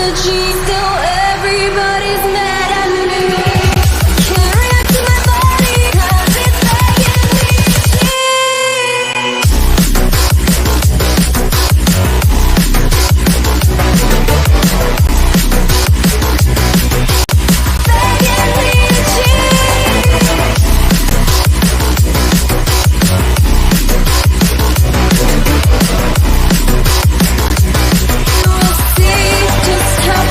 energy, still everybody's mad at me. Can't react to my body, 'cause it's making me sick. Making me sick. You will see just how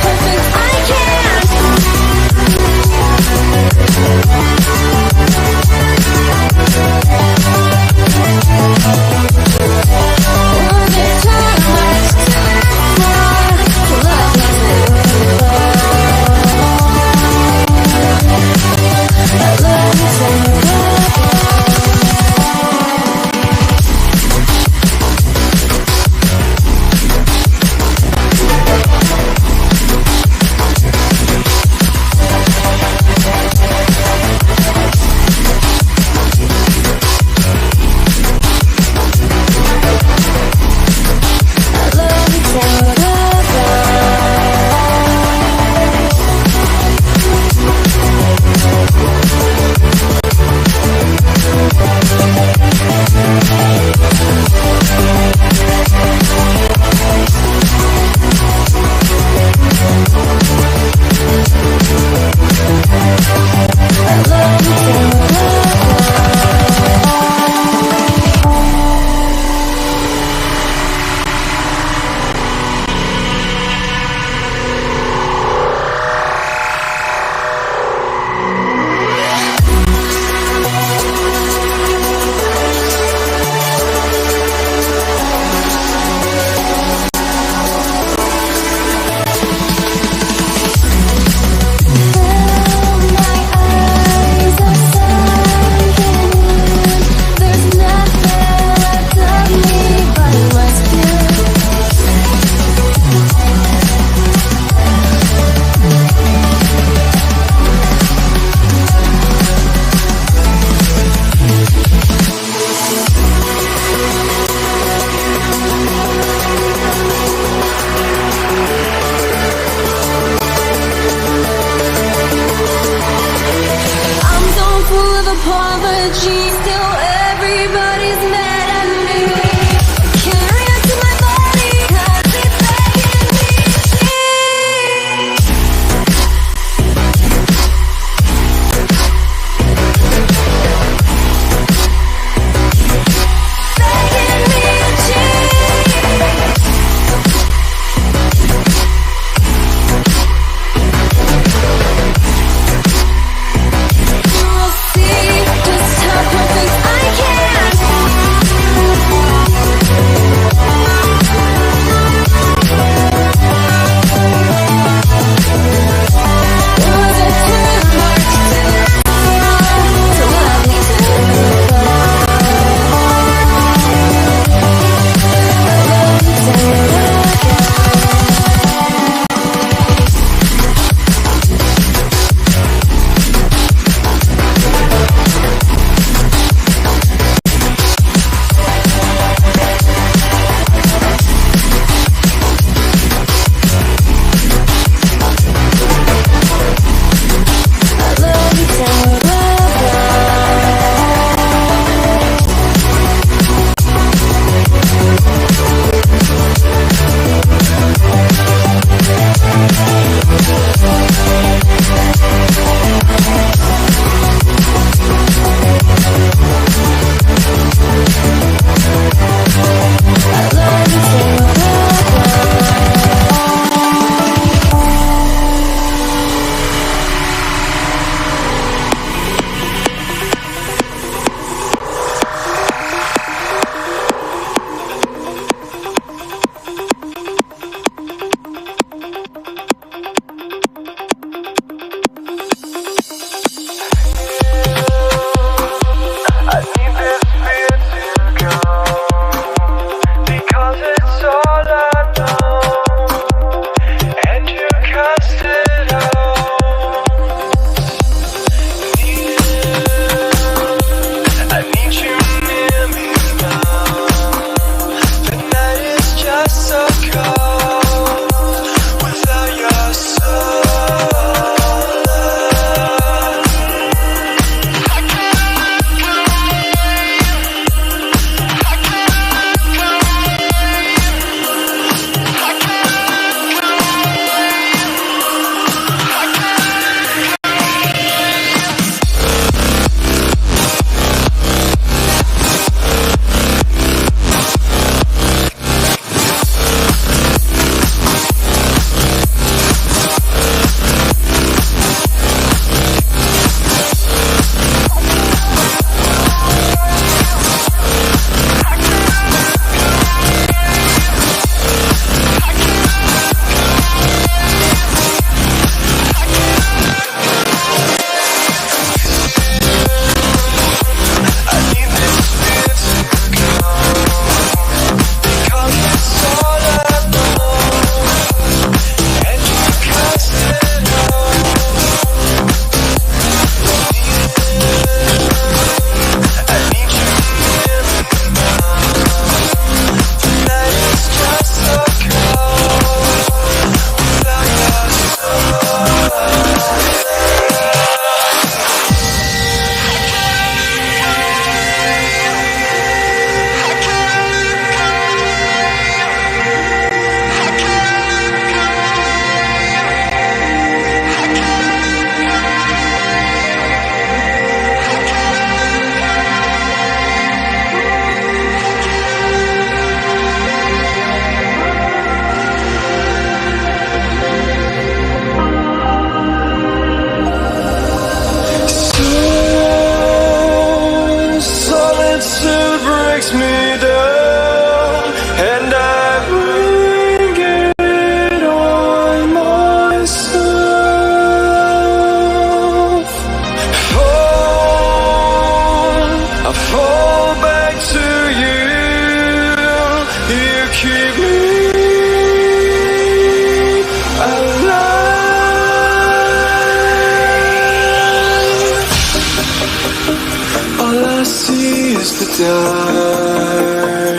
is the dark,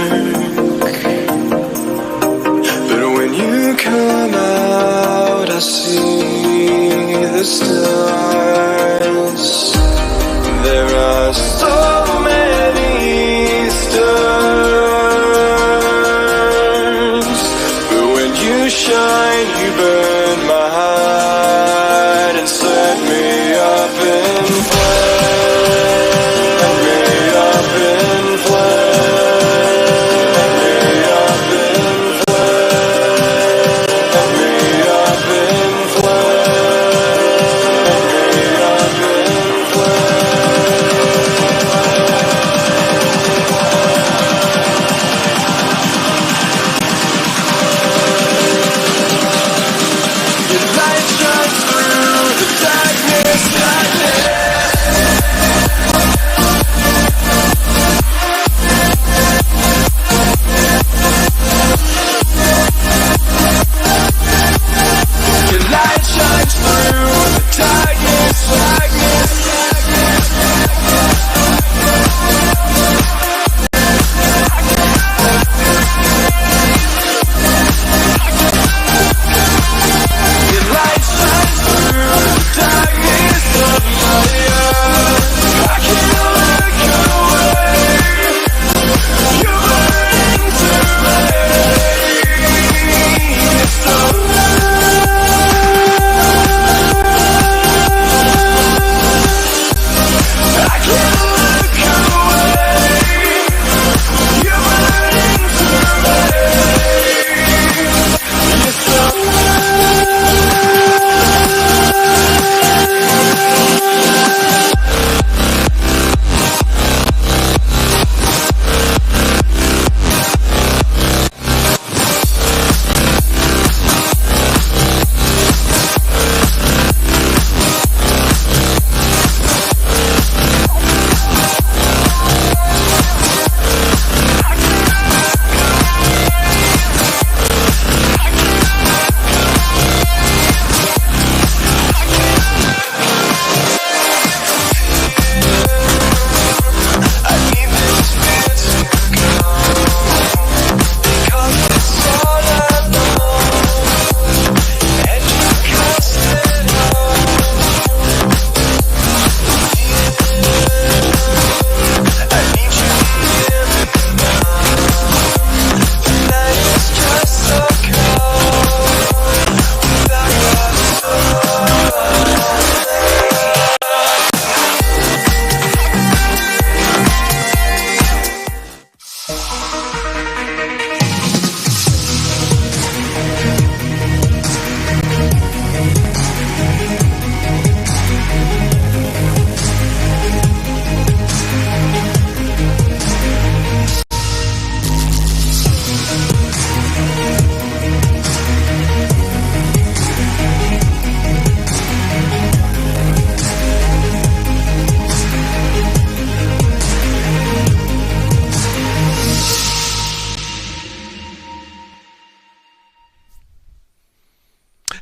but when you come out, I see the stars. There are so many stars, but when you shine, you burn my heart and set me up in flames. Set me up in flames. Set me up in flames. Set me up in flames. Set me up in your light shines through the darkness, darkness. Your light shines through the darkness, darkness, darkness. Your light shines through the darkness of my heart. I can't look away. You're burning through me. It's so I can't look away. You're burning through me. You're so I need this fear to go, because it's all I know, and you cast it all. I need you near me now. The night is just so cold without your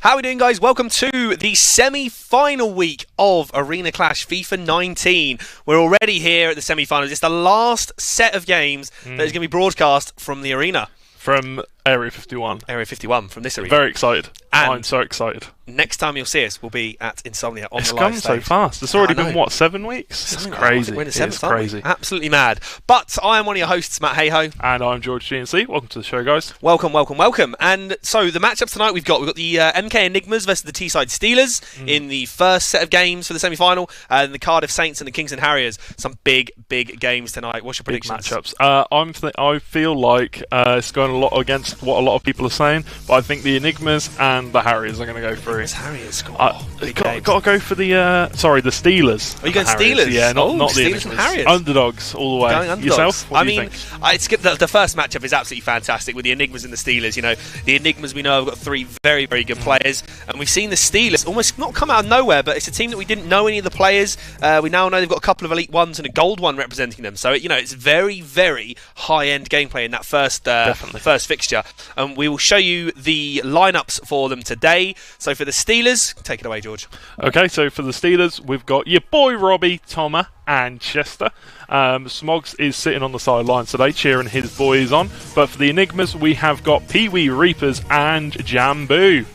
How are we doing, guys? Welcome to the semi-final week of Arena Clash FIFA 19. We're already here at the semi-finals. It's the last set of games that is going to be broadcast from the arena. From Area 51. Area 51, from this arena. Very excited. And I'm so excited. next time you'll see us will be at Insomnia on It's the live come so stage. fast. It's already I know. been, what, 7 weeks? It's Something like that. crazy. We're in the It's seventh, aren't we? crazy. Absolutely mad. But I am one of your hosts, Matt Hayho. And I'm George GNC. Welcome to the show, guys. Welcome, welcome, welcome. And so the matchups tonight we've got the MK Enigmas versus the Teesside Steelers in the first set of games for the semi-final, and the Cardiff Saints and the Kingston Harriers. Some big, big games tonight. What's your Big predictions? matchups. I feel like it's going a lot against what a lot of people are saying, but I think the Enigmas and the Harriers are going to go through. It's Harriers. Big Got games. to go for the the Steelers. Are you going The Harriers. Steelers? Yeah, not the Steelers Enigmas. and Harriers. Underdogs all the way. Going underdogs. Yourself? What I do you mean, think? it's good. The first matchup is absolutely fantastic with the Enigmas and the Steelers. You know, the Enigmas we know have got three very, very good players, and we've seen the Steelers almost not come out of nowhere, but it's a team that we didn't know any of the players. We now know they've got a couple of elite ones and a gold one representing them. So it's very, very high-end gameplay in that first fixture, and we will show you the lineups for them today. So for the Steelers, take it away, George. Okay, so for the Steelers, we've got your boy Robbie, Thomas, and Chester. Smogs is sitting on the sidelines today, cheering his boys on. But for the Enigmas, we have got Pee Wee Reapers and Jambu.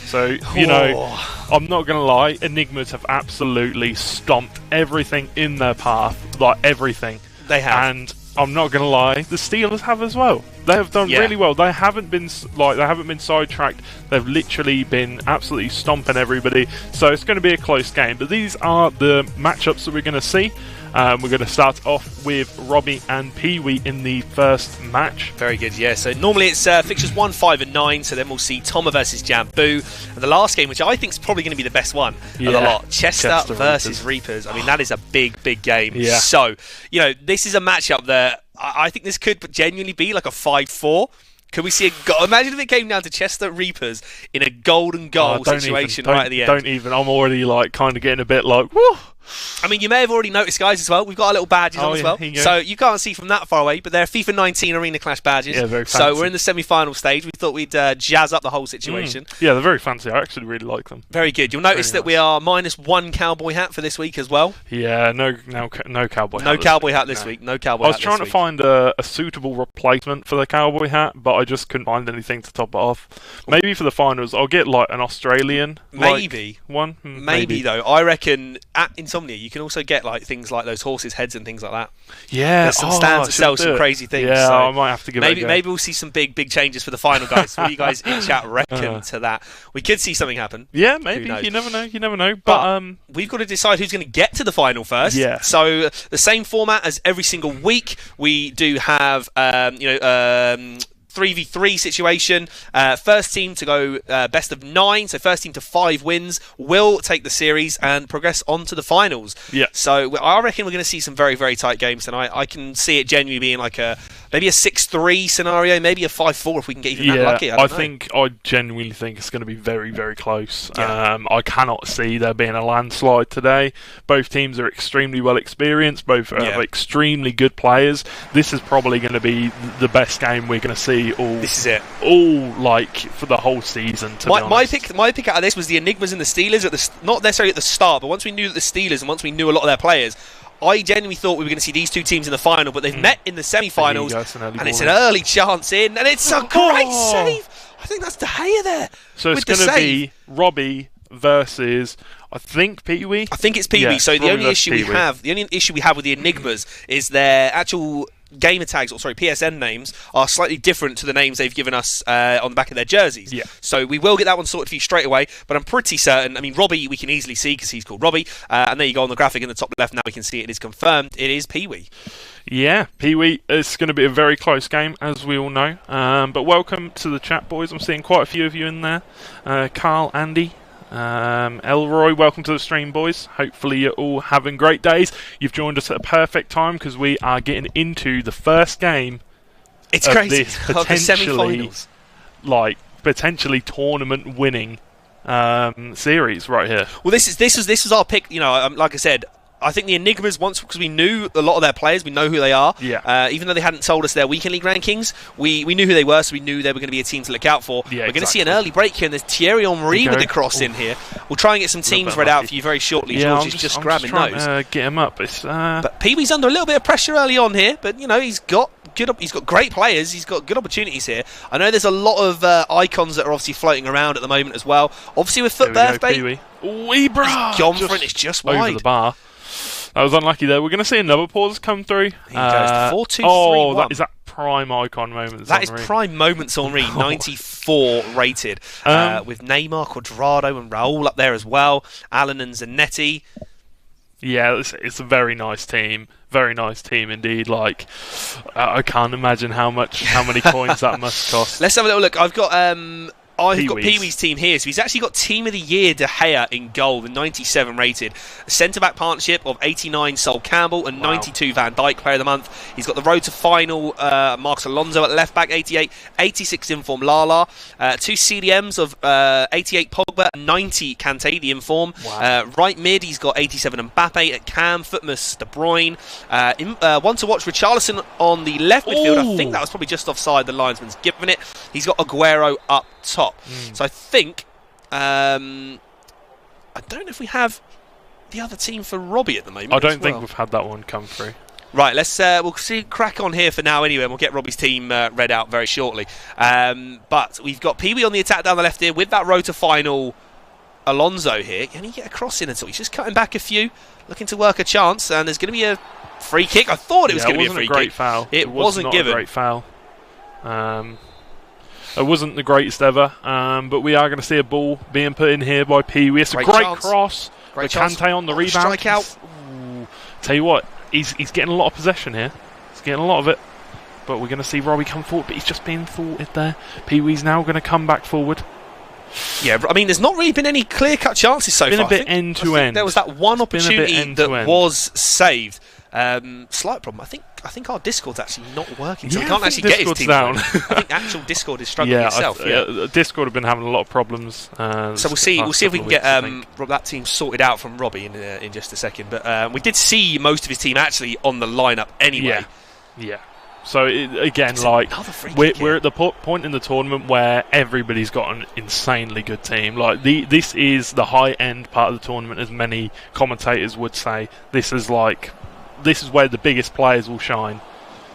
So, you know, I'm not going to lie, Enigmas have absolutely stomped everything in their path, like everything. They have. And I'm not going to lie, the Steelers have as well. They have done really well. They haven't been sidetracked. They've literally been absolutely stomping everybody. So it's going to be a close game. But these are the matchups that we're going to see. We're going to start off with Robbie and Pee Wee in the first match. Very good, yeah. So normally it's fixtures 1, 5 and 9, so then we'll see Toma versus Jambu. And the last game, which I think is probably going to be the best one of the lot, Chester versus Reapers. I mean, that is a big, big game. Yeah. So, you know, this is a matchup that I think this could genuinely be like a 5-4. Could we see a goal? Imagine if it came down to Chester Reapers in a golden goal situation right at the end. Don't even. I'm already like kind of getting a bit like, whoa. I mean, you may have already noticed, guys, as well. We've got our little badges on as well. So you can't see from that far away, but they're FIFA 19 Arena Clash badges. Yeah, very fancy. So we're in the semi-final stage. We thought we'd jazz up the whole situation. Yeah, they're very fancy. I actually really like them. Very good. You'll notice that we are -1 cowboy hat for this week as well. Yeah, no cowboy hat. No cowboy hat this week. No cowboy hat. I was trying to find a suitable replacement for the cowboy hat, but I just couldn't find anything to top it off. Maybe for the finals, I'll get like an Australian one. Maybe though. I reckon at Insomnia you can also get like things like those horses' heads and things like that. Yeah, there's some stands that sell some crazy things. Yeah, so I might have to give it a go. Maybe we'll see some big changes for the final, guys. What do you guys in chat reckon to that? We could see something happen. Yeah, maybe. You never know. You never know. But we've got to decide who's going to get to the final first. Yeah. So the same format as every single week. We do have 3v3 situation. First team to go best of 9, so first team to 5 wins will take the series and progress on to the finals. Yeah. So I reckon we're going to see some very, very tight games, and I can see it genuinely being like maybe a 6-3 scenario, maybe a 5-4 if we can get even that lucky. I genuinely think it's going to be very, very close. Yeah. I cannot see there being a landslide today. Both teams are extremely well experienced. Both have extremely good players. This is probably going to be the best game we're going to see this is it. All like for the whole season. My pick out of this was the Enigmas and the Steelers not necessarily at the start, but once we knew that the Steelers and once we knew a lot of their players, I genuinely thought we were going to see these two teams in the final, but they've met in the semi-finals, and it's an early chance in, and it's a great save. I think that's De Gea there. So it's going to be Robbie versus, I think, Pee Wee. I think it's Pee Wee. So the only issue we have with the Enigmas is their actual gamer tags, or sorry, PSN names are slightly different to the names they've given us on the back of their jerseys. Yeah. So we will get that one sorted for you straight away, but I'm pretty certain, I mean, Robbie we can easily see because he's called Robbie, and there you go on the graphic in the top left, now we can see it is confirmed, it is Pee Wee. Yeah, Pee Wee, it's going to be a very close game, as we all know. But welcome to the chat, boys. I'm seeing quite a few of you in there. Carl, Andy, Elroy, welcome to the stream, boys. Hopefully you're all having great days. You've joined us at a perfect time because we are getting into the first game. It's crazy. Of the semi-finals, potentially tournament-winning series right here. Well, this was our pick. You know, like I said, I think the Enigmas, because we knew a lot of their players, we know who they are. Yeah. Even though they hadn't told us their weekend league rankings, we knew who they were, so we knew they were going to be a team to look out for. Yeah, we're going to see an early break here, and there's Thierry Henry with the cross in here. We'll try and get some teams read out for you very shortly. Yeah, George is just grabbing those. Get him up. But Pee Wee's under a little bit of pressure early on here, but you know he's got great players. He's got good opportunities here. I know there's a lot of icons that are obviously floating around at the moment as well. Obviously with foot birthday, gone for it. It's just wide over the bar. That was unlucky there. We're going to see another pause come through. He goes to 4-2-3-1. Oh, is that prime icon moments? That is prime moments Henry, 94 rated, with Neymar, Cuadrado, and Raul up there as well. Alan and Zanetti. Yeah, it's a very nice team. Very nice team indeed. Like, I can't imagine how many coins that must cost. Let's have a little look. I've got Pee Wee's team here, so he's actually got Team of the Year De Gea in goal, the 97 rated. A centre-back partnership of 89 Sol Campbell and 92 Van Dijk Player of the Month. He's got the road to final Marcos Alonso at left-back, 88, 86 Inform Lala. 2 CDMs of 88 Pogba and 90 Kante, the Inform. Right mid, he's got 87 Mbappe at Cam, Footmus, De Bruyne. One to watch Richarlison on the left midfield. I think that was probably just offside, the linesman's given it. He's got Aguero up top. So I think I don't know if we have the other team for Robbie at the moment. I don't think we've had that one come through. Right, we'll crack on here for now anyway, and we'll get Robbie's team read out very shortly. But we've got Pee Wee on the attack down the left here with that Rota final Alonso here. Can he get a cross in at all? He's just cutting back a few, looking to work a chance, and there's going to be a free kick. I thought it was going to be a free great kick. Foul. It wasn't given. A great foul. It wasn't the greatest ever, but we are going to see a ball being put in here by Pee Wee. It's a great cross. Great Kante on the rebound. Strikeout. Tell you what, he's getting a lot of possession here. He's getting a lot of it. But we're going to see Robbie come forward, but he's just being thwarted there. Pee Wee's now going to come back forward. Yeah, I mean, there's not really been any clear-cut chances so far. It's been a bit end-to-end. There was that one opportunity that was saved. Slight problem. I think our Discord's actually not working, so we can't actually get his team down. I think actual Discord is struggling itself. Discord have been having a lot of problems. So we'll see if we can get that team sorted out from Robbie in just a second. But we did see most of his team actually on the lineup anyway. Yeah. So we're at the point in the tournament where everybody's got an insanely good team. Like this is the high-end part of the tournament, as many commentators would say. This is where the biggest players will shine.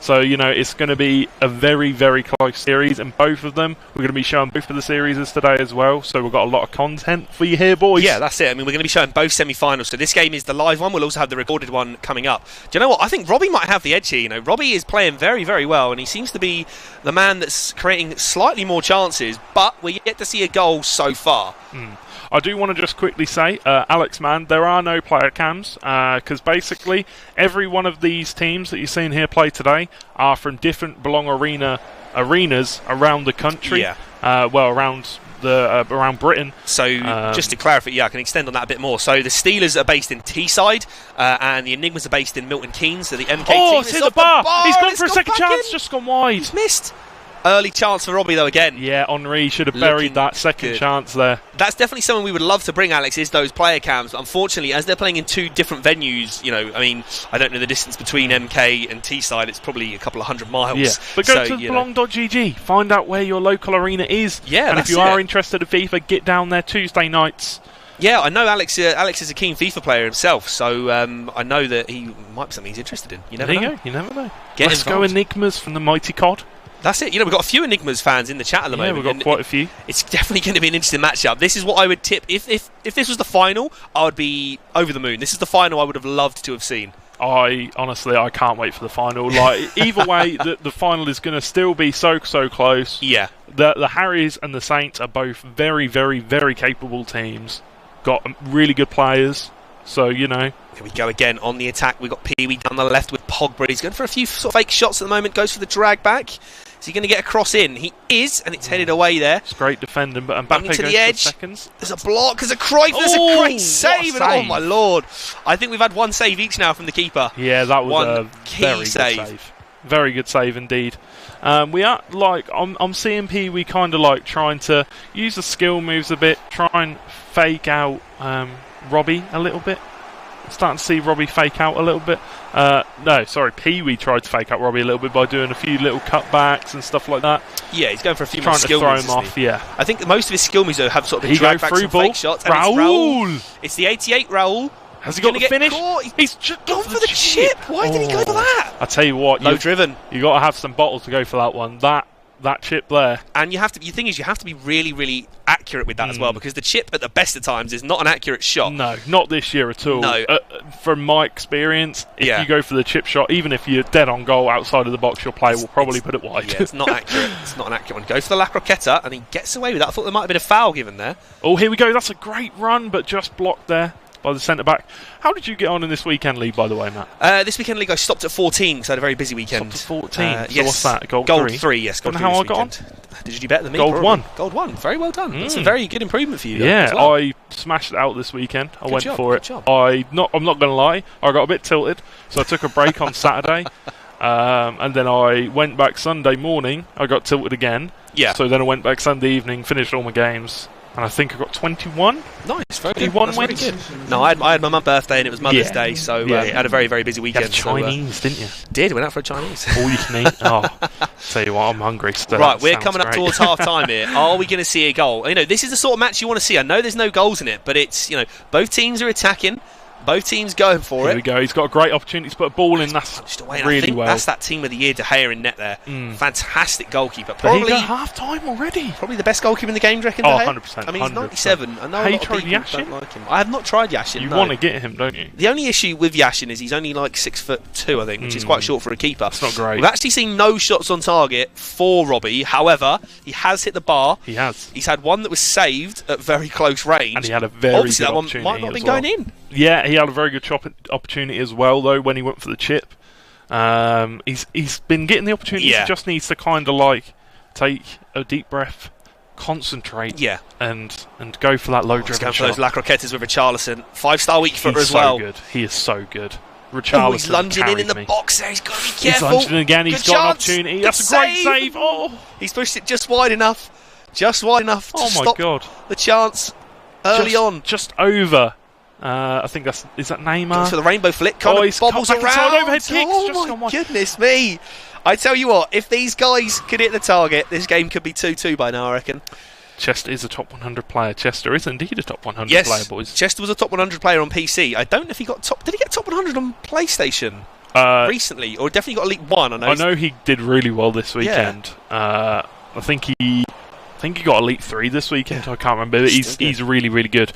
So, it's going to be a very, very close series, and both of them, we're going to be showing both of the series today as well, so we've got a lot of content for you here, boys. Yeah, that's it. I mean, we're going to be showing both semi-finals, so this game is the live one. We'll also have the recorded one coming up. Do you know what? I think Robbie might have the edge here. Robbie is playing very, very well, and he seems to be the man that's creating slightly more chances, but we're yet to see a goal so far. I do want to just quickly say, Alex, man, there are no player cams, because basically every one of these teams that you're seeing here play today are from different Belong arenas around the country. Yeah. Around Britain. So just to clarify, I can extend on that a bit more. So the Steelers are based in Teesside, and the Enigmas are based in Milton Keynes. So the MK team. It's hit the bar! He's gone for a second chance, just gone wide. He's missed. Early chance for Robbie though again. Yeah, Henri should have buried that second chance there. That's definitely something we would love to bring, Alex, is those player cams. But unfortunately, as they're playing in two different venues, I mean, I don't know the distance between MK and Teesside. It's probably a couple of 100 miles. Yeah, but go to belong.gg, find out where your local arena is. Yeah, and if you are interested in FIFA, get down there Tuesday nights. Yeah, I know Alex is a keen FIFA player himself, so I know that he might be something he's interested in. You never know. You never know. Let's go Enigmas from the mighty COD. That's it. We've got a few Enigmas fans in the chat at the moment. We've got quite a few. It's definitely going to be an interesting matchup. This is what I would tip. If this was the final, I would be over the moon. This is the final I would have loved to have seen. I can't wait for the final. Either way, the final is going to still be so close. Yeah. The Harrys and the Saints are both very, very, very capable teams. Got really good players. So, Here we go again on the attack. We've got Pee Wee down the left with Pogba. He's going for a few sort of fake shots at the moment. Goes for the drag back. Is he going to get a cross in? He is, and it's headed away there. It's great defending, but Mbappe goes to the edge. Seconds. There's a block. There's a Cruyff. There's a great save. And, oh, my Lord. I think we've had one save each now from the keeper. Yeah, that was a very good save. Very good save indeed. We are, I'm seeing Pee Wee kind of trying to use the skill moves a bit, try and fake out Robbie a little bit. Starting to see Robbie fake out a little bit. Pee Wee tried to fake out Robbie a little bit by doing a few little cutbacks and stuff like that. Yeah, he's going for a few more skill moves. Trying to throw him off, yeah. I think most of his skill moves have sort of been drag backs and fake shots. And Raul! It's the 88 Raul. Has he got the finish? He's just gone for the chip. Why did he go for that? I tell you what, low driven. You got to have some bottles to go for that one. That chip there. And you have to. The thing is, you have to be really, really accurate with that as well, because the chip at the best of times is not an accurate shot. No, not this year at all. No. From my experience, if you go for the chip shot, even if you're dead on goal outside of the box, your player will probably put it wide. Yeah, it's not accurate. It's not an accurate one. Go for the La Croqueta, and he gets away with that. I thought there might have been a foul given there. Oh, here we go. That's a great run, but just blocked there by the centre-back. How did you get on in this weekend league, by the way, Matt? This weekend league I stopped at 14, because I had a very busy weekend. Stopped at 14? Yes. So what's that? Gold 3, yes. Gold 3 how I got on? Did you do better than me? Gold 1. Gold 1. Very well done. That's a very good improvement for you. Yeah, I smashed it out this weekend. I went for it. I'm not going to lie. I got a bit tilted, so I took a break on Saturday. And then I went back Sunday morning. I got tilted again. Yeah. So then I went back Sunday evening, finished all my games. And I think I got 21. Nice, very good. 21 wins. Very good. No, I had my mum's birthday and it was Mother's Day, so I had a very, very busy weekend. You had Chinese, didn't you? Did, went out for a Chinese. All you can eat. Oh, tell you what, I'm hungry still. Right, we're coming up towards half time here. Are we going to see a goal? This is the sort of match you want to see. I know there's no goals in it, but it's, both teams are attacking. Both teams going for Here it. we go. He's got a great opportunity to put a ball in. That's Punched away, and really I think well. that's that team of the year, De Gea in net there. Fantastic goalkeeper. But he Probably, got half time already. probably the best goalkeeper in the game, do you reckon? Oh, De Gea? 100%, I mean, he's 100%. 97. I know Have a you lot of tried people Yashin? don't like him. I have not tried Yashin. You no. want to get him, don't you? The only issue with Yashin is he's only like 6'2", I think, which is quite short for a keeper. It's not great. We've actually seen no shots on target for Robbie. However, he has hit the bar. He has. He's had one that was saved at very close range. And he had a very Obviously, good that one opportunity might not have been as well. going in. Yeah, he had a very good opportunity as well, though, when he went for the chip. He's been getting the opportunities. Yeah. He just needs to kind of like take a deep breath, concentrate, Yeah. and go for that low He's driven going for shot. those La Croquettes with Richarlison. 5-star weak footer He's as well. so good. He is so good. Oh, Richarlison he's lunging in the me. box there. He's got to be He's careful. lunging in again. He's Good got an chance. opportunity. Good That's a great save. Oh, He's pushed it just wide enough. Just wide enough to oh my stop God. the chance early on. Just over. I think is that Neymar? Goes for the rainbow flick, kind of he's bobbles cut back inside, around. overhead kicks, Oh just my gone wide. goodness me! I tell you what, if these guys could hit the target, this game could be 2-2 by now, I reckon. Chester is a top 100 player. Chester is indeed a top 100 Yes, player, boys. Chester was a top 100 player on PC. I don't know if he got top. Did he get top 100 on PlayStation recently, or definitely got Elite 1? I know he did really well this weekend. I think he got Elite 3 this weekend. I can't remember. But he's really, really good.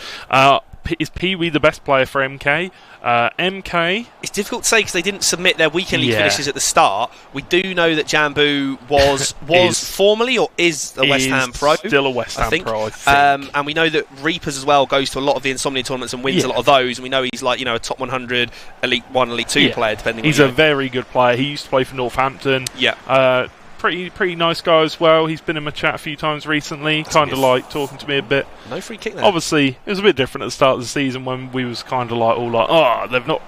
Is Pee Wee the best player for MK? MK. It's difficult to say because they didn't submit their weekend league Yeah. finishes at the start. We do know that Jambu was formerly or is a West Ham pro. Still a West Ham I think. pro, I think. And we know that Reapers as well goes to a lot of the Insomnia tournaments and wins a lot of those. And we know he's like, a top 100, Elite 1, Elite 2 player, depending He's on a very good player. He used to play for Northampton. Yeah. Pretty nice guy as well. He's been in my chat a few times recently, kind of like talking to me a bit. No free kick there. Obviously, it was a bit different at the start of the season when we was kind of like all like, oh, they've not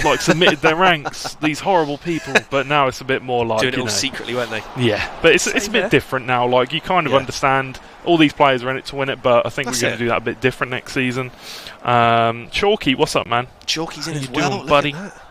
like submitted their ranks, these horrible people. But now it's a bit more like doing it all secretly, weren't they? Yeah, but it's a bit different now. Like you kind of understand all these players are in it to win it, but I think we're going to do that a bit different next season. Chalky, what's up, man? Chalky's in How as you well, doing, look buddy? at that.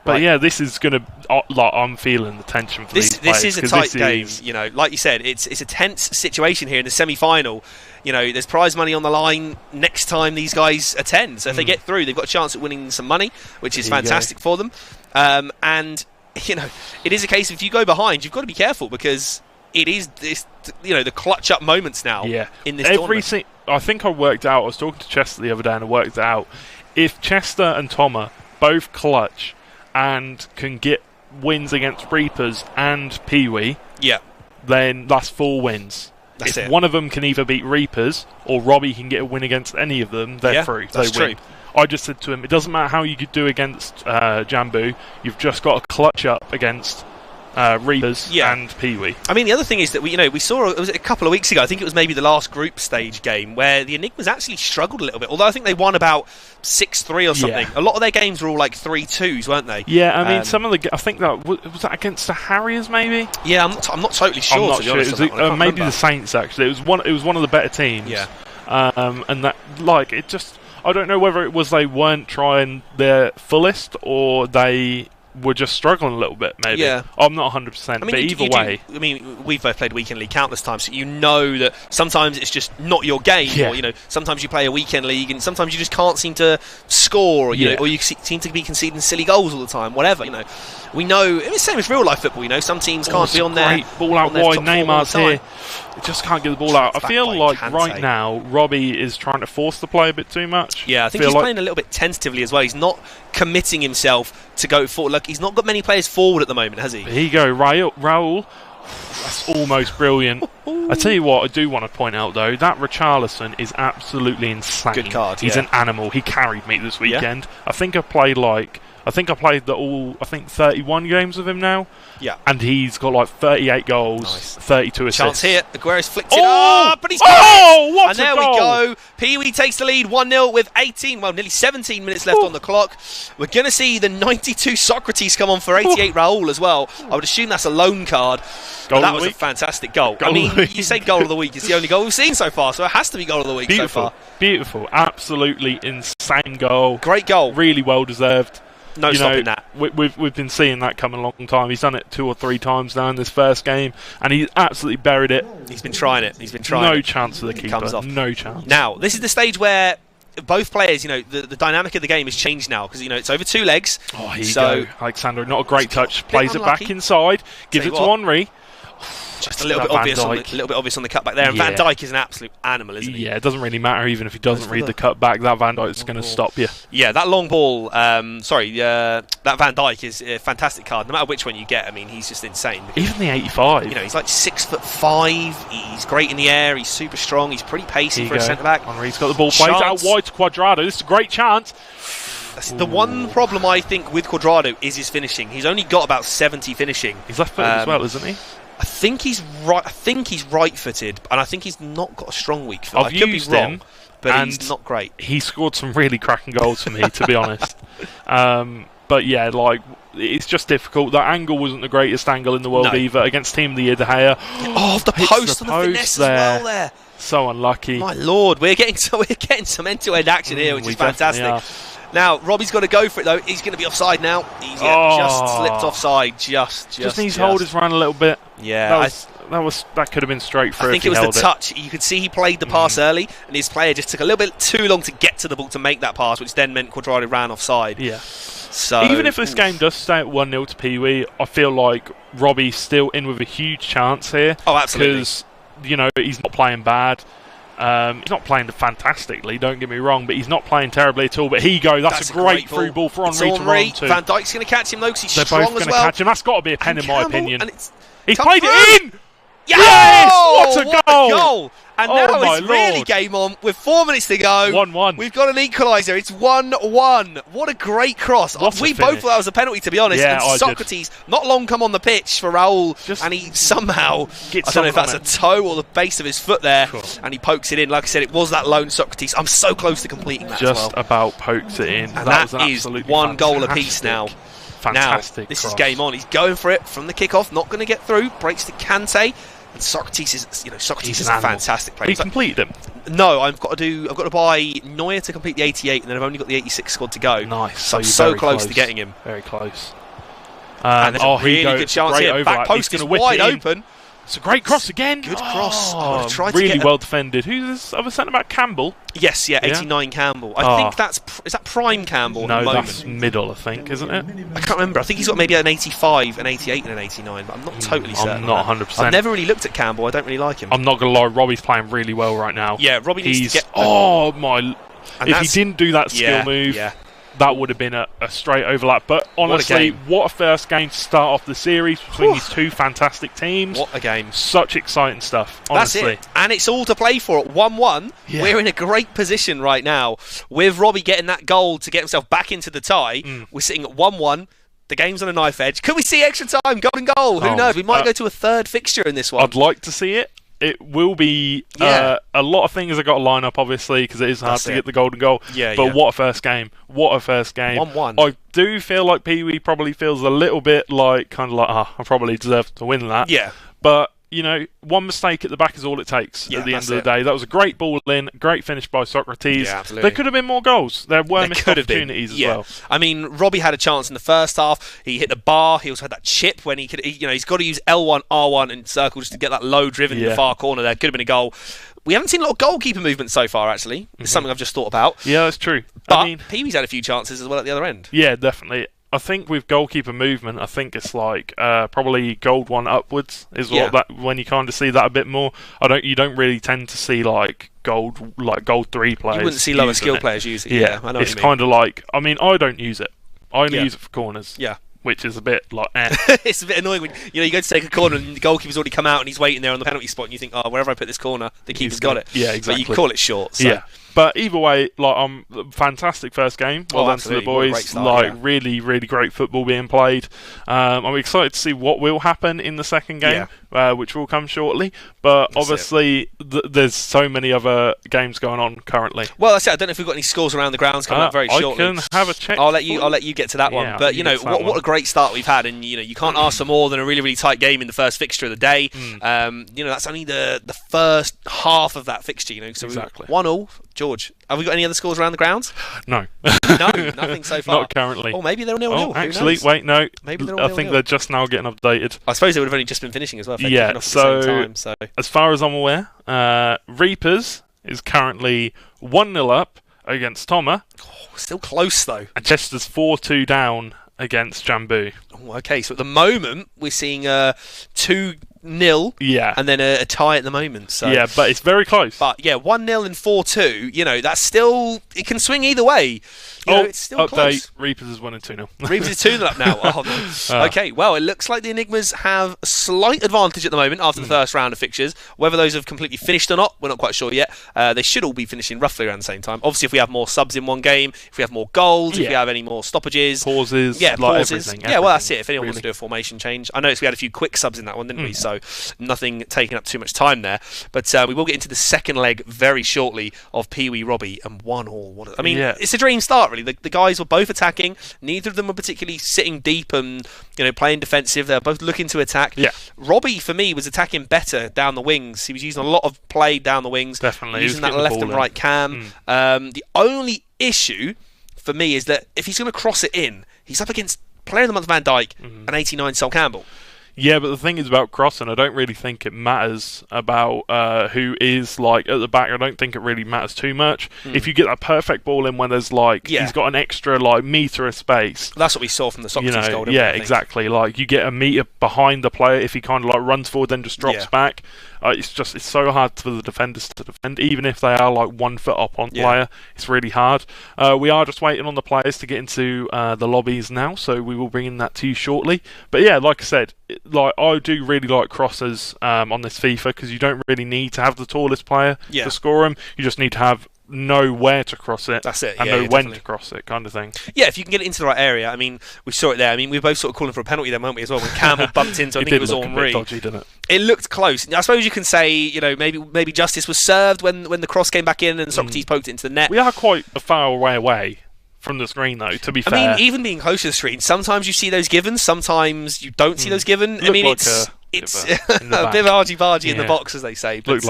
But Right. yeah, this is going to. Like, I'm feeling the tension for these players. This is a 'cause tight this game. is- Like you said, it's a tense situation here in the semi-final. There's prize money on the line next time these guys attend. So if they get through, they've got a chance at winning some money, which is There you fantastic for them. And it is a case of if you go behind, you've got to be careful because it is this, the clutch up moments now. Yeah. In this tournament. I think I worked out. I was talking to Chester the other day, and I worked it out. If Chester and Toma both clutch and can get wins against Reapers and Pee Wee, Yeah. then that's 4 wins. That's if it. one of them can either beat Reapers or Robbie can get a win against any of them, they're Yeah, through. that's They win. true. I just said to him, it doesn't matter how you could do against Jambu, you've just got to clutch up against Reapers Yeah. and Pee Wee. I mean, the other thing is that we saw it was a couple of weeks ago. I think it was maybe the last group stage game where the Enigmas actually struggled a little bit. Although I think they won about 6-3 or something. Yeah. A lot of their games were all like 3-2s, weren't they? Yeah, I mean, some of the. I think that was that against the Harriers, maybe. Yeah, I'm not totally sure. I'm not to be sure. honest It was on that one. I can't maybe remember. the Saints. Actually, it was one of the better teams. Yeah. And that it just. I don't know whether it was they weren't trying their fullest or they were just struggling a little bit. Maybe. Yeah. I'm not 100%. I mean, but you either do- way. I mean, we've both played weekend league countless times, so you know that sometimes it's just not your game. Yeah. Or sometimes you play a weekend league, and sometimes you just can't seem to score, or you Yeah. know, or you seem to be conceding silly goals all the time. Whatever, we know. It's the same as real life football. Some teams can't be on their great ball out on their wide. top form all Neymar's the time. here. It just can't get the ball out. I Back feel by like Kante. right now Robbie is trying to force the play a bit too much. Yeah, I think feel he's like- playing a little bit tentatively as well. He's not committing himself to go forward. Look, he's not got many players forward at the moment, has he? Here you go, Raul. That's almost brilliant. I tell you what, I do want to point out though, that Richarlison is absolutely insane. Good card, He's yeah. an animal. He carried me this weekend. I think I played 31 games with him now. Yeah. And he's got like 38 goals, Nice. 32 assists. Chance here. Aguero's flicked it Oh! up, but he's got Oh, it! what And a there goal. we go. Pee Wee takes the lead 1-0 with nearly 17 minutes left on the clock. We're going to see the 92 Socrates come on for 88 Raul as well. I would assume that's a loan card. Goal That of the was a week. fantastic goal. Goal I mean, of the week. you say goal of the week. It's the only goal we've seen so far, so it has to be goal of the week so Beautiful, far. beautiful, absolutely insane goal. Great goal. Really well deserved. No stopping that. We've been seeing that come a long time. He's done it 2 or 3 times now in this first game, and he's absolutely buried it. He's been trying it. No it. chance for the keeper. comes off. No chance. Now, this is the stage where both players, the dynamic of the game has changed now because it's over 2 legs. Oh, here you go, Alexander. Not a great touch. Plays it back inside. Gives it to Henry. Just a little bit obvious on the cutback there. And Van Dijk is an absolute animal, isn't he? Yeah, it doesn't really matter even if he doesn't read the cutback. That Van Dijk's going to stop you. Yeah, that long ball. That Van Dijk is a fantastic card. No matter which one you get, I mean, he's just insane. Even the 85. He's like 6'5". He's great in the air. He's super strong. He's pretty pacey for a centre back. Henry's got the ball. Plays out wide to Cuadrado. This is a great chance. That's the one problem I think with Cuadrado is his finishing. He's only got about 70 finishing. He's left-footed as well, isn't he? I think he's right-footed, and I think he's not got a strong weak foot. I could be wrong, but he's not great. He scored some really cracking goals for me, to be honest. But yeah, it's just difficult. That angle wasn't the greatest angle in the world either against Team of the Year De Gea. Oh, the post on the finesse as well there. So unlucky. My lord, we're getting some end-to-end action here, which is fantastic. Now, Robbie's got to go for it, though. He's going to be offside now. He's just slipped offside. Just needs to hold his run a little bit. Yeah. That could have been straight through. I think it was the touch. You could see he played the pass early, and his player just took a little bit too long to get to the ball to make that pass, which then meant Cuadrado ran offside. Yeah. So even if this game does stay at 1-0 to Pee-wee, I feel like Robbie's still in with a huge chance here. Oh, absolutely. Because, he's not playing bad. He's not playing fantastically, don't get me wrong, but he's not playing terribly at all. But here you go, that's a great through ball for Henry to run to. Van Dijk's going to catch him though because he's They're strong both as going to well. catch him. That's got to be a pen in my opinion. He's come played through. it in! Yes! What a goal! And now it's really game on with 4 minutes to go. 1-1. We've got an equaliser. It's 1-1. What a great cross. We both thought that was a penalty, to be honest. Yeah, and Socrates, not long come on the pitch for Raul, and he somehow, I don't know if that's a toe or the base of his foot there, and he pokes it in. Like I said, it was that lone Socrates. I'm so close to completing that Just as well. about pokes it in. And that is one goal apiece now. Fantastic. This is game on. He's going for it from the kickoff. Not going to get through. Breaks to Kante. And Socrates is a fantastic player. He completed him. No, I've got to buy Neuer to complete the 88, and then I've only got the 86 squad to go. Nice. So I'm so close to getting him. Very close. And there's a really good chance here. Back post is wide open. It's a great cross again. Good cross. Really well defended. Who's this other centre back? Campbell. Yes, 89 Campbell. I think is that prime Campbell? No, at the moment? that's middle, I think, isn't it? I can't remember. I think he's got maybe an 85, an 88, and an 89, but I'm not totally certain. I'm not 100%. I've never really looked at Campbell. I don't really like him. I'm not gonna lie. Robbie's playing really well right now. Yeah, Robbie needs to get. If he didn't do that skill move. That would have been a straight overlap. But honestly, what a first game to start off the series between these two fantastic teams. What a game. Such exciting stuff, honestly. That's it. And it's all to play for at 1-1. Yeah. We're in a great position right now. With Robbie getting that goal to get himself back into the tie, we're sitting at 1-1. The game's on a knife edge. Could we see extra time? Golden goal? Who knows? We might go to a third fixture in this one. I'd like to see it. It will be a lot of things have got to line up, obviously, because it is hard to get the golden goal. But what a first game. What a first game. 1-1. I do feel like Pee-wee probably feels a little bit like, I probably deserve to win that. Yeah. But, one mistake at the back is all it takes at the end of the day. That was a great ball in, great finish by Socrates. Yeah, absolutely. There could have been more goals. There were missed opportunities as well. I mean, Robbie had a chance in the first half. He hit the bar. He also had that chip when he could, he's got to use L1, R1 and circle just to get that low driven in the far corner there. Could have been a goal. We haven't seen a lot of goalkeeper movement so far, actually. It's something I've just thought about. Yeah, that's true. But Pee-wee's had a few chances as well at the other end. Yeah, definitely. I think with goalkeeper movement, I think it's like probably gold one upwards is what that when you kind of see that a bit more. You don't really tend to see like gold 3 players. You wouldn't see lower skill players use it. Yeah, I know. It's kind of like I don't use it. I only use it for corners. Yeah. Which is a bit like It's a bit annoying when you go to take a corner and the goalkeeper's already come out and he's waiting there on the penalty spot and you think, wherever I put this corner, the keeper's got it. Yeah, exactly. But you call it short. So. Yeah. But either way, fantastic first game. Well done to the boys. Really, really great football being played. I'm excited to see what will happen in the second game, which will come shortly. But obviously, there's so many other games going on currently. Well, that's it. I don't know if we've got any scores around the grounds coming up very shortly. I can have a check. I'll let you get to that one. But what a great start we've had, and you can't ask for more than a really, really tight game in the first fixture of the day. That's only the first half of that fixture. So exactly 1-1. George, have we got any other scores around the grounds? No. No, nothing so far. Not currently. Or maybe they're 0-0. Oh, actually, wait, no. Maybe they're I think they're just now getting updated. I suppose they would have only just been finishing as well. Yeah, so as far as I'm aware, Reapers is currently 1-0 up against Toma. Still close though. And Chester's 4-2 down against Jambu. Oh, okay, so at the moment we're seeing 2-0, Yeah. and then a tie at the moment. So. Yeah, but it's very close. But yeah, 1-0 and 4-2. You know, that's still, it can swing either way. You know, it's still update. close. Reapers is 1-2 now. Reeves is 2-0 up now. Oh, no. Okay, well, it looks like the Enigmas have a slight advantage at the moment after the first round of fixtures. Whether those have completely finished or not, we're not quite sure yet. They should all be finishing roughly around the same time. Obviously, if we have more subs in one game, if we have more goals, if we have any more stoppages. Pauses. Yeah, like pauses. Everything, Yeah, well, that's it. If anyone really. wants to do a formation change. I noticed we had a few quick subs in that one, didn't we? So nothing taking up too much time there. But we will get into the second leg very shortly of Pee Wee Robbie and 1-1. I mean, it's a dream start, really. The guys were both attacking. Neither of them were particularly sitting deep and playing defensive. They were both looking to attack. Yeah. Robbie, for me, was attacking better down the wings. He was using a lot of play down the wings. Definitely. Using that left and right cam. The only issue for me is that if he's going to cross it in, he's up against Player of the Month Van Dijk and 89 Sol Campbell. Yeah, but the thing is about crossing, I don't really think it matters about who is like at the back. I don't think it really matters too much. If you get that perfect ball in when there's he's got an extra metre of space. That's what we saw from the Socrates goal. Didn't we, I think? Exactly. Like you get a metre behind the player if he kind of runs forward, then just drops back. It's so hard for the defenders to defend, even if they are 1 foot up on player. It's really hard. We are just waiting on the players to get into the lobbies now, so we will bring in that to you shortly. But yeah, like I said, I do really like crosses on this FIFA because you don't really need to have the tallest player to score them. You just need to know where to cross it. That's it. And know when to cross it, kind of thing. Yeah, if you can get it into the right area. I mean, we saw it there. I mean, we were both sort of calling for a penalty then, weren't we, as well? When Campbell bumped into, I think it was Henri. Dodgy, didn't it? It looked close. I suppose you can say, maybe justice was served when the cross came back in and Socrates poked it into the net. We are quite a far way away from the screen, though, to be fair. I mean, even being close to the screen, sometimes you see those given, sometimes you don't see those given. I mean, it's a bit of argy-bargy in the box, as they say. But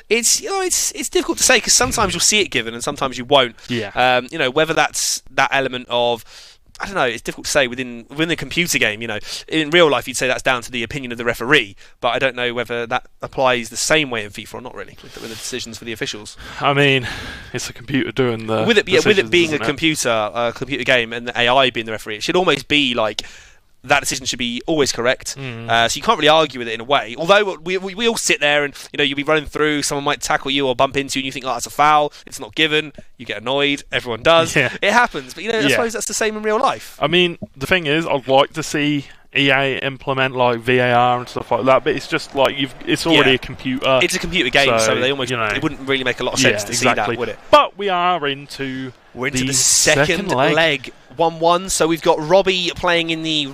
it's difficult to say because sometimes you'll see it given and sometimes you won't. Yeah. Whether that's that element of, I don't know, it's difficult to say within the computer game. In real life, you'd say that's down to the opinion of the referee, but I don't know whether that applies the same way in FIFA or not. Really, with the decisions for the officials. I mean, it's a computer doing the with it being a it? computer game and the AI being the referee, it should almost be like that decision should be always correct. So you can't really argue with it in a way. Although we all sit there and you'll be running through, someone might tackle you or bump into you and you think, oh, that's a foul, it's not given, you get annoyed, everyone does. It happens, but I suppose that's the same in real life. I mean, the thing is, I'd like to see EA implement VAR and stuff like that, but it's just it's already a computer. It's a computer game, so they almost it wouldn't really make a lot of sense to see that, would it? But we are into the second leg. 1-1, so we've got Robbie playing in the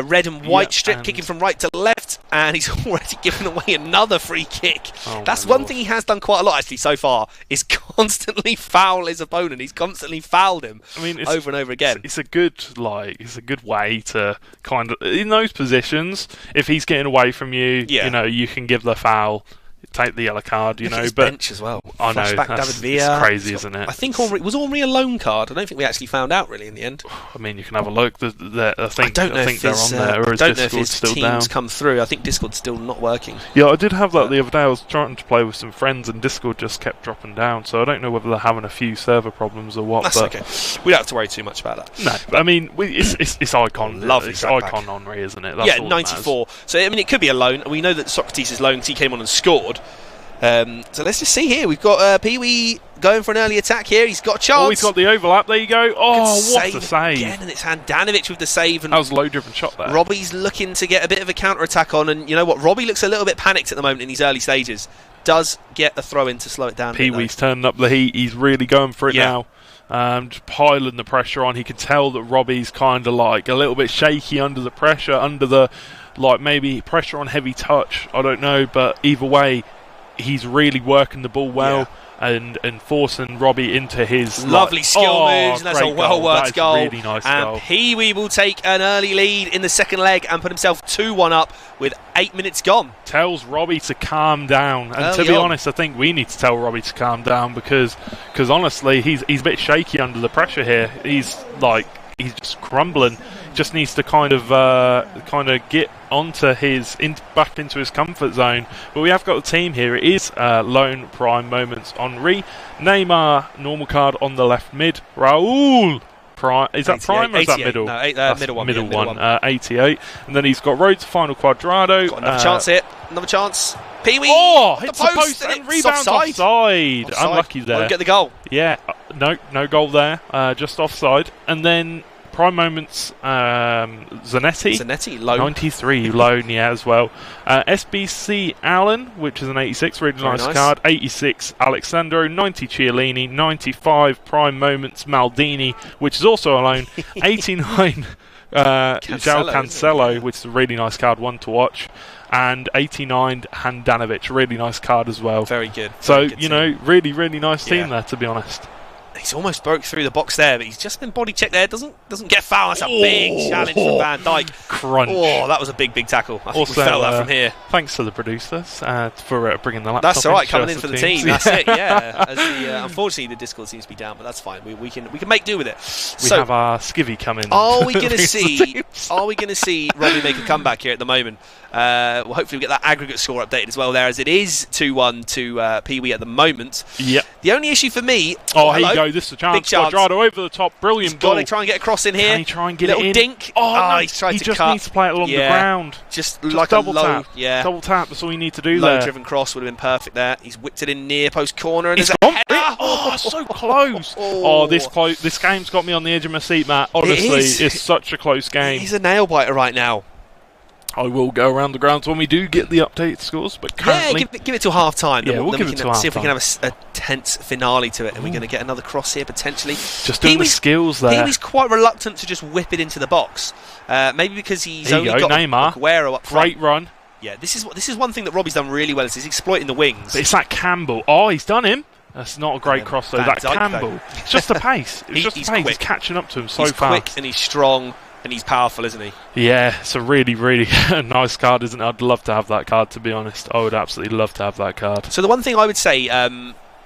red and white strip, kicking from right to left, and he's already given away another free kick. That's one thing he has done quite a lot actually so far, is constantly foul his opponent. He's constantly fouled him over and over again. It's a good way to kind of, in those positions, if he's getting away from you, you can give the foul, take the yellow card, Look at his but bench as well. I know, David Villa. It's crazy, isn't it? I think was Henri a loan card. I don't think we actually found out really in the end. I mean, you can have a look. I don't know if they're on there, or is Discord still down? Come through. I think Discord's still not working. Yeah, I did have that the other day. I was trying to play with some friends, and Discord just kept dropping down. So I don't know whether they're having a few server problems or what. That's okay. We don't have to worry too much about that. No, but I mean, it's icon. Lovely. It's icon Henri, isn't it? That's all 94. So I mean, it could be a loan. We know that Socrates is loan because he came on and scored. So let's just see here. We've got Pee Wee going for an early attack here. He's got a chance. Oh, he's got the overlap. There you go. Oh, what a save. Again, and it's Handanovic with the save. And that was a low-driven shot there. Robbie's looking to get a bit of a counter-attack on. And you know what? Robbie looks a little bit panicked at the moment in these early stages. Does get a throw-in to slow it down. Pee Wee's turning up the heat. He's really going for it now. Just piling the pressure on. He can tell that Robbie's kind of a little bit shaky under the pressure, under the maybe pressure on heavy touch. I don't know, but either way, he's really working the ball well and forcing Robbie into his lovely skill moves, and that's a well-worked goal. Really nice goal. Pee Wee will take an early lead in the second leg and put himself 2-1 up with 8 minutes gone. Tells Robbie to calm down, and to be honest, I think we need to tell Robbie to calm down because honestly, he's a bit shaky under the pressure here. He's just crumbling. Just needs to kind of get onto back into his comfort zone. But we have got the team here. It is lone prime moments. Henry, Neymar, normal card on the left mid. Raul. Prime, is that prime or is that middle? No, middle one. Middle one. 88. And then he's got Rhodes, final quadrado. Got another chance here. Another chance. Pee-wee. Oh, hits the post and and rebounds offside. Unlucky there. Won't get the goal. Yeah, no goal there. Just offside. And then prime moments, Zanetti, loan. 93, loan, yeah, as well. SBC Allen, which is an 86, really nice card. 86, Alexandro. 90, Chiellini. 95, prime moments, Maldini, which is also a loan. 89, João Cancelo, which is a really nice card, one to watch. And 89, Handanovic, really nice card as well. Very good. So, you know, really, really nice team there, to be honest. He's almost broke through the box there, but he's just been body checked there. Doesn't get fouled. That's a big challenge from Van Dijk. Crunch. Oh, that was a big tackle. I think we felt that from here. Thanks to the producers for bringing the laptop. That's all right, coming in for the team. That's it, yeah. Unfortunately, the Discord seems to be down, but that's fine. We can make do with it. We have our skivvy coming. Are we going to see? Are we going to see Robbie make a comeback here at the moment? Well, hopefully we get that aggregate score updated as well there, as it is 2-1 to Pee-wee at the moment. Yep. The only issue for me... Oh, here you go. This is a chance. Big chance. Quadrado over the top. Brilliant ball. Got to try and get across in here. Can he try and get Little it in? dink. Oh, no. He's tried he to just cut. needs to play it along the ground. Just like double a low tap. Yeah. Double tap. That's all you need to do there. Low driven cross would have been perfect there. He's whipped it in near post corner and It's there's gone. a header. Oh, so close. Oh, this game's got me on the edge of my seat, Matt. Honestly, it's such a close game. He's a nail biter right now. I will go around the grounds when we do get the updated scores, but currently... Yeah, give it till half time. Yeah, we'll give it till half time. See if we can have a tense finale to it, and we're going to get another cross here potentially. Just doing the skills there. He was quite reluctant to just whip it into the box. Maybe because he's only got Neymar. Aguero up front. Great run. Yeah, this is one thing that Robbie's done really well, is he's exploiting the wings. But it's that Campbell. Oh, he's done him. That's not a great cross though. That Campbell. It's just the pace. It's just the pace. Quick. He's catching up to him so he's fast. He's quick and he's strong. And he's powerful, isn't he? Yeah, it's a really, really nice card, isn't it? I'd love to have that card, to be honest. I would absolutely love to have that card. So the one thing I would say,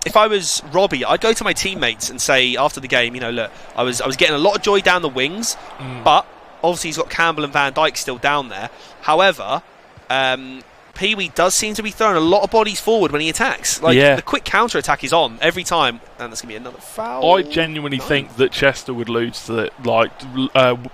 if I was Robbie, I'd go to my teammates and say after the game, you know, look, I was getting a lot of joy down the wings, but obviously he's got Campbell and Van Dijk still down there. However, Pee-wee does seem to be throwing a lot of bodies forward when he attacks. Like, the quick counter attack is on every time, and that's going to be another foul. I genuinely think that Chester would lose to it,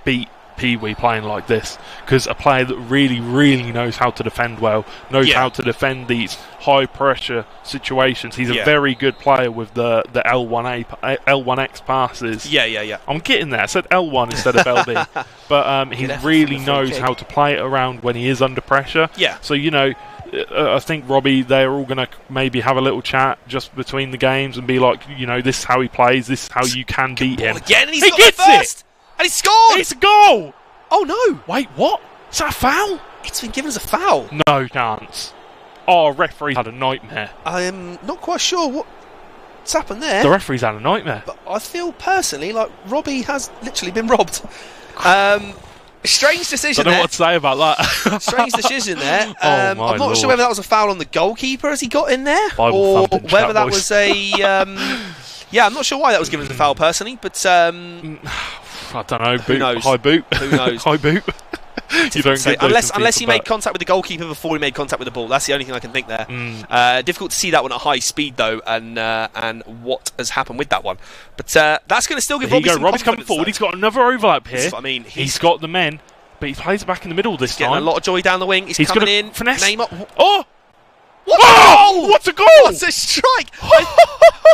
beat Pee-wee playing like this, because a player that really, really knows how to defend well, knows how to defend these high pressure situations. He's a very good player with the L1X passes. Yeah. I'm getting there. I said L1 instead of LB, but he really knows how to play it around when he is under pressure. Yeah. So you know, I think Robbie, they're all going to maybe have a little chat just between the games and be like, you know, this is how he plays, this is how you can beat him. Again, and he gets it! And he scored! It's a goal! Oh no! Wait, what? Is that a foul? It's been given as a foul. No chance. Oh, referee had a nightmare. I am not quite sure what's happened there. The referee's had a nightmare. But I feel personally like Robbie has literally been robbed. Strange decision I don't know there. what to say about that. Strange decision there. I'm not sure whether that was a foul on the goalkeeper as he got in there, Bible or thumping whether chat that voice. was a... yeah, I'm not sure why that was given as a foul personally, but... I don't know. Who knows? High boot. Who knows? High boot. You don't get unless he made contact with the goalkeeper before he made contact with the ball. That's the only thing I can think there. Difficult to see that one at high speed though, and what has happened with that one. But that's going to still give Robbie some Robbie's coming confidence, forward. though. He's got another overlap here. This is what I mean. He's got the men, but he plays it back in the middle this time. Getting a lot of joy down the wing. He's coming in. Finesse. Neymar. Oh! What What a goal! What a strike!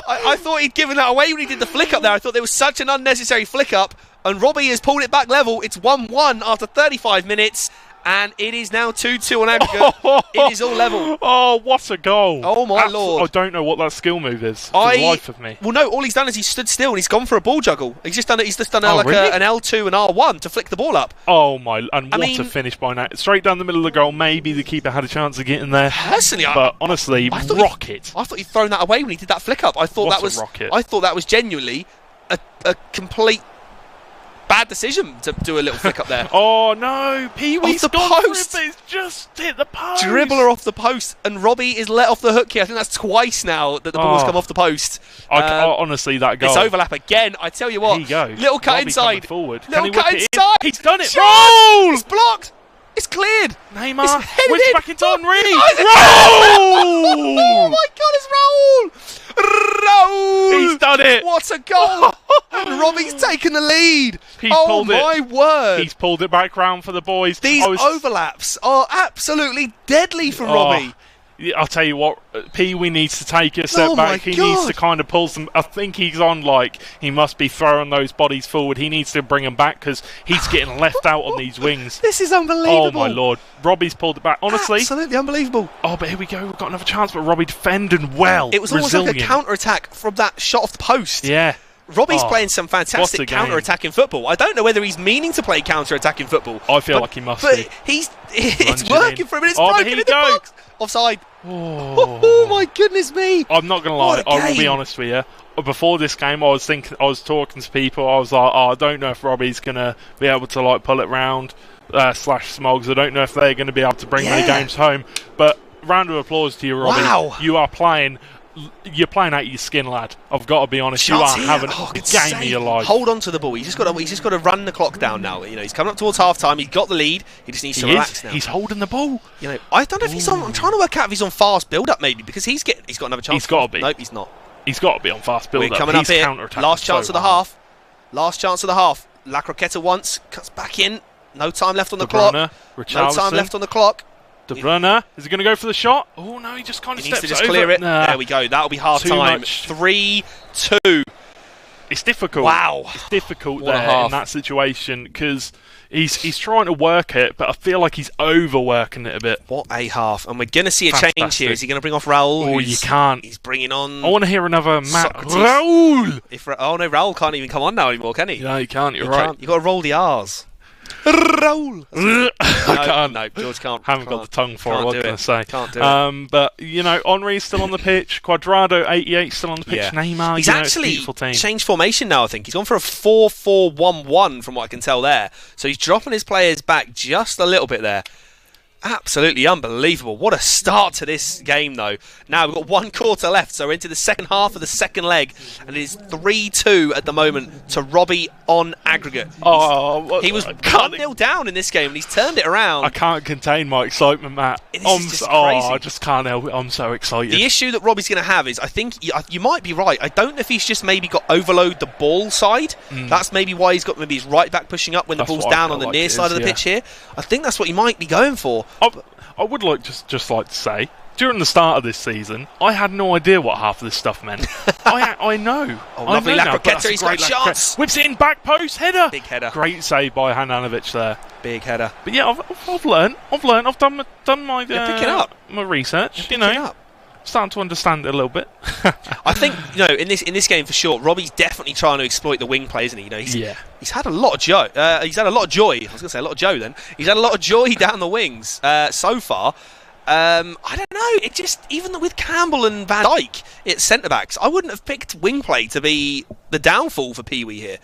I thought he'd given that away when he did the flick up there. I thought there was such an unnecessary flick up, and Robbie has pulled it back level. It's 1-1 after 35 minutes, and it is now 2-2 on aggregate. It is all level. Oh, what a goal! Oh my lord! I don't know what that skill move is. For the life of me. Well, no. All he's done is he stood still and he's gone for a ball juggle. He's just done it. He's just done really? an L2 and R1 to flick the ball up. Oh my! And what mean, a finish by Nat! Straight down the middle of the goal. Maybe the keeper had a chance of getting there. Personally, but honestly, rocket! I thought he'd thrown that away when he did that flick up. I thought that was rocket. I thought that was genuinely a complete bad decision to do a little flick up there. Oh no! Pee-wee's Off the gone post. for it, but it's just hit the post. Dribbler off the post, and Robbie is let off the hook here. I think that's twice now that the ball's come off the post. Honestly, that goal. It's overlap again. I tell you what. Here you go. Little cut Robbie inside. Forward. Little Can he cut whip it in? inside. He's done it. Shot! It's blocked. It's cleared. Neymar It's headed whips in. back into Henry. Oh my God, it's Raul! He's done it. What a goal! And Robbie's taken the lead. He's Oh pulled it. my word! He's pulled it back round for the boys. These overlaps are absolutely deadly from Robbie. I'll tell you what, Pee Wee needs to take a step Oh my back. He God. needs to kind of pull some. I think he's on he must be throwing those bodies forward. He needs to bring them back because he's getting left out on these wings. This is unbelievable. Oh my Lord, Robbie's pulled it back. Honestly, absolutely unbelievable. oh, but here we go. We've got another chance, but Robbie defending well. It was almost like a resilient. counter-attack from that shot off the post. Yeah. Robbie's Oh, playing some what a fantastic game. counter-attacking football. I don't know whether he's meaning to play counter-attacking football. I feel like he must but be. It's Lunging working in. for him and it's Oh, but broken here in you the go. box. Offside. Oh. Oh my goodness me. I'm not going to What lie, a I will be game. honest with you. Before this game, I was talking to people. I was like, I don't know if Robbie's going to be able to pull it round, slash Smogs. I don't know if they're going to be able to bring many games home. But round of applause to you, Robbie. Wow. You are playing. You're playing out of your skin, lad. I've got to be honest. Chance you are here. having Oh, a good game save. of your life. Hold on to the ball. He's just got to run the clock down now. You know, he's coming up towards half time. He's got the lead. He just needs to relax now. He's holding the ball. You know, I don't know if he's on. I'm trying to work out if he's on fast build up maybe because he's got another chance. He's got to be. Nope, he's not. He's got to be on fast build We're up. coming He's up here. counter-attacking Last chance so of the hard. half. Last chance of the half. La Croqueta once cuts back in. No time left on the De clock. Bruyne, No time Richarlison. left on the clock. De Bruyne, is he going to go for the shot? Oh no, he just kind of He needs steps to just over. clear it. Nah. There we go. That'll be half Too time. much. 3-2. It's difficult. Wow. It's difficult What a there half. in that situation because he's trying to work it, but I feel like he's overworking it a bit. What a half. And we're going to see a change Fantastic. here. Is he going to bring off Raul? Oh, you can't. He's bringing on... I want to hear another Matt Socrates. Raul. Oh no, Raul can't even come on now anymore, can he? No, you can't. You're You right. can't. You've got to roll the R's. Raul. I can't. No, George can't. Haven't got the tongue for it. Can't What do was I going it. to say? Can't do it. But you know, Henry's still on the pitch. Quadrado 88 still on the pitch. Yeah. Neymar. He's you know, it's a actually beautiful team. changed formation now, I think. He's gone for a 4-4-1-1 from what I can tell there. So he's dropping his players back just a little bit there. Absolutely unbelievable. What a start to this game, though. Now we've got 1 quarter left, so we're into the second half of the second leg, and it is 3-2 at the moment to Robbie on aggregate. He was 1-0 down in this game, and he's turned it around. I can't contain my excitement, Matt. This is just crazy. I just can't help it. I'm so excited. The issue that Robbie's going to have is, I think you might be right. I don't know if he's just maybe got overload the ball side. That's maybe why he's got maybe his right back pushing up when That's the ball's what I down feel on the like near it side is, of the yeah. pitch here. I think that's what he might be going for. I would like just like to say, during the start of this season, I had no idea what half of this stuff meant. I know. Oh, I lovely know now, La but that's Croqueta, a he's got great a La Croqueta. chance. Whips it in, back post, header. Big header. Great save by Handanovic there. Big header. But yeah, I've learned. I've done my You're picking up. my research. You're You know, picking up. starting to understand it a little bit. I think, you know, in this game for sure, Robbie's definitely trying to exploit the wing play, isn't he? You know, he's had a lot of joy. He's had a lot of joy. I was going to say a lot of Joe then. He's had a lot of joy down the wings so far. I don't know. It just, even with Campbell and Van Dijk at centre backs, I wouldn't have picked wing play to be the downfall for Pee Wee here.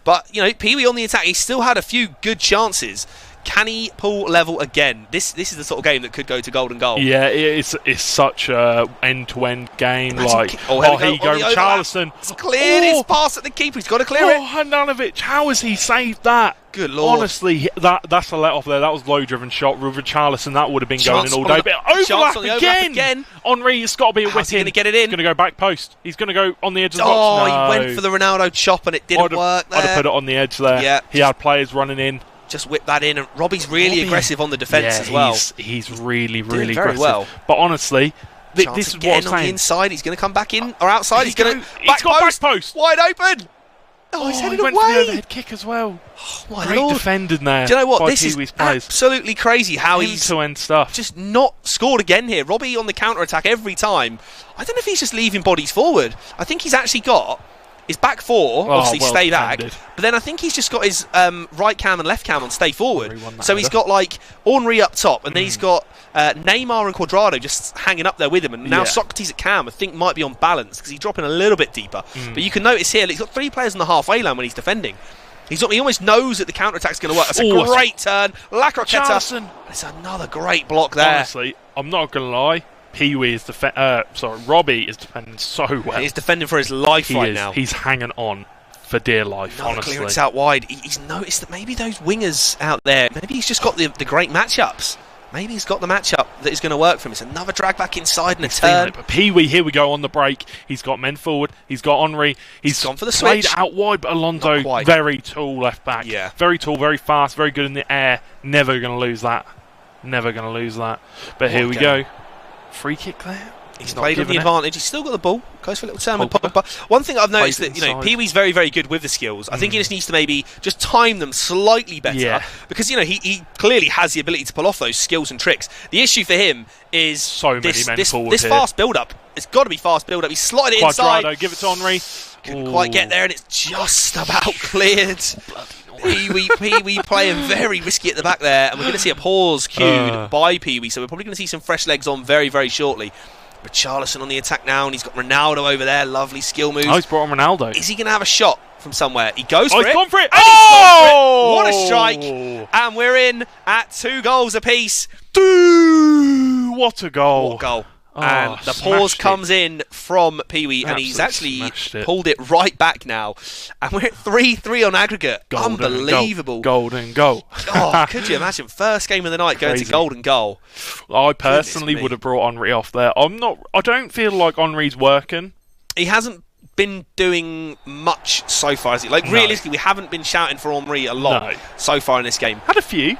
But you know, Pee Wee on the attack, he still had a few good chances. Can he pull level again? This is the sort of game that could go to golden goal. Yeah, it's such a end-to-end game. Imagine Like, here here you go, Richarlison. It's cleared. It's passed at the keeper. He's got to clear it. Handanovic, how has he saved that? Good lord. Honestly, that's a let off there. That was low-driven shot. With Richarlison, that would have been Chance going in all on day. the- But chance overlap on the overlap again. Henry, it's got to be a How's he whip in. gonna get it in? He's going to go back post. He's going to go on the edge of the Oh, box. No. he went for the Ronaldo chop and it didn't work there. I'd have put it on the edge there. Yeah. He had players running in. Just whip that in, and Robbie's really aggressive on the defence as well. He's really, Doing really very aggressive. well. But honestly, Chance this is of what I'm getting on the saying. inside. He's going to come back in or outside. He's going to He's got back post. wide open. Oh, he's headed he went for the away. overhead kick as well. Oh, my Great lord. defending there. Do you know what? By This is Pee-wee's players. absolutely crazy how he's End-to-end stuff. just not scored again here. Robbie on the counter-attack every time. I don't know if he's just leaving bodies forward. I think he's actually got his back four, obviously well stay back, defended. but then I think he's just got his right cam and left cam on stay forward. Henry won that So he's header. got like Henry up top, and then he's got Neymar and Quadrado just hanging up there with him, and now Yeah. Socrates at cam I think might be on balance because he's dropping a little bit deeper. But you can notice here, he's got 3 players on the halfway line when he's defending. He almost knows that the counter-attack's going to work. That's a Oh, great turn. La Croqueta. Charleston. It's another great block there. Honestly, I'm not going to lie. Pee-wee is Robbie is defending so well. He's defending for his life He right is. now. He's hanging on. for dear life, Another honestly. clearance out wide. He's noticed that maybe those wingers out there, maybe he's just got the great matchups. Maybe he's got the matchup that is going to work for him. It's another drag back inside and a turn. But Pee-wee, here we go on the break. He's got men forward. He's got Henri. He's gone for the played switch. out wide, but Alonso, very tall left back. Yeah. Very tall, very fast, very good in the air. Never going to lose that. Never going to lose that. But here we go. Free kick there. He's played on the advantage. He's still got the ball. Goes for a little turn with Pogba. One thing I've noticed that Pee-wee's very, very good with the skills. I think he just needs to maybe just time them slightly better because he clearly has the ability to pull off those skills and tricks. The issue for him is this fast build-up. It's got to be fast build-up. He's slotted it inside. Give it to Henri. Couldn't quite get there, and it's just about cleared. Pee-wee playing very risky at the back there, and we're going to see a pause cued by Pee-wee. So we're probably going to see some fresh legs on very, very shortly. Richarlison on the attack now, and he's got Ronaldo over there. Lovely skill move. Oh, he's brought on Ronaldo. Is he going to have a shot from somewhere? He goes for it. He's gone for it. Oh! What a strike. And we're in at 2 goals apiece. What a goal. What a goal. And the pause comes in from Pee-wee, and he's actually pulled it right back now. And we're at 3-3 on aggregate. Unbelievable. Golden goal. Oh, could you imagine? First game of the night going to golden goal. I personally would have brought Henri off there. I don't feel like Henri's working. He hasn't been doing much so far, has he? Realistically, we haven't been shouting for Henri a lot so far in this game. Had a few.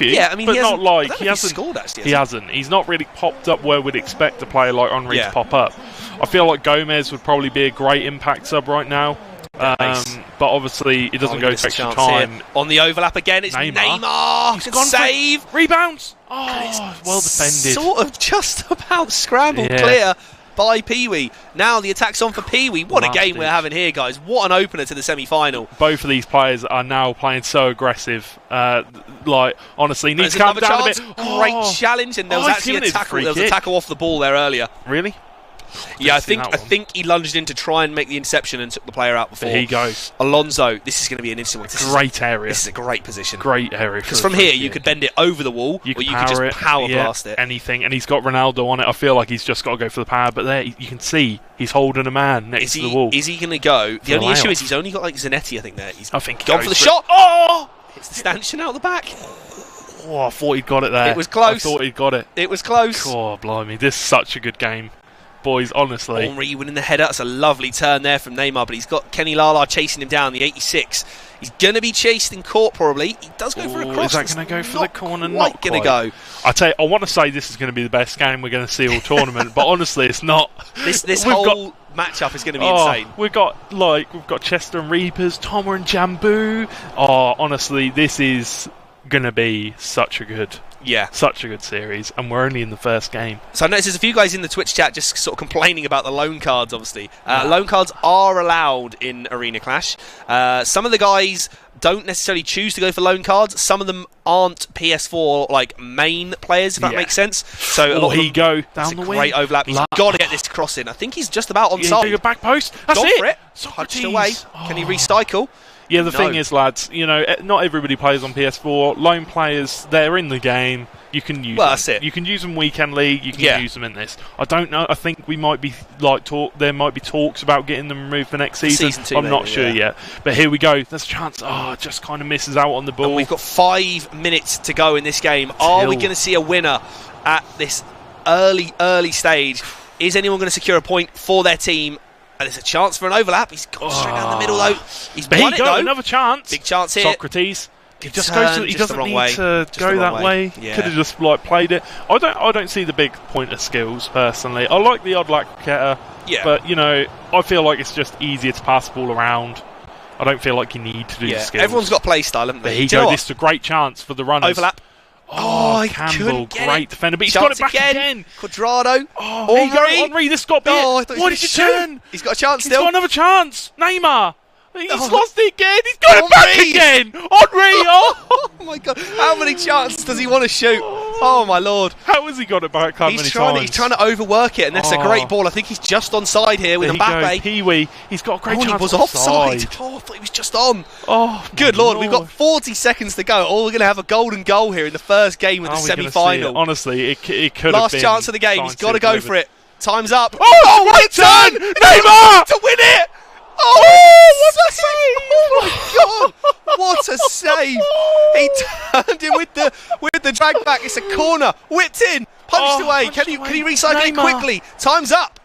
Yeah, I mean, but he not like he hasn't scored actually. He hasn't. He's not really popped up where we'd expect a player like Henri to pop up. I feel like Gomez would probably be a great impact sub right now. But obviously it doesn't go to extra time. Here. On the overlap again, it's Neymar. He's gone save. Rebounds. Oh, well defended. Sort of just about scrambled clear by Pee-wee. Now the attack's on for Pee-wee. What a game we're having here, guys. What an opener to the semi-final. Both of these players are now playing so aggressive. Honestly, needs to calm down a bit. Great challenge, and there was actually a tackle. There was a tackle off the ball there earlier. Really? Yeah, I think he lunged in to try and make the interception and took the player out before. There he goes. Alonso, this is going to be an instant one. Great area. This is a great position. Great area. Because from here, you could bend it over the wall, or you could just power blast it. Anything. And he's got Ronaldo on it. I feel like he's just got to go for the power. But there, you can see he's holding a man next to the wall. Is he going to go? The only issue is he's only got Zanetti, I think, there. I think gone for the shot. Oh! Hits the stanchion out the back. Oh, I thought he'd got it there. It was close. I thought he'd got it. It was close. Oh, blimey. This is such a good game. Boys, honestly. Henri winning the header. That's a lovely turn there from Neymar, but he's got Kenny Lala chasing him down, the 86. He's going to be chased in court, probably. He does go for a cross. Is that going to go for the corner? Not going to go. I tell you, I want to say this is going to be the best game we're going to see all tournament, but honestly, it's not. This whole matchup is going to be insane. We've got Chester and Reapers, Toma and Jambu. Oh, honestly, this is going to be such a good series, and we're only in the first game. So I noticed there's a few guys in the Twitch chat just sort of complaining about the loan cards, obviously. Loan cards are allowed in Arena Clash. Some of the guys don't necessarily choose to go for loan cards. Some of them aren't PS4 main players, if that makes sense. So a lot of them, go down the wing. Great overlap. He's got to get this cross in. I think he's just about onside. Your back post. That's Gone it. For it. Punched away. Can he recycle? Yeah, the thing is, lads, not everybody plays on PS4. Loan players, they're in the game. You can use them. That's it. You can use them weekend league. You can use them in this. I don't know. I think we might be there might be talks about getting them removed for next season. Season 2, I'm not sure yet. But here we go. There's a chance. Just kind of misses out on the ball. And we've got 5 minutes to go in this game. Are we going to see a winner at this early stage? Is anyone going to secure a point for their team? And there's a chance for an overlap. He's gone straight down the middle, though. He's won it, though. Another chance. Big chance here. Socrates. He just goes. He doesn't need to go that way. Yeah. Could have just played it. I don't see the big pointer skills personally. I like the odd cricketer. Yeah. But I feel like it's just easier to pass the ball around. I don't feel like you need to do the skills. Everyone's got play style, haven't they? There you go. This is a great chance for the runners. Overlap. Campbell, great defender, but he's got it back again. Quadrado. Here you go, Henri. This got bit. Why did you turn? He's got a chance still. He's got another chance. Neymar. He's lost it again. He's got it back again. Henri. Oh my God. How many chances does he want to shoot? Oh my Lord. How has he got it back? He's trying to overwork it, and that's a great ball. I think he's just onside here with Mbappe. Pee-wee. He's got a great chance. He was offside. Oh, I thought he was just on. Oh, good Lord. We've got 40 seconds to go. We're going to have a golden goal here in the first game of the semi-final. Honestly, it could have been. Last chance of the game. He's got to go for it. Time's up. Oh, great turn! Neymar! To win it! Oh, what a save! Oh my God, what a save! He turned in with the drag back. It's a corner, whipped in, punched away. Can he recycle it quickly? Time's up.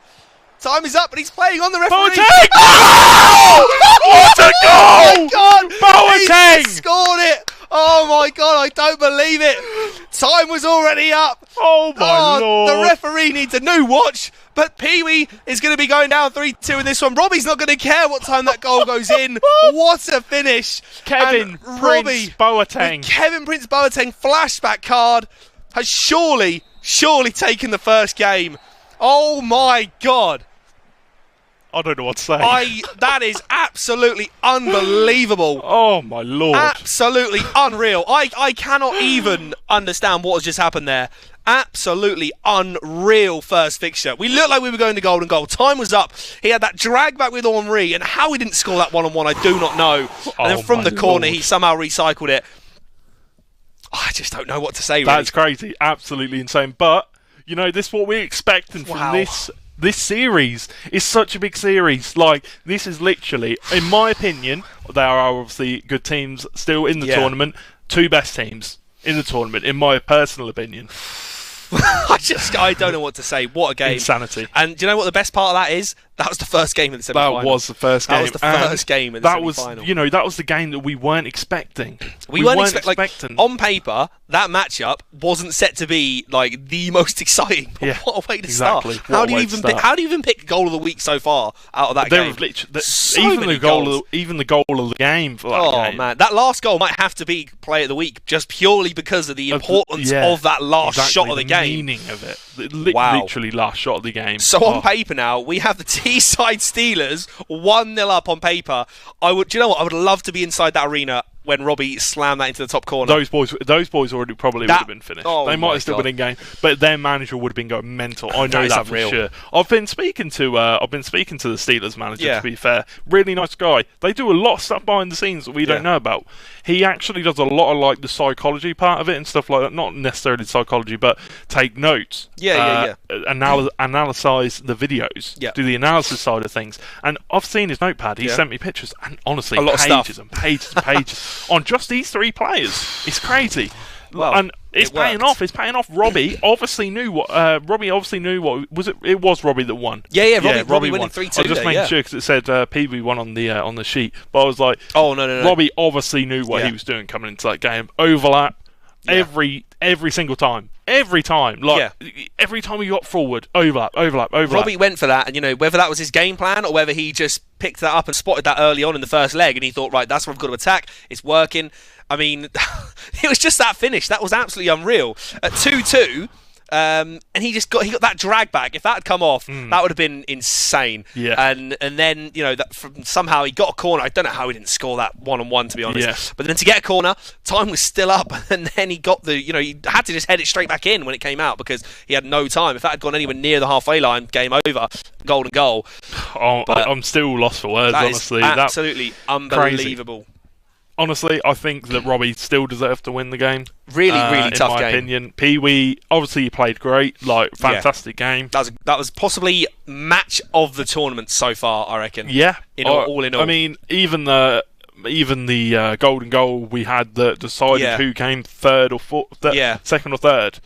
Time is up, and he's playing on the referee. Boateng! Oh! What a goal! Oh my God! Boateng! He scored it! Oh my God, I don't believe it. Time was already up. Oh my Lord. The referee needs a new watch, but Pee-wee is going to be going down 3-2 in this one. Robbie's not going to care what time that goal goes in. What a finish. Kevin And Prince Boateng. with Kevin Prince Boateng flashback card has surely taken the first game. Oh my God. I don't know what to say. That is absolutely unbelievable. Oh my Lord. Absolutely unreal. I cannot even understand what has just happened there. Absolutely unreal first fixture. We looked like we were going to golden goal. Time was up. He had that drag back with Henry, and how he didn't score that one-on-one, I do not know. And then from the corner, he somehow recycled it. I just don't know what to say, really. That's crazy. Absolutely insane. But, you know, this is what we're expecting from this series. Is such a big series. Like, this is literally, in my opinion, there are obviously good teams still in the tournament. Two best teams in the tournament, in my personal opinion. I don't know what to say. What a game. Insanity. And do you know what the best part of that is? That was the first game in the semi-final. That was the first game. That was the first game in the semi-final. Was, you know, that was the game that we weren't expecting. We weren't expecting. Like, on paper, that matchup wasn't set to be like the most exciting. But what a way to start! How do you even pick goal of the week so far out of that game? Even the goal of the game for that game. Oh man, that last goal might have to be play of the week just purely because of the importance of that last shot of the game. Meaning of it. Literally last shot of the game. So on paper now, we have the Teesside Steelers 1-0 up on paper. Do you know what? I would love to be inside that arena when Robbie slammed that into the top corner. Those boys already probably would have been finished. They might have still been in game, but their manager would have been going mental. I know that for sure. I've been speaking to the Steelers manager. To be fair, really nice guy. They do a lot of stuff behind the scenes that we don't know about. He actually does a lot of like the psychology part of it and stuff like that. Not necessarily psychology, but take notes. Analyze the videos. Do the analysis side of things. And I've seen his notepad. He sent me pictures, and honestly, a lot pages of stuff. and pages and pages on just these three players. It's crazy. Well, and it's paying off. It's paying off. Robbie obviously knew what. Was it? It was Robbie that won. Robbie winning 3-2. I was just making sure because it said PB won on the sheet. But I was like, oh no. Robbie obviously knew what he was doing coming into that game. Overlap every single time. Every time. Every time he got forward, overlap. Robbie went for that, and you know whether that was his game plan or whether he just picked that up and spotted that early on in the first leg, and he thought, right, that's where I've got to attack. It's working. I mean, it was just that finish. That was absolutely unreal. At 2-2, and he got that drag back. If that had come off, that would have been insane. And then somehow he got a corner. I don't know how he didn't score that one-on-one, to be honest. But then to get a corner, time was still up, and then he got he had to just head it straight back in when it came out because he had no time. If that had gone anywhere near the halfway line, game over, golden goal. I'm still lost for words, honestly. Absolutely unbelievable. Crazy. Honestly, I think that Robbie still deserved to win the game. Really tough game. In my opinion. Pee-wee, obviously, he played great. Fantastic game. That was possibly match of the tournament so far, I reckon. Yeah. All in all. I mean, even the golden goal we had that decided who came third or fourth, second or third.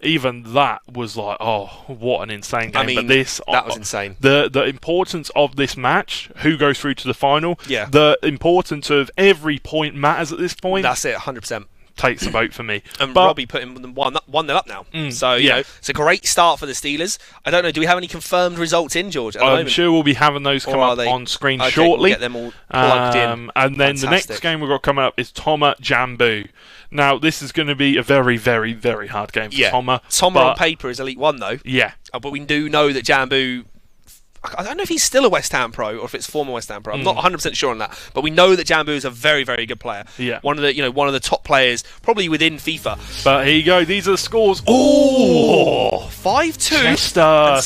Even that was like, oh, what an insane game. I mean, but that was insane. The importance of this match, who goes through to the final, the importance of every point matters at this point. That's it, 100%. Takes a vote for me. And Robbie put him 1-0 up now. So, you know, it's a great start for the Steelers. I don't know, do we have any confirmed results in, George, at the moment? I'm sure we'll be having those come up on screen shortly. We'll get them all plugged in. And then the next game we've got coming up is Toma Jambu. Now, this is going to be a very, very, very hard game for Toma. Toma on paper is Elite 1, though. Yeah. But we do know that Jambu... I don't know if he's still a West Ham pro or if it's former West Ham pro. I'm not 100% sure on that, but we know that Jambu is a very, very good player. Yeah, one of the top players, probably within FIFA. But here you go. These are the scores. Oh, 5-2 Chester, and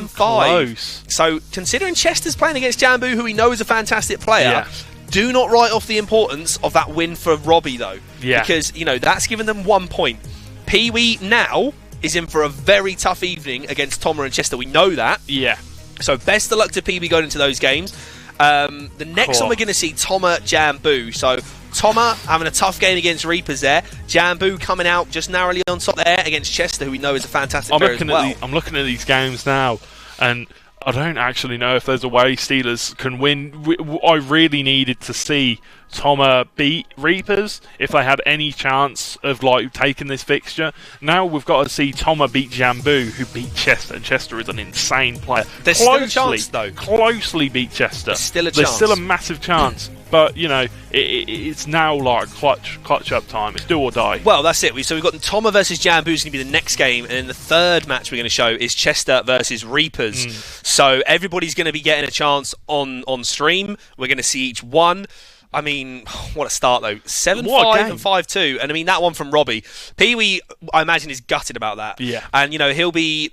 7-5. So considering Chester's playing against Jambu, who we know is a fantastic player, do not write off the importance of that win for Robbie though. Yeah, because that's given them 1 point. Pee-wee now is in for a very tough evening against Toma and Chester. We know that. Yeah. So best of luck to PB going into those games. The next one we're going to see Toma Jambu. So Toma having a tough game against Reapers there. Jambu coming out just narrowly on top there against Chester, who we know is a fantastic player as well. I'm looking at these games now, and I don't actually know if there's a way Steelers can win. I really needed to see Toma beat Reapers if they had any chance of like taking this fixture. Now we've got to see Toma beat Jambu, who beat Chester, and Chester is an insane player. There's still a chance, though. Closely beat Chester. There's still a chance. There's still a massive chance. But, you know, it's now like clutch up time. It's do or die. Well, that's it. So we've got Toma versus Jambu is going to be the next game. And then the third match we're going to show is Chester versus Reapers. So everybody's going to be getting a chance on stream. We're going to see each one. I mean, what a start, though. 7-5 and 5-2. And I mean, that one from Robbie. Pee-wee, I imagine, is gutted about that. Yeah. And, you know, he'll be...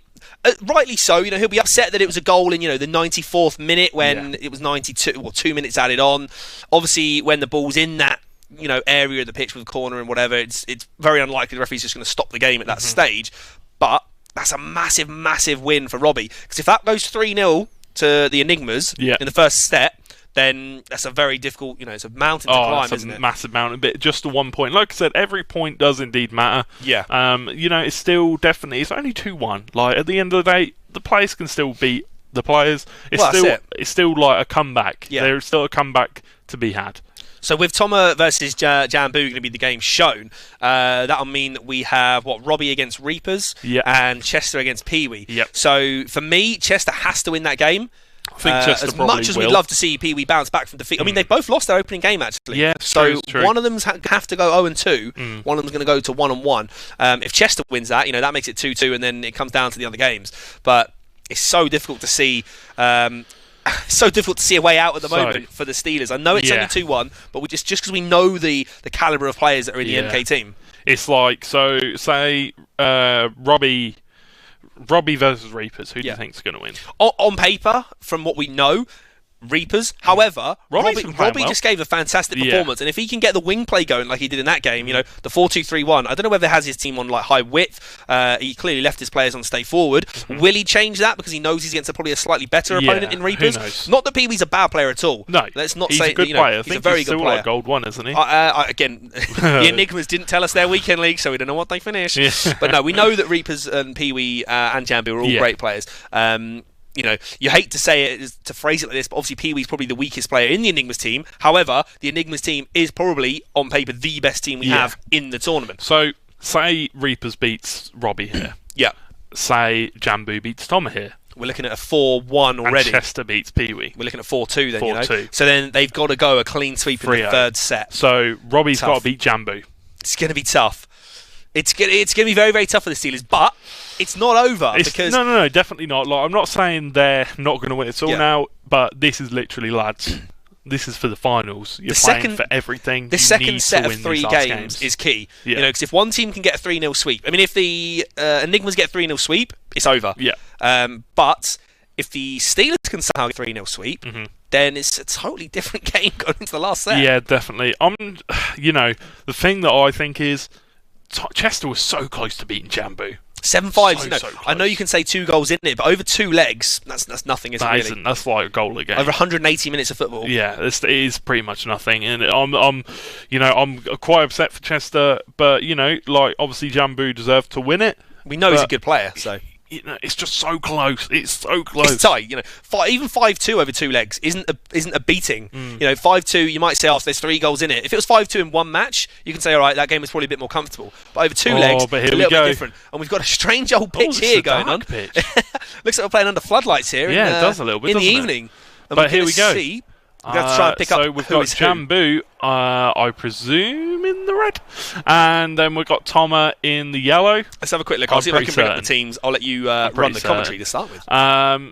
rightly so, you know, he'll be upset that it was a goal in, you know, the 94th minute when it was 92 or 2 minutes added on. Obviously, when the ball's in that, you know, area of the pitch with corner and whatever, it's very unlikely the referee's just going to stop the game at that stage. But that's a massive, massive win for Robbie. Because if that goes 3-0 to the Enigmas in the first step, then that's a very difficult, you know, it's a mountain to climb, isn't it? It's a massive mountain, but just a 1 point. Like I said, every point does indeed matter. Yeah. You know, it's still definitely, it's only 2-1. Like, at the end of the day, the players can still beat the players. It's still like a comeback. Yeah. There's still a comeback to be had. So with Toma versus Jambu going to be the game shown, that'll mean that we have, Robbie against Reapers and Chester against Pee-wee. Yep. So for me, Chester has to win that game. I think Chester as much as we'd love to see Pee-wee bounce back from defeat. I mean, they both lost their opening game, actually. Yeah, so true. one of them's have to go 0-2. One of them's going to go to 1-1. If Chester wins that, you know, that makes it 2-2, and then it comes down to the other games. But it's so difficult to see... so difficult to see a way out at the moment for the Steelers. I know it's only 2-1, but we just because we know the calibre of players that are in the MK team. It's like, so say Robbie versus Reapers. Who do you think's going to win? On paper, from what we know, Reapers. However, Robbie just gave a fantastic performance, and if he can get the wing play going like he did in that game, you know, the 4-2-3-1. I don't know whether he has his team on like high width. He clearly left his players on stay forward. Will he change that because he knows he's against probably a slightly better opponent in Reapers? Who knows? Not that Pee-wee's a bad player at all. No, let's not he's say a good you know, player. he's a very good player. Like gold one, isn't he? Again, the Enigmas didn't tell us their weekend league, so we don't know what they finished. But no, we know that Reapers and Pee-wee and Jambu are all great players. You know, you hate to say it, to phrase it like this, but obviously Pee-wee's probably the weakest player in the Enigmas team. However, the Enigmas team is probably, on paper, the best team we have in the tournament. So, say Reapers beats Robbie here. Say Jambu beats Toma here. We're looking at a 4-1 already. And Chester beats Pee-wee. We're looking at 4-2 then, 4-2. you know. So then they've got to go a clean sweep in the third set. So Robbie's got to beat Jambu. It's going to be tough. It's going to be very, very tough for the Steelers, but it's not over. Because No, definitely not. Like, I'm not saying they're not going to win it all now, but this is literally, lads, this is for the finals. You're playing for everything. The second set of 3 games is key. You know, because if one team can get a 3-0 sweep, I mean, if the Enigmas get a 3-0 sweep, it's over. But if the Steelers can somehow get a 3-0 sweep, then it's a totally different game going into the last set. Yeah, definitely. You know, the thing that I think is, Chester was so close to beating Jambu. 7-5. So I know you can say 2 goals in it, but over 2 legs, that's nothing, isn't it? Really? That's like a goal a game. Over 180 minutes of football. Yeah, it is pretty much nothing, and I'm quite upset for Chester, but you know, like obviously Jambu deserved to win it. We know he's a good player, so. You know, it's just so close. It's so close. It's tight. You know, even 5-2 over 2 legs isn't a beating. You know, 5-2, you might say, oh, there's 3 goals in it. If it was 5-2 in one match, you can say, all right, that game was probably a bit more comfortable. But over 2 legs, it's a little bit different. And we've got a strange old pitch here going on. Pitch. Looks like we're playing under floodlights here. Yeah, it does a little bit. In the evening. And but here we go. We're going to have to try and pick up. So we've got Jambu, I presume, in the red, and then we've got Toma in the yellow. Let's have a quick look. I'll see if I can bring up the teams. I'll let you run the commentary to start with.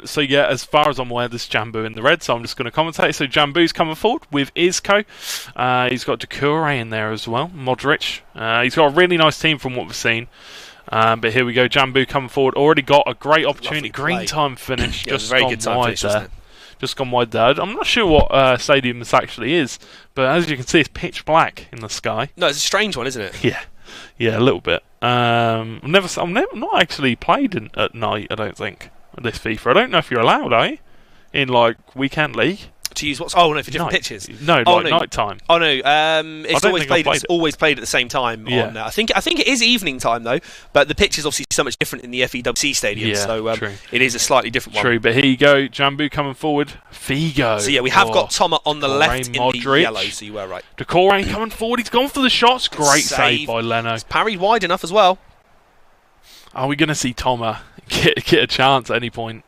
So yeah, as far as I'm aware, there's Jambu in the red, so I'm just going to commentate. So Jambu's coming forward with Isco. He's got Decore in there as well, Modric. He's got a really nice team from what we've seen. But here we go, Jambu coming forward. Already got a great opportunity. Green time finish. Just very good time finish, wasn't it? Just gone wide there. I'm not sure what stadium this actually is, but as you can see, it's pitch black in the sky. No, it's a strange one, isn't it? Yeah, a little bit. I've not actually played at night. I don't think this FIFA. I don't know if you're allowed, in like weekend league. To use what's? Oh no, for different pitches. No, like night time. Oh no, it's always played. It's it. always played at the same time. Yeah. On, I think it is evening time though, but the pitch is obviously so much different in the FEWC stadium. Yeah, so true. it is a slightly different one. True, but here you go, Jambu coming forward. Figo. So yeah, we have got Toma on the left in Modric. the yellow. So you were right. Decore coming forward. He's gone for the shots. Great save by Leno. It's parried wide enough as well. Are we going to see Toma get a chance at any point?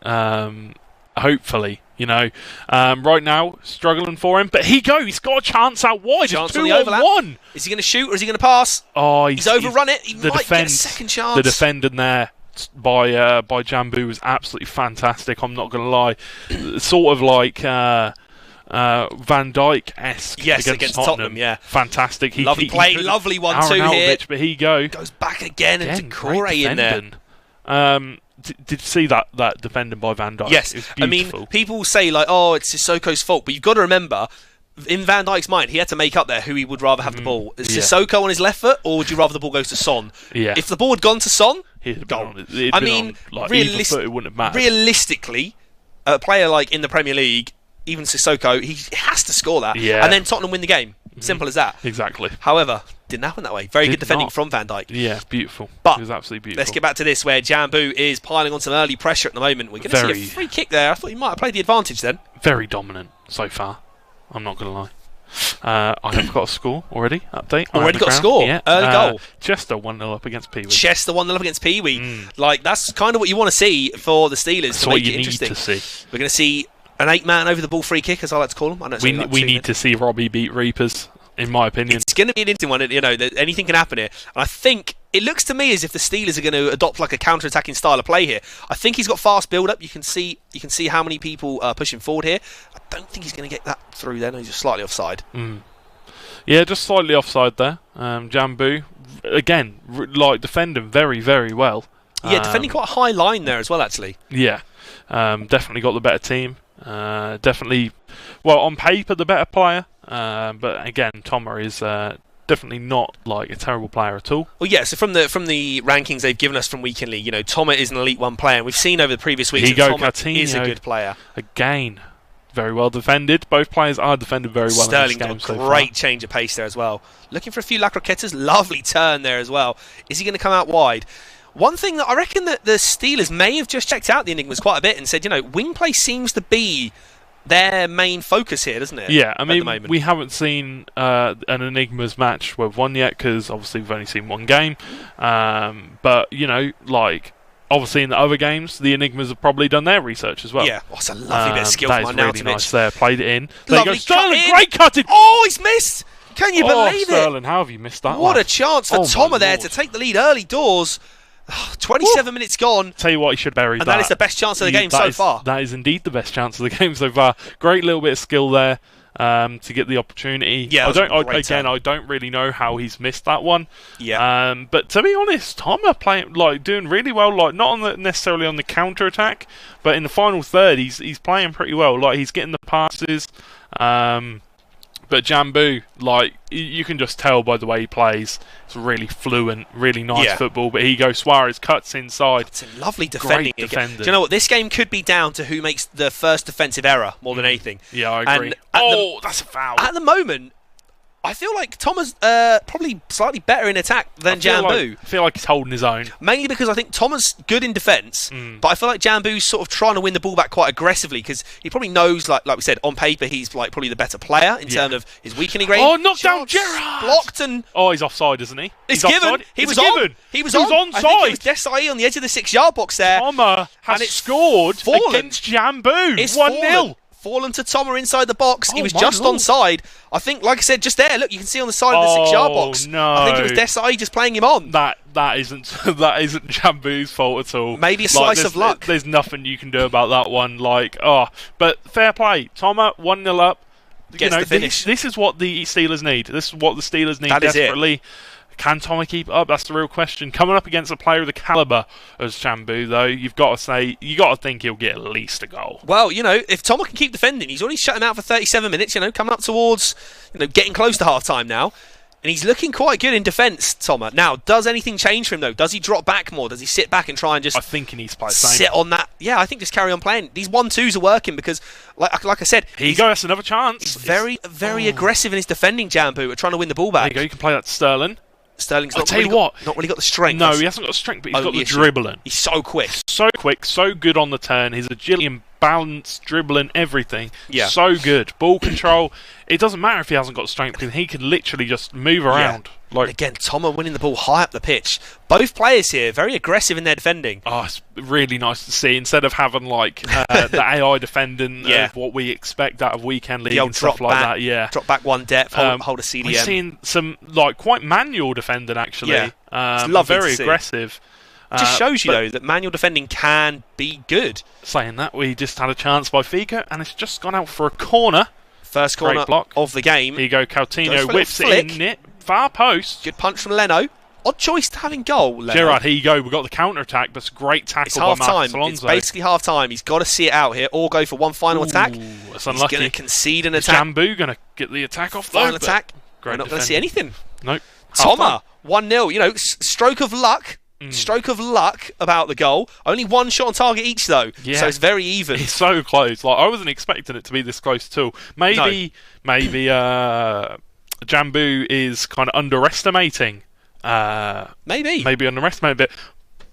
Hopefully. Right now, struggling for him. But he's got a chance out wide. Chance it's on 2 the overlap. 1. Is he going to shoot or is he going to pass? Oh, he's overrun it. He might get a second chance. The defending there by Jambu was absolutely fantastic. I'm not going to lie. Sort of like Van Dijk-esque against Tottenham. Yeah, fantastic. Lovely play, lovely 1-2 here. But he goes back again and Decore in there. Did you see that defending by Van Dijk? Yes, I mean, people say like, oh, it's Sissoko's fault, but you've got to remember, in Van Dijk's mind, he had to make up there who he would rather have the ball. Is Sissoko on his left foot, or would you rather the ball goes to Son? Yeah. If the ball had gone to Son, goal. I mean, it wouldn't have mattered. Realistically, a player like in the Premier League, even Sissoko, he has to score that, and then Tottenham win the game. Simple as that. Exactly. However, didn't happen that way. Very good defending from Van Dijk. Yeah, beautiful. But it was absolutely beautiful. Let's get back to this, where Jambu is piling on some early pressure at the moment. We're going to see a free kick there. I thought he might have played the advantage then. Very dominant so far. I'm not going to lie. I have got a score already. Update. Already got a score. Yeah. Early goal. Chester 1-0 up against Pee-wee. Chester 1-0 up against Pee-wee. Like, that's kind of what you want to see for the Steelers. That's to what make you it need interesting. to see. We're going to see an 8-man over the ball free kick, as I like to call them. I know we need to see Robbie beat Reapers, in my opinion. It's going to be an interesting one. Anything can happen here. And I think it looks to me as if the Steelers are going to adopt like a counter-attacking style of play here. I think he's got fast build-up. You can see how many people are pushing forward here. I don't think he's going to get that through there. No, he's just slightly offside. Yeah, just slightly offside there. Jambu, again, defending very, very well. Yeah, defending quite a high line there as well, actually. Yeah, definitely got the better team. Definitely, on paper, the better player. But again, Toma is definitely not like a terrible player at all. Well, yeah. So from the rankings they've given us from Weekend League, Toma is an Elite One player, and we've seen over the previous weeks that Toma is a good player. Again, very well defended. Both players are defended very well. Sterling in this game got a great change of pace there as well. Looking for a few La Croquetas. Lovely turn there as well. Is he going to come out wide? One thing that I reckon that the Steelers may have just checked out the Enigmas quite a bit and said, wing play seems to be their main focus here, doesn't it? Yeah, I mean, we haven't seen an Enigmas match we've won yet because obviously we've only seen one game. But, obviously in the other games, the Enigmas have probably done their research as well. Yeah, it's a lovely bit of skill from Arnautovic. That is really nice there. Played it in. There you go. Sterling, cut great cutting. Oh, he's missed. Can you believe it? Sterling, how have you missed that What one? a chance for Toma there to take the lead early doors. 27 minutes gone. Tell you what, he should bury that. And that is the best chance of the game so far. That is indeed the best chance of the game so far. Great little bit of skill there to get the opportunity. Yeah, I don't really know how he's missed that one. Yeah. But to be honest, Toma doing really well. Not necessarily on the counter attack, but in the final third, he's playing pretty well. He's getting the passes. But Jambu, you can just tell by the way he plays, it's really fluent, really nice football. But he goes, Suarez cuts inside. It's a lovely defending. Great defending. Do you know what? This game could be down to who makes the first defensive error more than anything. Yeah, I agree. That's a foul. At the moment, I feel like Toma's probably slightly better in attack than Jambu. I feel like he's holding his own. Mainly because I think Toma's good in defence, but I feel like Jambu's sort of trying to win the ball back quite aggressively because he probably knows, like we said, on paper he's probably the better player in terms of his weakening range. Oh, knocked down Gerrard! Blocked and... Oh, he's offside, isn't he? It's given. He was on. He was onside. I think it was Desai on the edge of the 6-yard box there. Toma has scored against Jambu. It's 1-0. Fallen to Toma inside the box. He was just onside. I think, like I said, just there. Look, you can see on the side of the 6-yard box. No. I think it was Desai just playing him on. That isn't Jambu's fault at all. Maybe a slice of luck. There's nothing you can do about that one. But fair play. Toma 1-0 up. Gets the finish. This is what the Steelers need. This is what the Steelers need desperately. Can Toma keep it up? That's the real question. Coming up against a player of the calibre as Jambu, though, you got to think he'll get at least a goal. Well, if Toma can keep defending, he's already shut him out for 37 minutes. Coming up towards, getting close to half time now. And he's looking quite good in defence, Thomas. Now, does anything change for him, though? Does he drop back more? Does he sit back and try and just... I think he needs to play the same. Sit on that. Yeah, I think just carry on playing. These 1-2s are working because, like I said... Here you go, that's another chance. He's very aggressive in his defending, Jambu, at trying to win the ball back. There you go, you can play that to Sterling. Sterling's I'll not tell really you what. not really got the strength. No, he hasn't got the strength, but he's got the issue. dribbling. He's so quick. So quick, so good on the turn. His agility and balance, dribbling, everything. Yeah. So good. Ball control. It doesn't matter if he hasn't got strength, because he can literally just move around. And again, Toma winning the ball high up the pitch. Both players here very aggressive in their defending. Oh, it's really nice to see. Instead of having like the AI defending of what we expect out of weekend league and stuff like that. Yeah, drop back one depth, hold a CDM. We're seeing some like quite manual defending actually. Yeah. It's lovely very to see. aggressive. Just shows you though that manual defending can be good. Saying that, we just had a chance by Figo, and it's just gone out for a corner. First corner block of the game. Here you go, Coutinho whips it in it. Far post. Good punch from Leno. Odd choice to having goal, Leno. Gerard, here you go. We've got the counter-attack. That's a great tackle It's by half Marcus time. Alonso. It's basically half time. He's got to see it out here or go for one final attack. That's unlucky. He's going to concede an Is attack. Jambu going to get the attack off Final though? attack. Great We're not going to see anything. Nope. Toma, 1-0. You know, stroke of luck. Stroke of luck about the goal. Only one shot on target each, though. Yeah. So it's very even. It's so close. Like I wasn't expecting it to be this close at all. Maybe Jambu is kind of underestimating. Maybe underestimating a bit.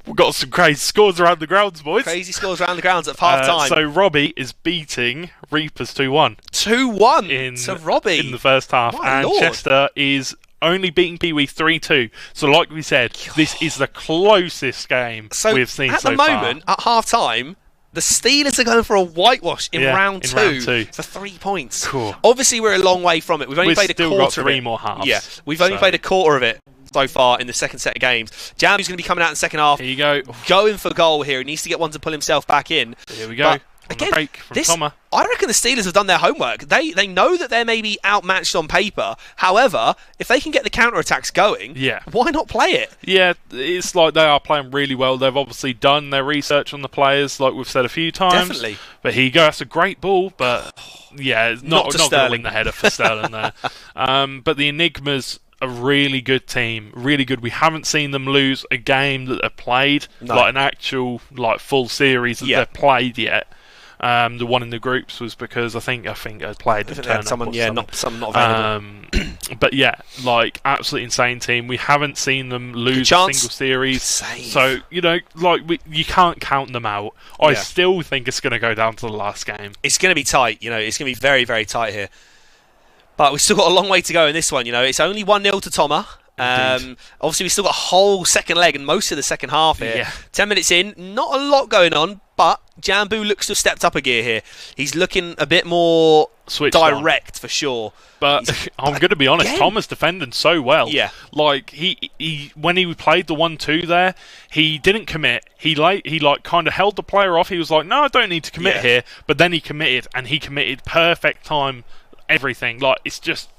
We've got some crazy scores around the grounds, boys. Crazy scores around the grounds at half time. So Robbie is beating Reapers 2-1. 2-1 to Robbie in the first half, My and Lord. Chester is only beating Pee Wee 3-2. So, like we said, this is the closest game we've seen at so the far. moment, at half time, the Steelers are going for a whitewash in round two for 3 points. Cool. Obviously, we're a long way from it. We've only played a still quarter got three of it. more halves. Yeah, we've only played a quarter of it so far in the second set of games. Jambu's going to be coming out in the second half. Here you go. Going for goal here. He needs to get one to pull himself back in. Here we go. But again, break from Toma. I reckon the Steelers have done their homework. They know that they're maybe outmatched on paper. However, if they can get the counter-attacks going, why not play it? Yeah, it's like they are playing really well. They've obviously done their research on the players, like we've said a few times. Definitely. But here you go. That's a great ball, but yeah, it's not going to win the header for Sterling there. But the Enigmas, a really good team, really good. We haven't seen them lose a game that they've played, like an actual full series that they've played yet. The one in the groups was because I think I played the turn someone not available. But yeah, like absolutely insane team. We haven't seen them lose a single series, so you can't count them out. I still think it's going to go down to the last game. It's going to be tight. It's going to be very, very tight here. But we've still got a long way to go in this one. It's only 1-0 to Toma. Obviously, we've still got a whole second leg and most of the second half here. Yeah. 10 minutes in, not a lot going on, but Jambu looks to have stepped up a gear here. He's looking a bit more direct for sure. But I'm going to be honest, Toma's defending so well. Yeah. Like he when he played the 1-2 there, he didn't commit. He kind of held the player off. He was like, no, I don't need to commit here. But then he committed, and he committed perfect time, everything. Like it's just.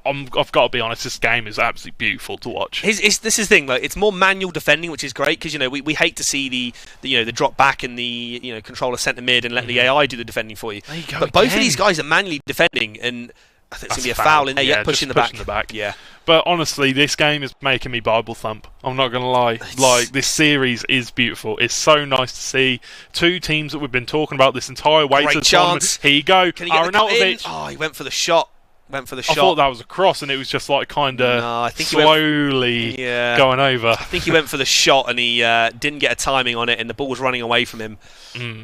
I've got to be honest. This game is absolutely beautiful to watch. This is the thing, like it's more manual defending, which is great because we hate to see the drop back and the control of centre mid and let the AI do the defending for you. There you go but both of these guys are manually defending, and I think it's gonna be a foul in there. Yeah, pushing the back. Yeah. But honestly, this game is making me Bible thump. I'm not gonna lie. Like this series is beautiful. It's so nice to see two teams that we've been talking about this entire way to the tournament. Here you go, Arnautovic. Oh, he went for the shot. I thought that was a cross, and it was just like kind of slowly going over. I think he went for the shot, and he didn't get a timing on it, and the ball was running away from him.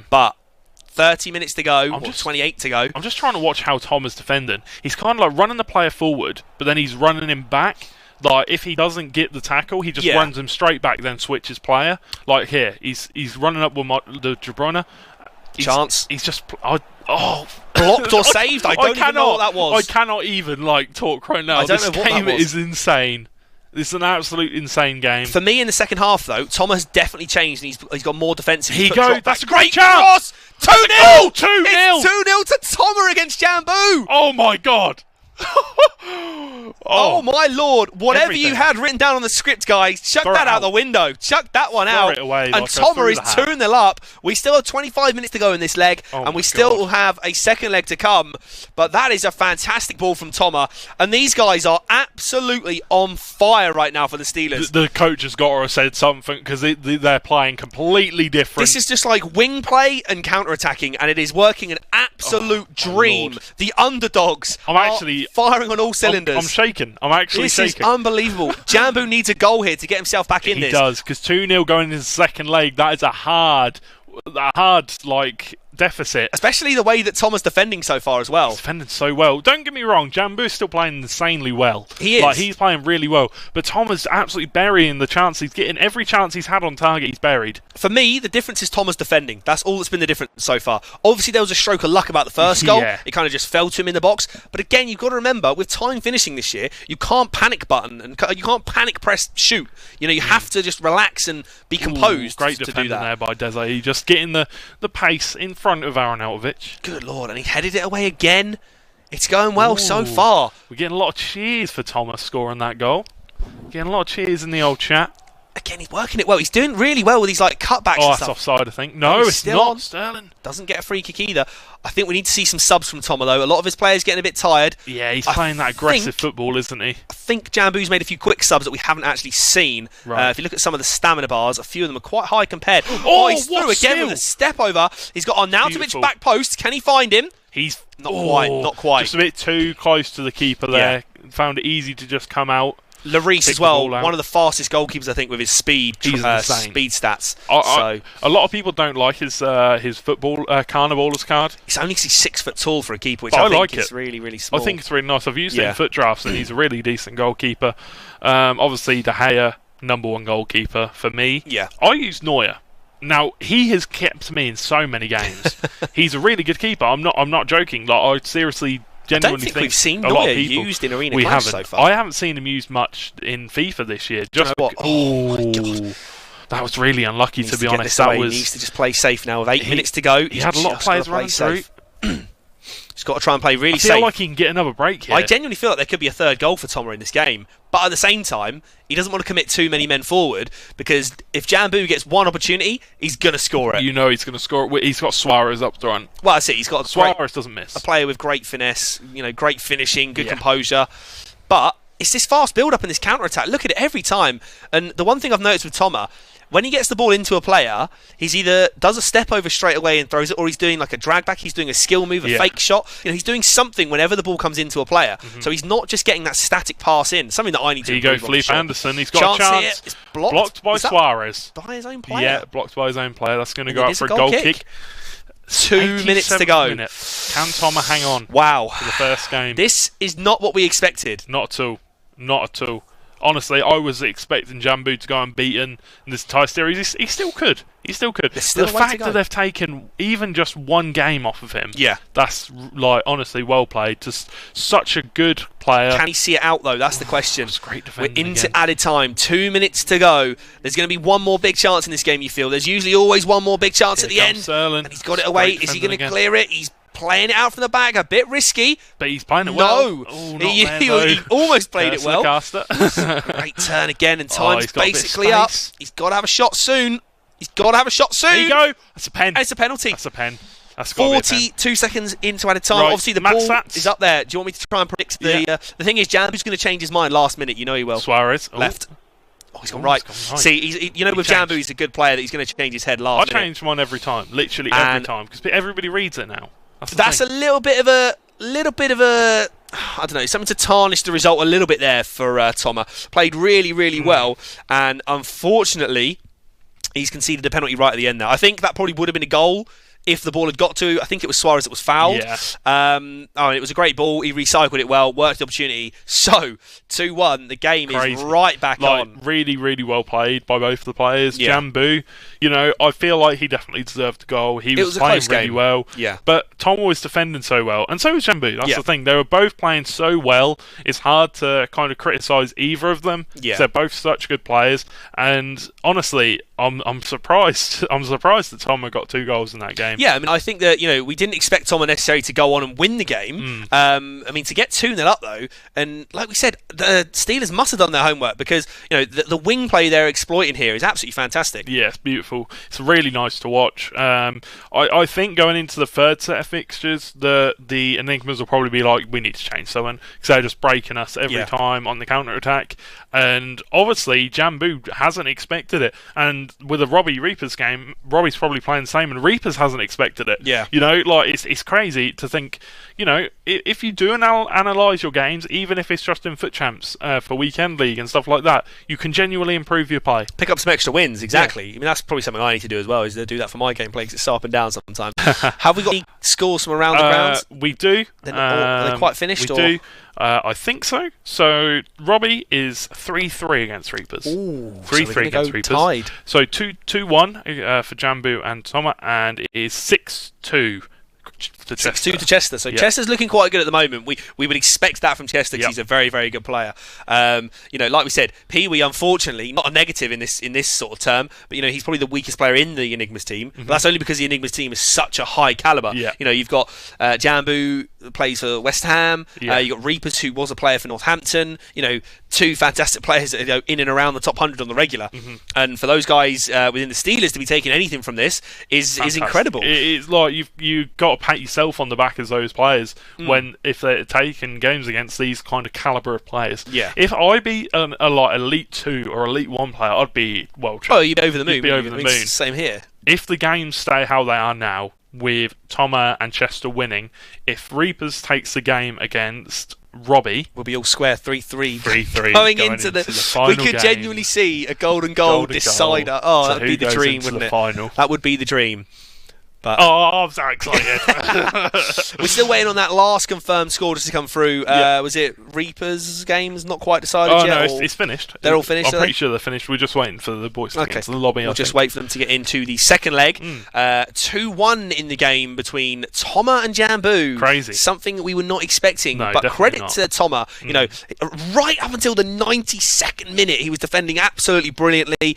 But 30 minutes to go, 28 to go. I'm just trying to watch how Tom is defending. He's kind of like running the player forward, but then he's running him back. Like if he doesn't get the tackle, he just runs him straight back, then switches player. Like here, he's running up with the De Bruyne. He's just blocked or saved. I don't even know what that was. I cannot even talk right now. I don't this know what game that was. is insane. This is an absolute insane game. For me, in the second half, though, Tom has definitely changed. And he's got more defensive. Here you go. That's a great chance. 2-0. 2-0. It's 2-0 to Toma against Jambu. Oh my god. Oh my lord! Whatever you Everything. had written down on the script, guys, chuck Throw that it out out. the window. Chuck that one Throw out. it away And like I Toma threw is the hat. 2-0 up. We still have 25 minutes to go in this leg, Oh and we my still God. have a second leg to come. But that is a fantastic ball from Toma, and these guys are absolutely on fire right now for the Steelers. The coach has got to have said something because they're playing completely different. This is just like wing play and counter-attacking, and it is working an absolute dream. Lord. The underdogs I'm are actually- firing on all cylinders. I'm shaking. I'm actually This shaking. is unbelievable. Jambu needs a goal here to get himself back in He this. does, because 2-0 going into the second leg, that is a hard like deficit. Especially the way that Toma's defending so far as well. Defending so well. Don't get me wrong, Jambu's still playing insanely well. He is. Like, he's playing really well. But Thomas absolutely burying the chance. He's getting every chance he's had on target, he's buried. For me, the difference is Toma's defending. That's all that's been the difference so far. Obviously, there was a stroke of luck about the first goal. Yeah. It kind of just fell to him in the box. But again, you've got to remember, with time finishing this year, you can't panic button and you can't panic press shoot. You know, you have to just relax and be composed Great to do defending that. there by Desai. Just getting the pace in front of Aronautovic. Good lord, and he headed it away again. It's going well so far. We're getting a lot of cheers for Thomas scoring that goal. Getting a lot of cheers in the old chat. Again, he's working it well. He's doing really well with these like cutbacks Oh, and that's stuff. offside, I think. No, he's it's still not. on. Sterling. Doesn't get a free kick either. I think we need to see some subs from Toma though. A lot of his players getting a bit tired. Yeah, he's I playing that aggressive think- football, isn't he? I think Jambu's made a few quick subs that we haven't actually seen. Right. If you look at some of the stamina bars, a few of them are quite high compared. Oh, He's what through again skill. with a step over. He's got Arnautovic Beautiful. back post. Can he find him? He's Not quite, not quite. Just a bit too close to the keeper there. Found it easy to just come out. Larice Pick as the well, ball out. one of the fastest goalkeepers I think with his speed, He's insane. speed stats. A lot of people don't like his football carnivalers card. He's only 6 foot tall for a keeper, which But I I think like is it. really, really small. I think it's really nice. I've used it Yeah. in foot drafts, and he's a really decent goalkeeper. Obviously, De Gea, #1 goalkeeper for me. Yeah. I use Neuer. Now he has kept me in so many games. He's a really good keeper. I'm not joking. Like, I seriously. I don't Genuinely think we've seen a lot Neuer of people, used in arena we clash haven't. so far. I haven't seen him used much in FIFA this year. Just know what? Oh my Ooh, God. that was really unlucky Needs to be get honest. this That away. was He needs to just play safe now with 8 minutes to go. he had a lot of players running through. He's got to try and play really I feel safe. like he can get another break here. I genuinely feel like there could be a third goal for Toma in this game. But at the same time, he doesn't want to commit too many men forward because if Jambu gets one opportunity, he's going to score it. You know he's going to score it. He's got Suarez up front. Well, that's it. He's got a great, Suarez doesn't miss. a player with great finesse, great finishing, good Yeah. composure. But it's this fast build-up and this counter-attack. Look at it every time. And the one thing I've noticed with Toma, when he gets the ball into a player, he's either does a step over straight away and throws it, or he's doing like a drag back, he's doing a skill move, a Yeah. fake shot. He's doing something whenever the ball comes into a player. So he's not just getting that static pass in, something that I need to Here you go, improve on for Felipe sure. Anderson. He's got a chance. Here. It's blocked. Blocked by Is that Suarez. by his own player. Yeah, blocked by his own player. That's going to And go it out is for a a goal goal kick. kick. 2 minutes to go. 87th minute. Can Toma hang on Wow. for the first game? This is not what we expected. Not at all. Not at all. Honestly, I was expecting Jambu to go unbeaten in this entire series. He still could. He still could. There's still The a way to fact go. that they've taken even just one game off of him, Yeah. that's like honestly well played. Just such a good player. Can he see it out though? That's the question. It's great We're defending into again. added time. 2 minutes to go. There's going to be one more big chance in this game, you feel. There's usually always one more big chance Here at the comes end. Sterling. And he's got it away. Great Is he defending going to again. clear it? He's playing it out from the back. A bit risky. But he's playing it well. No. Oh, not he, there, he- though. he almost played it Curse well. the caster. Great turn again, and Oh, time's he's got a bit of basically up. space. He's got to have a shot soon. He's got to have a shot soon. There you go. That's a pen. And it's a penalty. That's a pen. That's got to be a pen. 42 seconds into added time. Right, Obviously, the match ball stats. is up there. Do you want me to try and predict the... Yeah. The thing is, Jambu's going to change his mind last minute. You know he will. Suarez. Oh. Left. Oh, he's gone Oh, right. he's gone right. See, with changed. Jambu, he's a good player that he's going to change his head I last minute. change mine every time. Literally every And- time. Because everybody reads it now. That's a little bit of a... I don't know, something to tarnish the result a little bit there for Toma. Played really, really well. And unfortunately, he's conceded a penalty right at the end there. I think that probably would have been a goal if the ball had got to. I think it was Suarez that was fouled. Yeah. It was a great ball. He recycled it well, worked the opportunity. So, 2-1, the game is Crazy. right back on. Really, really well played by both the players. Yeah. Jambu, I feel like he definitely deserved the goal. He was was a playing close really game. well. Yeah. But Tom was defending so well. And so was Jambu. That's Yeah. the thing. They were both playing so well. It's hard to kind of criticise either of them. Yeah. They're both such good players. And honestly, I'm surprised. I'm surprised that Tom got 2 goals in that game. game. Yeah, I mean, I think that we didn't expect Toma necessarily to go on and win the game. I mean, to get 2-0 up though, and like we said, the Steelers must have done their homework because the wing play they're exploiting here is absolutely fantastic. Yeah, it's beautiful. It's really nice to watch. I think going into the third set of fixtures, the Enigmas will probably be like, we need to change something because they're just breaking us every time on the counter attack. And obviously, Jambu hasn't expected it. And with a Robbie Reapers game, Robbie's probably playing the same, and Reapers hasn't expected it. Yeah. It's crazy to think, if you do analyse your games, even if it's just in Foot Champs for Weekend League and stuff like that, you can genuinely improve your play. Pick up some extra wins, exactly. Yeah. I mean, that's probably something I need to do as well, is to do that for my gameplay because it's so up and down sometimes. Have we got any scores from around the grounds? We do. Are they quite finished? We do. I think so. So Robbie is 3-3 against Reapers. Ooh, 3-3 against Reapers. Tied. So 2-1 for Jambu and Toma, and it is 6-2 to Chester. 6-2 to Chester. So Chester's looking quite good at the moment. We would expect that from Chester because he's a very, very good player. Like we said, Pee-wee, unfortunately, not a negative in this sort of term, but he's probably the weakest player in the Enigmas team. But that's only because the Enigmas team is such a high caliber. Yeah. You've got Jambu plays for West Ham. You've got Reapers, who was a player for Northampton. Two fantastic players that in and around the top 100 on the regular. And for those guys within the Steelers to be taking anything from this is incredible. It's like you've got to pat yourself on the back as those players if they're taking games against these kind of caliber of players. Yeah. If I be a like Elite 2 or Elite 1 player, I'd be you'd be over the moon. You'd be over the moon. Same here. If the games stay how they are now, with Toma and Chester winning, if Reapers takes the game against Robbie, we'll be all square 3-3 going into the final we could game. genuinely see a golden goal decider. Oh, So that would be the dream, wouldn't it? Final? That would be the dream. But I'm so excited. we're still waiting on that last confirmed score just to come through. Was it Reapers games not quite decided yet? No, it's finished. They're all finished. I'm pretty sure they're finished. We're just waiting for the boys to get into the lobby. We'll just wait for them to get into the second leg. 2-1 in the game between Toma and Jambu. Crazy. Something we were not expecting. No, but credit not. to Toma. Right up until the 92nd minute, he was defending absolutely brilliantly.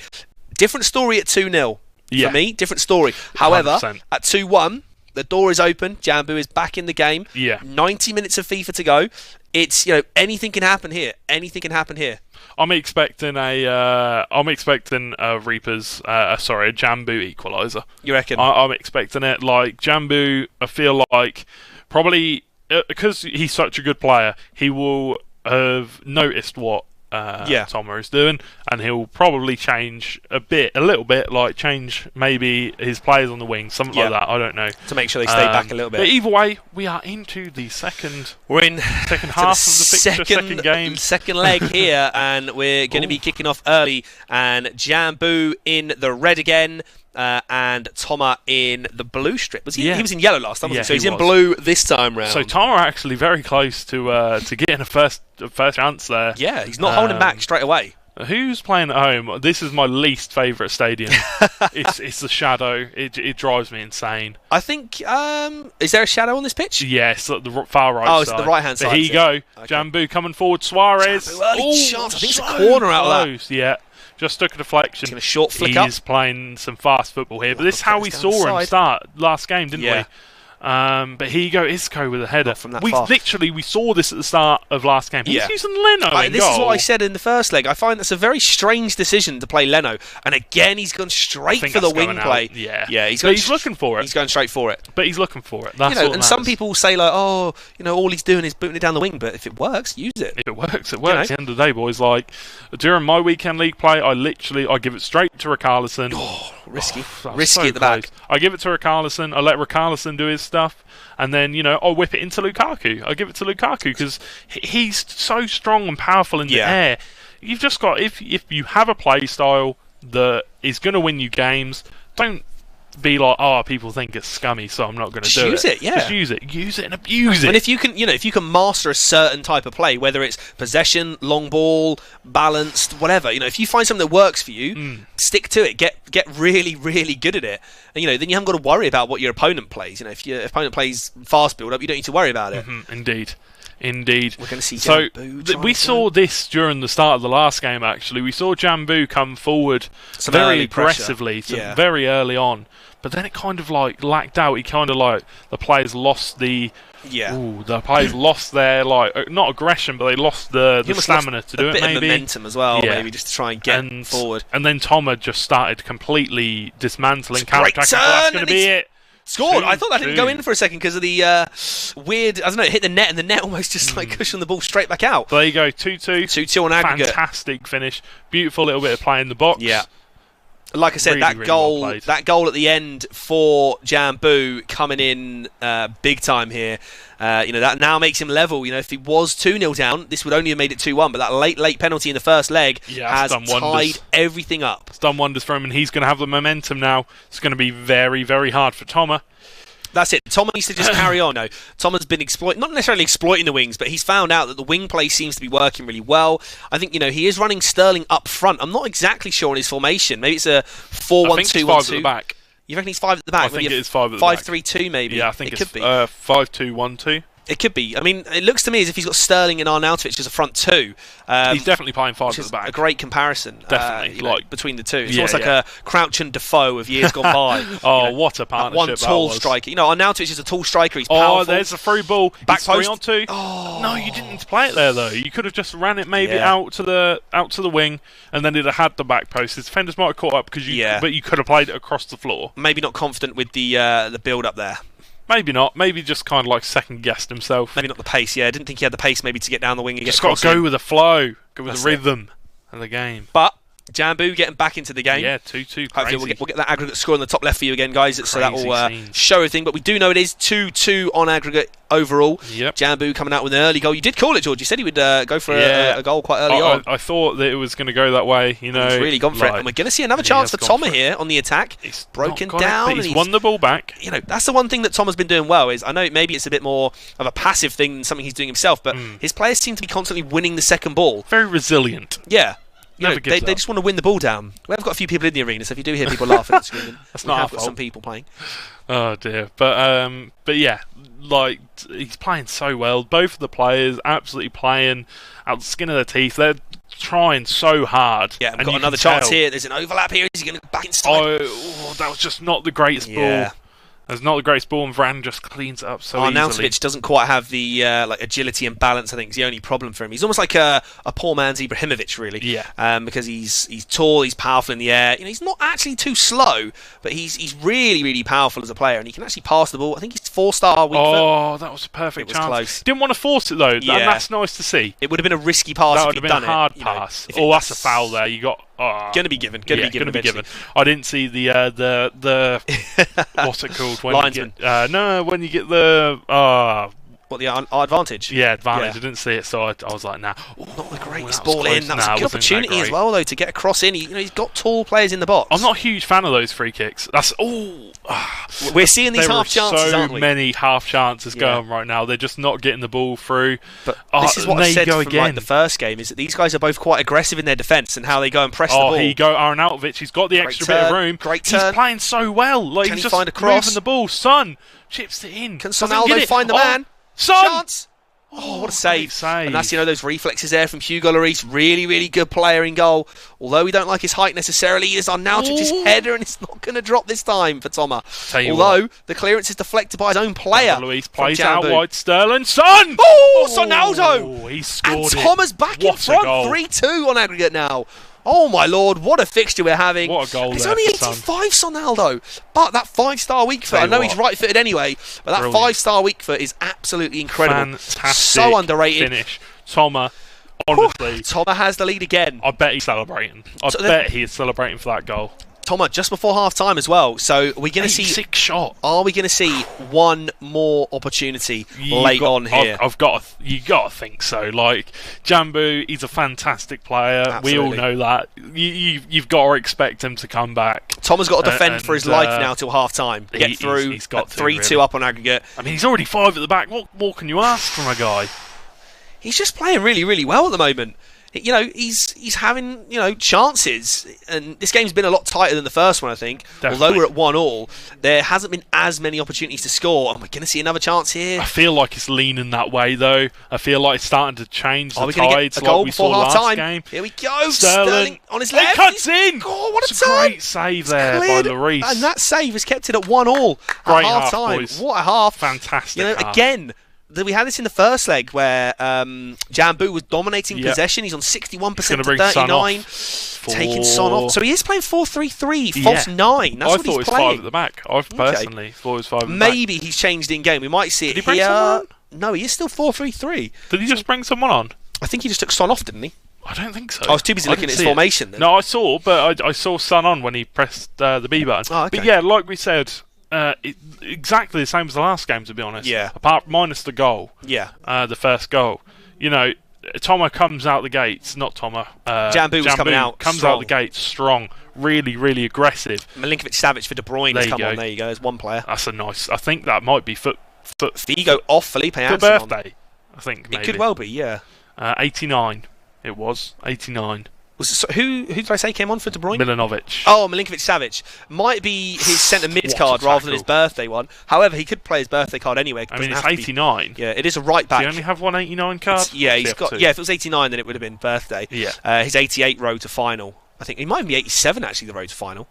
Different story at 2-0. For me, different story. However, 100%. at 2-1, the door is open. Jambu is back in the game. 90 minutes of FIFA to go. It's anything can happen here. Anything can happen here. I'm expecting a Reapers, a Jambu equaliser. You reckon? I'm expecting it. Like Jambu, I feel like probably because he's such a good player, he will have noticed what Toma is doing, and he'll probably change a little bit, like change maybe his players on the wing, something like that. I don't know, to make sure they stay back a little bit. But either way, we are into the second. We're in second half of the fixture, second game, second leg here, and we're going to be kicking off early. And Jambu in the red again. And Toma in the blue strip. Was he? Yeah. He was in yellow last time, wasn't he? So he's in was. blue this time round. So Toma are actually very close to getting a first chance there. Yeah, he's not holding back straight away. Who's playing at home? This is my least favourite stadium. It's the Shadow. It drives me insane. I think. Is there a shadow on this pitch? Yes, at the far right side. Oh, it's the right hand side. But here you go. Okay. Jambu coming forward. Suarez. Jambu, early chance. I think it's a corner out of that. Yeah. Just took a deflection. Just a short flick up. He's playing some fast football here. But this is how we saw him start last game, didn't we? But here you go, Isco with a header. From that we far. we saw this at the start of last game. He's using Leno in This goal. is what I said in the first leg. I find that's a very strange decision to play Leno, and again he's gone straight for the wing play. Yeah, he's looking for it. He's going straight for it. But he's looking for it. That's and some people say like, all he's doing is booting it down the wing. But if it works, use it. If it works, it works. At the end of the day, boys, like during my weekend league play, I give it straight to Richarlison. Oh, risky So at the back. I give it to Richarlison. I let Richarlison do his stuff. And then, I'll whip it into Lukaku. I give it to Lukaku because he's so strong and powerful in the air. You've just got, if you have a play style that is going to win you games, don't be like, people think it's scummy, so I'm not going to do it. Use it, yeah. Just use it and abuse it. And if you can master a certain type of play, whether it's possession, long ball, balanced, whatever, if you find something that works for you, stick to it. Get really, really good at it. And, then you haven't got to worry about what your opponent plays. If your opponent plays fast build up, you don't need to worry about it. Indeed. We're going to see Jambu. So we saw this during the start of the last game. Actually, we saw Jambu come forward very aggressively, very early on. but then it kind of like lacked out. He kind of like the players lost the. Yeah. Ooh, the players lost their not aggression, but they lost the stamina to do it. Maybe a bit maybe of momentum as well. Yeah. Maybe just to try and get forward. And then Toma just started completely dismantling Great counter-attack. turn, That's going and to be it. Scored. I thought that didn't go 2-2. in for a second because of the weird. I don't know. It hit the net, and the net almost just like cushioned the ball straight back out. There you go, 2-2. 2-2 on aggregate. Fantastic finish. Beautiful little bit of play in the box. Yeah. Like I said, Really, that really goal, well played. that goal at the end for Jambu coming in big time here. That now makes him level. If he was 2-0 down, this would only have made it 2-1. But that late penalty in the first leg has done tied wonders. everything up. It's done wonders for him, and he's going to have the momentum now. It's going to be very, very hard for Toma. That's it. Toma needs to just carry on. No, Toma's been not necessarily exploiting the wings, but he's found out that the wing play seems to be working really well. I think he is running Sterling up front. I'm not exactly sure on his formation. Maybe it's a 4-1-2-1-2. I think it's 5 at the back. You reckon he's 5 at the back? I think it is 5 at the back. 5-3-2 maybe. Yeah, I think it it's could be. 5-2-1-2. It could be. I mean, it looks to me as if he's got Sterling and Arnautovic as a front two. He's definitely playing 5 which at is the back. a great comparison. Definitely, between the two. It's Yeah, almost like a Crouch and Defoe of years gone by. What a That partnership one that tall was. striker. Arnautovic is a tall striker. He's powerful. Oh, there's a through ball. Back It's post. 3-on-2. Oh. No, you didn't need to play it there though. You could have just ran it maybe Yeah. out to the wing, and then it'd have had the back post. His defenders might have caught up but you could have played it across the floor. Maybe not confident with the build up there. Maybe not. Maybe just kind of like second guessed himself. Maybe not the pace. Yeah, I didn't think he had the pace maybe to get down the wing and Just get got to go with the flow, go with That's the it. rhythm of the game. But Jambu getting back into the game. Yeah, 2-2. Hopefully we'll get that aggregate score on the top left for you again, guys. So that will Crazy scenes. show everything. But we do know it is 2-2 on aggregate overall. Yep. Jambu coming out with an early goal. You did call it, George. You said he would go for a goal quite early on. I thought that it was going to go that way. He's really gone for it. And we're going to see another chance for Toma here on the attack. He's broken not got it, down. but And he's won the ball back. That's the one thing that Toma's been doing well. Is I know maybe it's a bit more of a passive thing than something he's doing himself, but his players seem to be constantly winning the second ball. Very resilient. Yeah. Never They gives up. just want to win the ball down. We have got a few people in the arena, so if you do hear people laughing and screaming, That's we not our have got fault. some people playing. Oh dear, but yeah, like he's playing so well. Both of the players absolutely playing out the skin of their teeth. They're trying so hard. Yeah, we've and got you another can chance tell. here. There's an overlap here. Is he going to go back inside? Oh, that was just not the greatest Yeah. ball. That's not the greatest ball, and Varane just cleans it up so easily. Arnautovic doesn't quite have the agility and balance. I think is the only problem for him. He's almost like a poor man's Ibrahimovic, really. Yeah. Because he's tall, he's powerful in the air. He's not actually too slow, but he's really really powerful as a player, and he can actually pass the ball. I think he's 4-star weak foot. Oh, that was a perfect It was chance. close. Didn't want to force it though. Yeah. And that's nice to see. It would have been a risky pass That if would he'd have been done a hard it. pass. If it- Oh, that's a foul there. You got. Going to be given. Going to be given. Eventually. I didn't see the what's it called when Linesman. you get when you get the What the advantage? yeah advantage. Yeah. I didn't see it, so I was like, nah. Not the greatest that was ball close. in. That was Nah, a it good wasn't that opportunity as great. well, though, to get a cross in. He's got tall players in the box. I'm not a huge fan of those free kicks. That's We're seeing these there half are chances, so aren't we? many half chances Yeah. going right now. They're just not getting the ball through. But this is what there I you said go from again. the first game, is that these guys are both quite aggressive in their defence and how they go and press the ball. Here you go, Arnautovic. He's got the Great extra bit of turn, room. great He's turn. playing so well. Like Can he's he just find a cross? moving the ball. Son chips it in. Can Doesn't Sonaldo get it. find the man? Son. Chance! Oh, what a great save. save. And that's, those reflexes there from Hugo Lloris. Really, really good player in goal. Although we don't like his height necessarily, it is Arnautovic's Ooh. header, and it's not going to drop this time for Toma. Tell you Although the clearance is deflected by his own player. Luis from plays out Jambu. wide. Sterling. Son! Oh, Sonaldo! He scored And it. Toma's back in What a front, goal. 3-2 on aggregate now. Oh my lord, what a fixture we're having. What a goal It's there only for 85, Sonaldo. But that 5-star weak foot, Tell I you know what. he's right-footed anyway, but that Brilliant. 5-star weak foot is absolutely incredible. Fantastic. So underrated. Finish. Toma, honestly, Toma has the lead again. I bet he's celebrating. I So bet he is celebrating for that goal. Toma just before half-time as well. So we're going to see... Sick shot. Are we going to see one more opportunity late on here? You got to think so. Like Jambu, he's a fantastic player. Absolutely. We all know that. You've got to expect him to come back. Toma's got to defend for his life and, now till half-time. Get through. he's got to, 3-2 really. up on aggregate. I mean, he's already 5 at the back. What more can you ask from a guy? He's just playing really, really well at the moment. you know, he's having, you know, chances, and this game's been a lot tighter than the first one, I think. Definitely. Although we're at 1-1, there hasn't been as many opportunities to score, and we're going to see another chance here. I feel like it's leaning that way, though. I feel like it's starting to change the Are we going to tides get a goal like we saw before half last time? game. Here we go. Sterling on his He left. cuts in. Oh, what a It's turn. great save there by Cleared. Lloris. And that save has kept it at 1-1 at Great half half, time. boys. What a half. Fantastic You know, half. again, we had this in the first leg where Jambu was dominating possession. He's on 61% to bring Son 39. off. Taking Son off. So he is playing 4-3-3, false 9. That's I what thought he's it was playing. 5 at the back. I personally thought it was 5 at the back. Maybe he's changed in game. We might see it Did he bring here. someone on? No, he is still 4-3-3. Did he just bring someone on? I think he just took Son off, didn't he? I don't think so. I was too busy looking at his didn't see it. formation then. No, I saw, but I saw Son on when he pressed the B button. Oh, okay. But yeah, like we said, exactly the same as the last game, to be honest. Yeah. Minus the goal. Yeah. The first goal. You know, Tomo comes out the gates, not Tomo. Jambu was coming out comes strong. out the gates strong, really, really aggressive. Milinkovic-Savic for De Bruyne has come on. There you go. There's one player. That's a nice. I think that might be Figo off Felipe for Anderson on. birthday. I think maybe. It could well be, yeah. 89. It was 89. Who did I say came on for De Bruyne? Milanovic. Oh, Milinkovic-Savic. Might be his centre mid What card a rather than his tackle. birthday one. However, he could play his birthday card anyway. I mean, it's 89. Yeah, it is a right Does back. he only have one 89 card? Yeah, he's Does he have got. two? Yeah, if it was 89, then it would have been birthday. Yeah. His 88 road to final. I think he might be 87 actually. The road to final.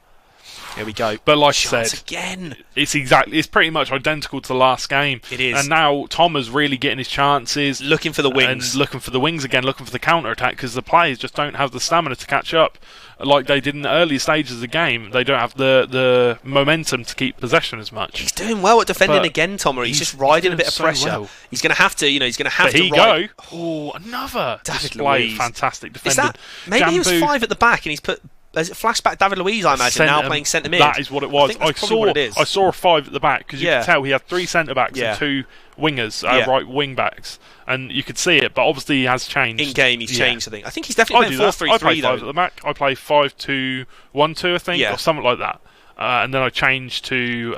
Here we go. But like I Chance said, again. it's pretty much identical to the last game. It is. And now Toma's really getting his chances. Looking for the wings. And looking for the wings again, looking for the counter-attack, because the players just don't have the stamina to catch up like they did in the early stages of the game. They don't have the momentum to keep possession as much. He's doing well at defending But again, Tomer. He's just riding a doing bit of so pressure. well. He's going to have to, he's going to have But to he ride. go. Oh, another David display. Luiz. Fantastic Is defending. that maybe he was Jambu 5 at the back and he's put Is it flashback David Luiz, I imagine, now playing centre mid? That is what it was. I think that's probably what it is. I saw a 5 at the back because you Yeah. could tell he had 3 centre backs Yeah. and 2 wingers, Yeah. right wing backs, and you could see it. But obviously he has changed. In game, he's Yeah. changed. I think he's definitely I do playing that. I play 4-3-3 5 at though. the back. I play 5-2-1-2, I think, Yeah. or something like that. And then I changed to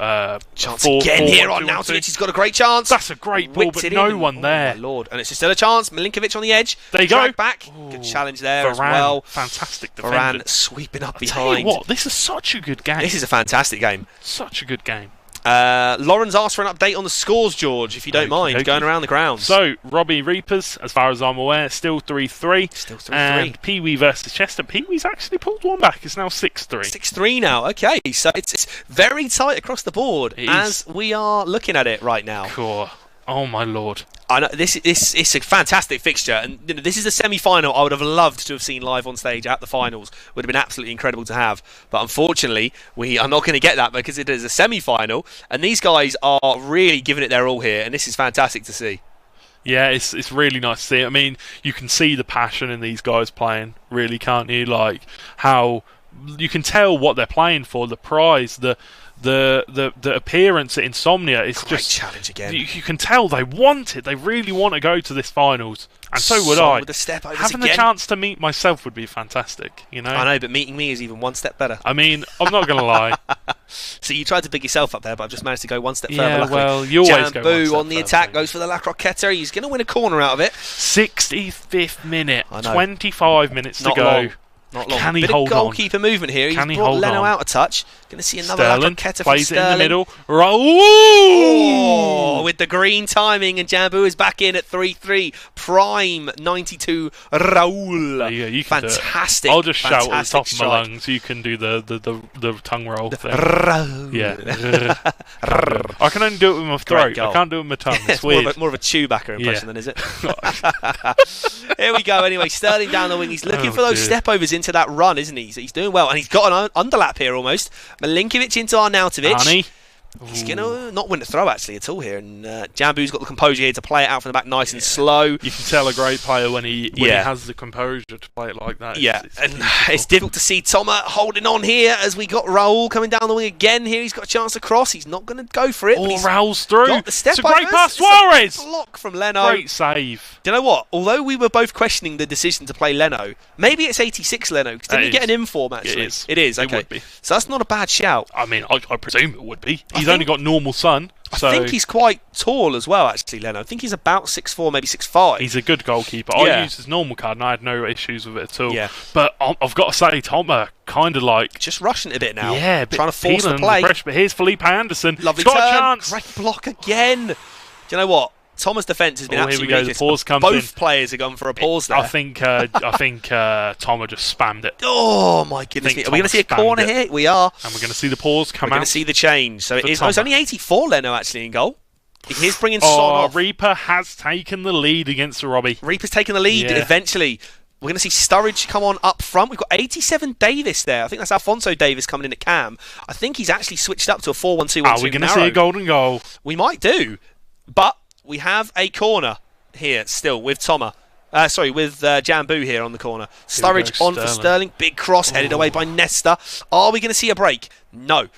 Chance 4 again here 4-1-2-1-2. on Nautic. He's got a great chance. That's a great ball, Whipped but it no in. one there. Oh my lord! And it's still a chance. Milinkovic on the edge. There you Drag go. back. Good challenge there as Varane, well. fantastic defender. Varane sweeping up Tell you behind. what, this is such a good game. This is a fantastic game. Such a good game. Lauren's asked for an update on the scores, George, if you don't mind, Okey-dokey. going around the grounds. So, Robbie Reapers, as far as I'm aware, still 3-3. Still 3-3. And Pee-wee versus Chester. Pee-wee's actually pulled one back. It's now 6-3. 6-3 now. Okay, so it's very tight across the board It as is. we are looking at it right now. Cool. Oh, my lord. I know this it's a fantastic fixture, and this is the semi-final I would have loved to have seen live on stage at the finals. Would have been absolutely incredible to have, but unfortunately we are not going to get that because it is a semi-final, and these guys are really giving it their all here, and this is fantastic to see. Yeah, it's really nice to see. I mean, you can see the passion in these guys playing, really, can't you? Like, how you can tell what they're playing for, the prize, the appearance at Insomnia. It's Great just challenge again. You can tell they want it. They really want to go to this finals, and so would Son I. with the step overs Having again. the chance to meet myself would be fantastic. You know. I know, but meeting me is even one step better. I mean, I'm not gonna lie. So you tried to big yourself up there, but I've just managed to go one step further. Yeah, luckily. well, you always go one Jambu step on the further, attack don't goes for the La Croqueta. He's going to win a corner out of it. 65th minute, I know. 25 minutes Not to go. long. Not long. Can he Bit hold of on? goalkeeper movement here. Can He's he brought hold Leno on? out of touch. Going to see another La Sterling Croqueta from plays it in the Sterling. middle. Oh, Ooh! with the green timing, and Jambu is back in at 3-3. Prime 92 Raul. There you go, you can do it. Fantastic. I'll just shout at the fantastic top of my strike. lungs. You can do the tongue roll thing. Raul. Yeah. I can only do it with my throat. goal. I can't do it with my tongue. It's It's more weird. of a Chewbacca impression Yeah. than is it? Here we go. Anyway, Sterling down the wing. He's looking Oh, for those dear. step overs into that run, isn't he? So he's doing well, and he's got an underlap here almost. Milinkovic into Arnautovic. Honey. He's going to not win the throw actually at all here, and Jambu's got the composure here to play it out from the back nice and slow. You can tell a great player when he Yeah. has the composure to play it like that. Yeah, It's and beautiful. it's difficult to see Toma holding on here as we got Raul coming down the wing again. Here he's got a chance to cross. He's not going to go for it. but All he's Raul's through. got the step It's a great overs. pass, It's a Suarez. block from Leno. Great save. Do you know what? Although we were both questioning the decision to play Leno, maybe it's 86 Leno, because didn't It he get is. an inform actually? It is. It is, It okay. would be. So that's not a bad shout. I mean, I presume it would be. I He's only got normal sun. So I think he's quite tall as well, actually, Leno. I think he's about 6'4", maybe 6'5". he's a good goalkeeper. Yeah. I used his normal card and I had no issues with it at all. Yeah. But I've got to say, Toma kind of like... Just rushing it a bit now. Yeah, trying to force the peeling play. under pressure. But here's Felipe Anderson. Lovely He's got turn. a chance. Great block again. Do you know what? Thomas' defence has been Here we absolutely go. The ridiculous. pause comes Both in. players have gone for a pause there. I think Toma just spammed it. Oh my goodness think me! Are we going to see a Thomas corner spammed it. here? We are. And we're going to see the pause come We're going out. to see the change. So it for is. Oh, it's Toma. only 84 Leno actually in goal. He's bringing Son Oh, off. Reaper has taken the lead against Robbie. Reaper's taking the lead Yeah. eventually. We're going to see Sturridge come on up front. We've got 87 Davis there. I think that's Alfonso Davis coming in at cam. I think he's actually switched up to a 4-1-2-1-2. Are we going to see a golden goal? We might do. But we have a corner here still with Toma. With Jambu here on the corner. Sturridge on for Sterling. Big cross headed away by Nesta. Are we going to see a break? No.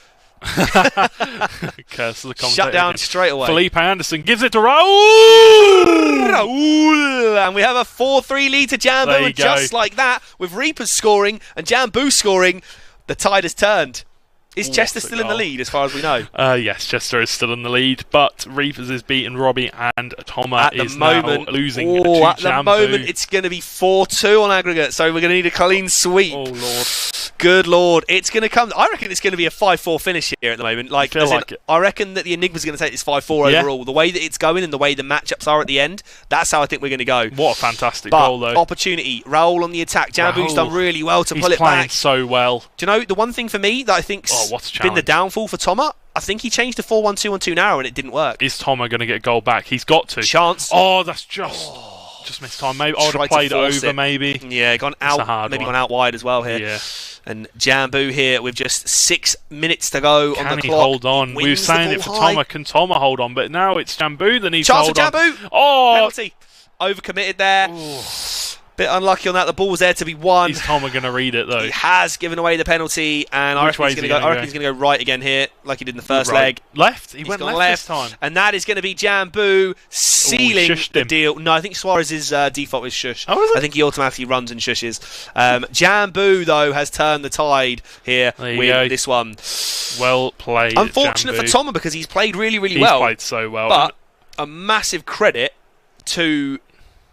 Curse of the commentator Shut down again. straight away. Felipe Anderson gives it to Raul. Raul! And we have a 4-3 lead to Jambu. There you And just go. like that, with Reapers scoring and Jambu scoring, the tide has turned. Is What Chester a still in the goal. lead as far as we know? Yes, Chester is still in the lead, but Reapers is beating Robbie and Toma At the is moment, now losing to at the Jambu. moment, it's going to be 4-2 on aggregate, so we're going to need a clean sweep. Oh, Lord. Good Lord. It's going to come. I reckon it's going to be a 5-4 finish here at the moment. I feel as in, like it. I reckon that the Enigma's going to take this 5-4 Yeah. overall. The way that it's going and the way the matchups are at the end, that's how I think we're going to go. What a fantastic But goal, though. opportunity. Raul on the attack. Jambu's Raul. done really well to He's pull it playing back. so well. Do you know, the one thing for me that I think's what a been the challenge. downfall for Toma, I think he changed to 4-1-2-1-2 now and it didn't work. Is Toma going to get a goal back? He's got to. Chance. Oh, that's just missed time. Maybe I would Tried have to played it force over, it. maybe. Yeah, gone a out, hard maybe one. gone out wide as well here. Yeah. And Jambu here with just 6 minutes to go on Can the he clock. hold on? We were Wins the saying it ball for high. Toma. Can Toma hold on? But now it's Jambu that needs Chance to for hold on. Jambu. Oh, Penalty. Overcommitted there. Bit unlucky on that. The ball was there to be won. is Toma going to read it, though? He has given away the penalty, and I Which reckon way he's is he going to go. gonna I go? reckon he's going to go right again here, like he did in the first Right. leg. Left? He He's went gone left this time. and that is going to be Jambu sealing shushed the him. deal. No, I think Suarez's default is shush. Oh, is it? I think he automatically runs and shushes. Jambu though has turned the tide here There you with go. this one. Well played, Unfortunate Jambu. for Toma because he's played really, really He's well. played so well. But a massive credit to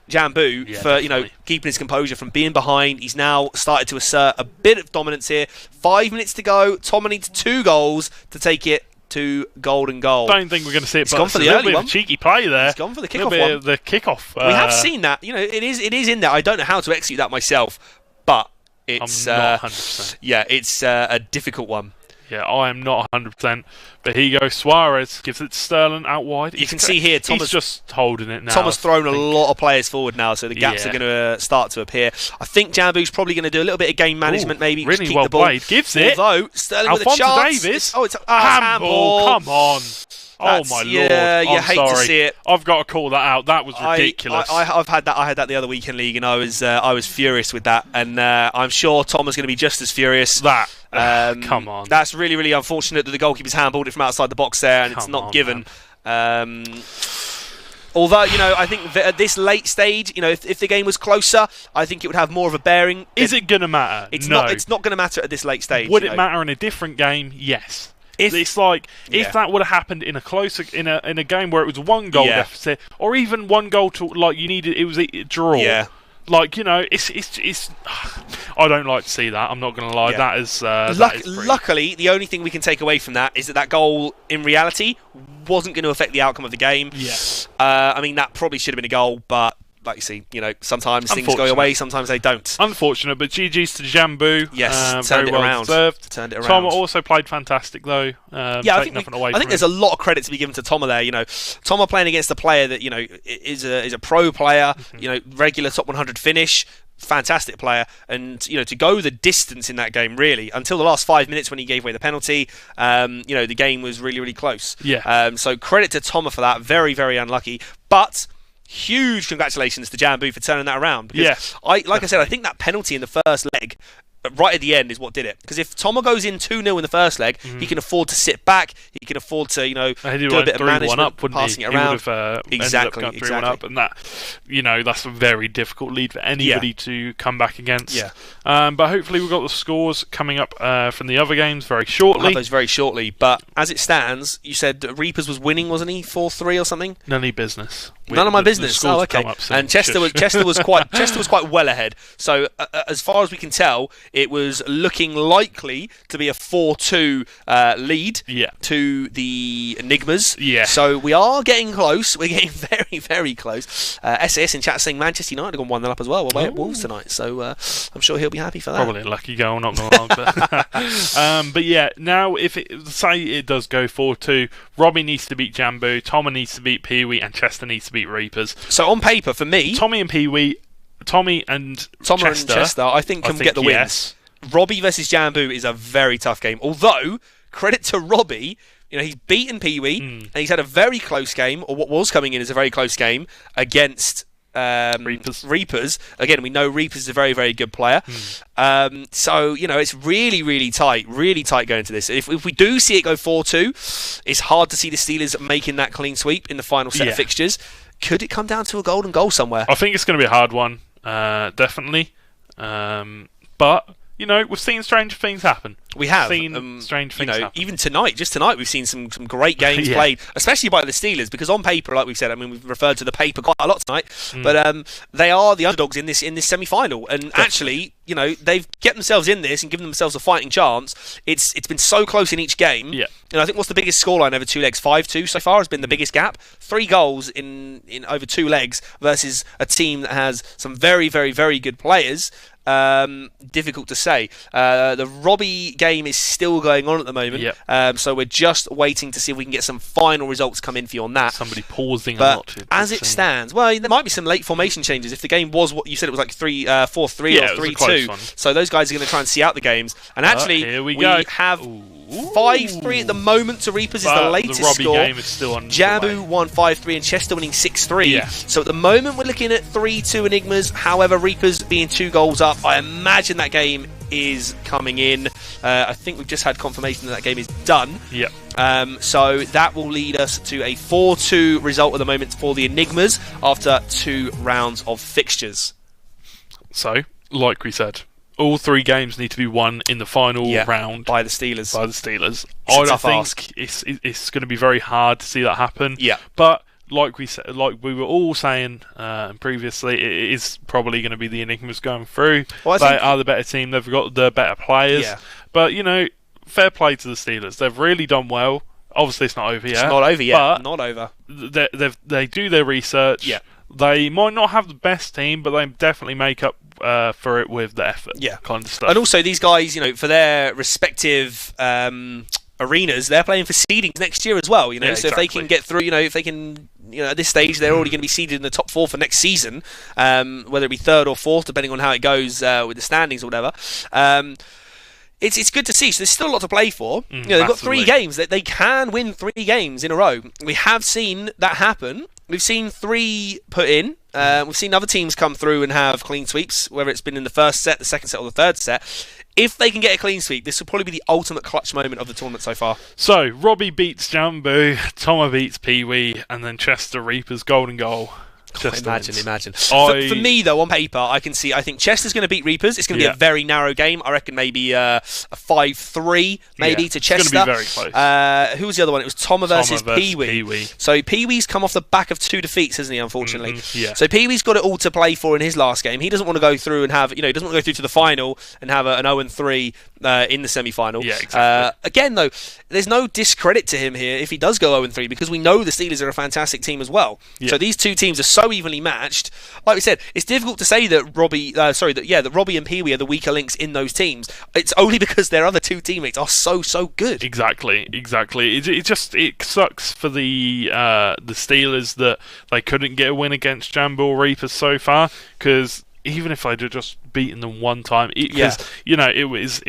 Jambu Yeah, for definitely. keeping his composure from being behind. He's now started to assert a bit of dominance here. 5 minutes to go. Toma needs 2 goals to take it to golden goal. Don't think we're going to see it. He's But gone it's for a the little early bit one. of a cheeky play there. He's gone for the A little kickoff bit one. of the kickoff. We have seen that. It is in there. I don't know how to execute that myself, but I'm it's not 100%. yeah, it's a difficult one. Yeah, I am not 100%. But here you go. Suarez gives it to Sterling out wide. You can see here, He's Thomas just holding it now. Thomas I thrown a think. lot of players forward now, so the gaps Yeah. are going to start to appear. I think Jambu's probably going to do a little bit of game management, Ooh, maybe really just keep well the ball. played. Gives it. Although Sterling with a Alphonso chance. Davis. It's Handball. Come on. That's- oh my yeah, lord! you I'm hate to sorry. see it. I've got to call that out. That was ridiculous. I've had that. I had that the other week in league, and I was furious with that. And I'm sure Tom is going to be just as furious. Come on. That's really, really unfortunate that the goalkeeper's handballed it from outside the box there, and it's Come not on, given. Although, I think that at this late stage, if the game was closer, I think it would have more of a bearing. Is it going to matter? It's no. not. It's not going to matter at this late stage. Would it matter in a different game? Yes. It's like Yeah. if that would have happened in a closer in a game where it was 1 goal Yeah. deficit, or even 1 goal to like you needed, it was a draw. Yeah. Like it's. I don't like to see that. I'm not going to lie. Yeah. That is. Luckily, the only thing we can take away from that is that goal, in reality, wasn't going to affect the outcome of the game. Yeah. I mean, that probably should have been a goal, but like you see, sometimes things go Unfortunate. away, sometimes they don't. Unfortunate, but GG's to Jambu. Yes, very turned it well around. deserved. Turned it around. Toma also played fantastic though. Yeah, Take nothing away I from think him. there's a lot of credit to be given to Toma there. Toma playing against a player that is a pro player. Mm-hmm. Regular top 100 finish. Fantastic player, and to go the distance in that game really until the last 5 minutes when he gave away the penalty. The game was really, really close. Yeah. So credit to Toma for that. Very, very unlucky, but huge congratulations to Jambu for turning that around. Because Yeah, I said, I think that penalty in the first leg right at the end is what did it. Because if Tomo goes in 2-0 in the first leg, he can afford to sit back. He can afford to, do a bit of management, up, passing he? it around. He would have Exactly, ended up going 3-1 up, and that, that's a very difficult lead for anybody to come back against. Yeah. But hopefully we've got the scores coming up from the other games very shortly. We'll have those very shortly. But as it stands, you said Reapers was winning, wasn't he? 4-3 or something. None of your business. None of my business. Oh, okay. And Chester was quite well ahead. So as far as we can tell, it was looking likely to be a 4-2 lead to the Enigmas. Yeah. So we are getting close. We're getting very, very close. SAS in chat saying Manchester United have gone 1-0 up as well. We're away at Wolves tonight. So I'm sure he'll be happy for that. Probably a lucky goal, not going to lie. But yeah, now if say it does go 4-2, Robbie needs to beat Jambu, Tomo needs to beat Pee-wee, and Chester needs to beat Reapers. So on paper, for me, Tommy and Chester, I think can get the wins. Robbie versus Jambu is a very tough game. Although, credit to Robbie, he's beaten Pee-wee, and he's had a very close game, or what was coming in as a very close game, against Reapers. Again, we know Reapers is a very, very good player. So, it's really, really tight going into this. If we do see it go 4-2, it's hard to see the Steelers making that clean sweep in the final set of fixtures. Could it come down to a golden goal somewhere? I think it's going to be a hard one, definitely. But, we've seen strange things happen. We have seen strange things happen. Even just tonight, we've seen some great games played, especially by the Steelers, because on paper, like we've said, we've referred to the paper quite a lot tonight, but they are the underdogs in this semi-final, and actually, they've kept themselves in this and given themselves a fighting chance. It's been so close in each game. Yeah. And I think what's the biggest scoreline over 2 legs? 5-2 so far has been the biggest gap. 3 goals in over 2 legs versus a team that has some very, very, very good players. Difficult to say. The Robbie game is still going on at the moment. So we're just waiting to see if we can get some final results come in for you on that. Somebody pausing but a lot. As it stands, well, there might be some late formation changes. If the game was what you said, it was like 4-3 or 3-2. So those guys are going to try and see out the games. And actually, here we have 5-3 at the moment to Reapers. Is the latest the Robbie score. Game is still on. Jambu won 5-3 and Chester winning 6-3. Yeah. So at the moment we're looking at 3-2 Enigmas. However, Reapers being 2 goals up. I imagine that game is coming in. I think we've just had confirmation that game is done. Yep. So that will lead us to a 4-2 result at the moment for the Enigmas after 2 rounds of fixtures. So, like we said, all 3 games need to be won in the final round by the Steelers. I don't think it's going to be very hard to see that happen. Yeah. But like we said, like we were all saying previously, it is probably going to be the Enigmas going through. Well, they are the better team. They've got the better players. Yeah. But fair play to the Steelers. They've really done well. Obviously, it's not over yet. It's not over yet. But not over. They do their research. Yeah. They might not have the best team, but they definitely make up for it with the effort. Yeah. Kind of stuff. And also, these guys, for their respective arenas, they're playing for seedings next year as well. So exactly. if they can get through, if they can, at this stage, they're already going to be seeded in the top 4 for next season, whether it be 3rd or 4th, depending on how it goes with the standings or whatever. It's good to see. So there's still a lot to play for. They've got 3 games. They can win 3 games in a row. We have seen that happen. We've seen 3 put in. We've seen other teams come through and have clean sweeps, whether it's been in the first set, the second set, or the third set. If they can get a clean sweep, this will probably be the ultimate clutch moment of the tournament so far. So, Robbie beats Jambu, Tomo beats Pee-wee, and then Chester Reapers golden goal. Imagine. For me, though, on paper, I think Chester's going to beat Reapers. It's going to be a very narrow game. I reckon maybe a 5-3, to Chester. It's going to be very close. Who was the other one? It was Tomo versus Pee-wee. So Pee-wee's come off the back of 2 defeats, hasn't he, unfortunately? So Pee-wee's got it all to play for in his last game. He doesn't want to go through and have, he doesn't want to go through to the final and have an 0-3 in the semi-final. Yeah, exactly. Again, though, there's no discredit to him here if he does go 0-3 because we know the Steelers are a fantastic team as well. So these 2 teams are so evenly matched. Like we said, it's difficult to say that Robbie and Pee-wee are the weaker links in those teams. It's only because their other 2 teammates are so good. Exactly. It sucks for the Steelers that they couldn't get a win against Jambu or Reapers so far, because even if I'd have just beaten them one time, it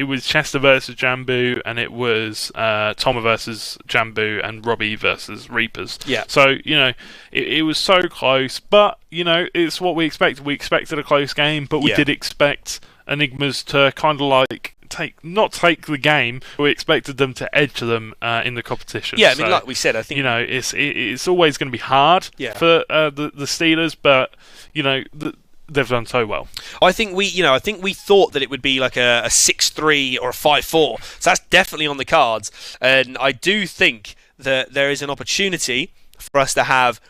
was Chester versus Jambu, and it was Tomo versus Jambu, and Robbie versus Reapers. Yeah. So it was so close, but it's what we expected. We expected a close game, but we did expect Enigmas to kind of like not take the game. We expected them to edge them in the competition. Yeah, I mean, like we said, I think it's always going to be hard for the Steelers, but they've done so well. I think we thought that it would be like a 6-3 or a 5-4. So that's definitely on the cards, and I do think that there is an opportunity for us to have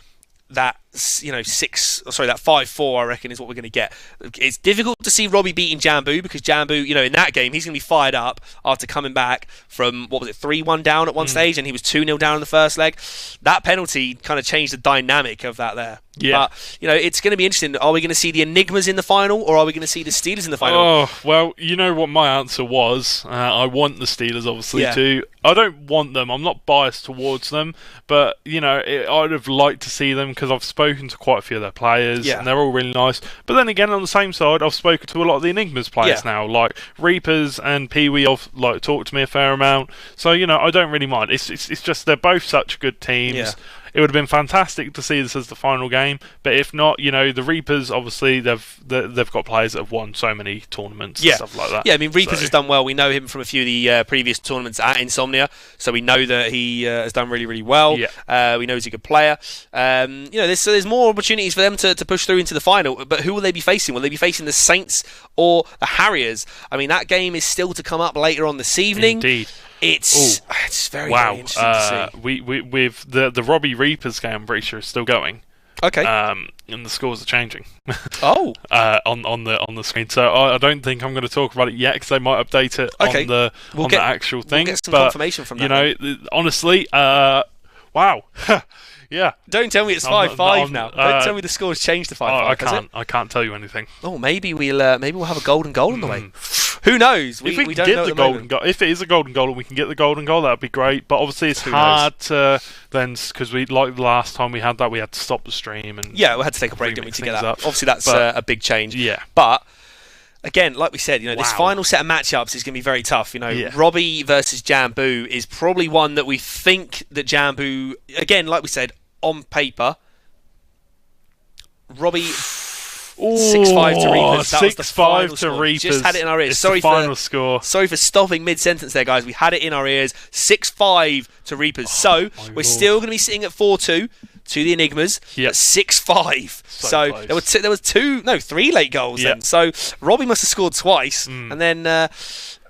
that that 5-4, I reckon, is what we're going to get. It's difficult to see Robbie beating Jambu because Jambu, in that game, he's going to be fired up after coming back from, 3-1 down at one stage, and he was 2-0 down in the first leg. That penalty kind of changed the dynamic of that there. Yeah. But, it's going to be interesting. Are we going to see the Enigmas in the final, or are we going to see the Steelers in the final? Oh, well, you know what my answer was. I want the Steelers, obviously, too. I don't want them. I'm not biased towards them, but, I'd have liked to see them because I've spoken to quite a few of their players, and they're all really nice. But then again, on the same side, I've spoken to a lot of the Enigmas players now, like Reapers and Pee-wee have talked to me a fair amount. So, I don't really mind. It's just they're both such good teams. Yeah. It would have been fantastic to see this as the final game, but if not, the Reapers, obviously, they've got players that have won so many tournaments and stuff like that. Yeah, I mean, Reapers has done well. We know him from a few of the previous tournaments at Insomnia, so we know that he has done really, really well. Yeah. We know he's a good player. There's more opportunities for them to push through into the final, but who will they be facing? Will they be facing the Saints or the Harriers? I mean, that game is still to come up later on this evening. Indeed. It's very, very interesting to see. We with the Robbie Reapers game, I'm pretty sure is still going. Okay. And the scores are changing. Oh. On the screen. So I don't think I'm going to talk about it yet because they might update it on the actual thing. We'll get some confirmation from that. Honestly, wow. Yeah. Don't tell me it's 5-5 now. Don't tell me the score's changed to 5-5. I can't tell you anything. Oh, maybe we'll have a golden goal on the way. Who knows? If we don't get know the golden goal, if it is a golden goal and we can get the golden goal, that would be great. But obviously, it's hard to then because the last time we had that, we had to stop the stream and we had to take a break, didn't we, to get that? Obviously, that's a big change. Yeah, but. Again, like we said, this final set of matchups is going to be very tough. Robbie versus Jambu is probably one that we think that Jambu, again, like we said, on paper, Robbie 6-5 to Reapers. That was the final score. Reapers. Just had it in our ears. It's the final score. Sorry for stopping mid-sentence there, guys. We had it in our ears. 6-5 to Reapers. So we're still going to be sitting at 4-2. To the Enigmas at 6-5. So there was 3 late goals then. So Robbie must have scored twice, and then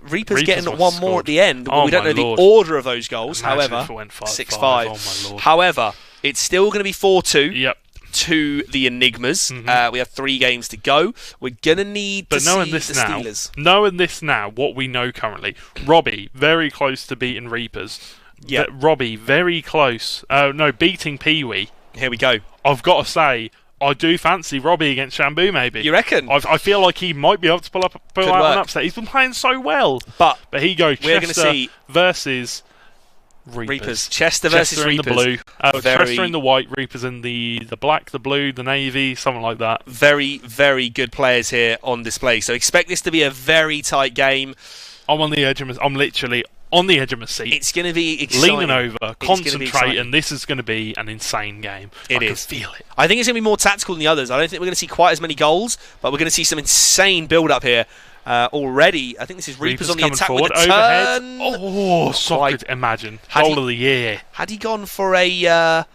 Reapers getting one more at the end. We don't know the order of those goals. Imagine however, 6-5. Oh my Lord. However, it's still going to be 4-2. Yep. To the Enigmas. We have 3 games to go. We're going to need to see the Steelers. Knowing this now, what we know currently, Robbie very close to beating Reapers. Yeah, Robbie very close. Beating Pee-wee. Here we go. I've got to say, I do fancy Robbie against Jambu. Maybe you reckon? I feel like he might be able to pull out an upset. He's been playing so well. But here you go. We're going to see versus Reapers. Chester versus in Reapers. The blue. Chester in the white. Reapers in the black, the blue, the navy, something like that. Very, very good players here on display. So expect this to be a very tight game. I'm on the edge of I'm literally on the edge of my seat. It's going to be exciting. Leaning over, concentrating. This is going to be an insane game. I can feel it. I think it's going to be more tactical than the others. I don't think we're going to see quite as many goals, but we're going to see some insane build-up here already. I think this is Reapers on the attack forward, with a turn. Oh, Socket, imagine. Goal of the year. Had he gone for a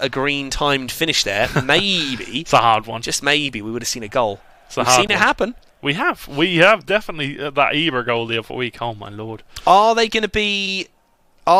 green timed finish there, maybe. It's a hard one. Just maybe we would have seen a goal. We've seen it happen. We have definitely that Ibra goal the other week. Oh my Lord! Are they going to be? What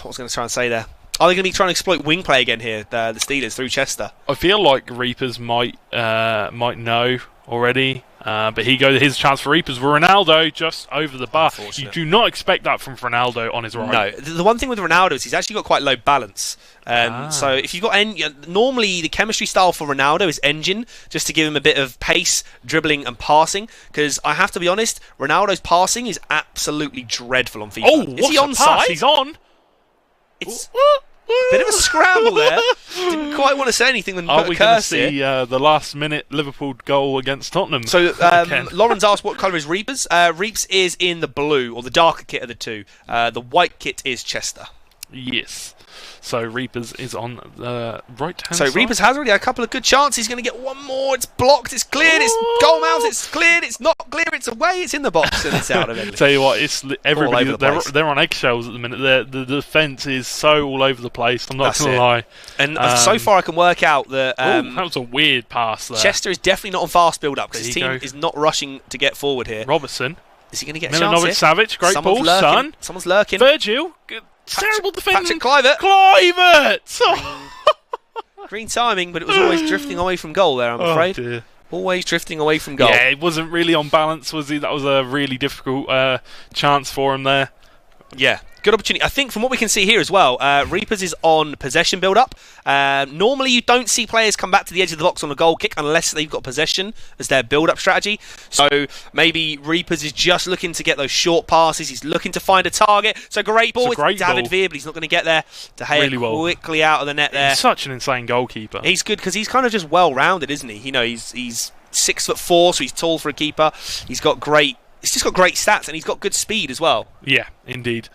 was I going to try and say there? Are they going to be trying to exploit wing play again here? The Steelers through Chester. I feel like Reapers might know already. But his chance for Reapers were Ronaldo just over the bar. You do not expect that from Ronaldo on his right. No, the one thing with Ronaldo is he's actually got quite low balance. So if you've got normally the chemistry style for Ronaldo is engine, just to give him a bit of pace, dribbling and passing. Because I have to be honest, Ronaldo's passing is absolutely dreadful on FIFA. Oh, is he onside? He's on. It's bit of a scramble there. Didn't quite want to say anything when Are put we a going to curse see here. The last-minute Liverpool goal against Tottenham? So Lauren's asked what colour is Reapers. Reaps is in the blue, or the darker kit of the two. The white kit is Chester. Yes. So Reapers is on the right hand So side. Reapers has already had a couple of good chances. He's going to get one more. It's blocked. It's cleared. It's goal mouth. It's cleared. It's not clear. It's away. It's in the box and it's out of it. Tell you what, it's everybody. over the place. They're on eggshells at the minute. The defense is so all over the place. I'm not That's going to it. lie. And so far, I can work out that that was a weird pass there. Chester is definitely not on fast build up because There his you team go. is not rushing to get forward here. Robertson, Is he going to get a chance here? Milanovic-Savic, great Someone's ball, lurking. son. Someone's lurking. Virgil, good, terrible defending. Patrick Kluivert. Kluivert! Oh. Green timing, but it was always drifting away from goal there, I'm afraid. Dear. Always drifting away from goal. Yeah, it wasn't really on balance, was he? That was a really difficult chance for him there. Yeah, good opportunity. I think from what we can see here as well, Reapers is on possession build-up. Normally you don't see players come back to the edge of the box on a goal kick unless they've got possession as their build-up strategy. So maybe Reapers is just looking to get those short passes. He's looking to find a target. So great ball with David ball. Veer, but he's not going to get there. De Gea Really well. quickly out of the net there. He's such an insane goalkeeper. He's good because he's kind of just well-rounded, isn't he? You know, he's 6'4", so he's tall for a keeper. He's just got great stats and he's got good speed as well. Yeah, indeed.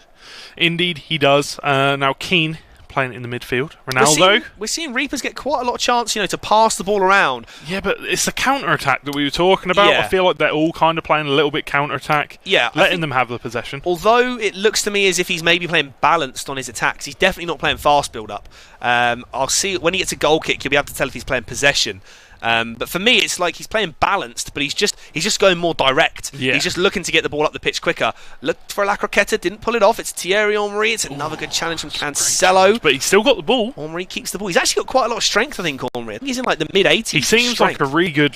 Indeed, he does. Now Keane playing in the midfield. Ronaldo. We're seeing Reapers get quite a lot of chance, to pass the ball around. Yeah, but it's the counter-attack that we were talking about. Yeah. I feel like they're all kind of playing a little bit counter-attack. Yeah, letting them have the possession. Although it looks to me as if he's maybe playing balanced on his attacks, he's definitely not playing fast build-up. I'll see when he gets a goal kick, you'll be able to tell if he's playing possession. But for me, it's like he's playing balanced, but he's just going more direct. Yeah. He's just looking to get the ball up the pitch quicker. Looked for La Croqueta, didn't pull it off. It's Thierry Henry. It's another good challenge from Cancelo. But he's still got the ball. Henry keeps the ball. He's actually got quite a lot of strength, I think, Henry. I think he's in like the mid-80s. He seems like a really good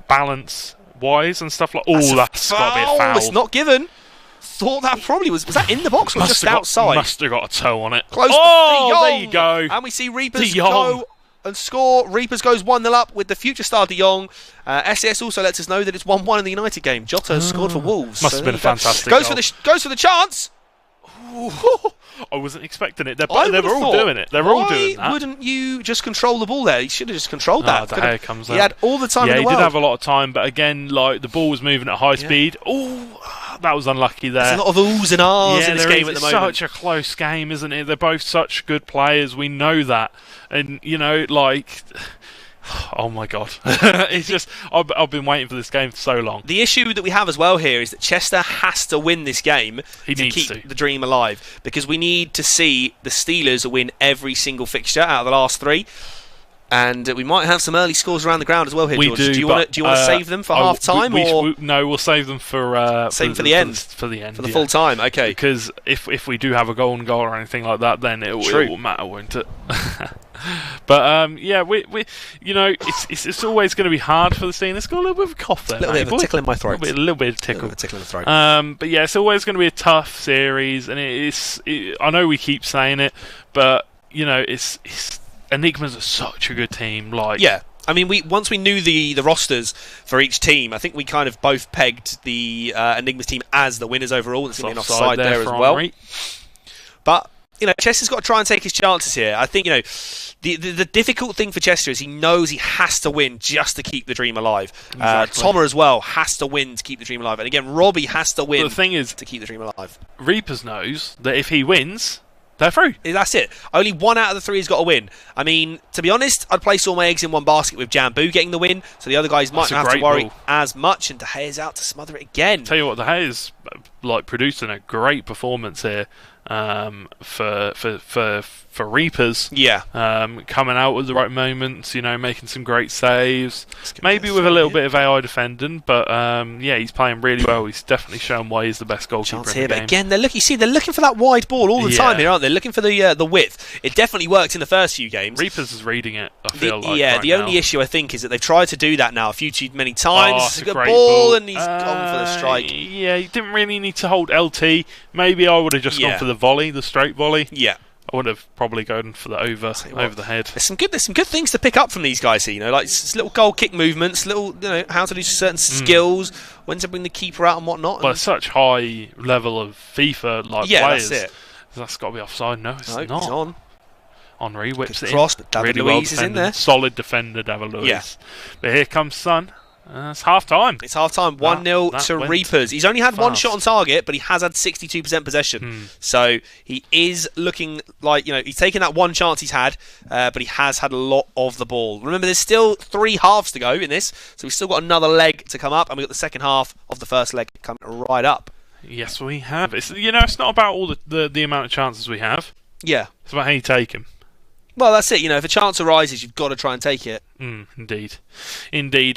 balance-wise and stuff like. That's got to be a foul. It's not given. Thought that probably was that in the box or just outside? Must have got a toe on it. Close. Oh, De Jong. there you go. And we see Reapers De Jong. go and score. Reapers goes 1-0 up with the future star De Jong. SAS also lets us know that it's 1-1 in the United game. Jota has scored for Wolves. Must have been a fantastic goes goal. for the chance. I wasn't expecting it. They I were would've all thought, doing it. They're all doing why that. wouldn't you just control the ball there? He should have just controlled that. De Gea comes He out. had all the time in the he world. did have a lot of time, but again, like the ball was moving at high speed. Oh, that was unlucky there. There's a lot of oohs and ahs in this game at the It's moment. such a close game, isn't it? They're both such good players. We know that, and oh my god, it's just I've been waiting for this game for so long. The issue that we have as well here is that Chester has to win this game He to needs keep to. the dream alive, because we need to see the Steelers win every single fixture out of the last three. And we might have some early scores around the ground as well here, We George. do. Do you want to save them for half time or no? We'll save them for for the end. For the end. for the full time? Okay. Because if we do have a goal or anything like that, then it will matter, won't it? But we it's always going to be hard for the Steelers. It's got a little bit of a cough there, A little bit of a tickle in my throat. A little bit of tickle. A tickle in the throat. But yeah, it's always going to be a tough series, and I know we keep saying it, but it's Enigmas are such a good team. Yeah. I mean, once we knew the rosters for each team, I think we kind of both pegged the Enigmas team as the winners overall. There's going to be an offside there as well. Henry. But Chester's got to try and take his chances here. I think the difficult thing for Chester is he knows he has to win just to keep the dream alive. Exactly. Tomer as well has to win to keep the dream alive, and again Robbie has to win. But the thing is, to keep the dream alive. Reapers knows that if he wins, they're through. That's it. Only one out of the three has got to win. I mean, to be honest, I'd place all my eggs in one basket with Jambu getting the win, so the other guys might not have to worry as much, and De Gea's out to smother it again. Tell you what, De Gea is producing a great performance here for Reapers. Yeah. Coming out at the right moments, making some great saves. Maybe with a little bit of AI defending, but he's playing really well. He's definitely shown why he's the best goalkeeper in the game. But again, they're looking for that wide ball all the time here, aren't they? Looking for the width. It definitely worked in the first few games. Reapers is reading it, I feel like. Yeah, right the only now. issue I think is that they've tried to do that now a few too many times. It's a a good great ball, and he's gone for the strike. Yeah, he didn't really need to hold LT. Maybe I would have just gone for the volley, the straight volley. Yeah. I would have probably gone for the over the head. There's some good things to pick up from these guys here, like little goal kick movements, little how to do certain skills, when to bring the keeper out and whatnot. But such high level of FIFA players. That's it. That's got to be offside. No, it's not. He's on. Henri whips Good it cross, in. but David really Luiz is in there. Solid defender, David Luiz. Yeah. But here comes Son. It's half time. It's half time, 1-0 that to went Reapers. He's only had one fast. shot on target, but he has had 62% possession. So he is looking like, he's taken that one chance he's had, but he has had a lot of the ball. Remember, there's still 3 halves to go in this, so we've still got another leg to come up, and we've got the second half of the first leg coming right up. Yes, we have. It's it's not about all the amount of chances we have. Yeah. It's about how you take them. Well, that's it. If a chance arises, you've got to try and take it. Indeed.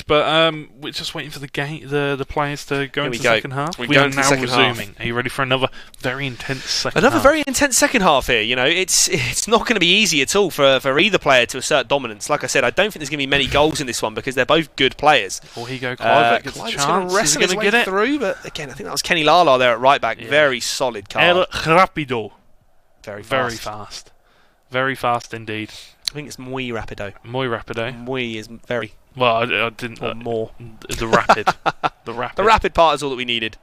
But we're just waiting for the players to go into the second half. We are go into the now second resuming. half. Are you ready for another very intense second Another half? very intense second half here. It's not going to be easy at all for either player to assert dominance. Like I said, I don't think there's going to be many goals in this one because they're both good players. Well, here you go. Clive gets a Clive's chance. going to wrestle Is his he way going to get it? through, but again, I think that was Kenny Lala there at right back. Yeah. Very solid card. El Rapido. Very fast. Very fast. Very fast indeed. I think it's muy rapido. Muy rapido. Muy is very. Well, I didn't. Or more. The rapid. The rapid. The rapid part is all that we needed.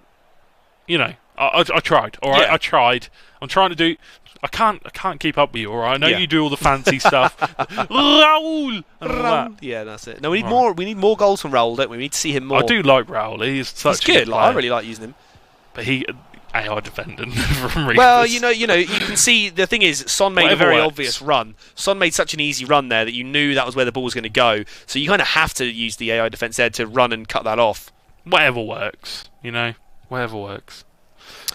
I tried. All right, Yeah. I tried. I'm trying to do. I can't keep up with you. All right, I know Yeah. you do all the fancy stuff. Raul. And all that. Yeah, that's it. No, we need Right. more. We need more goals from Raul, don't we? We need to see him more. I do like Raul. He's such He's a good. good I player. really like using him. But he AI defending from Reapers. Well, you can see the thing is, Son made Whatever a very works. obvious run. Son made such an easy run there that you knew that was where the ball was going to go. So you kind of have to use the AI defense there to run and cut that off. Whatever works. Whatever works.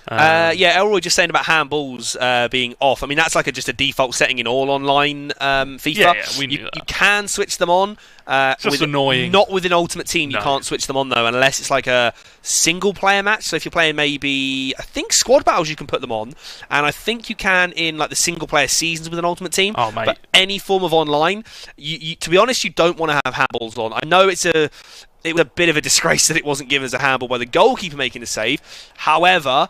Elroy just saying about handballs being off. I mean, that's like just a default setting in all online FIFA. Yeah, we knew you that. can switch them on. It's just annoying. Not with an Ultimate Team, you No. can't switch them on though, unless it's like a single player match. So if you're playing maybe, I think squad battles, you can put them on, and I think you can in like the single player seasons with an Ultimate Team. Oh, mate. But any form of online, you to be honest, you don't want to have handballs on. I know it was a bit of a disgrace that it wasn't given as a handball by the goalkeeper making the save. However,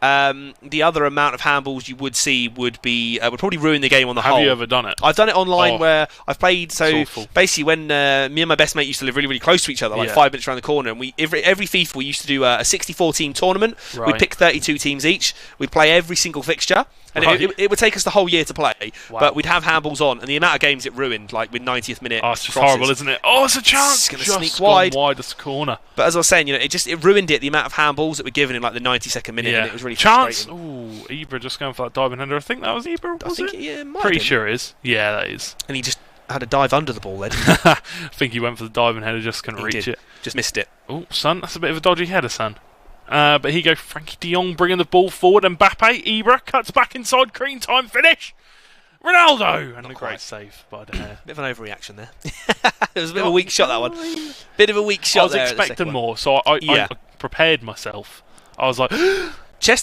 the other amount of handballs you would see would probably ruin the game on the whole. Have you ever done it? I've done it online Oh. where I've played. So It's awful. basically, when me and my best mate used to live really, really close to each other, like Yeah. 5 minutes around the corner, and we every FIFA we used to do a 64 team tournament. Right. We'd pick 32 teams each. We'd play every single fixture, and Right. it would take us the whole year to play. Wow. But we'd have handballs on, and the amount of games it ruined, like with 90th minute. Oh, it's just crosses. horrible, isn't it? Oh, it's a chance. It's gonna Just sneak gone wide. wide as a corner. But as I was saying, it ruined it. The amount of handballs that were given in like the 92nd minute, and it was really chance. frustrating. Ooh, Ibra just going for that diving header. I think that was Ibra. I Was think it? yeah, it might Pretty have been. sure it is. Yeah, that is. And he just had a dive under the ball then. I think he went for the diving header, just couldn't He reach did. it. Just missed it. Oh, son, that's a bit of a dodgy header, son. But here you go, Frankie de Jong bringing the ball forward, and Mbappe, Ibra cuts back inside, green time finish. Ronaldo! And a quite. great save by De Gea. Bit of an overreaction there. It was a bit of a weak shot, that one. Bit of a weak shot I was there at the expecting second one. more, so I Yeah. prepared myself. I was like, Do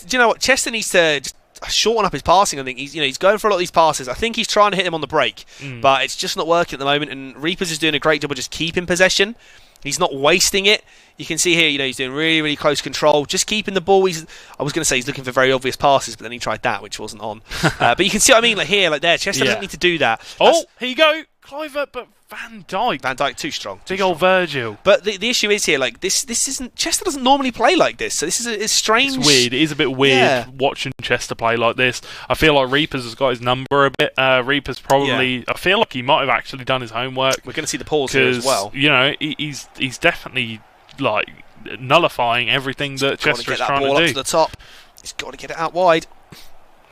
you know what? Chester needs to just shorten up his passing. I think he's going for a lot of these passes. I think he's trying to hit him on the break, but it's just not working at the moment. And Reapers is doing a great job of just keeping possession. He's not wasting it. You can see here, he's doing really, really close control, just keeping the ball. I was going to say he's looking for very obvious passes, but then he tried that, which wasn't on. But you can see what I mean, like here, like there. Chester Yeah. doesn't need to do that. oh, here you go, Clivert, but Van Dijk. Van Dijk too strong. Big old Virgil. But the issue is here, like this isn't Chester doesn't normally play like this, so this is it's strange. It's weird. It is a bit weird Yeah. watching Chester play like this. I feel like Reapers has got his number a bit. Reapers probably. I feel like he might have actually done his homework. We're going to see the pause here as well. He's definitely like nullifying everything that Got to Chester get is that trying ball to up do. to the top. He's got to get it out wide.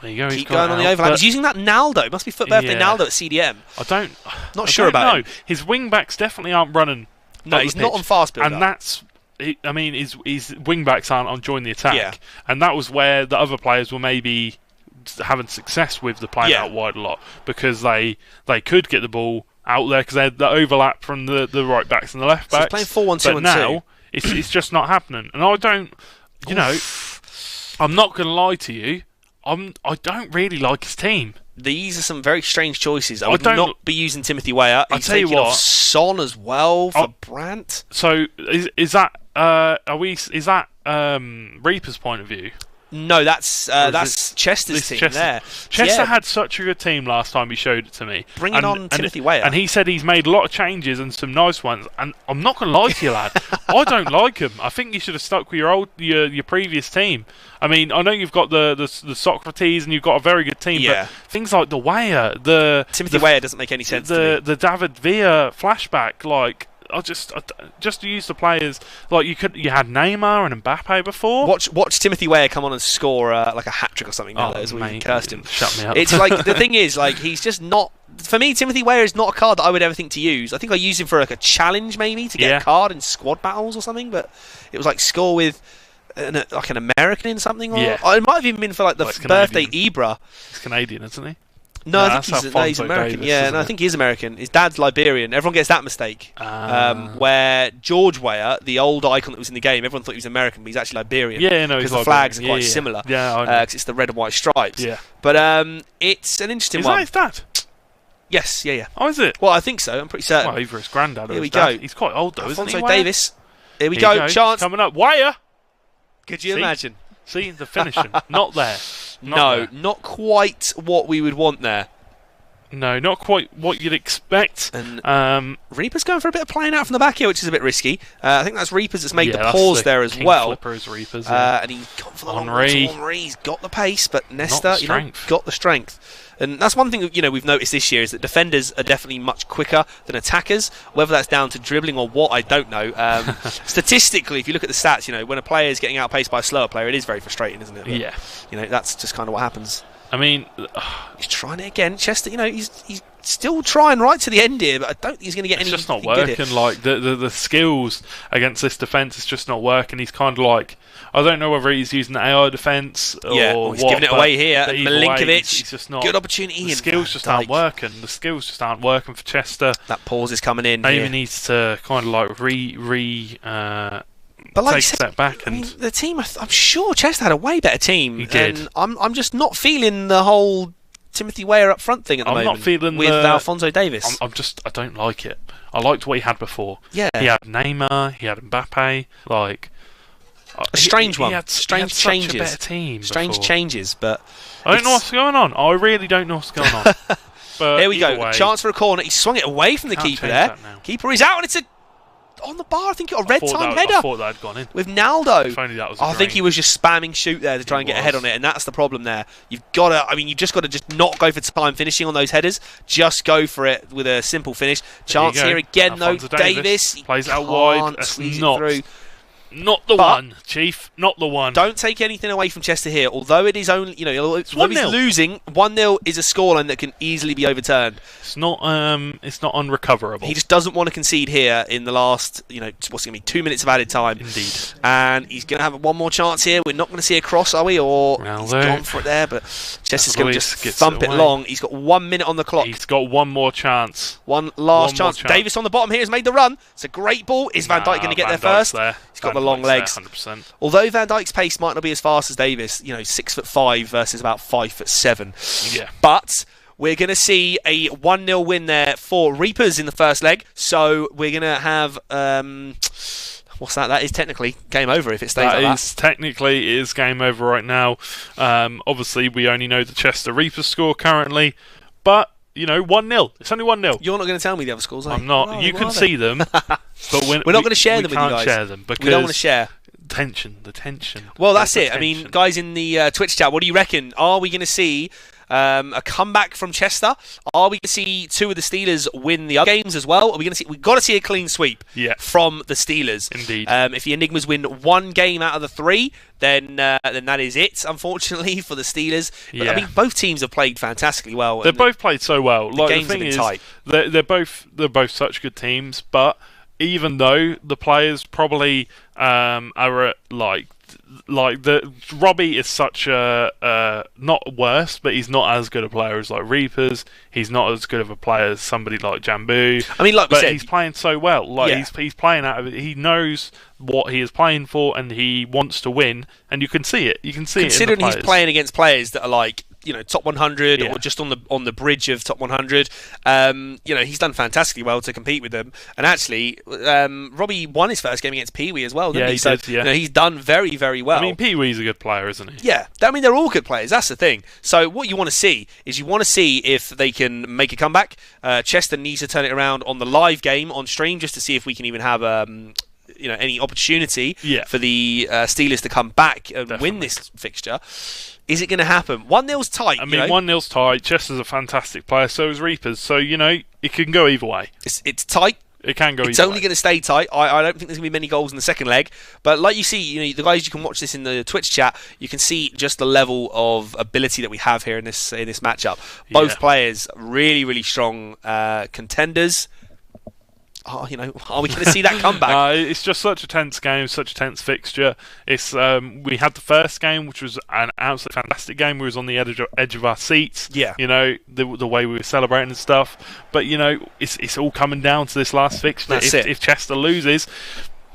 There you go. he's Keep got going it on the out, overlap. but He's using that Naldo. It must be foot birthday Yeah. Naldo at CDM. I Not sure don't about know. him. His wing backs definitely aren't running. No, up he's the not pitch. on fast build. And that's. I mean, his wing backs aren't on join the attack, Yeah. and that was where the other players were maybe having success with the playing Yeah. out wide a lot because they could get the ball out there because they had the overlap from the right backs and the left So he's backs. playing 4-1-2 but and now 2. it's just not happening, and I don't. I'm not going to lie to you. I don't really like his team. These are some very strange choices. I would don't- not be using Timothy Weah. I'll He's tell you taking off what. Son as well for Brandt. So is that Reaper's point of view? No, that's Chester's This team Chester. there. Chester Yeah. had such a good team last time he showed it to me. Bringing on Timothy Weah. And he said he's made a lot of changes and some nice ones. And I'm not going to lie to you, lad. I don't like him. I think you should have stuck with your previous team. I mean, I know you've got the Socrates and you've got a very good team, Yeah. but things like the Weah, Timothy Weah doesn't make any sense to me. the David Villa flashback, like just to use the players like you had Neymar and Mbappe before. Watch Timothy Weah come on and score like a hat trick or something. Now as we mate, cursed him. Shut me up. It's like the thing is like he's just not. For me, Timothy Weah is not a card that I would ever think to use. I think I used him for like a challenge maybe to get a card in squad battles or something, but it was like score with like an American in something, or it might have even been for like the birthday Ibra. He's Canadian, isn't he? No, I think he's American. Davis, I think he is American. His dad's Liberian. Everyone gets that mistake. Where George Weah, the old icon that was in the game, everyone thought he was American, but he's actually Liberian. Yeah, no, because the flags are quite similar. Yeah, because it's the red and white stripes. Yeah, but it's an interesting one. Is that his dad? Yes, yeah. Oh, is it? Well, I think so. I'm pretty certain. Well, either his granddad or Here we his dad. go. He's quite old though, isn't he? Alphonso Davis. Here we Here you go. Chance coming up. Weah. Could you imagine? See the finishing, not there. Not quite what we would want there. No, not quite what you'd expect. And Reaper's going for a bit of playing out from the back here, which is a bit risky. I think that's Reaper's that's made the pause there as well. Flipper's Reaper's, and he's gone for the Henry. He's got the pace, but Nesta, got the strength. And that's one thing we've noticed this year is that defenders are definitely much quicker than attackers. Whether that's down to dribbling or what, I don't know. Statistically, if you look at the stats, when a player is getting outpaced by a slower player, it is very frustrating, isn't it? But, that's just kind of what happens. I mean, he's trying it again. Chester, he's still trying right to the end here, but I don't think he's going to get any. It's just not working. Like the skills against this defence is just not working. He's kind of like, I don't know whether he's using the AI defence or he's giving it away here. Milinkovic, he's just not. Good opportunity. The skills just aren't working. The skills just aren't working for Chester. That pause is coming in. Maybe needs to kind of like but like take a step back. And the team, I'm sure Chester had a way better team. He did. And I'm just not feeling the whole Timothy Weah up front thing at the moment. I'm not feeling with Alphonso Davis. I don't like it. I liked what he had before. Yeah. He had Neymar. He had Mbappe. Like a strange one. Strange changes. Such a better team. Strange changes, but I don't know what's going on. I really don't know what's going on. But here we go. Chance for a corner. He swung it away from the keeper there. Keeper is out, and it's on the bar. I think a red time header. I thought that had gone in with Naldo. If only that was I think he was just spamming shoot there to try and get ahead on it, and that's the problem there. You've got to. You just got to just not go for time finishing on those headers. Just go for it with a simple finish. Chance here again, though. Davis plays out wide. That's not the one, Chief. Not the one. Don't take anything away from Chester here. Although it is only, it's 1-0. Losing 1-0 is a scoreline that can easily be overturned. It's not unrecoverable. He just doesn't want to concede here in the last, what's going to be 2 minutes of added time. Indeed. And he's going to have one more chance here. We're not going to see a cross, are we? Or he's gone for it there, but Chester's going to just thump it long. He's got 1 minute on the clock. He's got one more chance. One last chance. Davis on the bottom here has made the run. It's a great ball. Is Van Dijk going to get there first? He's got the long legs. 100%. Although Van Dijk's pace might not be as fast as Davis, 6'5" versus about 5'7". Yeah. But we're going to see a 1-0 win there for Reapers in the first leg. So we're going to have what's that? That is technically game over if it stays like that. Technically it is game over right now. Obviously we only know the Chester Reapers score currently, but 1-0. It's only 1-0. You're not going to tell me the other scores, are you? I'm not. You can see them, but we're not going to share them with you guys. We can't share them because we don't want to share. The tension. Well, that's it. I mean, guys in the Twitch chat, what do you reckon? Are we going to see a comeback from Chester? Are we going to see two of the Steelers win the other games as well? Are we going to see? We've got to see a clean sweep from the Steelers. Indeed. If the Enigmas win one game out of the three, then that is it. Unfortunately for the Steelers. But, I mean, both teams have played fantastically well. They've both played so well. The games have been tight. They're both such good teams, but even though the players probably are Robbie is such a not worse, but he's not as good a player as like Reapers. He's not as good of a player as somebody like Jambu. I mean, like we said, he's playing so well. He's playing out of it. He knows what he is playing for, and he wants to win. And you can see it. You can see considering it in the he's playing against players that are like top 100 or just on the bridge of top 100. He's done fantastically well to compete with them. And actually, Robbie won his first game against Pee Wee as well, didn't he? Did, he's done very, very well. I mean, Pee Wee's a good player, isn't he? Yeah. I mean, they're all good players. That's the thing. So what you want to see is if they can make a comeback. Chester needs to turn it around on the live game on stream just to see if we can even have any opportunity for the Steelers to come back and win this fixture. Is it going to happen? 1-0's tight. I mean, 1-0's tight. Chester's a fantastic player, so is Reapers. So, it can go either way. It's tight. It can go. It's only going to stay tight. I don't think there's going to be many goals in the second leg. But like you see, the guys, you can watch this in the Twitch chat. You can see just the level of ability that we have here in this matchup. Both players really, really strong contenders. Are we going to see that comeback? It's just such a tense game, such a tense fixture. It's we had the first game, which was an absolutely fantastic game. We was on the edge of our seats. Yeah. The way we were celebrating and stuff. But it's all coming down to this last fixture. If Chester loses,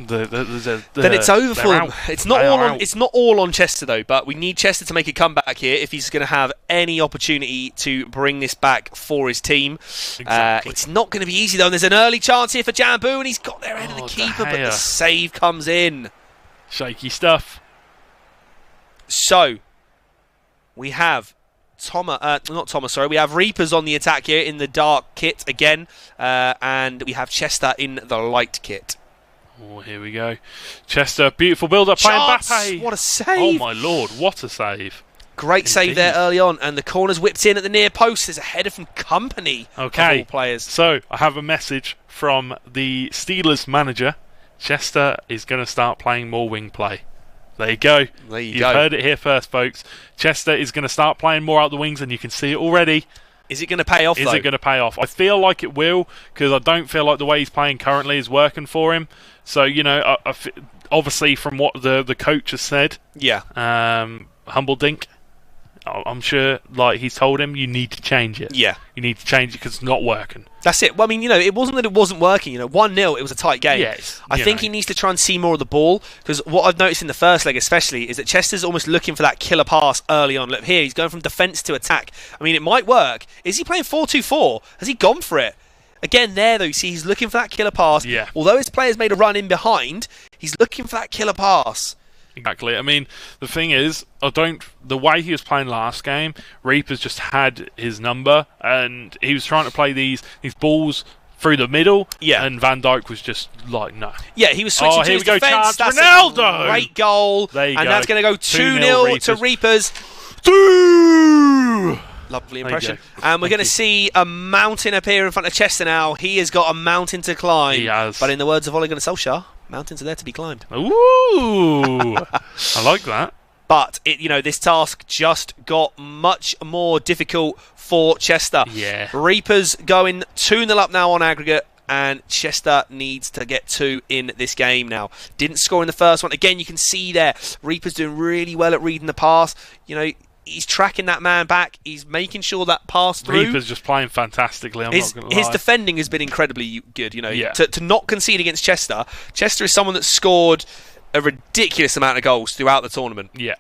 then it's over for them. It's not all on Chester though, but we need Chester to make a comeback here if he's going to have any opportunity to bring this back for his team. Exactly. It's not going to be easy though, and there's an early chance here for Jambu, and he's got there ahead of the keeper, but the save comes in. Shaky stuff. So we have we have Reapers on the attack here in the dark kit again, and we have Chester in the light kit. Oh, here we go. Chester, beautiful build-up by Mbappe. What a save! Oh my lord, what a save! Great save there early on, and the corner's whipped in at the near post. There's a header from Company. Okay, of all players. So I have a message from the Steelers manager. Chester is going to start playing more wing play. There you go. You've heard it here first, folks. Chester is going to start playing more out the wings, and you can see it already. Is it going to pay off, though? Is it going to pay off? I feel like it will, because I don't feel like the way he's playing currently is working for him. So, obviously from what the coach has said, Humble Dink, I'm sure he's told him, you need to change it. Yeah. You need to change it because it's not working. That's it. Well, I mean, it wasn't that it wasn't working. 1-0, it was a tight game. Yes. I think he needs to try and see more of the ball, because what I've noticed in the first leg especially is that Chester's almost looking for that killer pass early on. Look here, he's going from defence to attack. I mean, it might work. Is he playing 4-2-4? Has he gone for it? Again, there though, you see he's looking for that killer pass. Yeah. Although his player's made a run in behind, he's looking for that killer pass. Exactly. I mean, the thing is, the way he was playing last game, Reapers just had his number, and he was trying to play these balls through the middle, and Van Dijk was just like, no. Yeah, he was switching to his defence. That's Ronaldo! A great goal. There you and go. That's going to go 2-0 to Reapers. Lovely impression. And we're going to see a mountain appear in front of Chester now. He has got a mountain to climb. He has. But in the words of Ole Gunnar Solskjaer, mountains are there to be climbed. Ooh! I like that. But this task just got much more difficult for Chester. Yeah. Reapers going 2-0 up now on aggregate, and Chester needs to get 2 in this game now. Didn't score in the first one. Again, you can see there, Reapers doing really well at reading the pass. He's tracking that man back. He's making sure that pass through. Reaper's just playing fantastically. I'm not going to lie. His defending has been incredibly good. Yeah. To not concede against Chester. Chester is someone that scored a ridiculous amount of goals throughout the tournament. Yeah,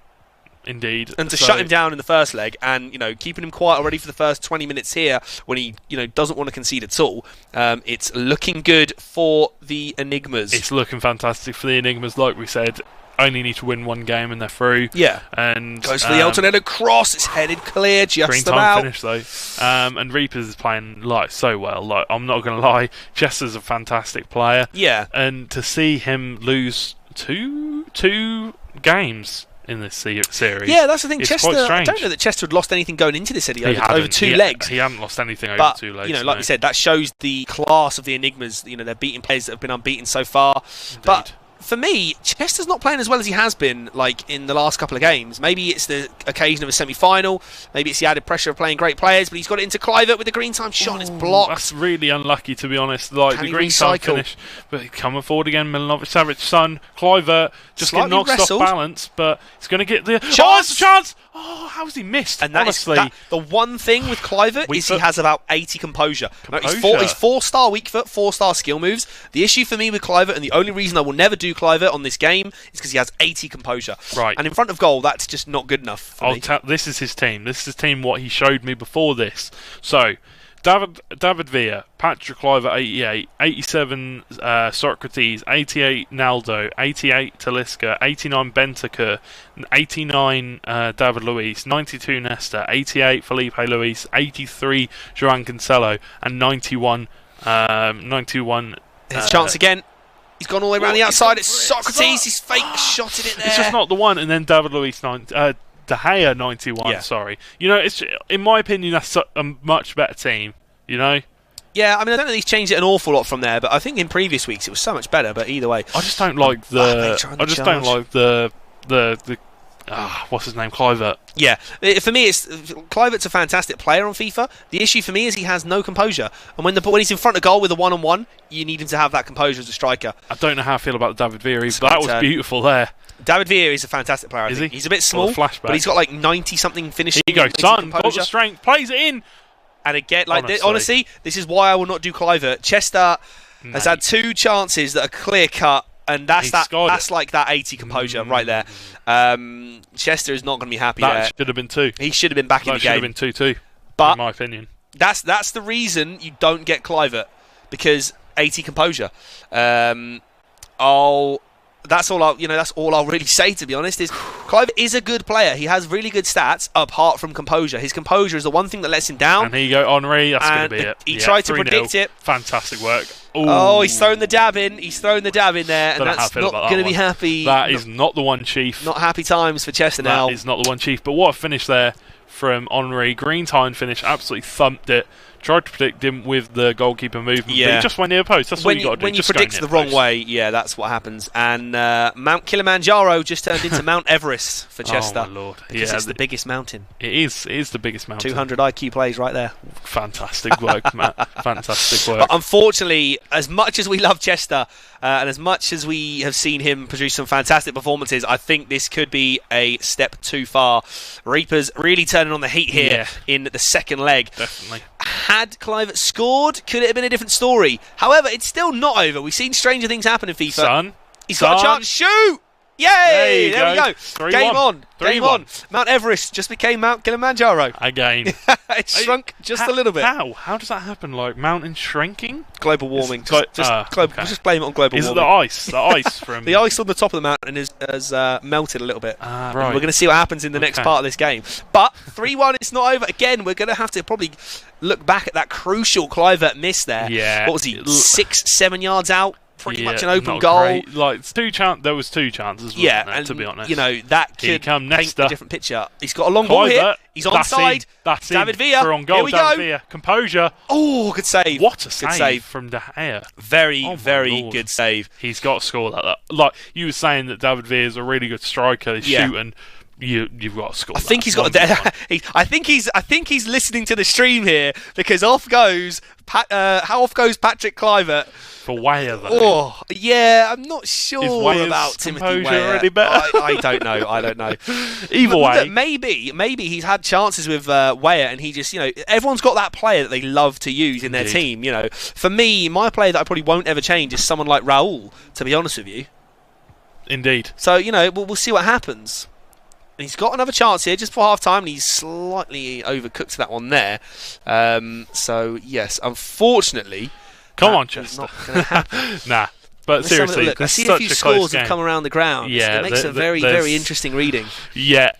indeed. And to shut him down in the first leg, and keeping him quiet already for the first 20 minutes here, when he doesn't want to concede at all, it's looking good for the Enigmas. It's looking fantastic for the Enigmas, like we said. Only need to win one game and they're through. Yeah. And goes for the alternative cross. It's headed clear, just green about. time finish though. And Reapers is playing so well. I'm not going to lie. Chester's a fantastic player. Yeah. And to see him lose two games in this series. Yeah, that's the thing. Chester, quite strange. I don't know that Chester had lost anything going into this over 2 legs. He hadn't lost anything over 2 legs. Like we said, that shows the class of the Enigmas. They're beating players that have been unbeaten so far. Indeed. But for me, Chester's not playing as well as he has been in the last couple of games. Maybe it's the occasion of a semi-final. Maybe it's the added pressure of playing great players. But he's got it into Clivert with the green time shot and it's blocked. That's really unlucky, to be honest. The green time finish. But coming forward again, Milanovic-Savic's son, Clivert, just getting knocked off balance. But he's going to get the chance. Oh, it's a chance! Oh, how's he missed? And honestly, the one thing with Clivert is he has about 80 composure. He's 4-star weak foot, 4-star skill moves. The issue for me with Clivert, and the only reason I will never do Clivert on this game, is because he has 80 composure. Right. And in front of goal, that's just not good enough for me. This is his team. This is his team, what he showed me before this. So, David Villa, Patrick Clivert 88, 87 Socrates, 88 Naldo, 88 Talisca, 89 Bentancur, 89 David Luiz, 92 Nesta, 88 Felipe Luis, 83 João Cancelo, and 91 His chance again. He's gone all the way around the outside. It's Socrates. He's fake shotted it there. It's just not the one. And then David Luiz, De Gea 91. Yeah. Sorry. It's in my opinion that's a much better team. Yeah, I mean, I don't think he's changed it an awful lot from there, but I think in previous weeks it was so much better. But either way, I just don't like what's his name, Clivert. Yeah, for me, Clivert's a fantastic player on FIFA. The issue for me is he has no composure, and when he's in front of goal with a 1-on-1, you need him to have that composure as a striker. I don't know how I feel about David Villa. That was beautiful there. David Villa is a fantastic player. I think. He's a bit small, but he's got like 90-something finishing. Here you go, son. Got the strength, plays it in. And again, honestly, this is why I will not do Clivert. Chester has had 2 chances that are clear cut, and that's like that 80 composure right there. Chester is not going to be happy there. That should have been 2. He should have been back in the game. That should have been 2-2, but in my opinion. That's the reason you don't get Clivert, because 80 composure. That's all I'll really say, to be honest. Is Clive is a good player. He has really good stats apart from composure. His composure is the one thing that lets him down. And here you go, Henri. That's going to be it. He tried to predict it. Fantastic work. Ooh. Oh, he's thrown the dab in. there, and that's not going to be happy. That is not the one, Chief. Not happy times for Chester now. That is not the one, Chief. But what a finish there from Henri. Green time finish, absolutely thumped it. Tried to predict him with the goalkeeper movement, but he just went near the post. That's all you got to do. When you predict the wrong way, yeah, that's what happens. And Mount Kilimanjaro just turned into Mount Everest for Chester. Oh, my Lord. Because it's the biggest mountain. It is the biggest mountain. 200 IQ plays right there. Fantastic work, Matt. Fantastic work. But unfortunately, as much as we love Chester, and as much as we have seen him produce some fantastic performances, I think this could be a step too far. Reapers really turning on the heat here in the second leg. Definitely. Had Clivert scored, could it have been a different story? However, it's still not over. We've seen stranger things happen in FIFA. He's got a chance. Shoot! Yay! There we go. Game on. Game on. Mount Everest just became Mount Kilimanjaro. Again. It shrunk just a little bit. How? How does that happen? Like mountain shrinking? Global warming. Just blame it on global warming. Is it the ice? The ice from... The ice on the top of the mountain has melted a little bit. Right. We're going to see what happens in the next part of this game. But 3-1, it's not over. Again, we're going to have to probably look back at that crucial Clivert miss there. Yeah. What was he? 6-7 yards out? Pretty much an open goal. Great. Like there was 2 chances. Wasn't there, and to be honest, that could paint a different picture. He's got a long ball here. He's onside. That's David Villa. For on goal. Here we David go. Villa. Composure. Oh, good save. What a save from De Gea. Very good save. He's got to score like that. Like you were saying that David Villa is a really good striker. He's shooting. You've got to score. I think he's got. I think he's listening to the stream here, because off goes Patrick Clivert. For Weah, though. Oh, yeah, I'm not sure about Timothy Weah. Really better? I don't know. Either way, maybe he's had chances with Weah, and he just, everyone's got that player that they love to use in their team. For me, my player that I probably won't ever change is someone like Raul. To be honest with you. Indeed. So we'll see what happens. And he's got another chance here just for half time, and he's slightly overcooked that one there. So yes, unfortunately. Come on, Chester. Not going to happen. Nah, but seriously, I see a few scores have come around the ground. Yeah, it makes a very interesting reading. Yeah,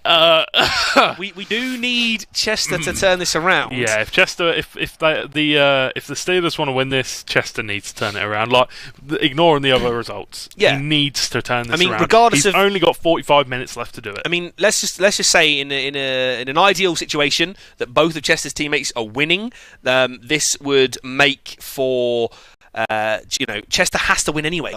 we do need Chester to turn this around. Yeah, if Chester, if the Steelers want to win this, Chester needs to turn it around. Like ignoring the other results, he needs to turn this around. Regardless he's only got 45 minutes left to do it. I mean, let's just say in an ideal situation that both of Chester's teammates are winning, this would make for. Chester has to win anyway.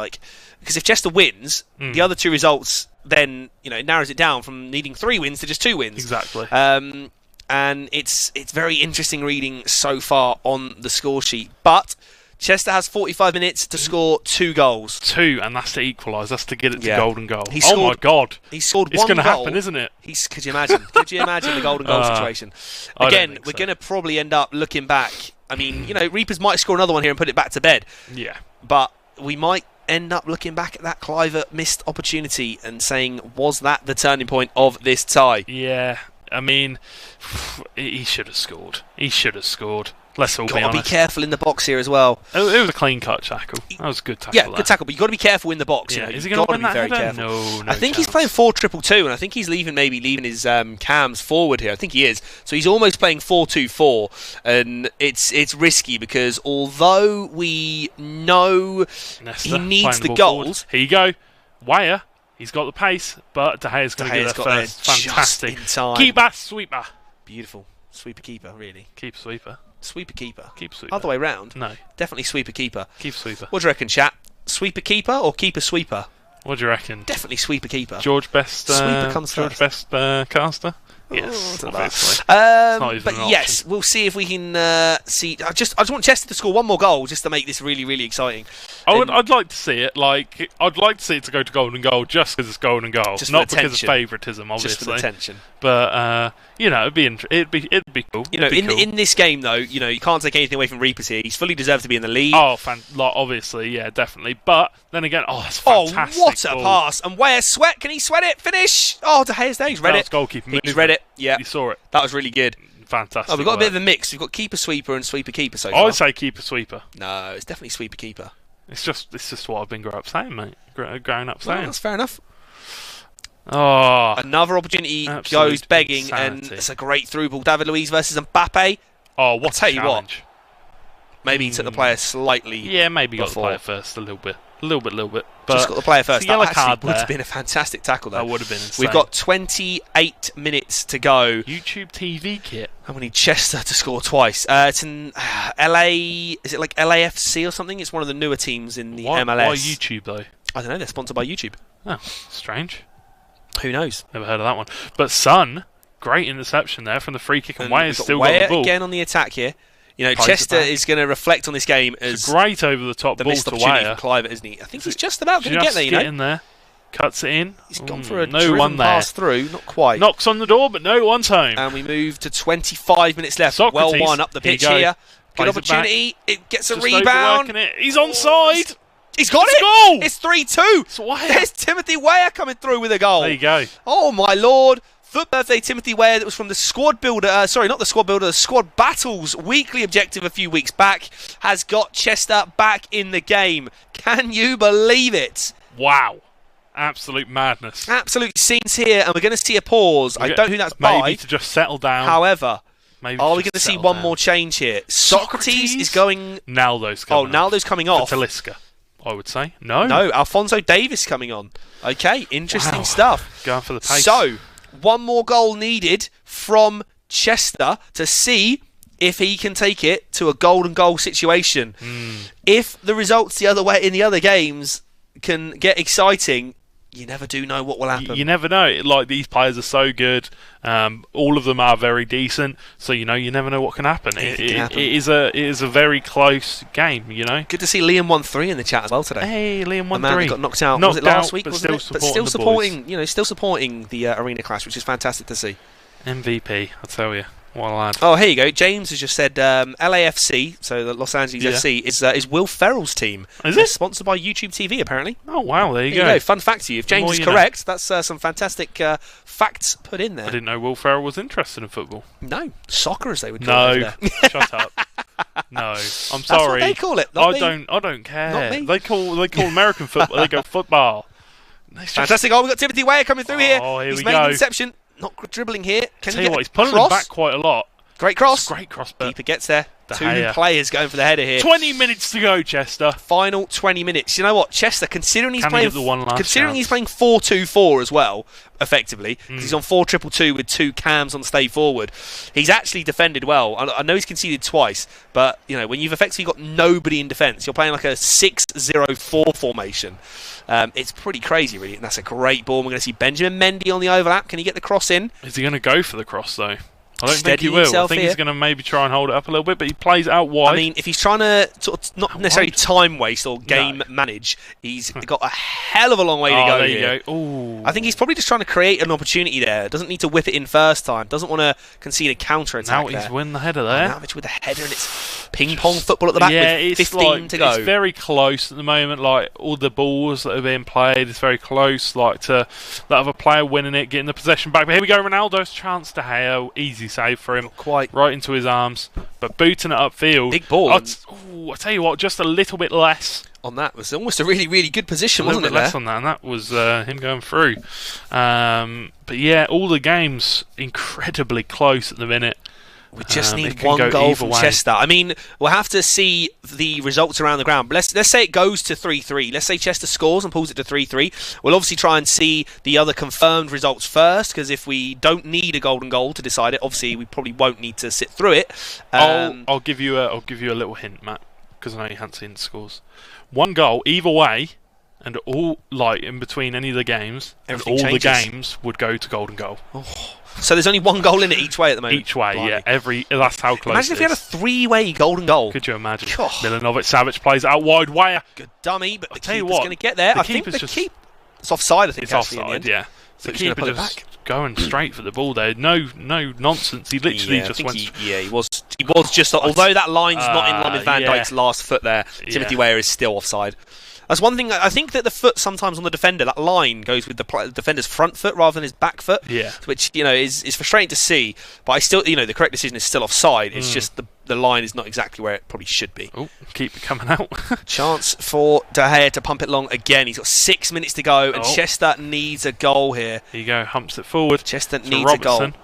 Because if Chester wins, the other 2 results, then it narrows it down from needing 3 wins to just 2 wins. Exactly. And it's very interesting reading so far on the score sheet. But Chester has 45 minutes to score 2 goals. 2, and that's to equalise. That's to get it to golden goal. My God! He scored it's one goal. It's going to happen, isn't it? Could you imagine? Could you imagine the golden goal situation? Again, we're going to probably end up looking back. I mean, Reapers might score another one here and put it back to bed. Yeah. But we might end up looking back at that Clivert missed opportunity and saying, was that the turning point of this tie? Yeah. I mean, he should have scored. Let's all be honest. Got to be careful in the box here as well. It was a clean cut tackle. That was a good tackle. Yeah, good tackle, but you've got to be careful in the box. Yeah. Is he going to win that very header? Careful. No I think chance. he's playing 4-2-2, and I think he's leaving his cams forward here. I think he is. So he's almost playing 4-2-4, and it's risky because although we know he needs the goals. Forward. Here you go. Weah. He's got the pace, but De Gea's going to get there first. Fantastic. Just in time. Keeper, sweeper. Beautiful. Sweeper keeper, really. Keeper, sweeper. Sweeper keeper. Keeper sweeper. Other way round. No. Definitely sweeper keeper. Keeper sweeper. What do you reckon, chat? Sweeper keeper or keeper sweeper? What do you reckon? Definitely sweeper keeper. George Best. Sweeper comes George first. Best caster. Oh, Yes, I don't know. obviously. not even But an yes, option. we'll see if we can see. I just want Chester to score one more goal just to make this really, really exciting. I'd like to see it. Like, I'd like to see it to go to golden goal just because it's golden goal, Just for not the because of tension. favouritism, obviously. Just for the tension. But you know, it'd be cool. You know, It'd be cool. in this game though, you know, you can't take anything away from Reapers here. He's fully deserved to be in the lead. Oh, like, obviously, yeah, definitely. But then again, it's fantastic. Oh, what a ball. pass! And Ware sweat. Can he sweat it? Finish! Oh, De Gea's there. He's read That's it. goalkeeper He's movement. read it. Yeah, You saw it. that was really good. Fantastic. Oh, we've got a bit of work. a mix. We've got keeper sweeper and sweeper keeper so I far. would say keeper sweeper. No, it's definitely sweeper keeper. It's just what I've been growing up saying, mate. Growing up Well, saying. that's fair enough. Oh, Another opportunity Absolute goes begging, and insanity. it's a great through ball. David Luiz versus Mbappe. what I'll tell a you what, challenge. Maybe he took the player slightly. Yeah, maybe got the before. player first a little bit. But Just got the player first. it's a yellow That actually card would there. have been a fantastic tackle, though. That would have been insane. We've got 28 minutes to go. YouTube TV kit. And we need Chester to score twice. It's in LA. Is it like LAFC or something? It's one of the newer teams in the MLS. Why YouTube though? I don't know. They're sponsored by YouTube. Oh, strange. Who knows? Never heard of that one. But Son, great interception there from the free kick, and we've Wayne's got still got Weah the ball. again on the attack here. You know, Plays it Chester back. is going to reflect on this game It's as a great over the top the ball missed to opportunity Weah. for Clivert, isn't he? I think he's just about going to get Just there. You know, in there, cuts it in. he's gone for a no driven one there. pass through. Not quite. Knocks on the door, but no one's home. And we move to 25 minutes left. Socrates, Well won up the here you pitch go. here. Good Plays it opportunity. It gets a Just rebound. overworking it. He's onside. He's got It's it. a goal. It's 3-2. It's Weah. There's Timothy Weah coming through with a goal. There you go. Oh my lord. Foot birthday Timothy Weah, that was from the squad builder, sorry, not the squad builder, the squad battles weekly objective a few weeks back, has got Chester back in the game. Can you believe it? Wow. Absolute madness. Absolute scenes here, and we're going to see a pause. I don't know who that's maybe by. to just settle down. However, Maybe are we just going to see settle one down. more change here? Socrates is going. Naldo's Oh, coming Naldo's coming off. For Talisca, I would say. No. No, Alfonso Davis coming on. Okay, interesting Wow. stuff. Going for the pace. So, one more goal needed from Chester to see if he can take it to a golden goal situation. If the results the other way in the other games can get exciting, you never do know what will happen. You never know. Like, these players are so good. All of them are very decent. So, you never know what can happen. Anything can happen. It is a very close game, Good to see Liam 1-3 in the chat as well today. Hey, Liam The man 1-3. that got knocked out. Was it last week? But wasn't still it? But still supporting supporting, still supporting the Arena Clash, which is fantastic to see. the boys. MVP, I tell you. What a lad. Oh, here you go. James has just said LAFC, so the Los Angeles Yeah. FC, is Will Ferrell's team. Is They're it? sponsored by YouTube TV, apparently. Oh, wow, there you There you go. go. Fun fact to you. If James more is you know. correct, that's some fantastic facts put in I there. didn't know Will Ferrell was interested in football. No, soccer as they would call it. No, over there. shut up. No, I'm That's what sorry. they call it. Not I me. don't care. Not me. They call American football. They go football. It's just- Fantastic goal. We've got Timothy Weah coming through here. Oh, here He's we made go. an interception. Not dribbling here. Can Tell he you get what, a he's pulling cross? them back quite a lot. Great cross. It's a great cross, but Keeper gets there. De Two Gea. players going for the header here. 20 minutes to go, Chester. Final 20 minutes. You know what, Chester, considering he's Can he playing, get the one last considering chance? he's playing 4-2-4 as well, effectively, 'cause he's on 4-2-2 with two cams on the stay forward. He's actually defended well. I know he's conceded twice, but when you've effectively got nobody in defence, you're playing like a 6-0-4 formation. It's pretty crazy, really. And that's a great ball. We're going to see Benjamin Mendy on the overlap. Can he get the cross in? Is he going to go for the cross, though? I don't think he Steadying will. I himself think here. he's going to maybe try and hold it up a little bit, but he plays out wide. I mean, if he's trying to sort of not necessarily wide? time waste or game No. manage, he's got a hell of a long way to go there here. you go. Ooh. I think he's probably just trying to create an opportunity there. Doesn't need to whip it in first time. Doesn't want to concede a counter attack. Now he's there. winning the header Oh, there. now Mitch with a header, and it's ping pong football at the back Yeah, with it's 15 to go. It's very close at the moment. Like, all the balls that are being played, it's very close. Like, to that other player winning it, getting the possession back. But here we go, Ronaldo's chance to Gea. Easy save for him. Quite. Right into his arms. But booting it upfield. Big ball. I tell you what, just a little bit less. On that was almost a really, really good position, A little wasn't bit it? less There? on that, and that was him going through. But yeah, all the games incredibly close at the minute. We just It need can one go goal either from way. Chester. I mean, we'll have to see the results around the ground. But let's say it goes to 3-3. Let's say Chester scores and pulls it to 3-3. We'll obviously try and see the other confirmed results first, because if we don't need a golden goal to decide it, obviously we probably won't need to sit through it. I'll give you a little hint, Matt, because I know you haven't seen the scores. One goal either way, and all in between any of the games, Everything and all changes. the games would go to golden goal. So there's only one goal in it each way at the moment. Each way, Blimey. yeah. That's how close. Imagine it if you had a is. 3-way golden goal. Could you imagine? God. Milanovic-Savic plays it out wide way. Good dummy, but the tell you keeper's what, going to get there. the I think keeper's the just- keep. It's offside, I think. It's actually, in the offside, end. yeah. So The he's gonna keeper pull it just back. going straight for the ball there. No nonsense. He literally Yeah, I just think went. he was just. Although that line's not in line with Van yeah. Dijk's last foot there, Timothy Yeah. Weah is still offside. That's one thing. I think that the foot sometimes on the defender, that line goes with the defender's front foot rather than his back foot. Yeah. Which is frustrating to see. But I still, the correct decision is still offside. It's just the line is not exactly where it probably should be. Oh, keep it coming out. Chance for De Gea to pump it long again. He's got 6 minutes to go, and Oh. Chester needs a goal here. Here you go, humps it forward. Chester for needs a goal. Robertson.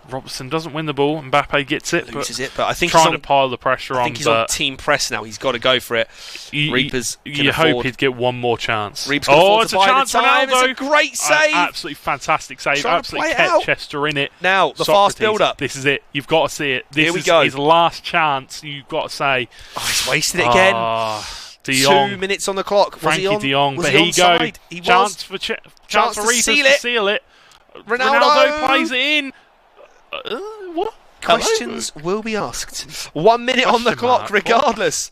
Robertson doesn't win the ball. Mbappe gets it, Loses but it, but I think he's trying on, to pile the pressure I on. think he's on But team press now. He's got to go for it. Reapers can you hope afford. he'd get one more chance. Reapers can afford it's to a buy the chance, time. Ronaldo. It's a great save. Absolutely fantastic save. Trying to Absolutely play it kept out. Chester in it. Now, the fast Socrates, build-up. This is it. You've got to see it. This Here we is go. his last chance. You've got to say. Oh, he's wasted it again. De Jong. 2 minutes on the clock. Was Frankie he on? De Jong. Was But he here you go. onside? He Chance was. for Chance to Reapers seal to it. seal it. Ronaldo. plays it in. What? Questions will be asked. 1 minute on the Question clock, mark. regardless.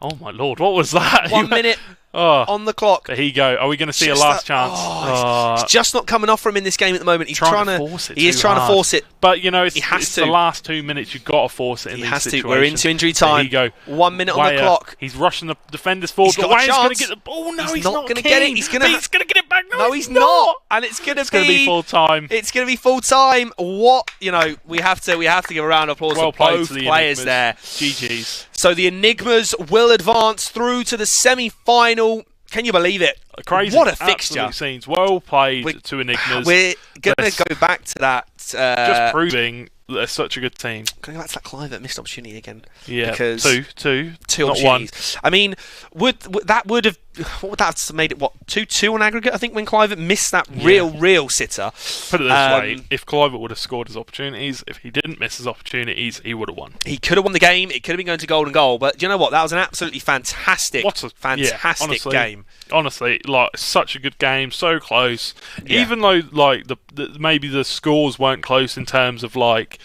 Oh my lord! What was that? 1 minute Oh, on the clock. but here you go. Are we going to see a Chester- last chance? It's just not coming off for him in this game at the moment. He's Trying to force it He is too trying hard. to force it. But you know, He has it's to. the last 2 minutes. You've got to force it in He these has to. situations. We're into injury But time. Here you go. 1 minute on the Weah, clock. He's rushing the defenders forward. He's got but a Weah's going to chance. get the ball. No, He's he's not going gonna to get it. He's gonna- He's going to get it back. No, he's not. And it's going to It's going to be full time. It's going to be full time. What we have to give a round of applause Well for played both to the players Enigmas. there. GG's. So the Enigmas will advance through to the semi-final. Can you believe it? Crazy. What a fixture! Absolute scenes. Well played We- to Enigmas. We're going to Let's- go back to that. just proving that they're such a good team. Going back to that Clive missed opportunity again. Yeah, because two, two not one. opportunities. I mean, would what would that have made it? What 2-2 on aggregate? I think when Clive missed that real sitter. Put it this way: if Clive would have scored his opportunities, if he didn't miss his opportunities, he would have won. He could have won the game. It could have been going to golden goal. But do you know what? That was an absolutely fantastic game. Honestly, like such a good game, so close. Yeah. Even though like maybe the scores weren't close in terms of like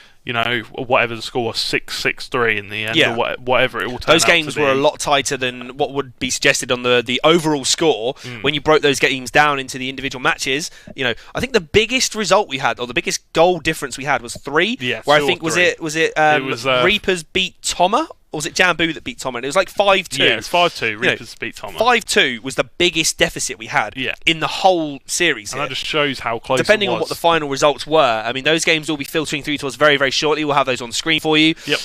whatever the score was 6-3 in the end, Yeah. or whatever it all turned Those out games to were a be. lot tighter than what would be suggested on the overall score when you broke those games down into the individual matches. I think the biggest result we had, or the biggest goal difference we had, was 3. Yeah, where I 2 or think was 3. it was, Reapers beat Toma, or was it Jambu that beat Toma? And it was like 5-2. Yeah, it's 5-2. Reapers beat Thomas. 5-2 was the biggest deficit we had in the whole series. And here. that just shows how close Depending it was. on what the final results were, I mean, those games will be filtering through to us very, very shortly. We'll have those on the screen for you. Yep.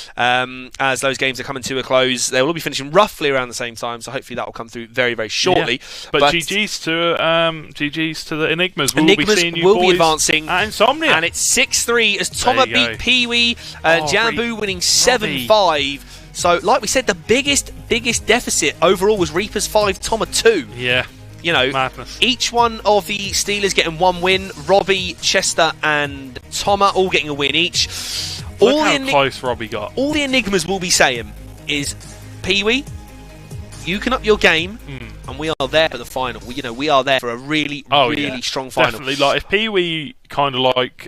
As those games are coming to a close, they will all be finishing roughly around the same time. So hopefully that will come through very, very shortly. Yeah. But GG's to the Enigmas. We'll Enigmas be seeing you will be boys advancing. at Insomnia. And it's 6-3 as Toma There you beat Pee-wee. Oh, Jambu winning 7-5. So, like we said, the biggest deficit overall was Reapers 5, Toma 2. Yeah. Madness. Each one of the Steelers getting one win. Robbie, Chester, and Toma all getting a win each. Look how close Robbie got. All the Enigmas will be saying is, Pee-wee, you can up your game, and we are there for the final. We are there for a really strong final. Definitely. Like if Pee-wee kind of like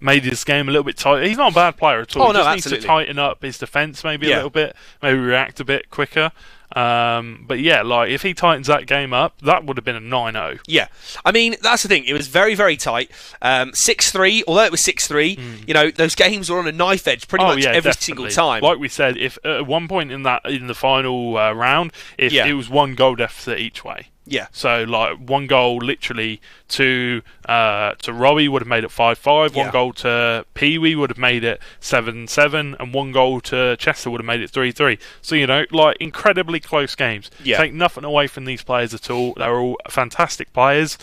made his game a little bit tight. He's not a bad player at all. Oh, he no, just absolutely. needs to tighten up his defence maybe a little bit, maybe react a bit quicker. But yeah, like if he tightens that game up, that would have been a 9-0. Yeah, I mean that's the thing. It was very, very tight. 6-3. Although it was 6-3, those games were on a knife edge pretty much every single time. Like we said, if at one point in the final round, if it was one goal deficit each way. Yeah. So like one goal literally to Robbie would have made it 5-5. One goal to Pee-wee would have made it 7-7, and one goal to Chester would have made it 3-3. So like incredibly close games. Yeah. Take nothing away from these players at all. They're all fantastic players.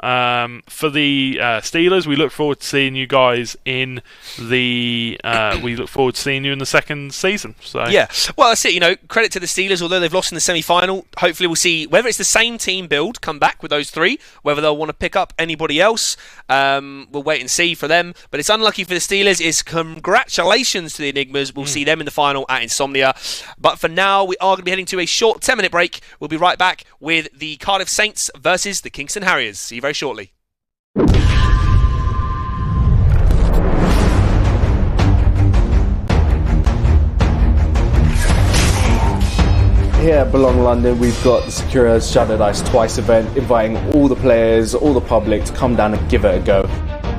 For the Steelers, we look forward to seeing you guys in the. We look forward to seeing you in the second season. So yeah, well that's it. You know, credit to the Steelers. Although they've lost in the semi-final, hopefully we'll see whether it's the same team build come back with those three, whether they'll want to pick up anybody else. We'll wait and see for them. But it's unlucky for the Steelers. It's congratulations to the Enigmas. We'll see them in the final at Insomnia. But for now, we are going to be heading to a short 10-minute break. We'll be right back with the Cardiff Saints versus the Kingston Harriers. See you very shortly. Here at Belong London, we've got the Secura Shattered Ice Twice event, inviting all the players, all the public to come down and give it a go.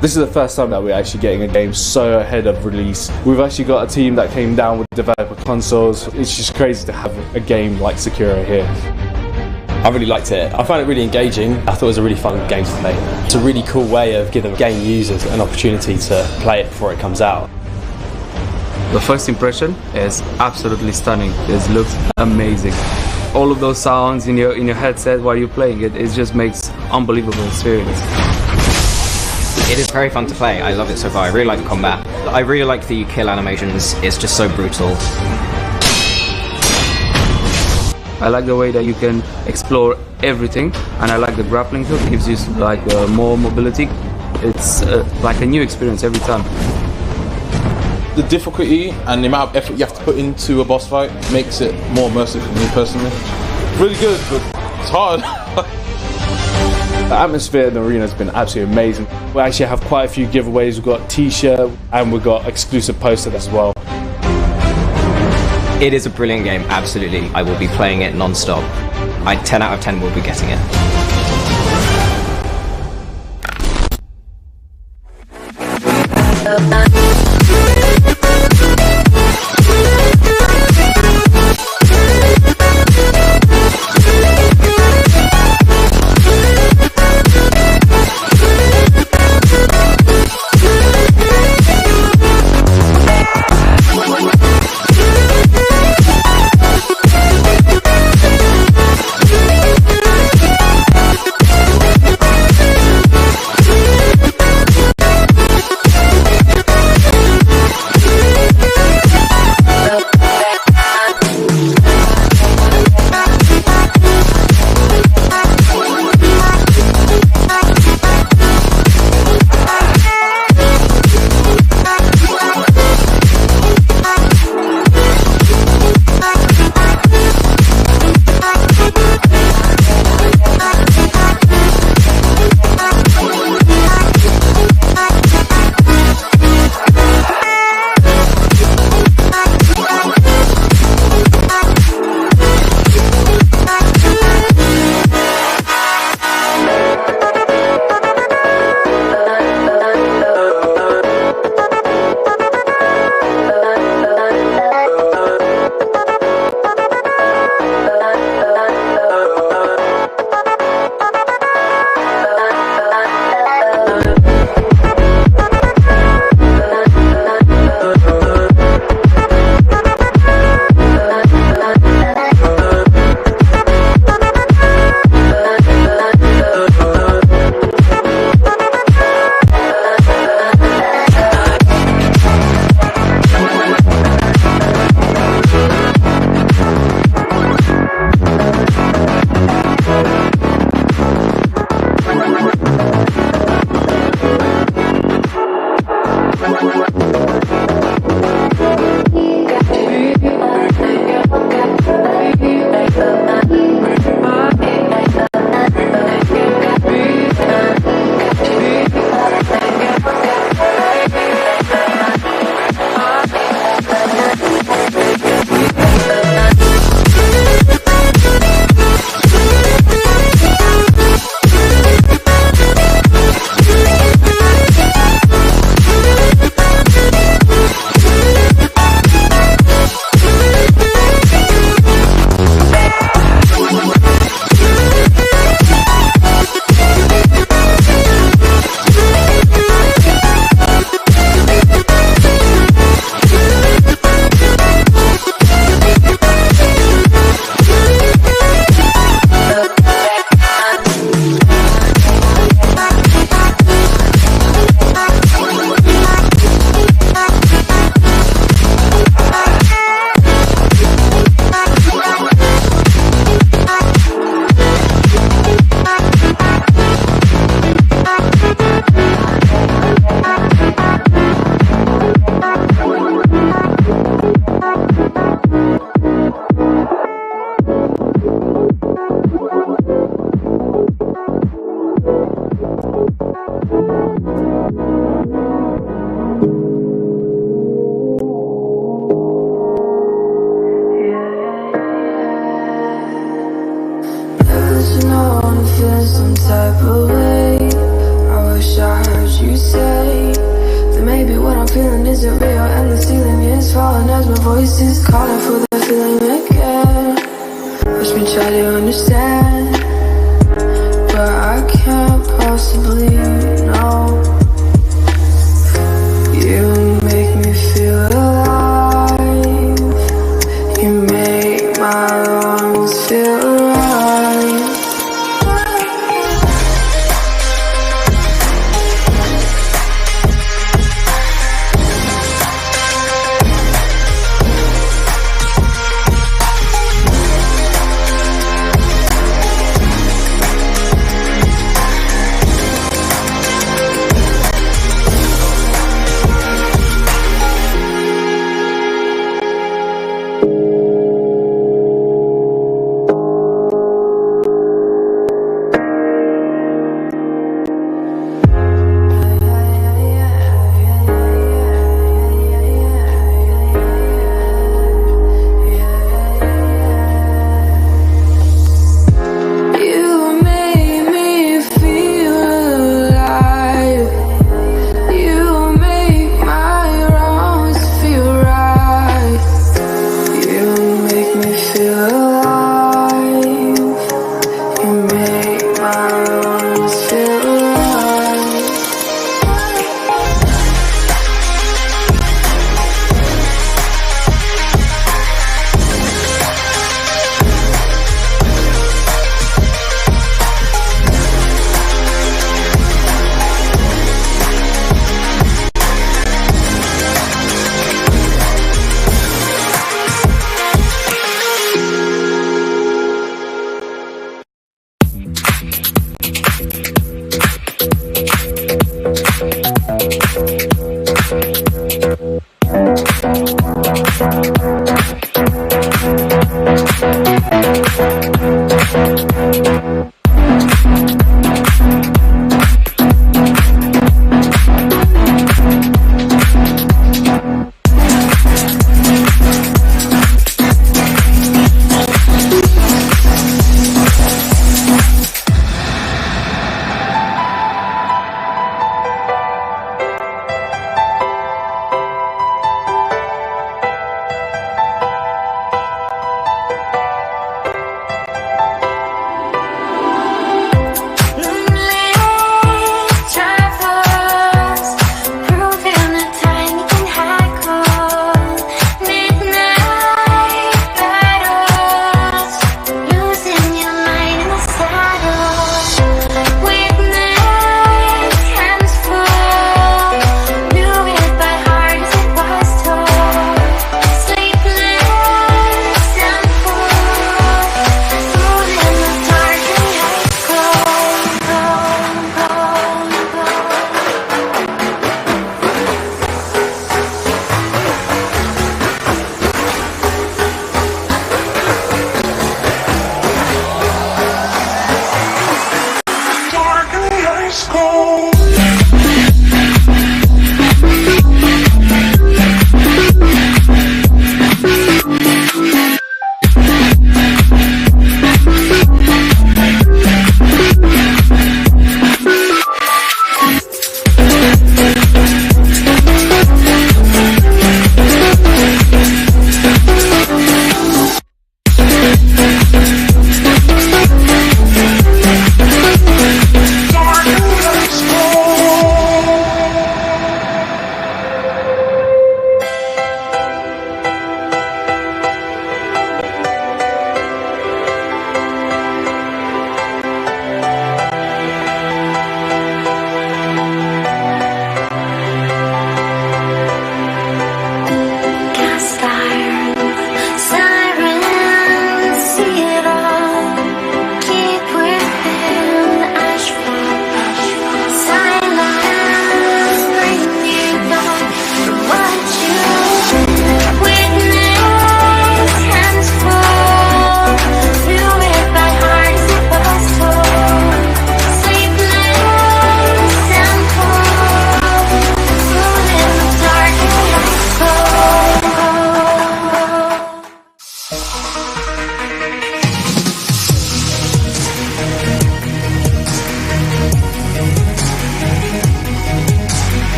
This is the first time that we're actually getting a game so ahead of release. We've actually got a team that came down with developer consoles. It's just crazy to have a game like Secura here. I really liked it. I found it really engaging. I thought it was a really fun game to play. It's a really cool way of giving game users an opportunity to play it before it comes out. The first impression is absolutely stunning. It looks amazing. All of those sounds in your headset while you're playing it, it just makes unbelievable experience. It is very fun to play. I love it so far. I really like the combat. I really like the kill animations. It's just so brutal. I like the way that you can explore everything, and I like the grappling hook. It gives you like more mobility. It's like a new experience every time. The difficulty and the amount of effort you have to put into a boss fight makes it more immersive for me personally. Really good, but it's hard. The atmosphere in the arena has been absolutely amazing. We actually have quite a few giveaways. We've got t-shirt and we've got exclusive posters as well. It is a brilliant game, absolutely. I will be playing it non-stop. 10 out of 10 will be getting it. feeling isn't real and the ceiling is falling as my voice is calling for that feeling again. Watch me try to understand, but I can't possibly know. You make me feel alive. You make my lungs feel right.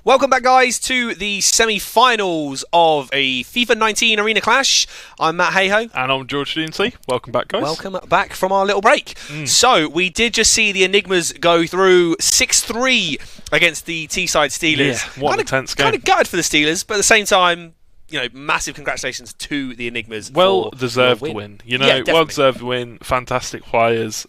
Welcome back, guys, to the semi-finals of a FIFA 19 Arena Clash. I'm Matt Hayho. And I'm George DNC. Welcome back, guys. Welcome back from our little break. So, we did just see the Enigmas go through 6-3 against the Teesside Steelers. Yeah, what an intense game. Kind of gutted for the Steelers, but at the same time, massive congratulations to the Enigmas. Well deserved win. Well deserved win. Fantastic players.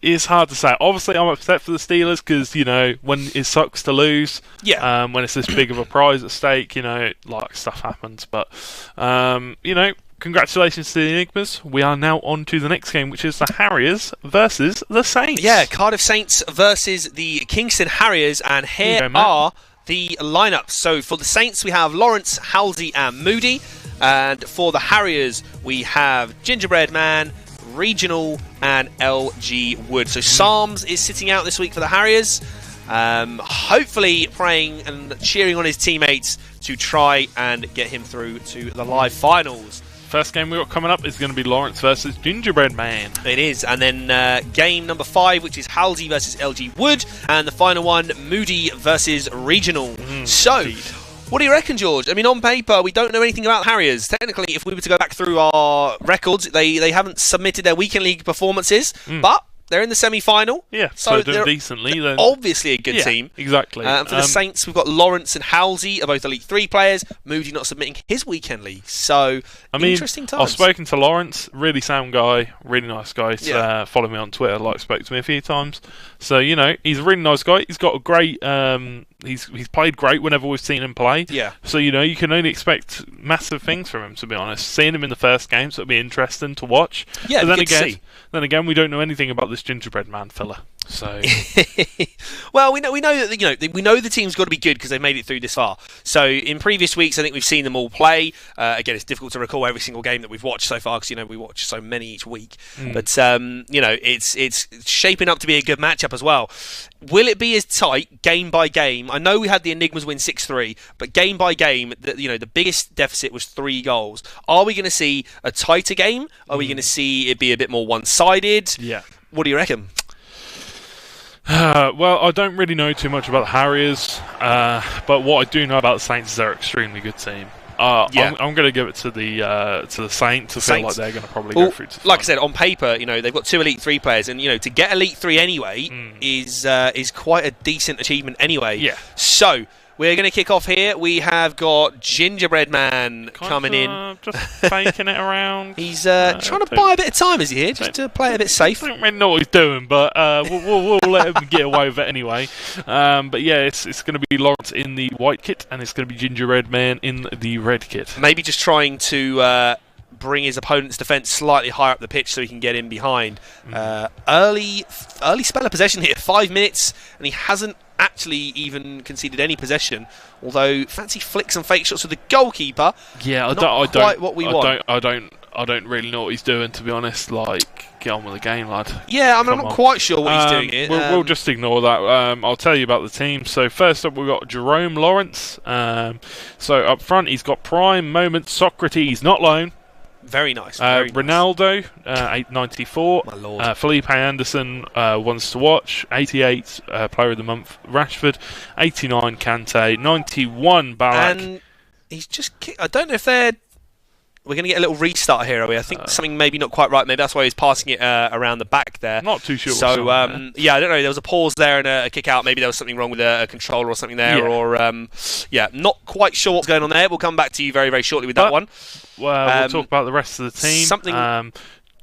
It's hard to say. Obviously, I'm upset for the Steelers because, when it sucks to lose, when it's this big of a prize at stake, stuff happens. But, congratulations to the Enigmas. We are now on to the next game, which is the Harriers versus the Saints. Yeah, Cardiff Saints versus the Kingston Harriers, and here are the lineups. So for the Saints, we have Lawrence, Halsey, and Moody. And for the Harriers, we have Gingerbread Man, Regional, and LG Wood. So Psalms is sitting out this week for the Harriers, hopefully praying and cheering on his teammates to try and get him through to the live finals. First game we've got coming up is going to be Lawrence versus Gingerbread Man. It is. And then game number 5, which is Halsey versus LG Wood, and the final one, Moody versus Regional. Indeed. What do you reckon, George? I mean, on paper, we don't know anything about the Harriers. Technically, if we were to go back through our records, they haven't submitted their weekend league performances, but they're in the semi-final. Yeah, so doing decently. They're obviously a good team. Exactly. For the Saints, we've got Lawrence and Halsey, are both Elite 3 players. Moody not submitting his weekend league. So, interesting times. I've spoken to Lawrence, really sound guy, really nice guy. Follow me on Twitter, spoke to me a few times. So, he's a really nice guy. He's got a great... He's played great whenever we've seen him play. Yeah. So, you can only expect massive things from him, to be honest. Seeing him in the first game, so it'll be interesting to watch. Yeah, but then again, we don't know anything about this Gingerbread Man fella. So, well, we know that we know the team's got to be good because they've made it through this far. So in previous weeks, I think we've seen them all play. Again, it's difficult to recall every single game that we've watched so far because we watch so many each week. But it's shaping up to be a good matchup as well. Will it be as tight game by game? I know we had the Enigmas win 6-3, but game by game, the biggest deficit was 3 goals. Are we going to see a tighter game? Are we going to see it be a bit more one-sided? Yeah. What do you reckon? Well, I don't really know too much about the Harriers, but what I do know about the Saints is they're an extremely good team. I'm going to give it to the Saints. I feel like they're going to probably go through to like I said, on paper, they've got 2 Elite 3 players, and to get Elite 3 anyway is quite a decent achievement anyway. Yeah. So we're going to kick off here. We have got Gingerbread Man coming in. Just faking it around. He's trying to buy a bit of time, is he here? Just to play it a bit safe. I don't really know what he's doing, but we'll let him get away with it anyway. But yeah, it's going to be Lawrence in the white kit, and it's going to be Gingerbread Man in the red kit. Maybe just trying to bring his opponent's defence slightly higher up the pitch so he can get in behind. Early spell of possession here, 5 minutes, and he hasn't actually even conceded any possession, although fancy flicks and fake shots with the goalkeeper. Yeah, I don't really know what he's doing, to be honest. Get on with the game, lad. Yeah, I'm not quite sure what he's doing here. We'll just ignore that. I'll tell you about the team. So first up, we've got Jerome Lawrence. So up front, he's got Prime, Moment, Socrates, not loan. Very nice. Ronaldo, 894. My lord. Felipe Anderson, ones to watch. 88, Player of the Month. Rashford, 89, Kante, 91, Barak. And he's just... I don't know if they're... We're going to get a little restart here, are we? I think something maybe not quite right. Maybe that's why he's passing it around the back there. Not too sure. So, I don't know. There was a pause there and a kick out. Maybe there was something wrong with a controller or something there. Yeah. Or, not quite sure what's going on there. We'll come back to you very, very shortly with that one. Well, we'll talk about the rest of the team.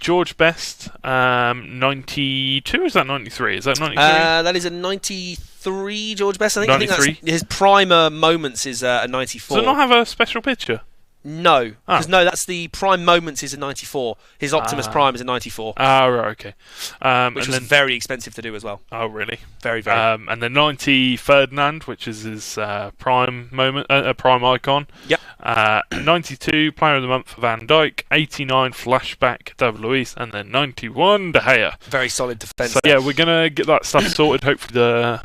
George Best, 92. Is that 93? Is that 93? That is a 93, George Best. I think that's his primer moments is a 94. Does it not have a special picture? No, because that's the Prime Moments is a 94. His Optimus Prime is a 94. Ah, right, okay. Which was very expensive to do as well. Oh, really? Very, very. And then 90 Ferdinand, which is his Prime moment, Prime icon. Yep. 92 Player of the Month for Van Dijk, 89 Flashback David Luiz, and then 91 De Gea. Very solid defence. So yeah, we're gonna get that stuff sorted. Hopefully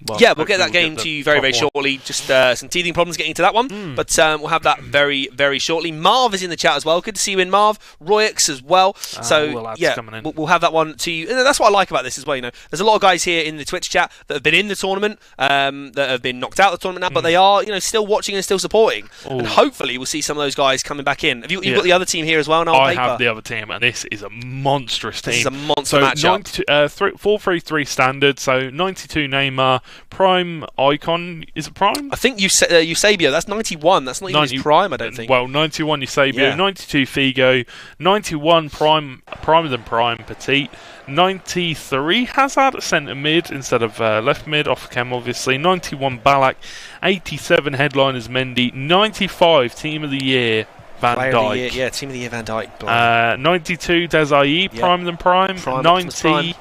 we'll get that game to you very shortly. Just some teething problems getting to that one, but we'll have that very, very shortly. Marv is in the chat as well. Good to see you in, Marv. Royx as well. So yeah, we'll have that one to you. And that's what I like about this as well. You know, there's a lot of guys here in the Twitch chat that have been in the tournament, that have been knocked out of the tournament now, but they are, you know, still watching and still supporting. And hopefully we'll see some of those guys coming back in. Have you've got the other team here as well now? I have the other team, and this is a monstrous team. This is a monster matchup. 4-3-3 standard. So 92 Neymar, prime icon. Is it prime? I think Eusebio. That's 91. That's not even his prime, I don't think. Well, 91 Eusebio, 92 Figo, 91 prime than prime Petit, 93 Hazard at centre mid instead of left mid, off cam obviously, 91 Ballack, 87 headliners Mendy, 95 Team of the Year Van Dijk. Team of the Year Van Dijk. 92 Desai, prime than prime, 90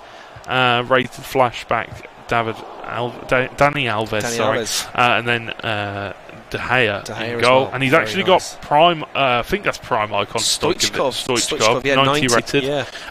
rated flashback Danny Alves, and then De Gea in goal, and he's actually got prime. I think that's prime icon. Stoichkov, 90 rated,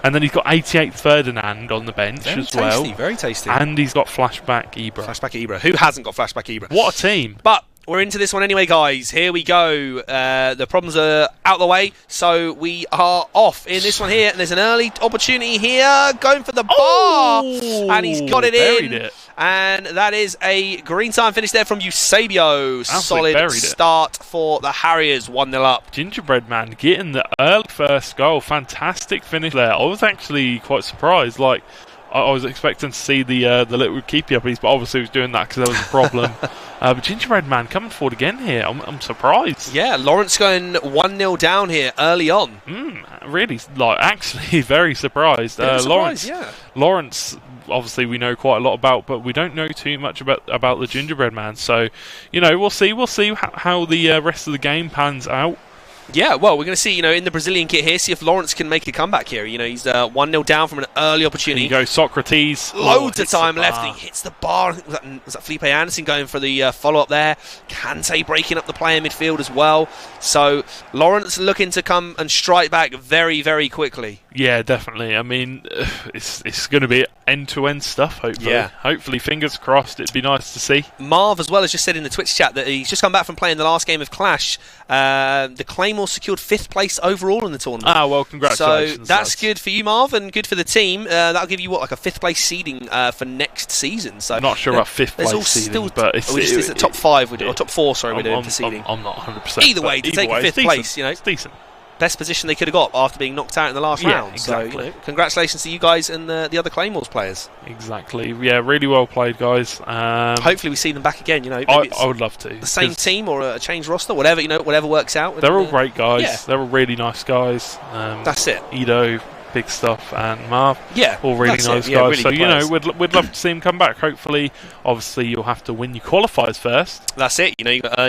and then he's got 88 Ferdinand on the bench as well. Very tasty. And he's got flashback Ibra. Who hasn't got flashback Ibra? What a team! But we're into this one anyway, guys. Here we go. The problems are out the way, so we are off in this one here. And there's an early opportunity here, going for the bar, and he's got it in. And that is a green time finish there from Eusebio. Solid start for the Harriers, 1-0 up. Gingerbread Man getting the early first goal. Fantastic finish there. I was actually quite surprised. Like, I was expecting to see the little keepy uppies, but obviously he was doing that because there was a problem. But Gingerbread Man coming forward again here. I'm surprised. Yeah, Lawrence going 1-0 down here early on. Really, like, actually very surprised. Lawrence, obviously we know quite a lot about, but we don't know too much about the Gingerbread Man. So, you know, we'll see how the rest of the game pans out. Yeah, well, we're going to see, you know, in the Brazilian kit here, see if Lawrence can make a comeback here. You know, he's 1-0 down from an early opportunity. Here you go, Socrates. Loads of time left, and he hits the bar. Was that Felipe Anderson going for the follow-up there? Kante breaking up the play in midfield as well. So, Lawrence looking to come and strike back very, very quickly. Yeah, definitely. I mean, it's going to be end-to-end stuff, hopefully. Yeah. Hopefully, fingers crossed, it'd be nice to see. Marv, as well, has just said in the Twitch chat that he's just come back from playing the last game of Clash. The Claymore secured 5th place overall in the tournament. Well, congratulations. So that's good for you, Marv, and good for the team. That'll give you, like a 5th place seeding for next season. So I'm not sure about 5th place seeding, but it's the top 5 we're doing, or top 4, sorry, we're doing for seeding. I'm not 100%. Either way, to take a 5th place, you know. It's decent. Best position they could have got after being knocked out in the last round. Exactly. So, you know, congratulations to you guys and the other Claymores players. Exactly. Yeah, really well played, guys. Hopefully we see them back again. You know, I would love to. The same team or a changed roster, whatever, you know, whatever works out. They're all great guys. They're all really nice guys. That's it. Edo, Big Stuff, and Marv. Yeah, all really nice guys. Really so, you know, we'd love to see them come back. Hopefully, obviously, you'll have to win your qualifiers first. That's it. You know, you've got to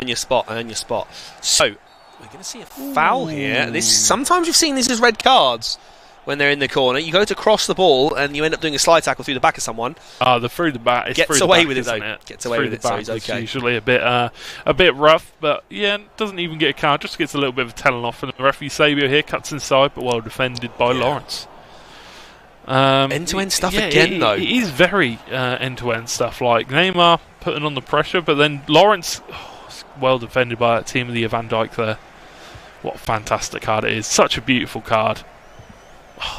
earn your spot. So, we're going to see a foul here. Sometimes you've seen this as red cards when they're in the corner. You go to cross the ball and you end up doing a slide tackle through the back of someone. The through the back. Gets away with it though. Gets away with it, so he's okay. It's usually a bit rough, but yeah, doesn't even get a card. Just gets a little bit of a telling off, and the referee Sabio here cuts inside, but well defended by Lawrence. End-to-end stuff again, though. It is very end-to-end stuff. Like Neymar putting on the pressure, but then Lawrence, well defended by that Team of the Year Van Dijk there. What a fantastic card it is. Such a beautiful card.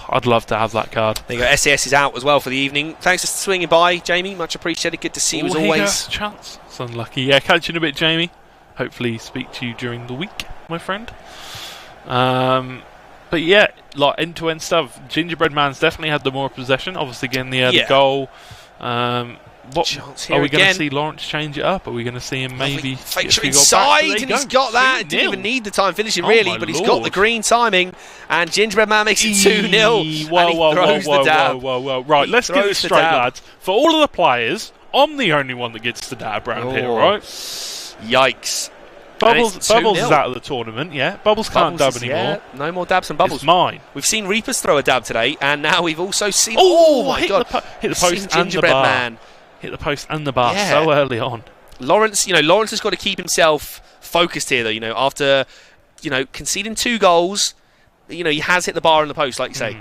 I'd love to have that card. There you go. SAS is out as well for the evening. Thanks for swinging by, Jamie. Much appreciated. Good to see you as always. Chance. It's unlucky. Yeah, catch you in a bit, Jamie. Hopefully speak to you during the week, my friend. But yeah, like end-to-end stuff. Gingerbread Man's definitely had the more possession. Obviously getting the goal. Are we going to see Lawrence change it up? Are we going to see him maybe fake inside? And he's got that. Didn't even need the time finishing really, but he's got the green timing. And Gingerbread Man makes it 2-0. Whoa. Right, let's get this straight, lads. For all of the players, I'm the only one that gets to dab around here, right? Yikes. Bubbles is out of the tournament, yeah. Bubbles can't dab anymore. Yeah, no more dabs and Bubbles. It's mine. We've seen Reapers throw a dab today, and now we've also seen... Oh my God. Hit the post and the bar. Man. Hit the post and the bar so early on. Lawrence has got to keep himself focused here, though. You know, after conceding 2 goals, he has hit the bar in the post, like you say.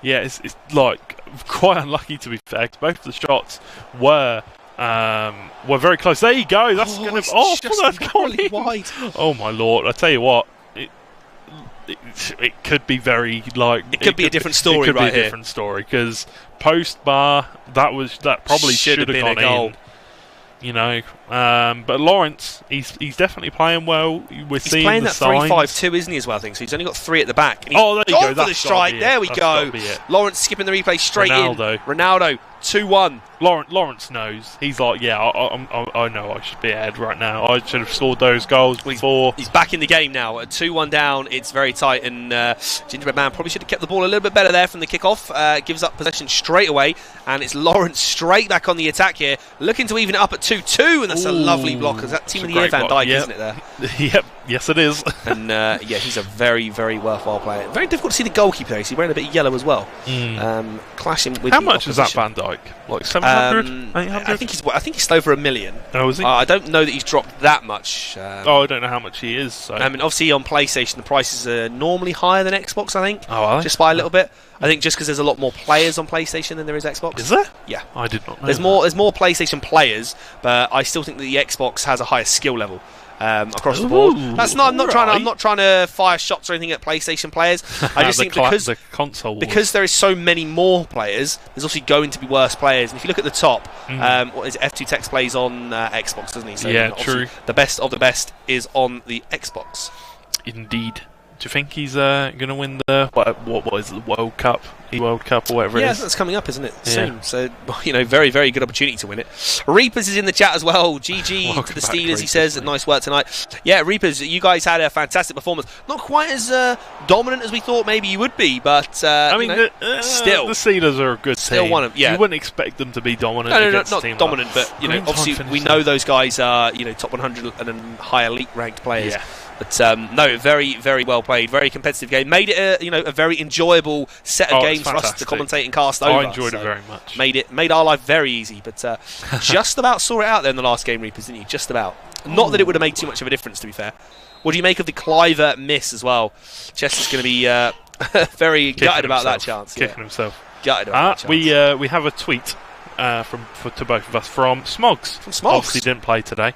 Yeah, it's like quite unlucky, to be fair, 'cause both of the shots were very close. There you go. That's going to that's gone in. Wide. Oh my lord! I tell you what, it could be very it could be a different story. It could be a different story because post bar that probably should have been gone a goal. in. But Lawrence, he's definitely playing well. He's playing the that signs. 3-5-2, isn't he, as well? I think so. He's only got 3 at the back. And there you go. For the strike. There we go. Lawrence skipping the replay straight in. Ronaldo, 2-1. Lawrence knows. He's like, yeah, I know I should be ahead right now. I should have scored those goals before. He's back in the game now. At 2-1 down, it's very tight, and Gingerbread Man probably should have kept the ball a little bit better there from the kickoff. Gives up possession straight away, and it's Lawrence straight back on the attack here, looking to even it up at 2-2, and that's a lovely block. Is that team of the year, Van Dijk, isn't it there? Yep, yes it is. And he's a very, very worthwhile player. Very difficult to see the goalkeeper. He's wearing a bit of yellow as well. Clashing with. How much is that Van Dijk? Like 700, 800? I think he's over $1 million. Oh, is he? I don't know that he's dropped that much. I don't know how much he is. So. I mean, obviously on PlayStation the prices are normally higher than Xbox. I think. Oh, are they? Just by a little bit. I think just because there's a lot more players on PlayStation than there is Xbox. Is there? Yeah. I did not know. There's more PlayStation players, but I still think that the Xbox has a higher skill level. Across the board. That's not. I'm not trying to fire shots or anything at PlayStation players. I just think because there is so many more players, there's also going to be worse players. And if you look at the top, what is it? F2 Tex plays on Xbox, doesn't he? So yeah, true. The best of the best is on the Xbox. Indeed. Do you think he's going to win the what is it, the World Cup? World Cup or whatever it is. Yeah, that's coming up, isn't it? Soon. So, very, very good opportunity to win it. Reapers is in the chat as well. GG to the Steelers, Reapers, he says. Mate. Nice work tonight. Yeah, Reapers, you guys had a fantastic performance. Not quite as dominant as we thought maybe you would be, but still. The Steelers are a good still team. One of, yeah. You wouldn't expect them to be dominant. No, not dominant, but obviously we know those guys are top 100 and high elite ranked players. Yeah. But very, very well played. Very competitive game. Made it a very enjoyable set of games for us to commentate and cast over. I enjoyed it very much. Made our life very easy. But just about saw it out there in the last game, Reapers, didn't you? Just about. Not that it would have made too much of a difference, to be fair. What do you make of the Cliver miss as well? Chester's going to be very gutted about that chance. Kicking himself. Gutted about that chance. We have a tweet. To both of us from Smogs. Obviously didn't play today.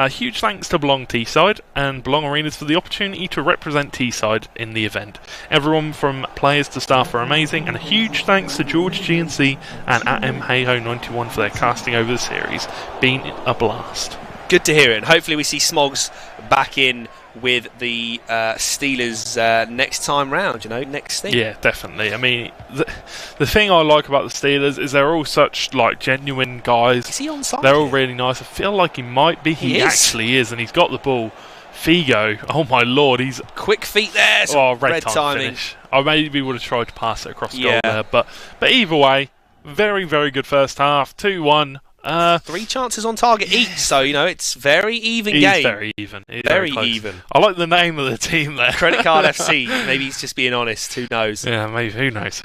Huge thanks to Belong Teesside and Belong Arenas for the opportunity to represent Teesside in the event. Everyone from players to staff are amazing, and a huge thanks to George GNC and at MHeyho91 for their casting over the series. Been a blast. Good to hear it, and hopefully we see Smogs back in with the Steelers next time round, next thing. Yeah, definitely. I mean, the thing I like about the Steelers is they're all such genuine guys. Is he onside? They're all really nice. I feel like he might be. He actually is, and he's got the ball. Figo, oh my lord, he's quick feet there. Red time finish. I maybe would have tried to pass it across the goal there, but either way, very, very good first half. 2-1. 3 chances on target each, so it's very even game. It's very even. Very even. I like the name of the team there. Credit Card FC. Maybe he's just being honest. Who knows? Yeah, maybe. Who knows?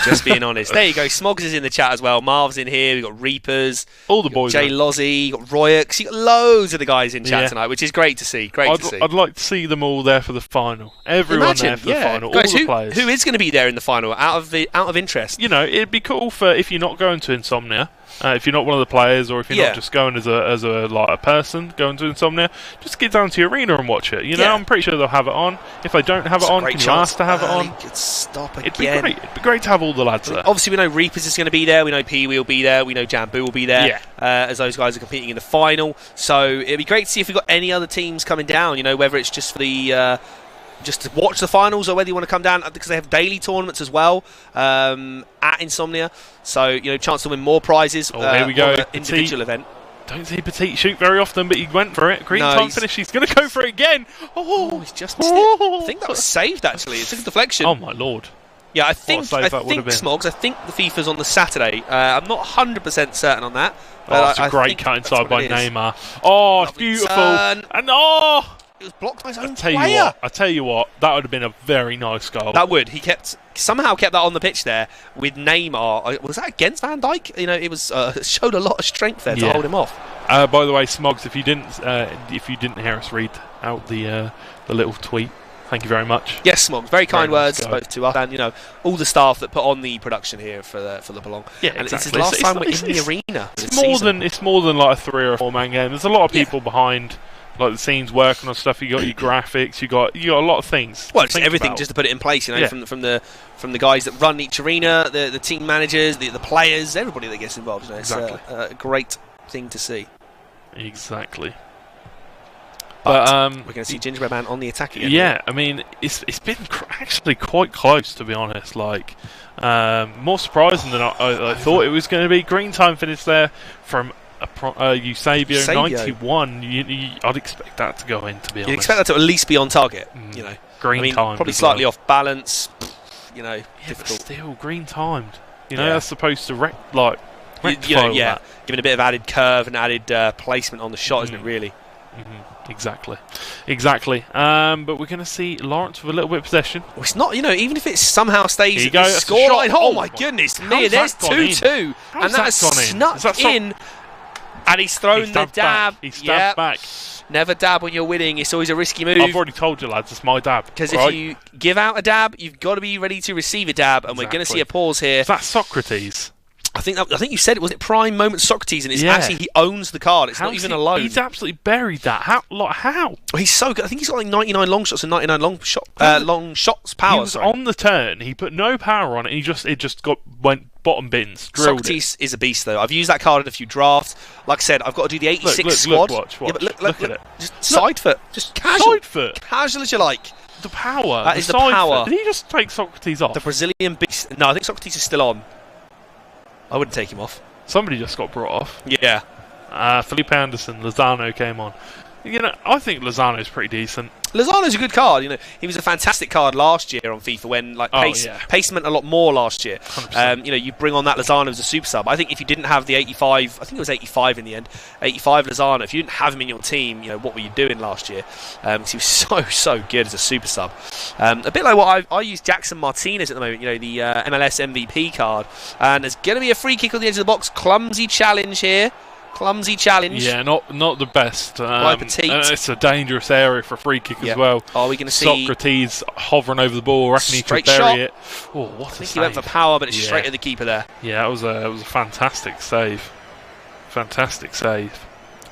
Just being honest. There you go. Smogs is in the chat as well. Marv's in here. We've got Reapers. All the boys. Jay Lozzie. You've got Royux. You've got loads of the guys in chat tonight, which is great to see. I'd like to see them all there for the final. Everyone there for the final. Guys, all the players. Who is going to be there in the final? Out of interest. It'd be cool for if you're not going to Insomnia. If you're not one of the players, or if you're not just going as a person going to Insomnia, just get down to the arena and watch it. I'm pretty sure they'll have it on. If they don't have it on, can you ask to have it on? Stop again. It'd be great. It'd be great to have all the lads there. Obviously, we know Reapers is going to be there. We know Pee-wee will be there. We know Jambu will be there. As those guys are competing in the final. So it'd be great to see if we've got any other teams coming down. Whether it's just for the just to watch the finals, or whether you want to come down because they have daily tournaments as well at Insomnia. So chance to win more prizes. Here we go. Individual event. Don't see Petit shoot very often, but he went for it. Green time finish. He's going to go for it again. He's just missed it. I think that was saved actually. It's a deflection. Oh my lord. Yeah, I think Smogs. I think the FIFA's on the Saturday. I'm not 100% certain on that. But it's a great cut inside by Neymar. Oh, it's beautiful. And It was blocked by his own I tell you what, that would have been a very nice goal. That would. He somehow kept that on the pitch there with Neymar. Was that against Van Dijk? You know, it was showed a lot of strength there to hold him off. By the way, Smogs, if you didn't hear us read out the little tweet, thank you very much. Yes, Smogs, very kind words both to us and all the staff that put on the production here for the Belong. Yeah, and exactly. It's his last time we're in the arena. It's more than like a 3 or 4 man game. There's a lot of people behind. Like the scenes working on stuff, you got your graphics, you got a lot of things. Well, just everything just to put it in place, from the guys that run each arena, the team managers, the players, everybody that gets involved. Exactly. It's a great thing to see. Exactly. But we're going to see Gingerbread Man on the attack again. Yeah, I mean, it's been actually quite close, to be honest. Like, more surprising than I thought it was going to be. Green time finish there from Eusebio 91. I'd expect that to go in, to be honest. You'd expect that to at least be on target. Green time, probably slightly off balance. Difficult. But still green timed. That's supposed to rectify that. Giving a bit of added curve and added placement on the shot, isn't it? Really. Exactly. But we're going to see Lawrence with a little bit of possession. Well, it's not, even if it somehow stays at the scoreline. Oh my goodness me! There's 2-2, and that has snuck in. And he's thrown the dab. He stabbed back. Never dab when you're winning. It's always a risky move. I've already told you, lads, it's my dab. Because if you give out a dab, you've got to be ready to receive a dab, and we're going to see a pause here. Is that Socrates? I think you said it, was it prime moment Socrates, and it's actually he owns the card. It's not even a loan. He's absolutely buried that. How? Well, he's so good. I think he's got like 99 long shots and 99 long shots power. He was on the turn. He put no power on it. And it just went bottom bins. Socrates is a beast, though. I've used that card in a few drafts. Like I said, I've got to do the 86 squad. Watch. Yeah, but look at it. Just side foot. Just casual. Side foot. Casual as you like. The power. That is the power. Did he just take Socrates off? The Brazilian beast. No, I think Socrates is still on. I wouldn't take him off. Somebody just got brought off. Yeah. Felipe Anderson, Lozano came on. I think Lozano's pretty decent. Lozano's a good card. He was a fantastic card last year on FIFA when pace meant a lot more last year. You bring on that Lozano as a super sub. I think if you didn't have the 85, I think it was 85 in the end, 85 Lozano, if you didn't have him in your team, what were you doing last year? Because he was so good as a super sub. A bit like what I use Jackson Martinez at the moment, the MLS MVP card. And there's going to be a free kick on the edge of the box. Clumsy challenge here. Yeah, not the best. It's a dangerous area for a free kick as well. Are we going to see Socrates hovering over the ball, reckon he could bury it? Oh, what a save. He went for power, but it's straight at the keeper there. Yeah, it was a fantastic save. Fantastic save.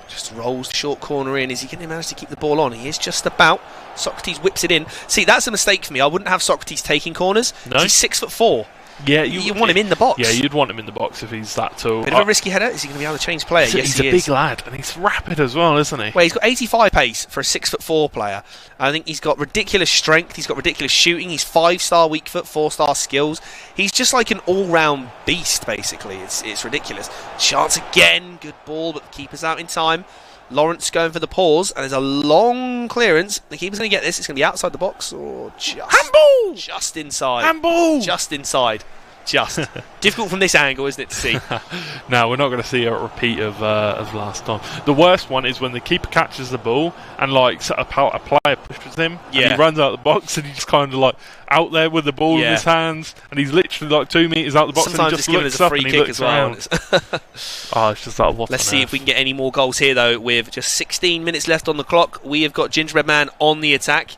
Just rolls the short corner in. Is he going to manage to keep the ball on? He is just about. Socrates whips it in. See, that's a mistake for me. I wouldn't have Socrates taking corners. No. He's 6'4". Yeah, you want him in the box. Yeah, you'd want him in the box if he's that tall. Bit of a risky header. Is he going to be able to change player? Yes, he's a big lad, and he's rapid as well, isn't he? Well, he's got 85 pace for a 6'4" player. I think he's got ridiculous strength. He's got ridiculous shooting. He's 5-star weak foot, 4-star skills. He's just like an all-round beast, basically. It's ridiculous. Chance again. Good ball, but the keeper's out in time. Lawrence going for the pause, and there's a long clearance. The keeper's going to get this. It's going to be outside the box or handball, just inside. Handball, just inside. Just difficult from this angle, isn't it, to see? No, we're not going to see a repeat of last time. The worst one is when the keeper catches the ball and a player pushes him, and he runs out of the box, and he's just kind of out there with the ball in his hands, and he's literally 2 meters out the box. Sometimes and he just it's given as a free kick as well. It's just what. Let's see if we can get any more goals here, though. With just 16 minutes left on the clock, we have got Gingerbread Man on the attack.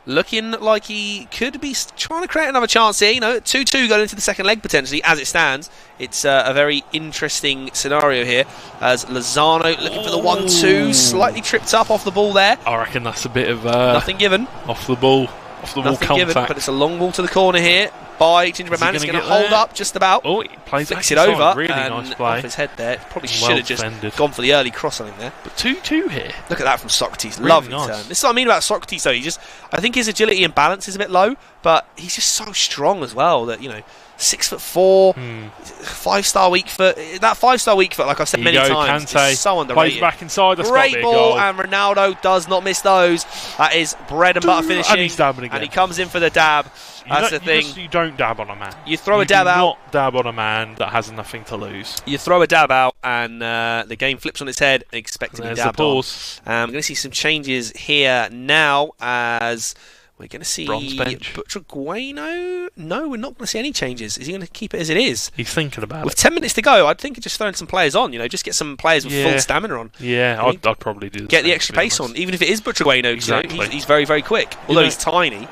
Looking like he could be trying to create another chance here. 2-2 going into the second leg potentially as it stands. It's a very interesting scenario here as Lozano looking for the 1-2. Slightly tripped up off the ball there. I reckon that's a bit of... nothing given. Off the ball contact. Given, but it's a long ball to the corner here by Gingerbread Man. He's going to hold up just about. Oh, he plays flicks it over. Really nice play. Off his head there. Probably should have just gone for the early cross on him there. But 2-2 here. Look at that from Socrates. Really Lovely nice. turn. This is what I mean about Socrates, though. I think his agility and balance is a bit low, but he's just so strong as well that, 6'4", 5-star weak foot. That 5-star weak foot, like I've said many times, is so underrated. Plays back inside. Great ball, and Ronaldo does not miss those. That is bread and butter finishing. And he's dabbing again. And he comes in for the dab. is. That's the thing. You don't dab on a man. You throw a dab out. Not dab on a man that has nothing to lose. You throw a dab out, and the game flips on its head, expecting to be dabbed on. We're going to see some changes here now as we're going to see Butragueno. No, we're not going to see any changes. Is he going to keep it as it is? He's thinking about With it. 10 minutes to go, I'd think of just throwing some players on. Just get some players with full stamina on. Yeah, I'd probably do that. Get the extra pace on, even if it is Butragueno. Exactly. He's very, very quick, although he's tiny.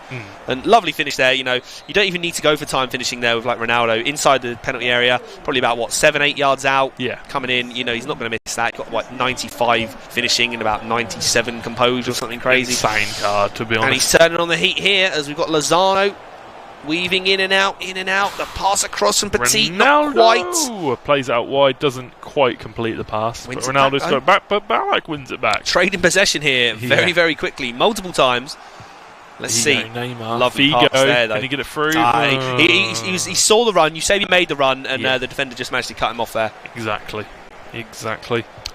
And lovely finish there. You don't even need to go for time finishing there with like Ronaldo inside the penalty area. Probably about 7-8 yards out. Yeah, coming in. He's not going to miss that. Got 95 finishing and about 97 composure or something crazy. Insane card, to be honest. And he's turning on the heat here as we've got Lozano weaving in and out. The pass across from Petit, not quite. Plays out wide, doesn't quite complete the pass. But Ronaldo's got it back, but Ballack wins it back. Trading possession here very, very quickly, multiple times. Let's see. Neymar. Lovely Figo, pass there, though. Can he get it through? He saw the run. You say he made the run, and the defender just managed to cut him off there. Exactly.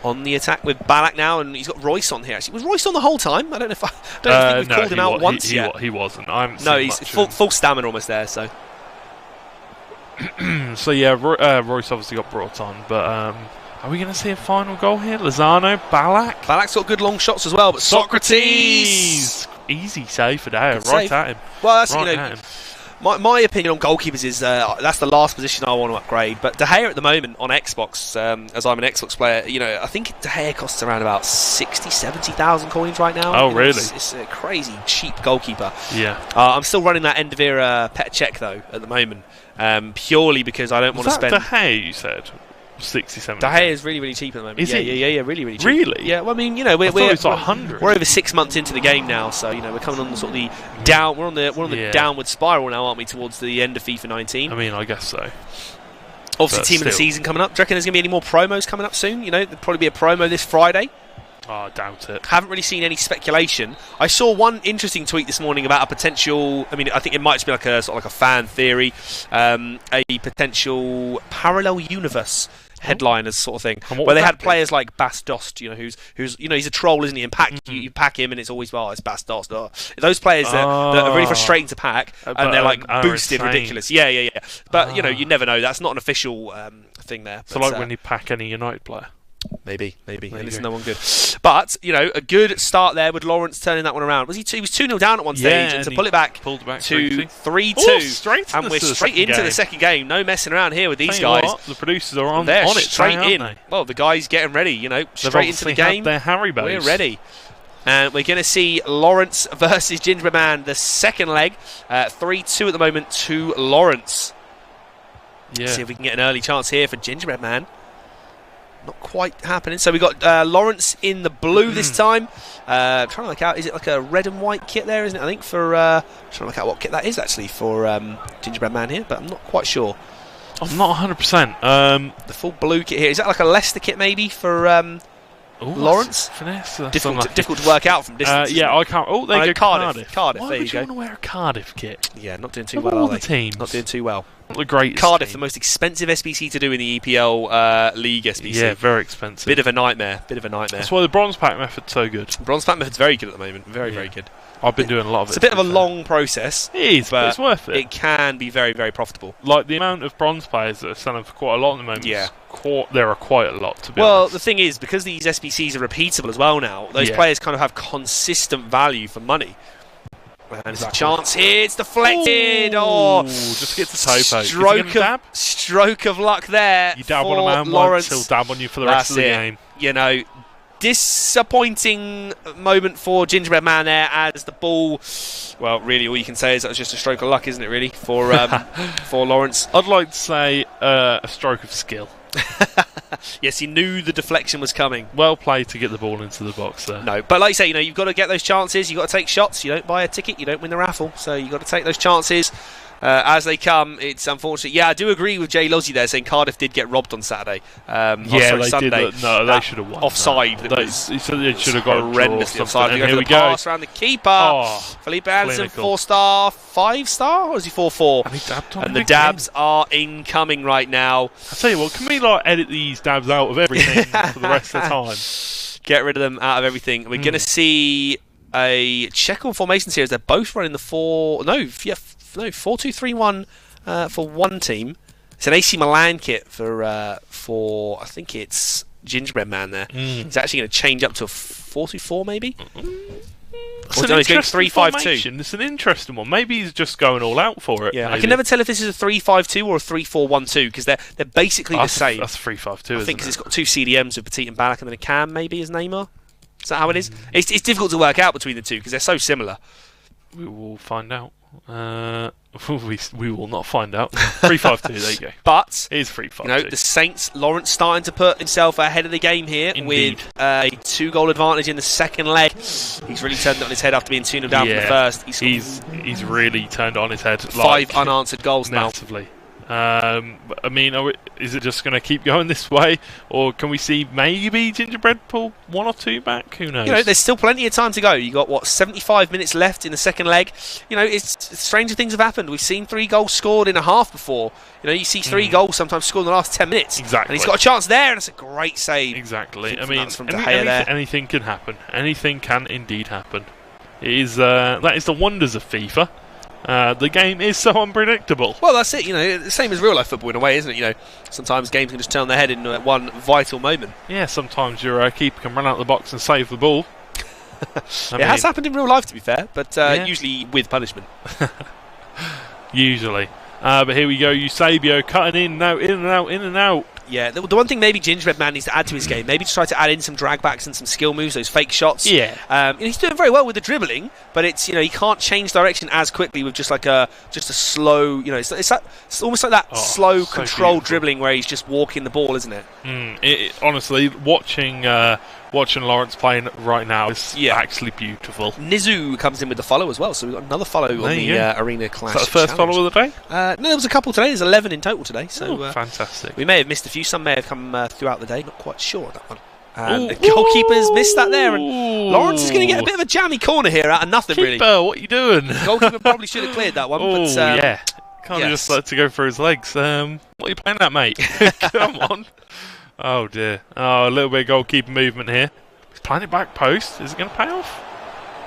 On the attack with Ballack now, and he's got Royce on here. Actually, was Royce on the whole time? I don't think we've called him out once yet. He wasn't. He's full stamina almost there. So, so yeah, Royce obviously got brought on, but are we going to see a final goal here? Lozano, Ballack. Ballack's got good long shots as well, but Socrates. Easy save for there, right at him. Well, that's My opinion on goalkeepers is that's the last position I want to upgrade. But De Gea at the moment on Xbox, as I'm an Xbox player, I think De Gea costs around about 60,000, 70,000 coins right now. Oh, really? It's a crazy cheap goalkeeper. Yeah. I'm still running that Endavira Pet Check though at the moment, purely because I don't want to spend. De Gea, you said? 67. De Gea is really, really cheap at the moment. Is he? Yeah, really, really cheap. Really? Yeah. Well, I mean, we're like 100. We're over 6 months into the game now, so we're coming on the sort of the down. We're on the downward spiral now, aren't we, towards the end of FIFA 19? I mean, I guess so. Obviously, team of the season coming up. Do you reckon there's going to be any more promos coming up soon? There'll probably be a promo this Friday. Oh, I doubt it. Haven't really seen any speculation. I saw one interesting tweet this morning about a potential. I mean, I think it might just be like a sort of like a fan theory, a potential parallel universe headliners sort of thing, where they had players like Bas Dost, who's he's a troll, isn't he? And you pack him, and it's always it's Bas Dost. Those players that are really frustrating to pack, and they're like boosted, ridiculous. Yeah. But you never know. That's not an official thing there. So like when you pack any United player. Maybe. And it's no one good. But, a good start there with Lawrence turning that one around. He was 2-0 down at one stage, and to pull it back to 3-2. And we're straight into the second game. No messing around here with these guys. The producers are on it straight in. They? Well, the guys getting ready, straight into the game. Their Haribo's. We're ready. And we're going to see Lawrence versus Gingerbread Man, the second leg. 3-2 at the moment to Lawrence. Yeah. See if we can get an early chance here for Gingerbread Man. Not quite happening. So we got Lawrence in the blue this time. Trying to work out, is it like a red and white kit there, isn't it? I think for trying to work out what kit that is actually for Gingerbread Man here, but I'm not quite sure. I'm not 100%. The full blue kit here, is that like a Leicester kit maybe for Lawrence? Finesse. Difficult to work out from distance. I can't. Oh, there you go. Cardiff. Why there would you go. Want to wear a Cardiff kit? Yeah, not doing too of well. All are the teams, not doing too well. Not the greatest. Cardiff, team. the most expensive SBC to do in the EPL League SBC. Yeah, very expensive. Bit of a nightmare. That's why the bronze pack method's so good. Bronze pack method's very good at the moment. Very good. I've been doing a lot of it. It's a bit of a long process. It is, but it's worth it. It can be very, very profitable. Like the amount of bronze players that are selling for quite a lot at the moment. Yeah. There are quite a lot, to be honest. Well, the thing is, because these SBCs are repeatable as well now, those players kind of have consistent value for money. And there's a chance here, it's deflected. Ooh, just get the toe poke. Stroke of luck there. You dab on a man Lawrence. once, he'll dab on you for the rest of the game. Disappointing moment for Gingerbread Man there as the ball. Well, really, all you can say is that was just a stroke of luck, isn't it? Really, for Lawrence. I'd like to say a stroke of skill. Yes, he knew the deflection was coming. Well played to get the ball into the box there. No, but like you say, you've got to get those chances. You've got to take shots. You don't buy a ticket, you don't win the raffle. So you've got to take those chances as they come. It's unfortunate. Yeah, I do agree with Jay Lozzie there saying Cardiff did get robbed on Saturday. Sunday. Did. No, they should have won. Offside. They should have got horrendously offside. Here we go. Pass around the keeper. Felipe Anderson, 4-star, 5-star, or is he 4-4? And the dabs are incoming right now. I tell you what, can we edit these dabs out of everything for the rest of the time? Get rid of them out of everything. We're going to see a check on formations here as they're both running the 4. No, yeah. no, 4-2-3-1 for one team. It's an AC Milan kit for I think it's Gingerbread Man there. He's actually going to change up to a 4-2-4 maybe. It's Or an no, he's going interesting 3-5-2. formation. It's an interesting one. Maybe he's just going all out for it. Yeah, I maybe. can never tell if this is a 3-5-2 or a 3-4-1-2 because they're basically the same. That's 3-5-2. I think isn't because it? it's got two CDMs with Petit and Ballack and then a Cam maybe as Neymar. Is that how it is? It's difficult to work out between the two because they're so similar. We will find out. We will not find out. 3-5-2. There you go. But it is 3-5-2. You know, the Saints, Lawrence starting to put himself ahead of the game here Indeed. with a 2-goal advantage in the second leg. He's really turned it on his head after being 2-0 down from the first. He's really turned it on his head. 5 unanswered goals now. Massively. I mean, is it just going to keep going this way, or can we see maybe Gingerbread pull 1 or 2 back? Who knows? You know, there's still plenty of time to go. You got 75 minutes left in the second leg. You know, stranger things have happened. We've seen 3 goals scored in a half before. You know, you see 3 goals sometimes scored in the last 10 minutes. Exactly. And he's got a chance there, and it's a great save. Exactly. I I think mean, that's from De Gea there. anything can happen. Anything can indeed happen. It is that is the wonders of FIFA. The game is so unpredictable. Well, that's it. You know, the same as real life football in a way, isn't it? You know, sometimes games can just turn their head in one vital moment. Yeah, sometimes your keeper can run out the box and save the ball. It has happened in real life, to be fair, but usually with punishment. Usually. But here we go, Eusebio cutting in and out. Yeah, the one thing maybe Gingerbread Man needs to add to his game, maybe to try to add in some drag backs and some skill moves, those fake shots. Yeah. He's doing very well with the dribbling, but it's, you know, he can't change direction as quickly with just a slow, you know, it's almost like that slow, so controlled beautiful. dribbling where he's just walking the ball, isn't it? Honestly, watching Lawrence playing right now is actually beautiful. Nizu comes in with the follow as well, so we've got another follow on the Arena Clash. Is that the first challenge. follow of the day? No, there was a couple today. There's 11 in total today. So fantastic. We may have missed a few. Some may have come throughout the day. Not quite sure on that one. The goalkeeper's missed that there, and Lawrence is going to get a bit of a jammy corner here out of nothing, really. What are you doing? The goalkeeper probably should have cleared that one. But, yeah. Can't have just let it go for his legs. What are you playing at, mate? Come on. Oh, dear. Oh, a little bit of goalkeeper movement here. He's playing it back post. Is it going to pay off?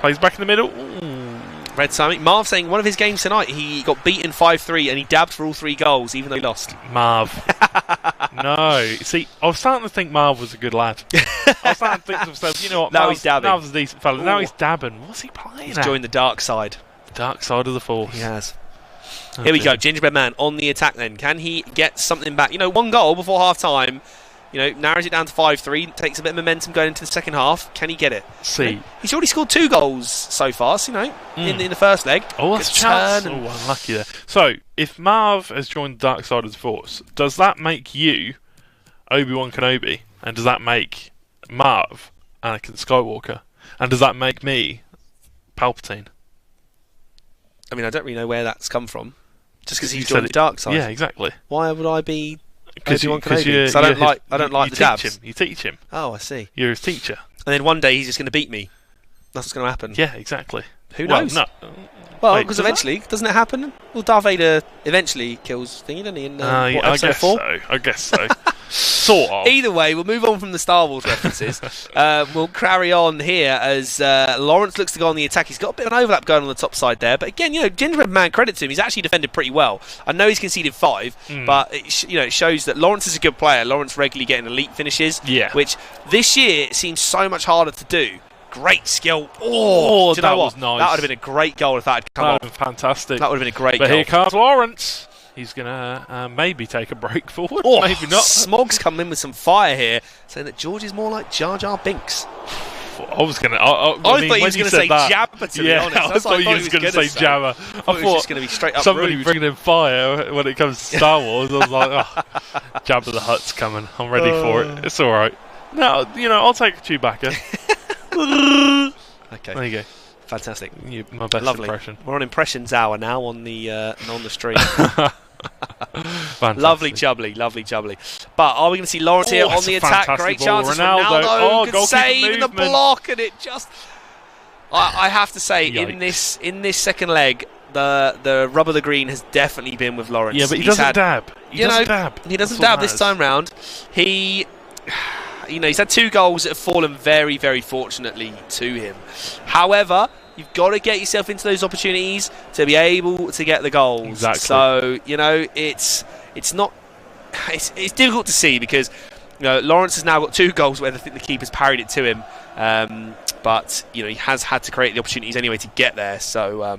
Plays back in the middle. Ooh. Red Simon. Marv saying one of his games tonight, he got beaten 5-3 and he dabbed for all 3 goals, even though he lost. Marv. No. See, I was starting to think Marv was a good lad. I was starting to think to myself, you know what? Now he's dabbing. Marv's a decent fella. Now he's dabbing. What's he playing He's at? joined the dark side. Dark side of the force. He has. Here we go. Gingerbread Man on the attack then. Can he get something back? You know, 1 goal before half-time. You know, narrows it down to 5-3, takes a bit of momentum going into the second half. Can he get it? See. He's already scored 2 goals so far, so, you know, in the first leg. Oh, that's a chance. Oh, unlucky there. So, if Marv has joined the dark side of the force, does that make you Obi-Wan Kenobi? And does that make Marv Anakin Skywalker? And does that make me Palpatine? I mean, I don't really know where that's come from. Just because he's joined the dark side. Yeah, exactly. Why would I be Obi-Wan Because Kenobi? I don't like the dabs. You teach him. Oh, I see. You're his teacher. And then one day he's just going to beat me. That's what's going to happen. Yeah, exactly. Who knows? Well, because eventually, doesn't it happen? Well, Darth Vader eventually kills Thingy, doesn't he? In episode 4? I guess so. Sort of. Either way, we'll move on from the Star Wars references. We'll carry on here as Lawrence looks to go on the attack. He's got a bit of an overlap going on the top side there. But again, you know, Gingerbread Man, credit to him. He's actually defended pretty well. I know he's conceded 5, but it shows that Lawrence is a good player. Lawrence regularly getting elite finishes, which this year seems so much harder to do. Great skill. Oh, do you know what? Was nice. That would have been a great goal if that had come off. Fantastic. That would have been a great goal. But here comes Lawrence. He's going to maybe take a break forward. Oh, maybe not. Smog's come in with some fire here, saying that George is more like Jar Jar Binks. I was going to... I thought he was going to say Jabba, to be honest. I thought he was going to say Jabba. I thought it was just going to be straight up somebody rude. bringing in fire when it comes to Star Wars. I was like, oh, Jabba the Hutt's coming. I'm ready for it. It's all right. No, you know, I'll take a Chewbacca. Okay. There you go. Fantastic. My best impression. We're on impressions hour now on the stream. Fantastic. Lovely jubbly. But are we going to see Lawrence here on the attack? Great chances. Ronaldo good save in the block, and it just. I have to say, Yikes. in this second leg, the rub of the green has definitely been with Lawrence. Yeah, but he doesn't dab. He doesn't dab this time round. He's had 2 goals that have fallen very, very fortunately to him. However, You've got to get yourself into those opportunities to be able to get the goals. Exactly. So, you know, it's not... It's difficult to see because, you know, Lawrence has now got 2 goals where I think the keeper's parried it to him. But, you know, he has had to create the opportunities anyway to get there. So,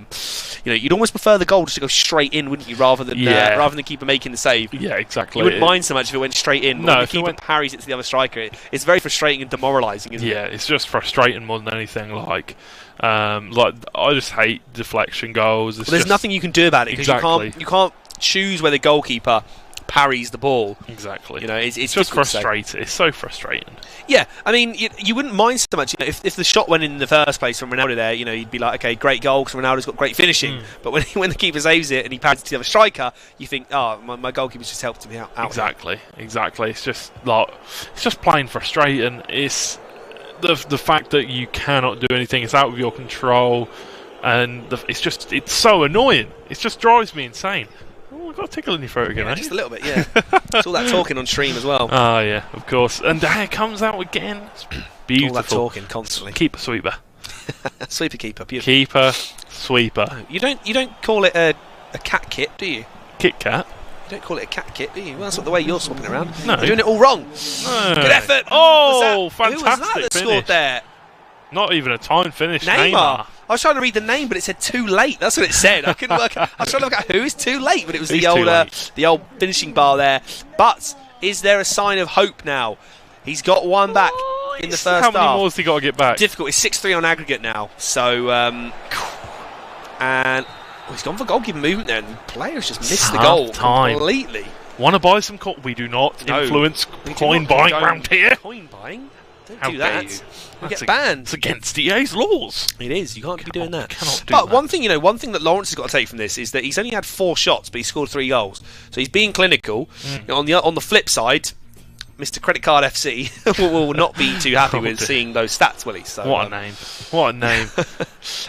you know, you'd almost prefer the goal just to go straight in, wouldn't you, rather than the keeper making the save. Yeah, exactly. You wouldn't mind so much if it went straight in. No, when the keeper parries it to the other striker, it's very frustrating and demoralising, isn't it? Yeah, it's just frustrating more than anything. Like I just hate deflection goals. There's nothing you can do about it because you can't choose where the goalkeeper parries the ball. Exactly. You know, it's just frustrating. It's so frustrating. Yeah, I mean, you wouldn't mind so much. You know, if the shot went in the first place from Ronaldo there, you know, you'd be like, okay, great goal because Ronaldo's got great finishing. But when the keeper saves it and he parries it to the other striker, you think, oh, my goalkeeper's just helped me out. Exactly. It's just like plain frustrating. It's the fact that you cannot do anything. It's out of your control, and it's so annoying. It just drives me insane. Oh, I've got a tickle in your throat again, just a little bit, yeah. It's all that talking on stream as well. Oh, yeah, of course. And there it comes out again. It's beautiful. All that talking constantly. Keeper, sweeper. Sweeper, keeper, beautiful. Keeper, sweeper. You don't call it a cat kit, do you? Kit Kat? You don't call it a cat kit, do you? Well, that's not the way you're swapping around. No. You're doing it all wrong. No. Good effort. Oh, fantastic fantastic Who was that finish. scored there? Not even a time finish. Neymar. I was trying to read the name, but it said too late. That's what it said. I couldn't work. I was trying to look at who is too late, but it was the old finishing bar there. But is there a sign of hope now? He's got one back in the first half. How many more has he got to get back? Difficult. It's 6-3 on aggregate now. So, and he's gone for goalkeeper movement there, and the player's just missed the goal completely. Want to buy some coin? We do not influence coin buying around here. Coin buying? Don't How do dare that. you. You get banned. It's against EA's laws. It is. You can't be doing that. Cannot do but that. one thing that Lawrence has got to take from this is that he's only had 4 shots, but he scored 3 goals. So he's being clinical. On the flip side, Mr. Credit Card FC will not be too happy with seeing those stats, will he? So, what a name! What a name!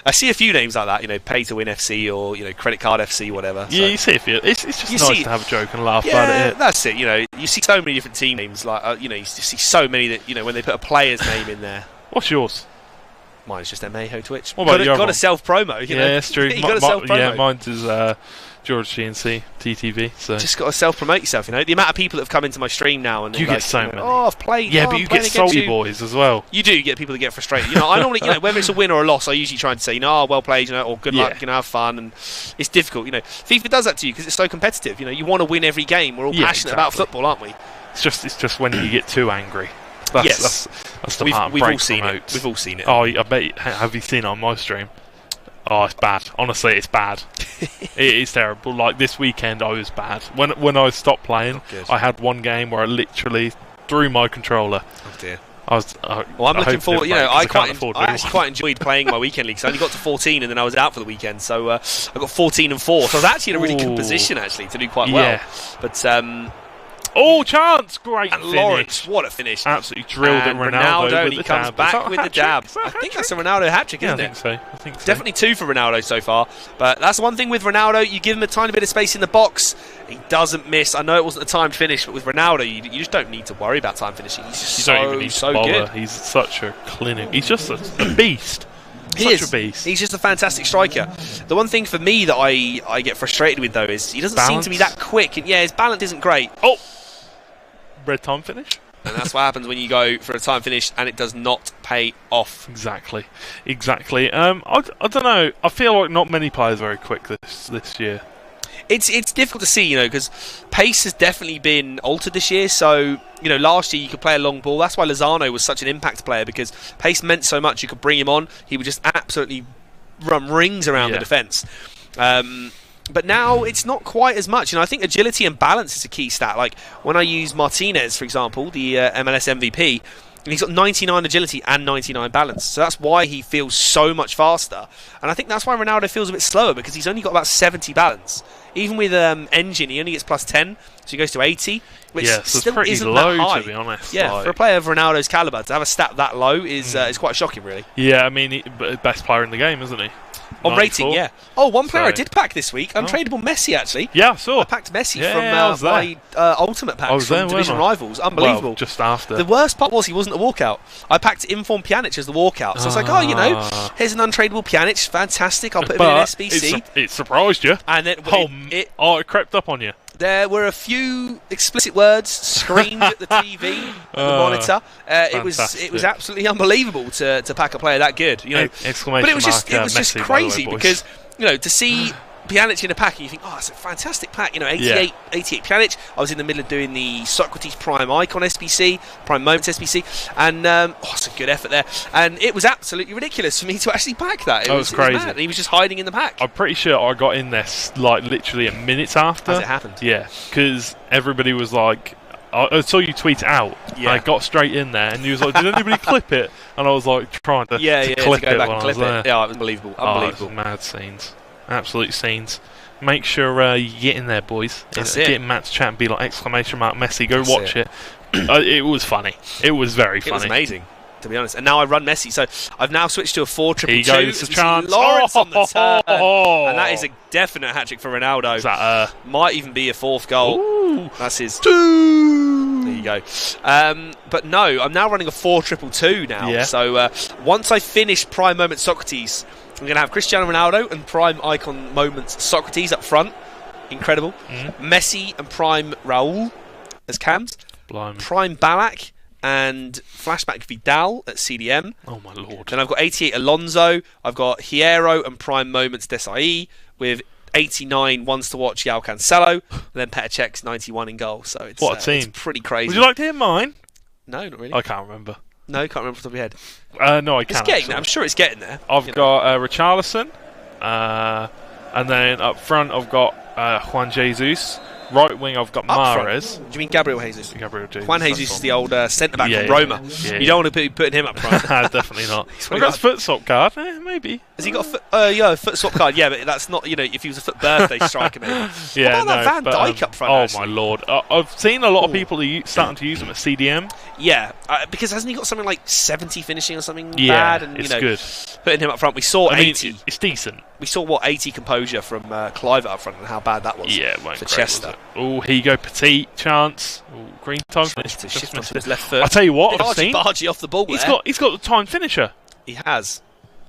I see a few names like that, you know, Pay to Win FC or Credit Card FC, whatever. Yeah, you see a few. It's just nice to have a joke and laugh about it. Yeah, that's it. You know, you see so many different team names, like you see so many that when they put a player's name in there. What's yours? Mine's just Mayho Twitch. What about got a self promo. Yeah, it's true. You got to self promo. Yeah, mine's is George GNC TTV. So just got to self promote yourself. The amount of people that have come into my stream now and you get so many. Oh, I've played. Yeah, but you get salty boys as well. You do get people that get frustrated. I normally, whether it's a win or a loss, I usually try and say, well played, or good luck, have fun, and it's difficult. FIFA does that to you because it's so competitive. You want to win every game. We're all passionate about football, aren't we? It's just when you get too angry. That's the part. We've all seen it. We've all seen it. Oh, I bet. Have you seen it on my stream? Oh, it's bad. Honestly, it's bad. It is terrible. Like this weekend, I was bad. When I stopped playing, I had one game where I literally threw my controller. Oh dear. I'm looking forward. I actually quite enjoyed playing my weekend league. So I only got to 14, and then I was out for the weekend. So I got 14 and 4. So I was actually in a really good position to do quite well. But oh, chance! Great and finish. Lawrence, what a finish. Absolutely drilled at Ronaldo and he comes back with the dab. I think that's a Ronaldo hat-trick, isn't it? I think so. Definitely 2 for Ronaldo so far. But that's one thing with Ronaldo. You give him a tiny bit of space in the box, he doesn't miss. I know it wasn't a timed finish, but with Ronaldo, you just don't need to worry about time finishing. He's just so good. He's such a clinic. He's just a beast. He's just a fantastic striker. The one thing for me that I get frustrated with, though, is he doesn't seem to be that quick. And his balance isn't great. Oh! Red time finish. And that's what happens when you go for a time finish and it does not pay off. Exactly. I don't know. I feel like not many players are very quick this year. It's difficult to see, because pace has definitely been altered this year. So, last year you could play a long ball. That's why Lozano was such an impact player, because pace meant so much. You could bring him on. He would just absolutely run rings around the defence. But now it's not quite as much. I think agility and balance is a key stat. Like when I use Martinez, for example, the MLS MVP, and he's got 99 agility and 99 balance. So that's why he feels so much faster. And I think that's why Ronaldo feels a bit slower, because he's only got about 70 balance. Even with Engine, he only gets plus 10, so he goes to 80. Which still pretty isn't low, that high. to be honest. Yeah, for a player of Ronaldo's calibre, to have a stat that low is quite shocking, really. Yeah, I mean, best player in the game, isn't he? On rating, yeah. Oh, one player I So- did pack this week. Untradeable Messi, actually. Yeah, I saw. I packed Messi Yeah, from I was there. my ultimate packs was there, from Division weren't I? Rivals. Unbelievable. Well, just after. The worst part was he wasn't a walkout. I packed Inform Pjanic as the walkout. So I was like, oh, you know, here's an untradeable Pjanic. Fantastic. I'll put him in an SBC. It surprised you. And then It crept up on you. there were a few explicit words screamed at the TV and the monitor. It was fantastic. absolutely unbelievable to pack a player that good. You know, Exclamation but it was just mark, just Messi, by the crazy way, boys. because you know to see Pjanic in a pack and you think, oh, it's a fantastic pack. You know, 88 Pjanic. I was in the middle of doing the Socrates Prime Icon SBC, Prime Moments SBC, and it's a good effort there. And it was absolutely ridiculous for me to actually pack that. It was crazy. mad. He was just hiding in the pack. I'm pretty sure I got in there like literally a minute after. As it happened. Yeah, because everybody was like, I saw you tweet it out. Yeah. And I got straight in there, and he was like, "Did anybody clip it?" And I was like, trying to to clip go it back when and I clip was there. it. Yeah, it was unbelievable. Oh, it's Unbelievable. mad scenes, absolute scenes. Make sure you get in there, boys. That's Get it. in Matt's chat and be like exclamation mark Messi. Go That's watch it. It was funny. It was very funny. It was amazing, to be honest. And now I run Messi, so I've now switched to a 4-2-2. Here you go, it's a We see chance. Lawrence on the turn, Oh. and that is a definite hat trick for Ronaldo. Is that Might even be a fourth goal. Ooh. That's his. Two. There you go. But no, I'm now running a 4-2-2 now. Yeah. So once I finish Prime Moment Socrates, I'm going to have Cristiano Ronaldo and Prime Icon Moments Socrates up front. Incredible. Messi and Prime Raul as cams. Blimey. Prime Ballack and Flashback Vidal at CDM. Oh my lord. Then I've got 88 Alonso. I've got Hierro and Prime Moments Desai with 89 Ones to Watch Yao Cancelo. And then Petr Cech's 91 in goal. So it's What a team. It's pretty crazy. Would you like to hear mine? No, not really. I can't remember. No, can't remember off the top of your head. No, I It's can't. getting actually. there. I'm sure it's getting there. I've got Richarlison, and then up front I've got Juan Jesus. Right wing I've got Up front. Mahrez. Do you mean Gabriel Jesus? Gabriel Jesus. Juan that's Jesus is one. the old centre-back Yeah, from yeah, Roma. yeah, You yeah. don't want to be putting him up front. Definitely not. He's I've got got a foot swap card. Maybe. Has he got a foot? A foot swap card. Yeah, but that's not. You know, if he was a foot birthday striker, maybe. Yeah, What about that Van but, Dijk up front? Oh actually? my lord! I've seen a lot of people starting to use them at CDM. Yeah, because hasn't he got something like 70 finishing or something Yeah, bad? And it's you know, good. putting him up front, we saw I mean, 80. it's decent. We saw 80 composure from Clive up front and how bad that was. Yeah, it won't for great, Chester. Oh, here you go, Petit chance. Ooh, green time finish. To Just shift missed onto his it. left foot. I'll tell you what, I've Bargy seen. off the ball. He's there. got the time finisher. He has.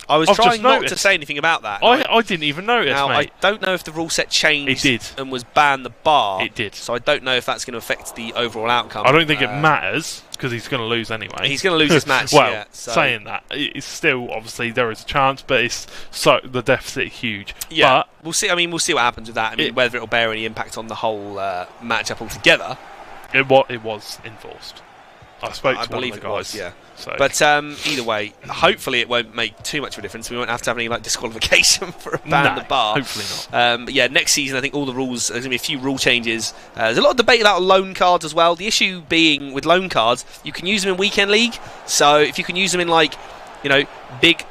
I was I've trying just not to noticed. say anything about that. I didn't even notice, Now, mate. I don't know if the rule set changed It did. and was banned the bar. It did. So I don't know if that's going to affect the overall outcome. I don't think it matters because he's going to lose anyway. He's going to lose this match. Well, yeah, so. saying that, it's still obviously there is a chance, but it's so the deficit is huge. Yeah, But we'll see. I mean, we'll see what happens with that. I mean, whether it'll bear any impact on the whole matchup altogether. it was enforced. I spoke to I one believe of the it was, guys. yeah. So. But either way, hopefully it won't make too much of a difference. We won't have to have any like disqualification for a ban No, the bar. hopefully not. But yeah, next season I think all the rules. There's going to be a few rule changes. There's a lot of debate about loan cards as well. The issue being with loan cards, you can use them in weekend league. So if you can use them in like, you know, big,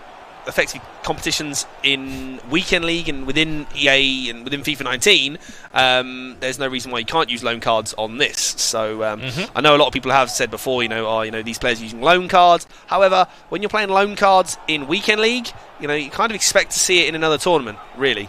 effective competitions in weekend league and within EA and within FIFA 19, there's no reason why you can't use loan cards on this. So I know a lot of people have said before, these players are using loan cards. However, when you're playing loan cards in weekend league, you kind of expect to see it in another tournament, really.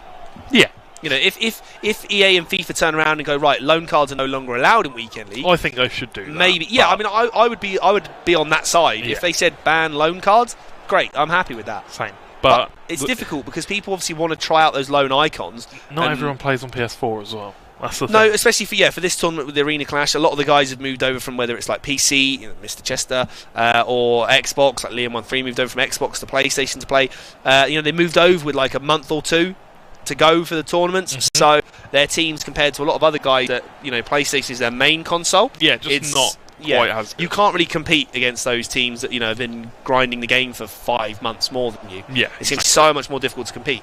Yeah. If EA and FIFA turn around and go, right, loan cards are no longer allowed in weekend league, I think they should do that. maybe. Yeah, I mean, I would be on that side. Yeah. If they said ban loan cards, great, I'm happy with that. Same. But it's difficult because people obviously want to try out those loan icons. Not and everyone plays on PS4 as well. That's the thing. No, especially for this tournament with the Arena Clash, a lot of the guys have moved over from whether it's like PC, Mr. Chester, or Xbox, like Liam13 moved over from Xbox to PlayStation to play. They moved over with like a month or two to go for the tournaments, so their teams compared to a lot of other guys that PlayStation is their main console. Yeah, just not quite as good. You can't really compete against those teams that have been grinding the game for 5 months more than you. Yeah, it seems so much more difficult to compete.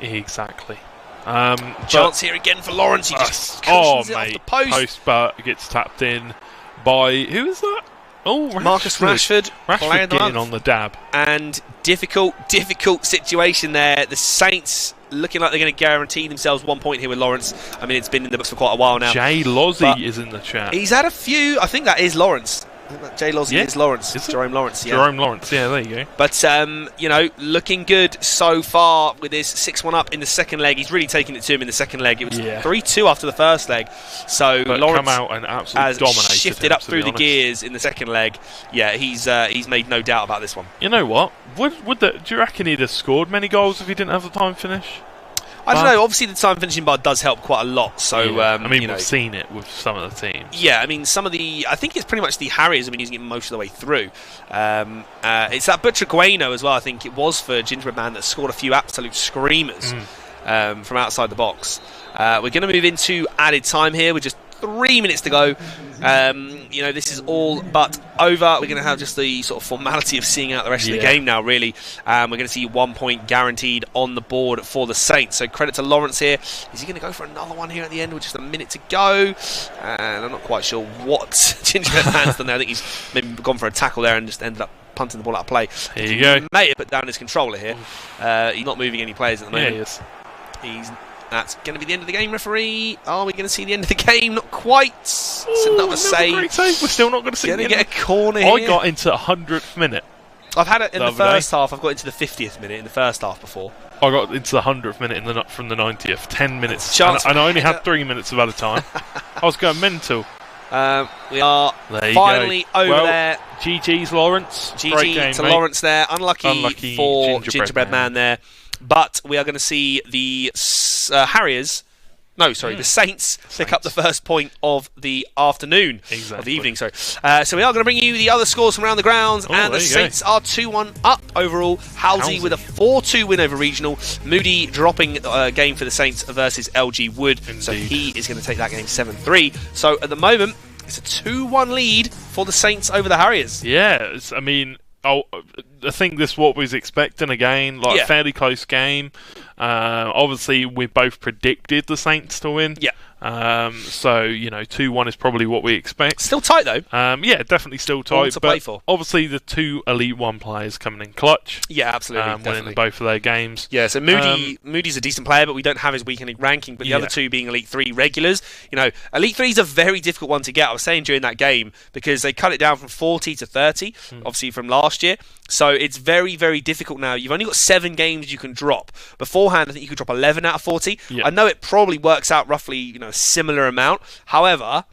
Exactly. Chance here again for Lawrence. He just oh cushions it off mate, the post. but gets tapped in by who is that? Oh, Rashford. Marcus Rashford Rashford getting on the dab. And difficult situation there. The Saints looking like they're going to guarantee themselves 1 point here with Lawrence. I mean, it's been in the books for quite a while now. Jay Lozzie is in the chat. He's had a few. I think that is Lawrence. J-Loz is Lawrence. Jerome Lawrence, yeah. Jerome Lawrence, yeah, there you go. But, you know, looking good so far with his 6-1 up in the second leg. He's really taking it to him in the second leg. It was 3-2 after the first leg. So but Lawrence come out and absolutely has dominated shifted him, up through the gears in the second leg. Yeah, he's made no doubt about this one. You know what? Do you reckon he'd have scored many goals if he didn't have the time finish? I don't know. Obviously, the time finishing bar does help quite a lot. So, I mean, you know, we've seen it with some of the teams. Yeah, I mean, I think it's pretty much the Harriers have been using it most of the way through. It's that Butcher Gueno as well, I think it was for Gingerbread Man, that scored a few absolute screamers from outside the box. We're going to move into added time here with just 3 minutes to go. You know, this is all but over. We're going to have just the sort of formality of seeing out the rest of the game now, really. We're going to see 1 point guaranteed on the board for the Saints. So credit to Lawrence here. Is he going to go for another one here at the end with just a minute to go? And I'm not quite sure what Gingerbread Man's done there. I think he's maybe gone for a tackle there and just ended up punting the ball out of play. Here you go. He may have put down his controller here. He's not moving any players at the moment. Yeah, he is. That's going to be the end of the game, referee. Are we going to see the end of the game? Not quite. It's another save. Great save. We're still not going to see it. Going to get a corner I here. got into 100th minute. I've had it in the first half. I've got into the 50th minute in the first half before. I got into the 100th minute from the 90th. 10 minutes. Chance and I only had 3 minutes of added time. I was going mental. We are finally over there. GG's Lawrence. GG to Lawrence there. Unlucky for Gingerbread Man there. But we are going to see the Harriers, the Saints pick up the first point of the afternoon, of the evening. So we are going to bring you the other scores from around the grounds, and the Saints are 2-1 up overall. Halsey with a 4-2 win over Regional. Moody dropping a game for the Saints versus LG Wood. Indeed. So he is going to take that game 7-3. So at the moment, it's a 2-1 lead for the Saints over the Harriers. Yeah, I mean, I think this is what we was expecting again, like a fairly close game. Obviously, we both predicted the Saints to win. Yeah. So, you know, 2-1 is probably what we expect. Still tight, though. Yeah, definitely still tight. All to play for. Obviously, the two Elite One players coming in clutch. Yeah, absolutely. Winning both of their games. Yeah, so Moody's a decent player, but we don't have his weekend ranking. But the other two being Elite 3 regulars. You know, Elite 3 is a very difficult one to get. I was saying during that game, because they cut it down from 40 to 30, obviously from last year. So it's very, very difficult now. You've only got 7 games you can drop. Beforehand, I think you could drop 11 out of 40. Yeah. I know it probably works out roughly, you know, a similar amount. However,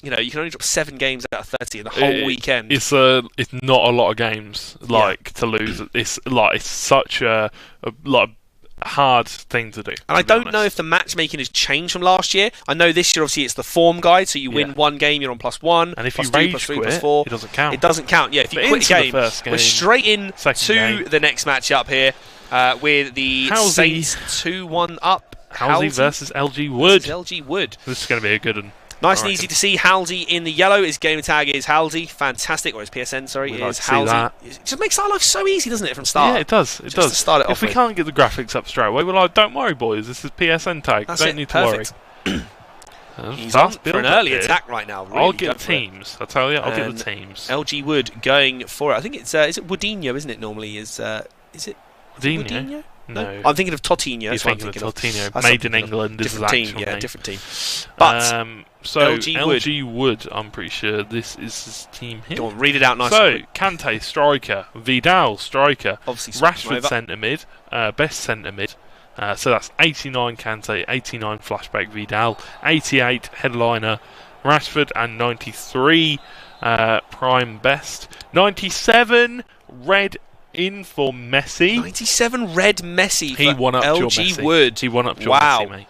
you know, you can only drop 7 games out of 30 in the whole weekend. It's not a lot of games to lose. It's such a hard thing to do. And I don't know if the matchmaking has changed from last year. I know this year, obviously, it's the form guide, so you win one game, you're on +1. And if you +2, rage +3, quit, +4, it doesn't count. It doesn't count, yeah. If you quit the game, we're straight in to the next matchup here with the Saints 2-1 up. Halsey versus LG Wood. This is going to be a good one. Nice and easy to see. Halsey in the yellow. His gamer tag is Halsey. Fantastic. Or his PSN, sorry, is Halsey. It just makes our life so easy, doesn't it, from start? Yeah, it does. It does. To start it if we can't get the graphics up straight away, we're like, don't worry, boys. This is PSN tag. Don't need to worry. He's on for an early attack right now. Really I'll get the teams. I tell you, I'll get the teams. LG Wood going for it. I think it's is it Woodinho, isn't it? Normally is it Woodinho? No, I'm thinking of Totinho. You're thinking of Totinho. Made in England. This is team. Yeah, different team. But so LG Wood, I'm pretty sure this is his team here. Go on, read it out nicely. So Kante striker, Vidal striker, obviously Rashford centre mid, best centre mid. So that's 89 Kante, 89 flashback Vidal, 88 headliner Rashford, and 93 prime best, 97 red in for Messi. 97 red Messi. He won up LG Wood. He won up Messi, mate.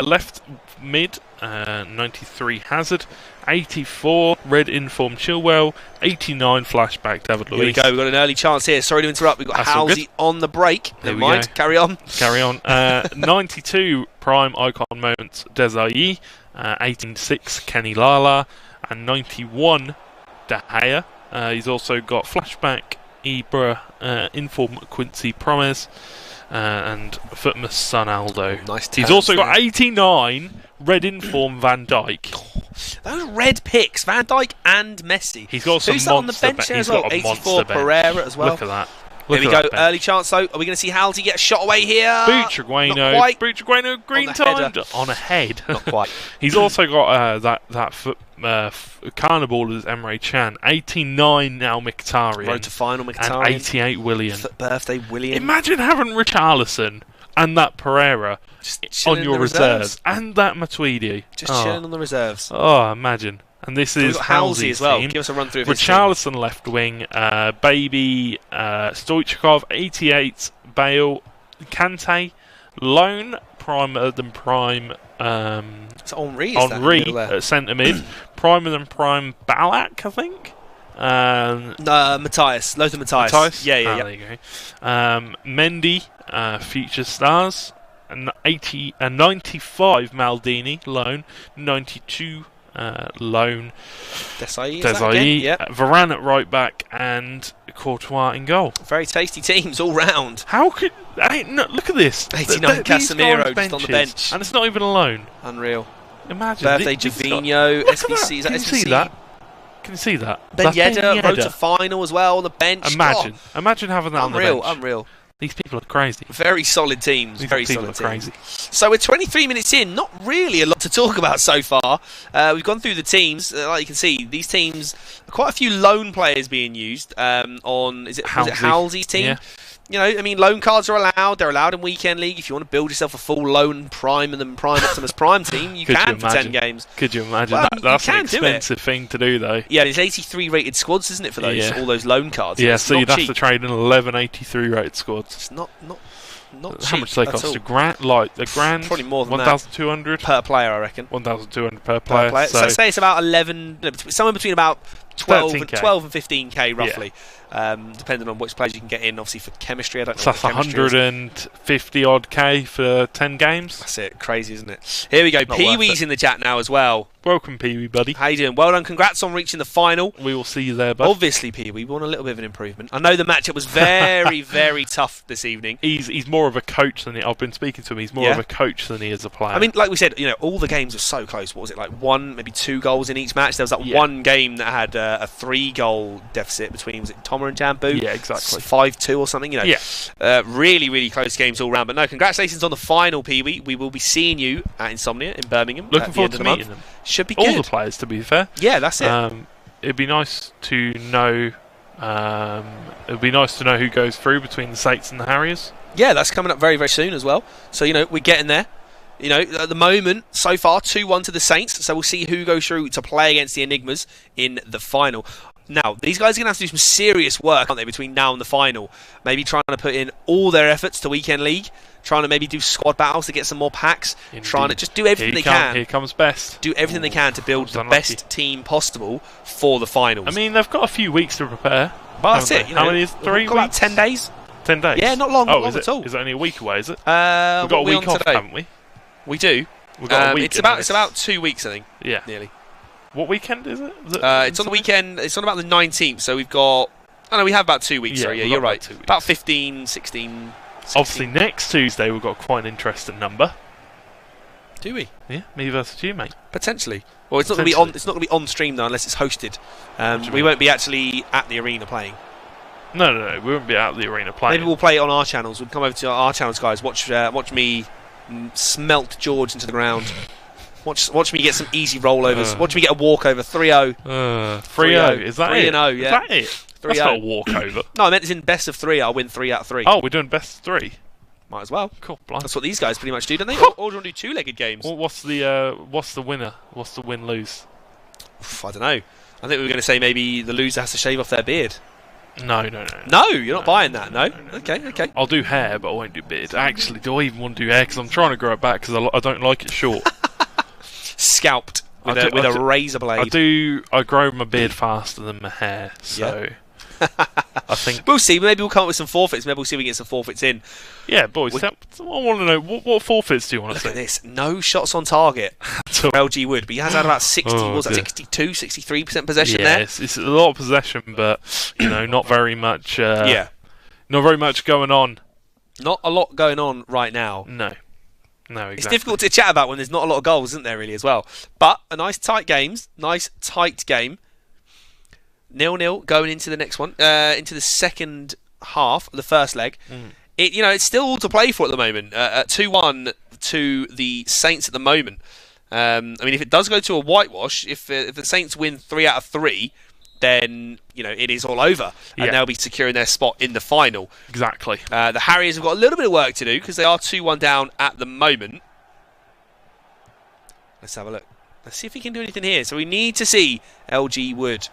Left mid, 93 Hazard, 84 red inform Chilwell, 89 flashback David Luiz. Here we go. We've got an early chance here. Sorry to interrupt. We've got Halsey on the break. Never mind. Carry on. 92 prime icon moments Desai, 18-6 Kenny Lala, and 91 De Gea. He's also got flashback Ibra, inform Quincy Promes, and Footmus son Aldo. Nice. He's also got 89 red inform Van Dijk. Those red picks, Van Dijk and Messi. He's got some Who's monster on the bench as well? 84 Pereira as well. Look at that. Here we go. Early chance though. Are we going to see Halsey get a shot away here? Butragueno green timed on a head. Not quite. He's also got that Carnivallers Emre Can, 89 now Mkhitaryan, Road to final Mkhitaryan, and 88 William. Birthday William. Imagine having Richarlison and that Pereira on your reserves, and that Matuidi. Just chilling on the reserves. Oh, imagine. And this is Halsey as well. Team. Give us a run through of his Richarlison left wing, Baby, Stoichkov, 88, Bale, Kante, loan, primer than prime. It's Henry. At centre mid, primer than prime Ballack, I think. Matthias, Lothar Matthias. Yeah. There you go. Mendy, future stars, 95 Maldini, loan, 92 loan. Desai. Varane at right back and Courtois in goal. Very tasty teams all round. How could... look at this. 89 Casemiro just on the bench. And it's not even a loan. Unreal. Imagine. Birthday Javinho, SBC. Is that Can you SBC? see that? Can you see that? Ben Yedder, road to final as well on the bench. Imagine having that on the bench. Unreal. These people are crazy. Very solid teams. These people are crazy. So we're 23 minutes in. Not really a lot to talk about so far. We've gone through the teams. Like you can see, these teams, quite a few loan players being used on. Was it Halsey's team? Yeah. You know, I mean, loan cards are allowed. They're allowed in Weekend League. If you want to build yourself a full loan Prime and then Prime Optimus Prime team, you can for 10 games. Could you imagine? Well, That's an expensive thing to do, though. Yeah, it's 83 rated squads, isn't it, for those all those loan cards? Yeah, it's so you'd have cheap. to trade in 11 83 rated squads. It's not cheap. How much do they cost? A grand? Like a grand? Probably more than 1,200 per player, I reckon. 1,200 per player. So say it's about 11, somewhere between about 12 and 15k roughly, depending on which players you can get in. Obviously for chemistry, I don't know. So that's 150 odd k for 10 games. That's it. Crazy, isn't it? Here we go. Pee-wee's in the chat now as well. Welcome, Pee-wee, buddy. How you doing? Well done. Congrats on reaching the final. We will see you there, bud. Obviously, Pee-wee, we want a little bit of an improvement. I know the matchup was very, very tough this evening. He's more of a coach than I've been speaking to him. He's more of a coach than he is a player. I mean, like we said, you know, all the games were so close. What was it, like maybe 2 goals in each match? There was that one game that had a 3-goal deficit between, was it Tomer and Jambu? Yeah, exactly. 5-2 or something, you know. Really, really close games all round. But no, congratulations on the final, Pee-wee. We will be seeing you at Insomnia in Birmingham. Looking forward to meeting them. Should be good. All the players, to be fair. Yeah, that's it. It'd be nice to know. It'd be nice to know who goes through between the Saints and the Harriers. Yeah, that's coming up very, very soon as well. So, you know, we're getting there. You know, at the moment, so far, 2-1 to the Saints. So we'll see who goes through to play against the Enigmas in the final. Now, these guys are going to have to do some serious work, aren't they, between now and the final? Maybe trying to put in all their efforts to Weekend League. Trying to maybe do squad battles to get some more packs. Indeed. Trying to just do everything they can. Here comes Best. Do everything they can to build the best team possible for the finals. I mean, they've got a few weeks to prepare. Well, that's it. You know, how many is 3 weeks? About 10 days. 10 days? Yeah, not long, at all. Is it only a week away, is it? We've got a week off, haven't we? We do. We've got a week. It's about 2 weeks, I think. Yeah. Nearly. What weekend is it? It's on the weekend. It's on about the 19th, so we've got... Oh, no, we have about 2 weeks. Yeah, sorry, yeah, you're right. About 15, 16... 16. Obviously, next Tuesday we've got quite an interesting number. Do we? Yeah, me versus you, mate. Potentially. Well, it's not going to be on. It's not going to be on stream though, unless it's hosted. We won't be actually at the arena playing. No, we won't be out the arena playing. Maybe we'll play it on our channels. We'll come over to our channels, guys. Watch me smelt George into the ground. Watch me get some easy rollovers. Watch me get a walkover. 3-0. 3-0. Is that 3-0, it? yeah. Is that it? That's not a walkover. No, I meant it's in best of 3. I'll win 3 out of 3. Oh, we're doing best of 3. Might as well. Cool. Blind. That's what these guys pretty much do, don't they? Or do you want to do 2-legged games? Well, what's the winner? What's the win-lose? I don't know. I think we were going to say maybe the loser has to shave off their beard. No. No, you're not buying that, no? Okay. I'll do hair, but I won't do beard. Actually, do I even want to do hair? Because I'm trying to grow it back because I don't like it short. Scalped with a razor blade. I grow my beard faster than my hair, so I think we'll see. Maybe we'll come up with some forfeits. Maybe we'll see if we get some forfeits in. Yeah, boys. I want to know what forfeits do you want to see? Look at this. No shots on target for LG Wood, but he has had about 62, 63% possession there. It's a lot of possession, but not very much. Not very much going on. Not a lot going on right now. No, exactly. It's difficult to chat about when there's not a lot of goals, isn't there, really, as well? But a nice tight game. 0-0 going into the next one, into the second half of the first leg. It's still all to play for at the moment. 2-1 to the Saints at the moment. I mean, if it does go to a whitewash, if the Saints win 3 out of 3, then it is all over, and they'll be securing their spot in the final. Exactly. The Harriers have got a little bit of work to do because they are 2-1 down at the moment. Let's have a look. Let's see if we can do anything here. So we need to see LG Wood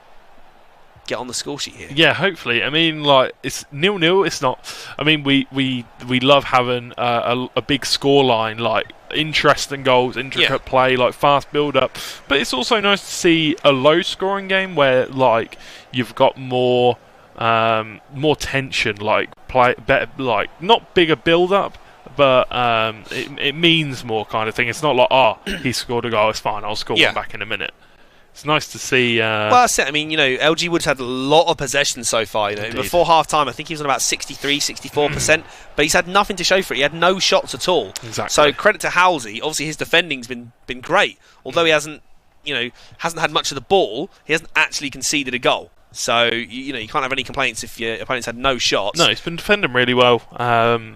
get on the score sheet here. Yeah, hopefully. I mean, like, it's 0-0. It's not. I mean, we love having a big score line, like interesting goals, intricate play, like fast build up. But it's also nice to see a low scoring game where like you've got more tension, like play better, like not bigger build up. But it means more kind of thing. It's not like, he scored a goal, it's fine, I'll score one back in a minute. It's nice to see. Well, that's it. I mean, LG Wood's had a lot of possession so far. Before half time, I think he was on about 64%, but he's had nothing to show for it. He had no shots at all. Exactly. So credit to Halsey. Obviously, his defending's been great. Although he hasn't had much of the ball, he hasn't actually conceded a goal. So you can't have any complaints if your opponents had no shots. No, he's been defending really well.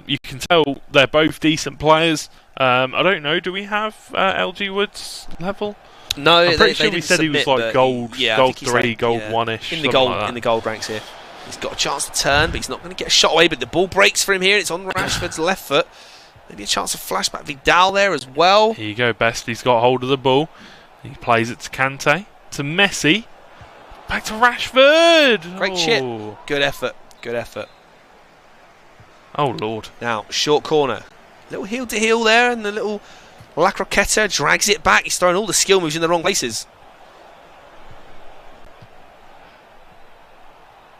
You can tell they're both decent players. I don't know. Do we have LG Wood's level? No, I'm pretty sure they we said submit, he was like gold 3, gold 1-ish. In the gold ranks here. He's got a chance to turn, but he's not going to get a shot away. But the ball breaks for him here. It's on Rashford's left foot. Maybe a chance of flashback. Vidal there as well. Here you go, Best. He's got hold of the ball. He plays it to Kante, to Messi, back to Rashford. Great chip. Good effort. Good effort. Oh Lord. Now short corner. Little heel to heel there, and the little La Croqueta drags it back. He's throwing all the skill moves in the wrong places.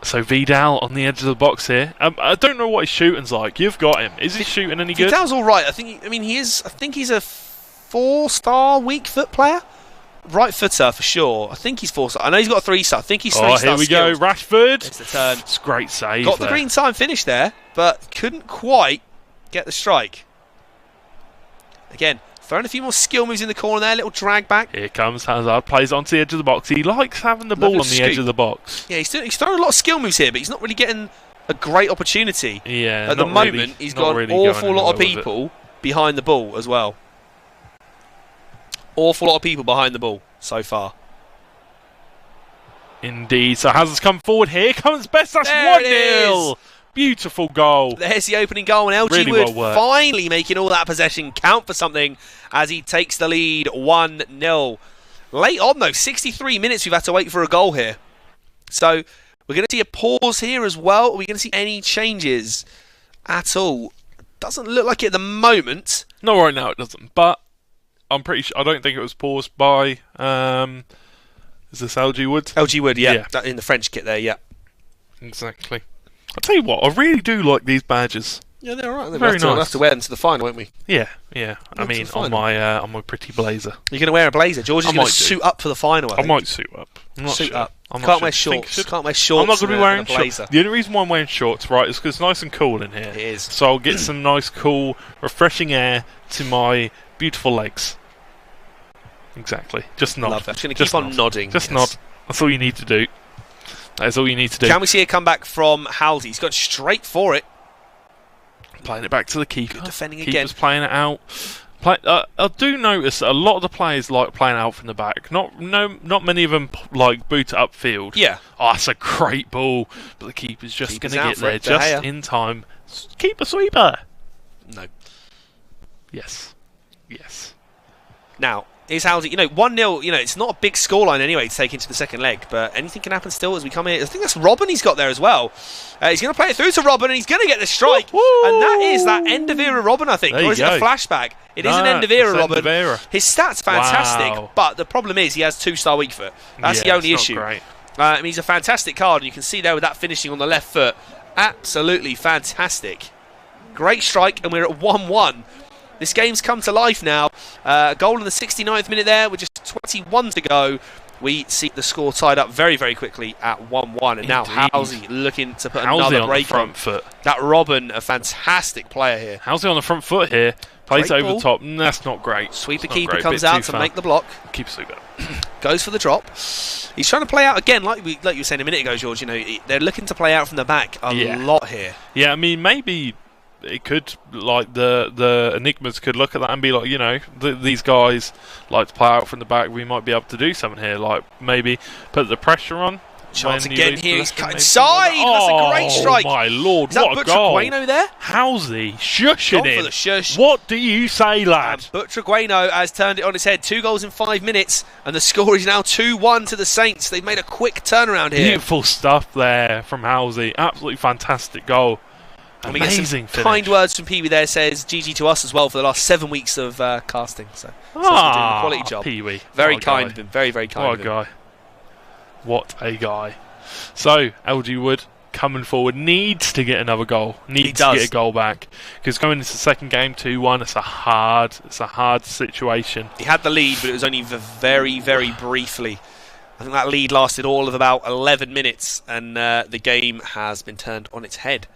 So Vidal on the edge of the box here. I don't know what his shooting's like. You've got him. Is his shooting any good? Vidal's all right. I think he's a 4-star weak foot player. Right footer for sure. I think he's 4-star. I know he's got a 3-star. I think he's 3-star. Here we skills. go. Rashford. It's the turn. It's a great save. Got the green time finish there, but couldn't quite get the strike. Again, throwing a few more skill moves in the corner there. Little drag back. Here comes Hazard. Plays onto the edge of the box. He likes having the ball on the edge of the box. Yeah, he's throwing a lot of skill moves here, but he's not really getting a great opportunity. Yeah, at the moment, he's got an awful lot of people behind the ball as well. Awful lot of people behind the ball so far. Indeed. So Hazard's come forward. Here comes Best. That's 1-0. Beautiful goal. There's the opening goal, and LG really Wood finally making all that possession count for something as he takes the lead 1-0. Late on, though, 63 minutes we've had to wait for a goal here. So we're going to see a pause here as well. Are we going to see any changes at all? Doesn't look like it at the moment. No, right now it doesn't. But I'm pretty sure. I don't think it was paused by. Is this LG Wood? LG Wood, yeah. In the French kit there, yeah. Exactly. I'll tell you what, I really do like these badges. Yeah, they're alright. Very nice. We'll have to wear them to the final, won't we? Yeah. I mean, on my pretty blazer. You're going to wear a blazer. George is going to suit up for the final. I might suit up. I'm not suit sure. up. I'm Can't wear shorts. Can't wear shorts. I'm not going to be wearing shorts. The only reason why I'm wearing shorts, right, is because it's nice and cool in here. It is. So I'll get some nice, cool, refreshing air to my beautiful legs. Exactly. Just nod. Love that. Just going to keep on nodding. Just nod. That's all you need to do. That is all you need to do. Can we see a comeback from Halsey? He's gone straight for it. Playing it back to the keeper. Good defending Keeper's again. Playing it out. I do notice that a lot of the players like playing out from the back. Not many of them like boot it upfield. Yeah. Oh, that's a great ball, but the keeper's just going to get there just in time. Keeper sweeper. No. Yes. Now, here's Halsey. 1-0. It's not a big scoreline anyway to take into the second leg, but anything can happen still as we come in. I think that's Robin he's got there as well. He's going to play it through to Robin, and he's going to get the strike. Woo-hoo! And that is that end of era Robin, I think. There or is it a flashback? It is an end of era Robin. End of era. His stats fantastic, but the problem is he has 2-star weak foot. That's the only issue. Great. He's a fantastic card, and you can see there with that finishing on the left foot. Absolutely fantastic. Great strike, and we're at 1-1. This game's come to life now. Goal in the 69th minute there with just 21 to go. We see the score tied up very, very quickly at 1-1. And now Halsey looking to put another break on. Foot. That Robin, a fantastic player here. Halsey on the front foot here. Plays over the top. That's not great. Sweeper keeper comes out to make the block. Keeper sweeper. Goes for the drop. He's trying to play out again, like you were saying a minute ago, George. They're looking to play out from the back a lot here. Yeah, I mean, maybe it could, like, the Enigmas could look at that and be like, you know, these guys like to play out from the back. We might be able to do something here, like maybe put the pressure on. Chance again here. He's cut inside. That's a great strike. Oh my lord! Is that what a goal! Butragueno there? Halsey shushing Gone for him. the shush. What do you say, lad? Butragueno has turned it on its head. 2 goals in 5 minutes, and the score is now 2-1 to the Saints. They've made a quick turnaround here. Beautiful stuff there from Halsey. Absolutely fantastic goal. And we get Amazing some finish. kind words from Pee-wee there. Says GG to us as well for the last 7 weeks of casting. So we're doing a quality job. Pee-wee. Very What a kind guy. of him. Very, very kind What of a him. guy. What a guy. So, LG Wood coming forward needs to get another goal. Needs to get a goal back. Because going into the second game 2-1, it's a hard situation. He had the lead, but it was only very, very briefly. I think that lead lasted all of about 11 minutes, and the game has been turned on its head.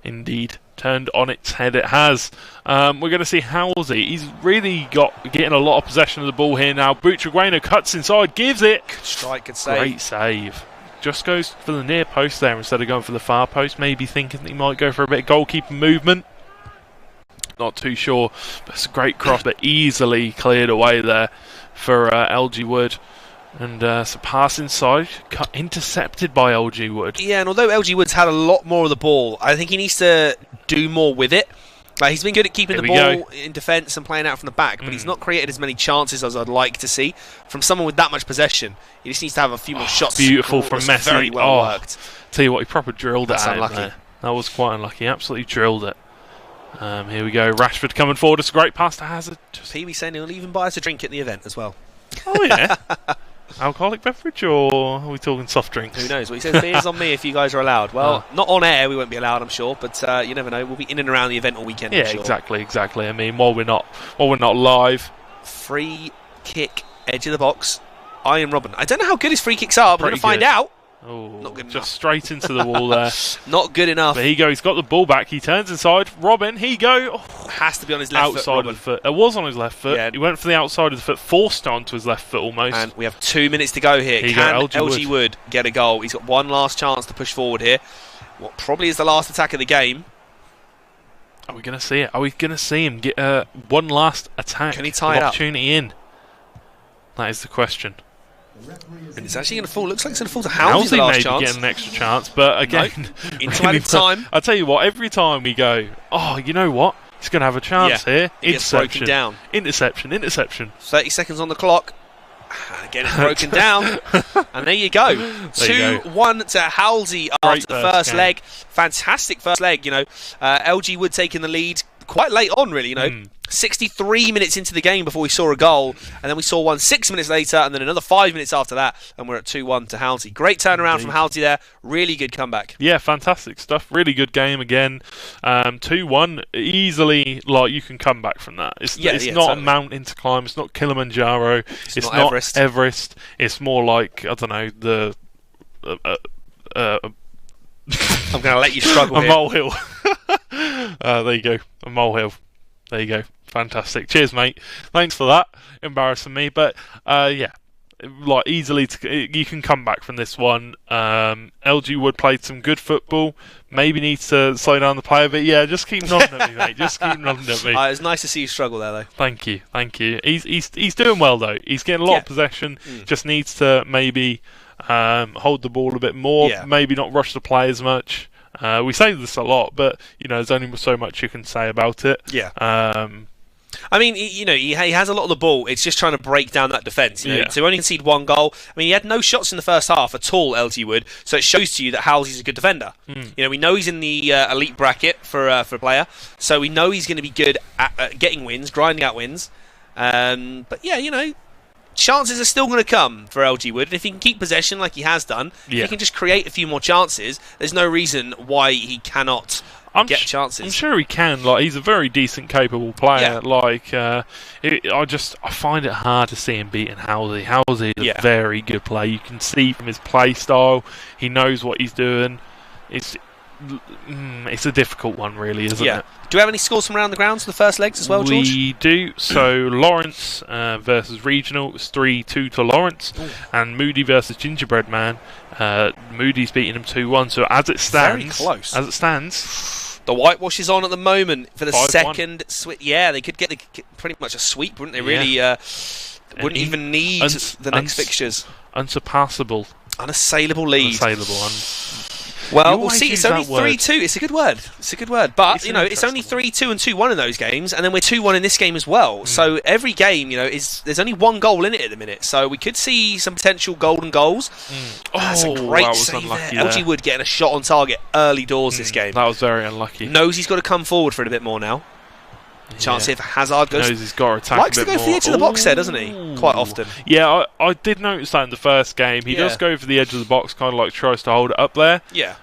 Indeed, turned on its head it has. We're going to see Halsey. He's really getting a lot of possession of the ball here now. Butragueno cuts inside, gives it. Good strike, good save. Great save. Just goes for the near post there instead of going for the far post. Maybe thinking that he might go for a bit of goalkeeper movement. Not too sure. But it's a great cross, but easily cleared away there for LG Wood. And so pass inside, intercepted by LG Wood. Yeah, and although LG Wood's had a lot more of the ball, I think he needs to do more with it. Like, he's been good at keeping the ball in defence and playing out from the back, but he's not created as many chances as I'd like to see from someone with that much possession. He just needs to have a few more shots. Beautiful from Messi. Very well worked. Tell you what, he proper drilled That's it at unlucky. him there. That was quite unlucky. Absolutely drilled it. Here we go. Rashford coming forward. It's a great pass to Hazard. Pee-wee saying he'll even buy us a drink at the event as well. Oh, yeah. Alcoholic beverage, or are we talking soft drinks? Who knows? Well, he says beers on me if you guys are allowed. Well, not on air, we won't be allowed, I'm sure, but you never know. We'll be in and around the event all weekend. Yeah, I'm sure. exactly. I mean, while we're not live, free kick, edge of the box. Iron Robin. I don't know how good his free kicks are, but we're going to find out. Oh, not good enough. Just straight into the wall there. Not good enough. But here you go. He's got the ball back. He turns inside. Robin, here you go. Oh, has to be on his left outside foot. Of the foot. It was on his left foot. Yeah. He went for the outside of the foot, forced onto his left foot almost. And we have 2 minutes to go here. Can LG Wood get a goal? He's got one last chance to push forward here. What probably is the last attack of the game. Are we going to see it? Are we going to see him get one last attack? Can he tie it up? Opportunity in? That is the question. And it's actually going to fall. Looks like it's going to fall to Halsey. The last maybe chance. Getting an extra chance, but again, into added time. I tell you what, every time we go, oh, you know what? He's going to have a chance here. It gets broken down. Interception. 30 seconds on the clock. And again, it's broken down. And there you go. 2-1 to Halsey after the first leg. Fantastic first leg. You know, LG Wood taking the lead quite late on, really. You know, 63 minutes into the game before we saw a goal, and then we saw one 6 minutes later, and then another 5 minutes after that, and we're at 2-1 to Halsey. Great turnaround from Halsey there. Really good comeback. Yeah, fantastic stuff. Really good game again. 2-1 easily. Like, you can come back from that. It's not totally a mountain to climb. It's not Kilimanjaro. It's not Everest. It's more like, I don't know, the. I'm going to let you struggle. A molehill. There you go. A molehill. There you go. Fantastic. Cheers, mate. Thanks for that. Embarrassing me, but yeah, like easily you can come back from this one. LG Wood played some good football. Maybe needs to slow down the play a bit. Yeah, just keep nodding at me, mate. Just keep nodding at me. It's nice to see you struggle there, though. Thank you. He's doing well though. He's getting a lot of possession. Just needs to maybe hold the ball a bit more. Maybe not rush the play as much. We say this a lot, but you know, there's only so much you can say about it. Yeah. I mean, you know, he has a lot of the ball. It's just trying to break down that defence. You know? To only concede one goal. I mean, he had no shots in the first half at all, LG Wood. So it shows to you that Halsey's a good defender. You know, we know he's in the elite bracket for a player. So we know he's going to be good at getting wins, grinding out wins. But yeah, you know, chances are still going to come for LG Wood. And if he can keep possession like he has done, if he can just create a few more chances, there's no reason why he cannot get chances. I'm sure he can. Like, he's a very decent, capable player. Like, I find it hard to see him beating Halsey. Halsey is a very good player. You can see from his play style, he knows what he's doing. It's a difficult one, really, isn't it? Do we have any scores from around the grounds for the first legs as well, George? We do. So Lawrence versus Regional, it was 3-2 to Lawrence. And Moody versus Gingerbread Man, Moody's beating him 2-1. So as it stands, very close. As it stands, The whitewash is on at the moment for the 5-1. second switch. Yeah, they could get pretty much a sweep, wouldn't they? Really, wouldn't even need the next fixtures. Unsurpassable. Unassailable lead. Unassailable. Well, we'll see. It's only 3-2. It's a good word. It's a good word. But, it's only 3-2 and 2-1 in those games, and then we're 2-1 in this game as well. So every game, there's only one goal in it at the minute. So we could see some potential golden goals. That's a great save there. LG Wood getting a shot on target early doors this game. That was very unlucky. Knows he's got to come forward for it a bit more now. Chance here for Hazard. Knows he's got to attack likes a bit to go more. for the edge of the box there, doesn't he? Quite often. Yeah, I did notice that in the first game. He does go for the edge of the box, kind of like tries to hold it up there. Yeah.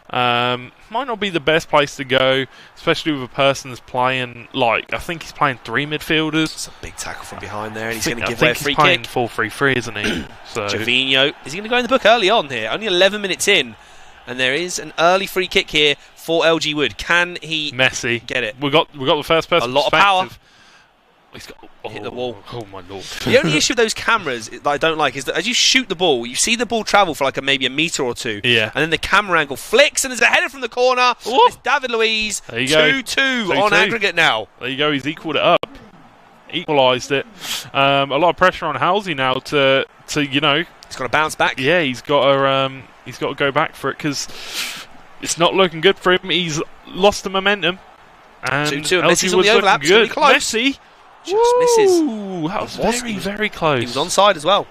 Might not be the best place to go, especially with a person that's playing, I think he's playing 3 midfielders. It's a big tackle from behind there, and he's going to give away a free kick. I think he's playing 4-3-3, isn't he? So. Jovino, is he going to go in the book early on here? Only 11 minutes in, and there is an early free kick here for LG Wood. Can he Messi get it? We got the first person. A lot of power. He's got, hit the wall. Oh my lord! The only issue with those cameras that I don't like is that as you shoot the ball, you see the ball travel for maybe a metre or two, and then the camera angle flicks, and there's a header from the corner. It's David Luiz. 2-2 on aggregate now. There you go. He's equalled it up, equalised it. A lot of pressure on Halsey now to he's got to bounce back. Yeah, he's got to go back for it because it's not looking good for him. He's lost the momentum. 2-2 and Messi's on the overlap. Good. Close. Messi. Just misses. That was very, very close. He was onside as well.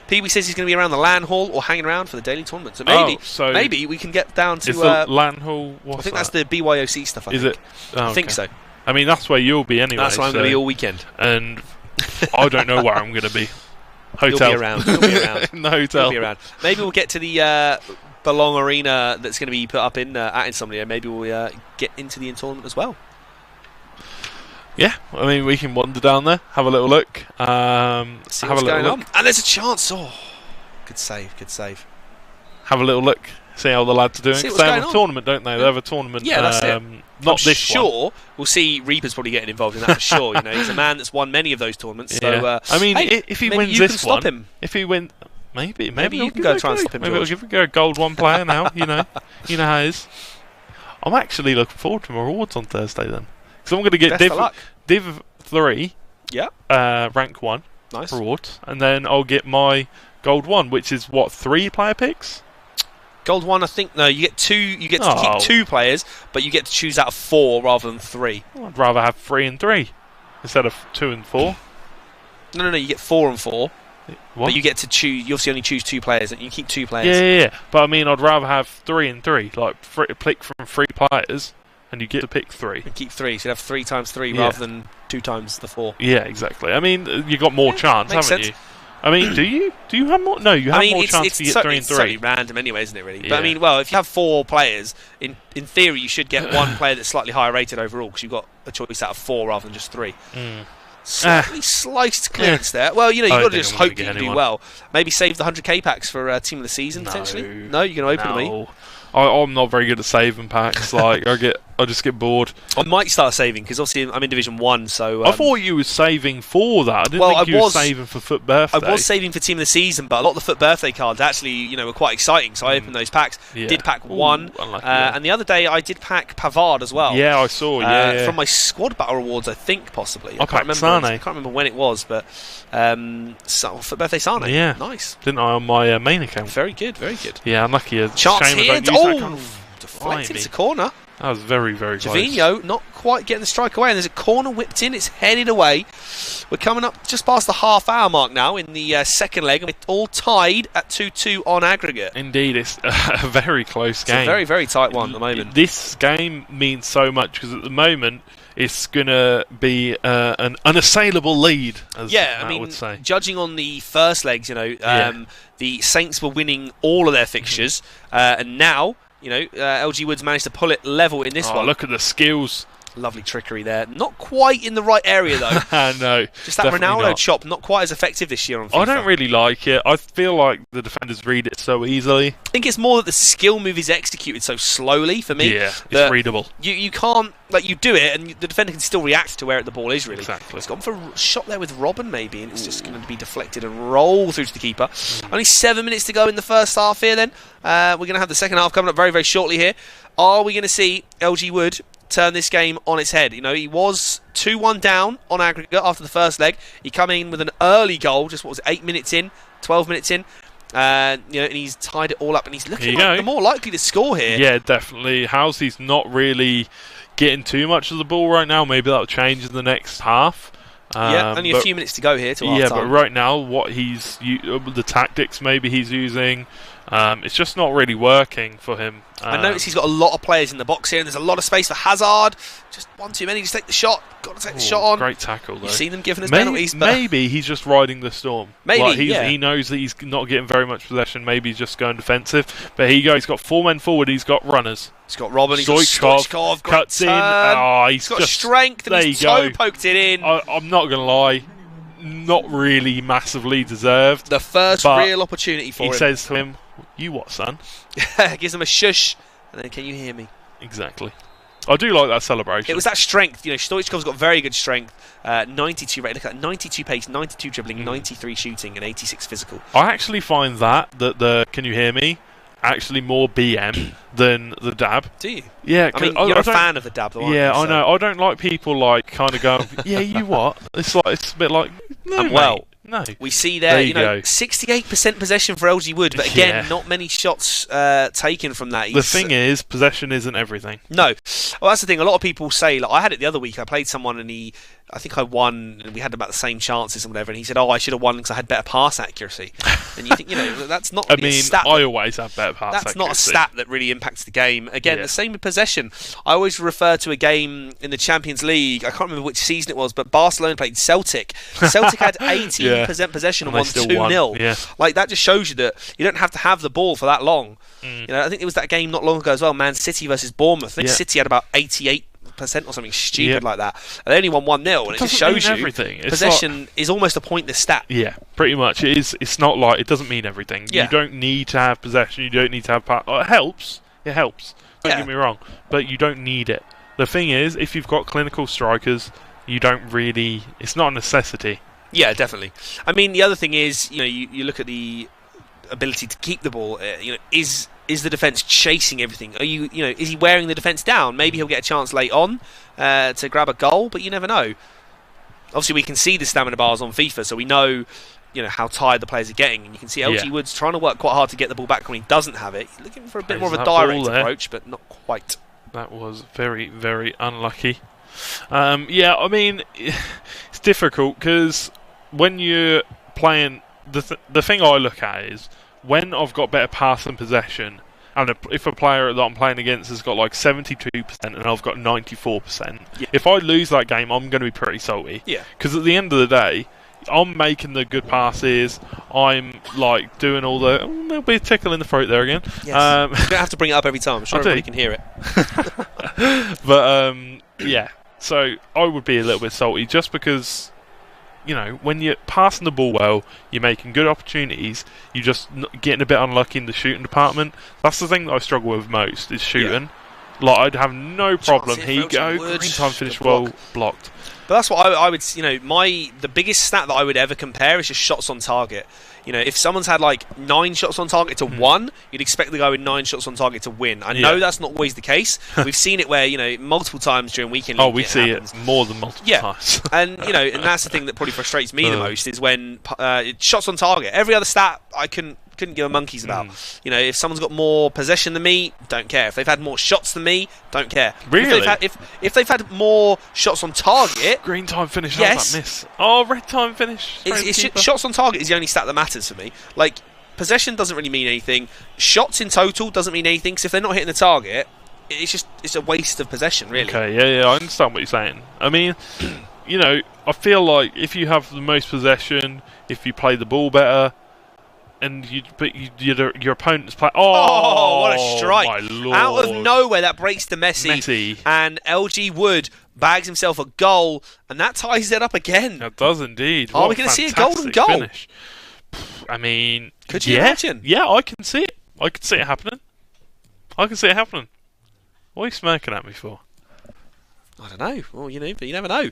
Pee-wee says he's going to be around the LAN hall or hanging around for the daily tournament. So maybe we can get down to... Is the LAN hall... I think that's the BYOC stuff, Is it? I think so. I mean, that's where you'll be anyway. That's where I'm going to be all weekend. And I don't know where I'm going to be. Hotel. You'll be around. You'll be around. In the hotel. You'll be around. Maybe we'll get to the Belong Arena that's going to be put up at Insomnia. Maybe we'll get into the in-tournament as well. Yeah, I mean, we can wander down there, have a little look. See what's going on. And there's a chance. Oh, good save. Have a little look, see how the lads are doing. Because they have a tournament, don't they? They have a tournament. Yeah, that's it. Not this sure. We'll see Reaper's probably getting involved in that for sure. He's a man that's won many of those tournaments. Yeah. So, I mean, if he wins this one, stop him. If he wins, maybe you can go try and stop him. Maybe we'll give a gold one player now. You know how it is. I'm actually looking forward to my rewards on Thursday then, because I'm going to get Div 3, rank 1 reward, and then I'll get my gold 1, which is what, 3 player picks? Gold 1, I think. No, you get 2. You get to keep 2 players, but you get to choose out of 4 rather than 3. Well, I'd rather have 3 and 3 instead of 2 and 4. No. You get 4 and 4. What? But you get to choose. You obviously only choose 2 players, and you keep 2 players. Yeah. But I mean, I'd rather have 3 and 3, like pick from 3 players. And you get to pick 3. And keep 3, so you'd have 3 times 3 rather than 2 times the 4. Yeah, exactly. I mean, you got more chance, haven't sense. you? I mean, do you? Do you have more? No, you have more chance to get 3 and 3. It's certainly random anyway, isn't it, really? Yeah. But I mean, well, if you have 4 players, in theory, you should get 1 player that's slightly higher rated overall, because you've got a choice out of 4 rather than just 3. Slightly sliced clearance there. Well, you've got to just hope that you do well. Maybe save the 100k packs for Team of the Season, potentially? No, you're going to open them, I'm not very good at saving packs. I just get bored. I might start saving because obviously I'm in Division 1, so... I thought you were saving for that. I didn't think you were saving for Foot Birthday. I was saving for Team of the Season, but a lot of the Foot Birthday cards actually, were quite exciting, so I opened those packs. Yeah. Did pack 1, and the other day I did pack Pavard as well. Yeah, I saw, from my Squad Battle Rewards, I think, possibly. I can't remember. I can't remember when it was, but... Foot Birthday Sane. Yeah. Nice. Didn't I on my main account? Very good, very good. Yeah, unlucky. Chance here. Deflected. It's a corner. That was very, very close. Jovino not quite getting the strike away, and there's a corner whipped in. It's headed away. We're coming up just past the half-hour mark now in the second leg, and we're all tied at 2-2 on aggregate. Indeed, it's a very close game. It's a very, very tight one at the moment. This game means so much because at the moment it's going to be an unassailable lead, as Matt would say. Judging on the first legs, the Saints were winning all of their fixtures, and now... LG Woods managed to pull it level in this one. Look at the skills. Lovely trickery there. Not quite in the right area, though. No. Just that Ronaldo chop, not quite as effective this year on FIFA. I don't really like it. I feel like the defenders read it so easily. I think it's more that the skill move is executed so slowly for me. Yeah, it's readable. You can't... you do it, and the defender can still react to where the ball is, really. Exactly. He's gone for a shot there with Robin, maybe, and it's just going to be deflected and roll through to the keeper. Only 7 minutes to go in the first half here, then. We're going to have the second half coming up very, very shortly here. Are we going to see LG Wood turn this game on its head. You know, he was 2-1 down on aggregate after the first leg. He come in with an early goal, just what was it, 8 minutes in, 12 minutes in. You know, and he's tied it all up, and he's looking like the more likely to score here. Yeah, definitely. Housley's not really getting too much of the ball right now. Maybe that'll change in the next half. Yeah, only a few minutes to go here to half-time. Yeah, but right now, what the tactics maybe he's using, it's just not really working for him. I notice he's got a lot of players in the box here, and there's a lot of space for Hazard. Just one too many. Just take the shot. Got to take the shot on. Great tackle, though. You've seen them giving us penalties. But maybe he's just riding the storm. Maybe, like he knows that he's not getting very much possession. Maybe he's just going defensive. But here you go. He's got 4 men forward. He's got runners. He's got Robin. He's got Stoichkov. Cuts in. Oh, he's got strength, and his toe poked it in. I'm not going to lie. Not really massively deserved. The first real opportunity for him. He says to him, "You what, son?" Gives him a shush, and then, "Can you hear me?" Exactly. I do like that celebration. It was that strength. You know, Stoichkov's got very good strength. 92 rate. Look at that. 92 pace, 92 dribbling, 93 shooting, and 86 physical. I actually find that the "Can you hear me?" actually more BM than the dab. Do you? Yeah, I mean, you're a fan of the dab, though, aren't you? I know. I don't like people like kind of going, "Yeah, you what?" It's a bit like, no, well. No. We see there, you know, 68% possession for LG Wood, but again, not many shots taken from that. The thing is, possession isn't everything. No. Well, that's the thing. A lot of people say, like, I had it the other week. I played someone and I think I won, and we had about the same chances and whatever, and he said, I should have won because I had better pass accuracy. And you think, you know, that's not really a stat. I always have better pass accuracy. That's not a stat that really impacts the game. Again, the same with possession. I always refer to a game in the Champions League. I can't remember which season it was, but Barcelona played Celtic. Celtic had 18% possession and won 2-0. Yeah. Like, that just shows you that you don't have to have the ball for that long. You know, I think it was that game not long ago as well, Man City versus Bournemouth. I think City had about 88% or something stupid like that. And they only won 1-0, and it just shows you everything. Possession is almost a pointless stat. Yeah, pretty much. It is. It's not like it doesn't mean everything. Yeah. You don't need to have possession. You don't need to have pass. It helps. It helps. Don't get me wrong, but you don't need it. The thing is, if you've got clinical strikers, you don't really. It's not a necessity. Yeah, definitely. I mean, the other thing is, you know, you look at the ability to keep the ball. You know, is the defence chasing everything? Are you know, is he wearing the defence down? Maybe he'll get a chance late on to grab a goal, but you never know. Obviously, we can see the stamina bars on FIFA, so we know, you know, how tired the players are getting, and you can see LG Woods trying to work quite hard to get the ball back when he doesn't have it. He's looking for a bit more of a direct approach, but not quite. That was very, very unlucky. Yeah, I mean, it's difficult because when you're playing, the thing I look at is when I've got better pass and possession, and if a player that I'm playing against has got like 72% and I've got 94%, if I lose that game, I'm going to be pretty salty. Yeah. Because at the end of the day, I'm making the good passes. I'm like doing all the. Oh, there'll be a tickle in the throat there again. Yes. You don't have to bring it up every time. I'm sure everybody can hear it. But yeah. So I would be a little bit salty just because, you know, when you're passing the ball well, you're making good opportunities. You're just getting a bit unlucky in the shooting department. That's the thing that I struggle with most is shooting. Like, I'd have no problem. Here you go. Green time finish well blocked. But that's what I would, you know, the biggest stat that I would ever compare is just shots on target. You know, if someone's had like 9 shots on target to 1, you'd expect the guy with 9 shots on target to win. I know that's not always the case. We've seen it where, you know, multiple times during weekend league. Oh, we see it more than multiple times. And, you know, and that's the thing that probably frustrates me the most is when shots on target. Every other stat I couldn't give a monkeys about. You know, if someone's got more possession than me, don't care. If they've had more shots than me, don't care. Really? If they've had more shots on target, green time finish. Yes. That miss. Oh, red time finish. Shots on target is the only stat that matters for me. Like, possession doesn't really mean anything. Shots in total doesn't mean anything. Because if they're not hitting the target, it's a waste of possession, really. Okay, yeah, I understand what you're saying. I mean, you know, I feel like if you have the most possession, if you play the ball better. And your opponent's play. Oh, what a strike! My Lord. Out of nowhere, that breaks to Messi. And LG Wood bags himself a goal, and that ties it up again. It does indeed. Are we going to see a golden goal? Finish. I mean, could you imagine? Yeah, I can see it. I can see it happening. What are you smirking at me for? I don't know. Well, you know, but you never know.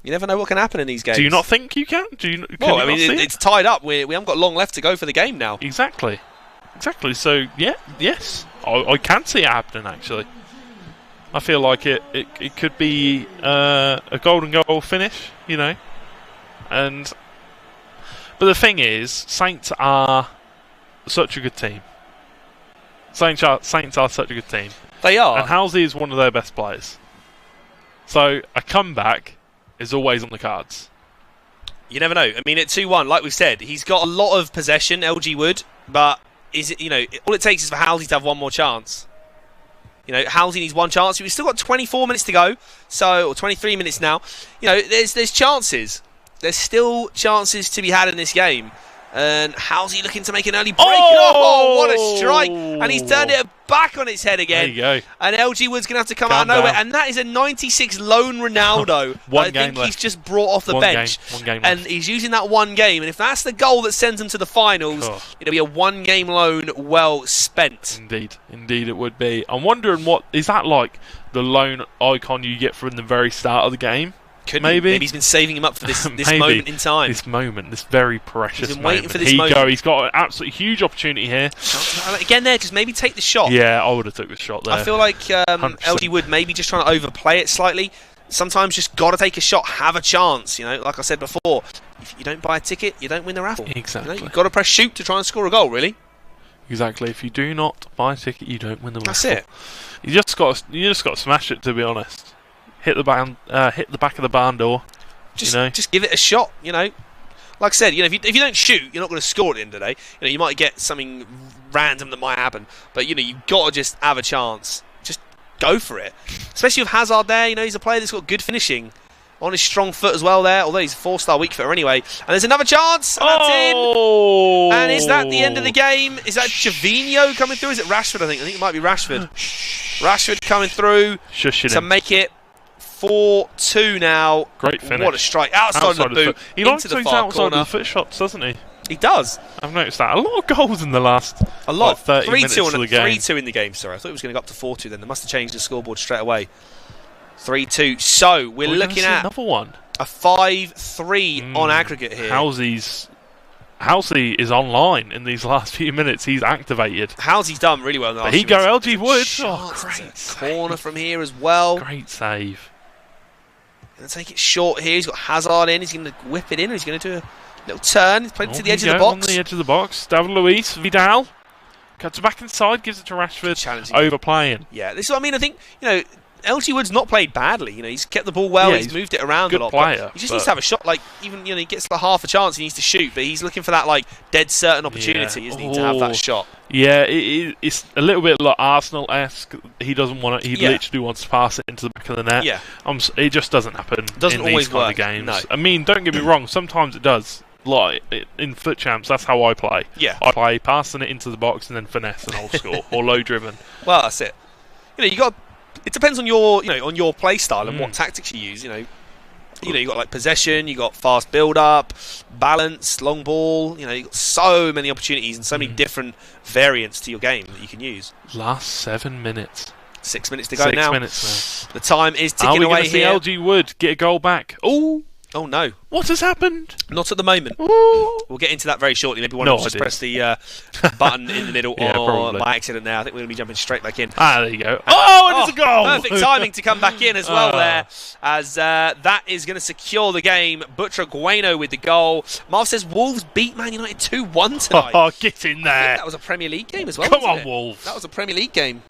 You never know what can happen in these games. Do you not think you can? I mean, it's tied up. We haven't got long left to go for the game now. Exactly. So, yes. I can see it happening, actually. I feel like it could be a golden goal finish, you know. But the thing is, Saints are such a good team. Saints are such a good team. They are. And Halsey is one of their best players. So a comeback is always on the cards. You never know. I mean, at 2-1, like we said, he's got a lot of possession, LG Wood, but is it, you know, all it takes is for Halsey to have one more chance. You know, Halsey needs one chance. We've still got 24 minutes to go, or 23 minutes now. You know, there's chances. There's still chances to be had in this game. And Halsey looking to make an early break. Oh, what a strike! And he's turned it back on its head again. There you go. And LG Wood's going to have to come out of nowhere. And that is a 96 lone Ronaldo. I think he's just brought off the bench. One game and left. he's using that one game. And if that's the goal that sends him to the finals, it'll be a one-game loan well spent. Indeed it would be. I'm wondering, what is that like, the loan icon you get from the very start of the game? Maybe he's been saving him up for this moment in time. This very precious he's been moment. Waiting for this moment. He's got an absolutely huge opportunity here. Again there, just maybe take the shot. Yeah, I would have took the shot there. I feel like LG Wood maybe just trying to overplay it slightly. Sometimes just got to take a shot, have a chance. You know, like I said before, if you don't buy a ticket, you don't win the raffle. Exactly. You know, you've got to press shoot to try and score a goal, really. Exactly. If you do not buy a ticket, you don't win the raffle. That's it. You just got to smash it, to be honest. Hit the back of the barn door. Just give it a shot, you know. Like I said, you know, if you don't shoot, you're not going to score at the end of the day. You know, you might get something random that might happen, but you know, you've got to just have a chance. Just go for it. Especially with Hazard there, you know, he's a player that's got good finishing on his strong foot as well there, although he's a 4-star weak footer anyway. And there's another chance, and that's in. And is that the end of the game? Is that Javinho coming through? Is it Rashford, I think? I think it might be Rashford. Rashford coming through to make it 4-2 now. Great finish. What a strike. Outside of the boot. He likes into the those far outside corner. of the foot shots, doesn't he? He does. I've noticed that. A lot of goals in the last 30 minutes of the game. 3-2 in the game, sorry. I thought it was going to go up to 4-2 then. They must have changed the scoreboard straight away. 3-2. So, we're looking at another one. A 5-3 on aggregate here. Halsey is online in these last few minutes. He's activated. Halsey's done really well in the last few minutes. LG Wood. Great corner from here as well. Great save. Going to take it short here. He's got Hazard in. He's going to whip it in. He's going to do a little turn. He's playing to the edge of the box. On the edge of the box. David Luiz, Vidal. Cuts it back inside, gives it to Rashford. Challenging. Overplaying. Yeah, this is what I mean. I think, you know, LG Wood's not played badly. You know, he's kept the ball well. He's moved it around a lot. Player, he just needs to have a shot. Like, even, you know, he gets like half a chance. He needs to shoot, but he's looking for that like dead certain opportunity, isn't he, to have that shot? Yeah, it's a little bit like Arsenal-esque. He doesn't want to. He literally wants to pass it into the back of the net. Yeah, it just doesn't happen. Doesn't in always these kind work. of games. No. I mean, don't get me wrong. Sometimes it does. Like in foot champs, that's how I play. Yeah, I play passing it into the box and then finesse and I'll score, or low driven. Well, that's it. You know, you got. It depends on your, you know, on your play style and what tactics you use. You know, you got like possession, you got fast build up, balance, long ball. You know, you got so many opportunities and so many different variants to your game that you can use. Last 7 minutes. 6 minutes to go now. 6 minutes now. The time is ticking away here. Are we going to see LG Wood get a goal back? Oh no! What has happened? Not at the moment. Ooh. We'll get into that very shortly. Maybe one of us just press the button in the middle or by accident now. I think we're going to be jumping straight back in. There you go. And it's a goal! Perfect timing to come back in as well there, as that is going to secure the game. Butcher Gueno with the goal. Marv says Wolves beat Man United 2-1 tonight. Oh, get in there. That was a Premier League game as well. Come on, Wolves. That was a Premier League game.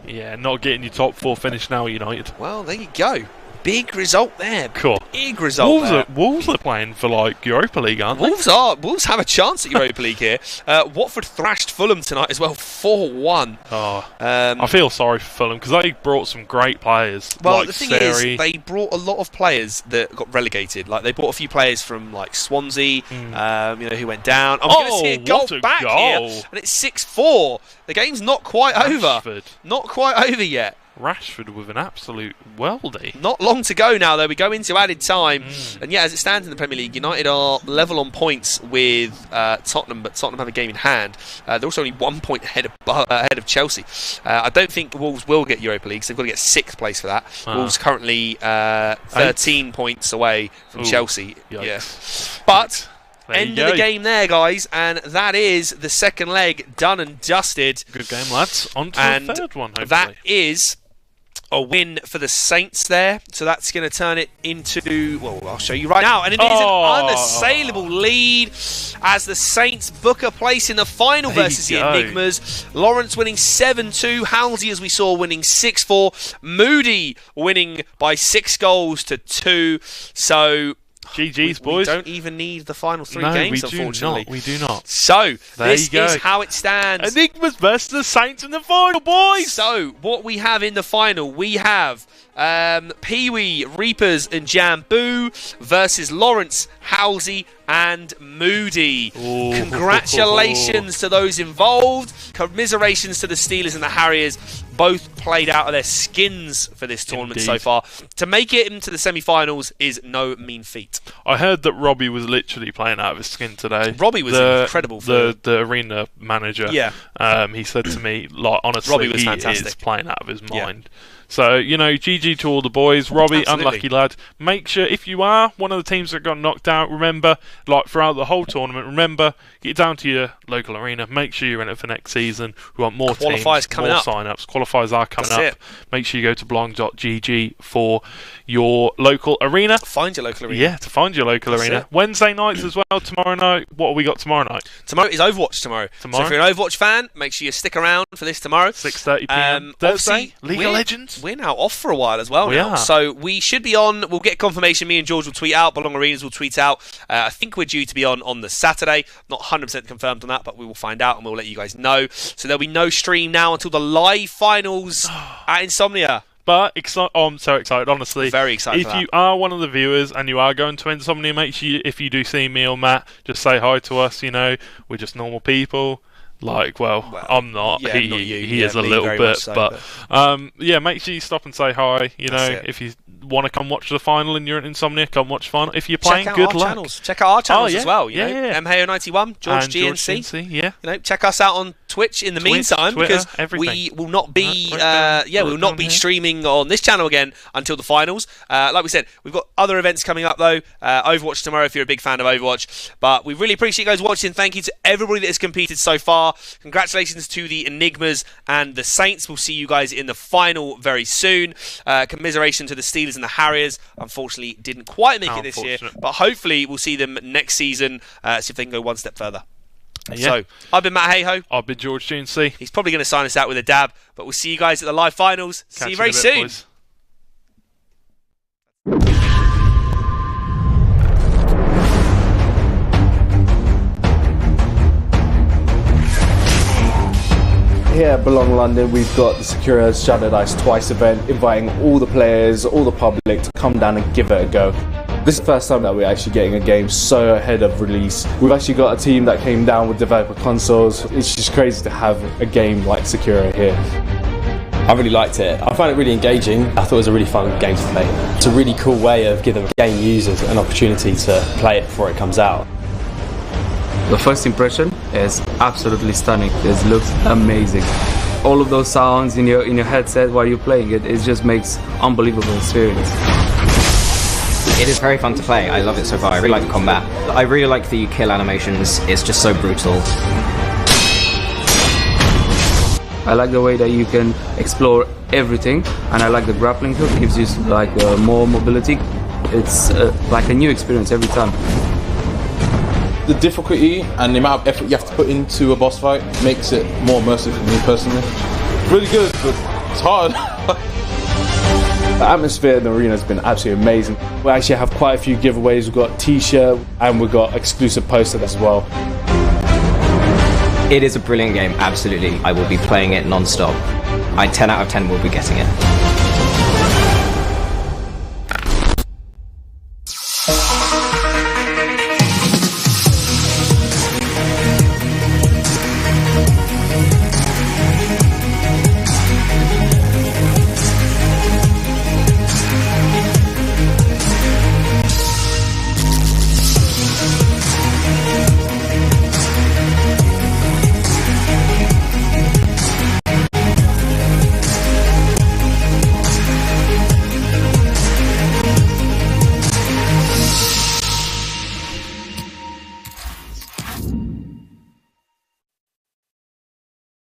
Yeah, not getting your top 4 finish now, United. Well, there you go. Big result there. Cool. Big result there. Wolves are playing for like Europa League, aren't they? Wolves have a chance at Europa League here. Watford thrashed Fulham tonight as well, 4-1. I feel sorry for Fulham because they brought some great players. Well, like the thing Seri. is, they brought a lot of players that got relegated. Like they brought a few players from like Swansea, you know, who went down. I'm going to see a goal back here, and it's 6-4. The game's not quite over. Not quite over yet. Rashford with an absolute worldie. Not long to go now, though. We go into added time. And yeah, as it stands in the Premier League, United are level on points with Tottenham, but Tottenham have a game in hand. They're also only 1 point ahead of Chelsea. I don't think Wolves will get Europa League, so they've got to get 6th place for that. Wolves currently 13 points away from Chelsea. Yikes. Yeah. But end of the game there, guys, and that is the second leg done and dusted. Good game, lads. On to the third one, hopefully. That is a win for the Saints there. So that's going to turn it into, well, I'll show you right now. And it is an unassailable lead as the Saints book a place in the final versus the Enigmas. Lawrence winning 7-2. Halsey, as we saw, winning 6-4. Moody winning by 6 goals to 2. So GG's, boys. We don't even need the final 3 games, unfortunately. We do not. So, this is how it stands. Enigmas versus the Saints in the final, boys! So, what we have in the final, we have Pee-wee, Reapers and Jambu versus Lawrence, Halsey and Moody. Ooh. Congratulations to those involved. Commiserations to the Steelers and the Harriers. Both played out of their skins for this tournament so far. To make it into the semi-finals is no mean feat. I heard that Robbie was literally playing out of his skin today. Robbie was incredible. The arena manager. Yeah. He said to me, like, honestly, Robbie was he fantastic. is playing out of his mind. Yeah. So, you know, GG to all the boys. Robbie, Absolutely. unlucky lad. Make sure, if you are one of the teams that got knocked out, remember, like throughout the whole tournament, remember, get down to your local arena. Make sure you're in it for next season. We want more Qualifiers teams, coming more up. sign-ups. Qualifiers are coming That's up. it. Make sure you go to belong.gg for your local arena. Find your local arena. Yeah, to find your local That's arena. it. Wednesday nights as well, tomorrow night. What have we got tomorrow night? Tomorrow is Overwatch tomorrow. So if you're an Overwatch fan, make sure you stick around for this tomorrow. 6:30 p.m. Thursday, League of Legends. We're now off for a while as well We now. are. So we should be on. We'll get confirmation. Me and George will tweet out. Belong Arenas will tweet out. I think we're due to be on the Saturday. Not 100% confirmed on that, but we will find out and we'll let you guys know. So there'll be no stream now until the live finals at Insomnia. But I'm so excited, honestly. Very excited If for that. you are one of the viewers and you are going to Insomnia, make sure if you do see me or Matt, just say hi to us. You know, we're just normal people. Like, well, I'm not. Yeah, he not you. he Yeah, is a me little very bit, much so, but yeah, make sure you stop and say hi. You know, That's it. if you want to come watch the final and you're at Insomnia, come watch the final. If you're playing, Check out good our luck. channels. Check out our channels yeah. as well. You Yeah, know, yeah. MHO91, George And GNC. Yeah. You know, check us out on Twitch in the Twitch, meantime, Twitter, because everything. we will not be, Right we will not be streaming on this channel again until the finals. Like we said, we've got other events coming up though. Overwatch tomorrow if you're a big fan of Overwatch. But we really appreciate you guys watching. Thank you to everybody that has competed so far. Congratulations to the Enigmas and the Saints. We'll see you guys in the final very soon. Commiseration to the Steelers and the Harriers. Unfortunately, didn't quite make it this year, but hopefully we'll see them next season. See if they can go one step further. Yeah. So, I've been Matt Hayho. I've been George GNC. He's probably going to sign us out with a dab, but we'll see you guys at the live finals. See you very in a bit, soon. boys. Here at Belong London, we've got the Securitas Shattered Ice Twice event, inviting all the players, all the public to come down and give it a go. This is the first time that we're actually getting a game so ahead of release. We've actually got a team that came down with developer consoles. It's just crazy to have a game like Secura here. I really liked it. I found it really engaging. I thought it was a really fun game to play. It's a really cool way of giving game users an opportunity to play it before it comes out. The first impression is absolutely stunning. It looks amazing. All of those sounds in your headset while you're playing it, it just makes unbelievable experience. It is very fun to play. I love it so far. I really like the combat. I really like the kill animations. It's just so brutal. I like the way that you can explore everything, and I like the grappling hook. Gives you like more mobility. It's like a new experience every time. The difficulty and the amount of effort you have to put into a boss fight makes it more immersive for me personally. Really good, but it's hard. The atmosphere in the arena has been absolutely amazing. We actually have quite a few giveaways. We've got t-shirt and we've got exclusive posters as well. It is a brilliant game, absolutely. I will be playing it non-stop. 10 out of 10 will be getting it.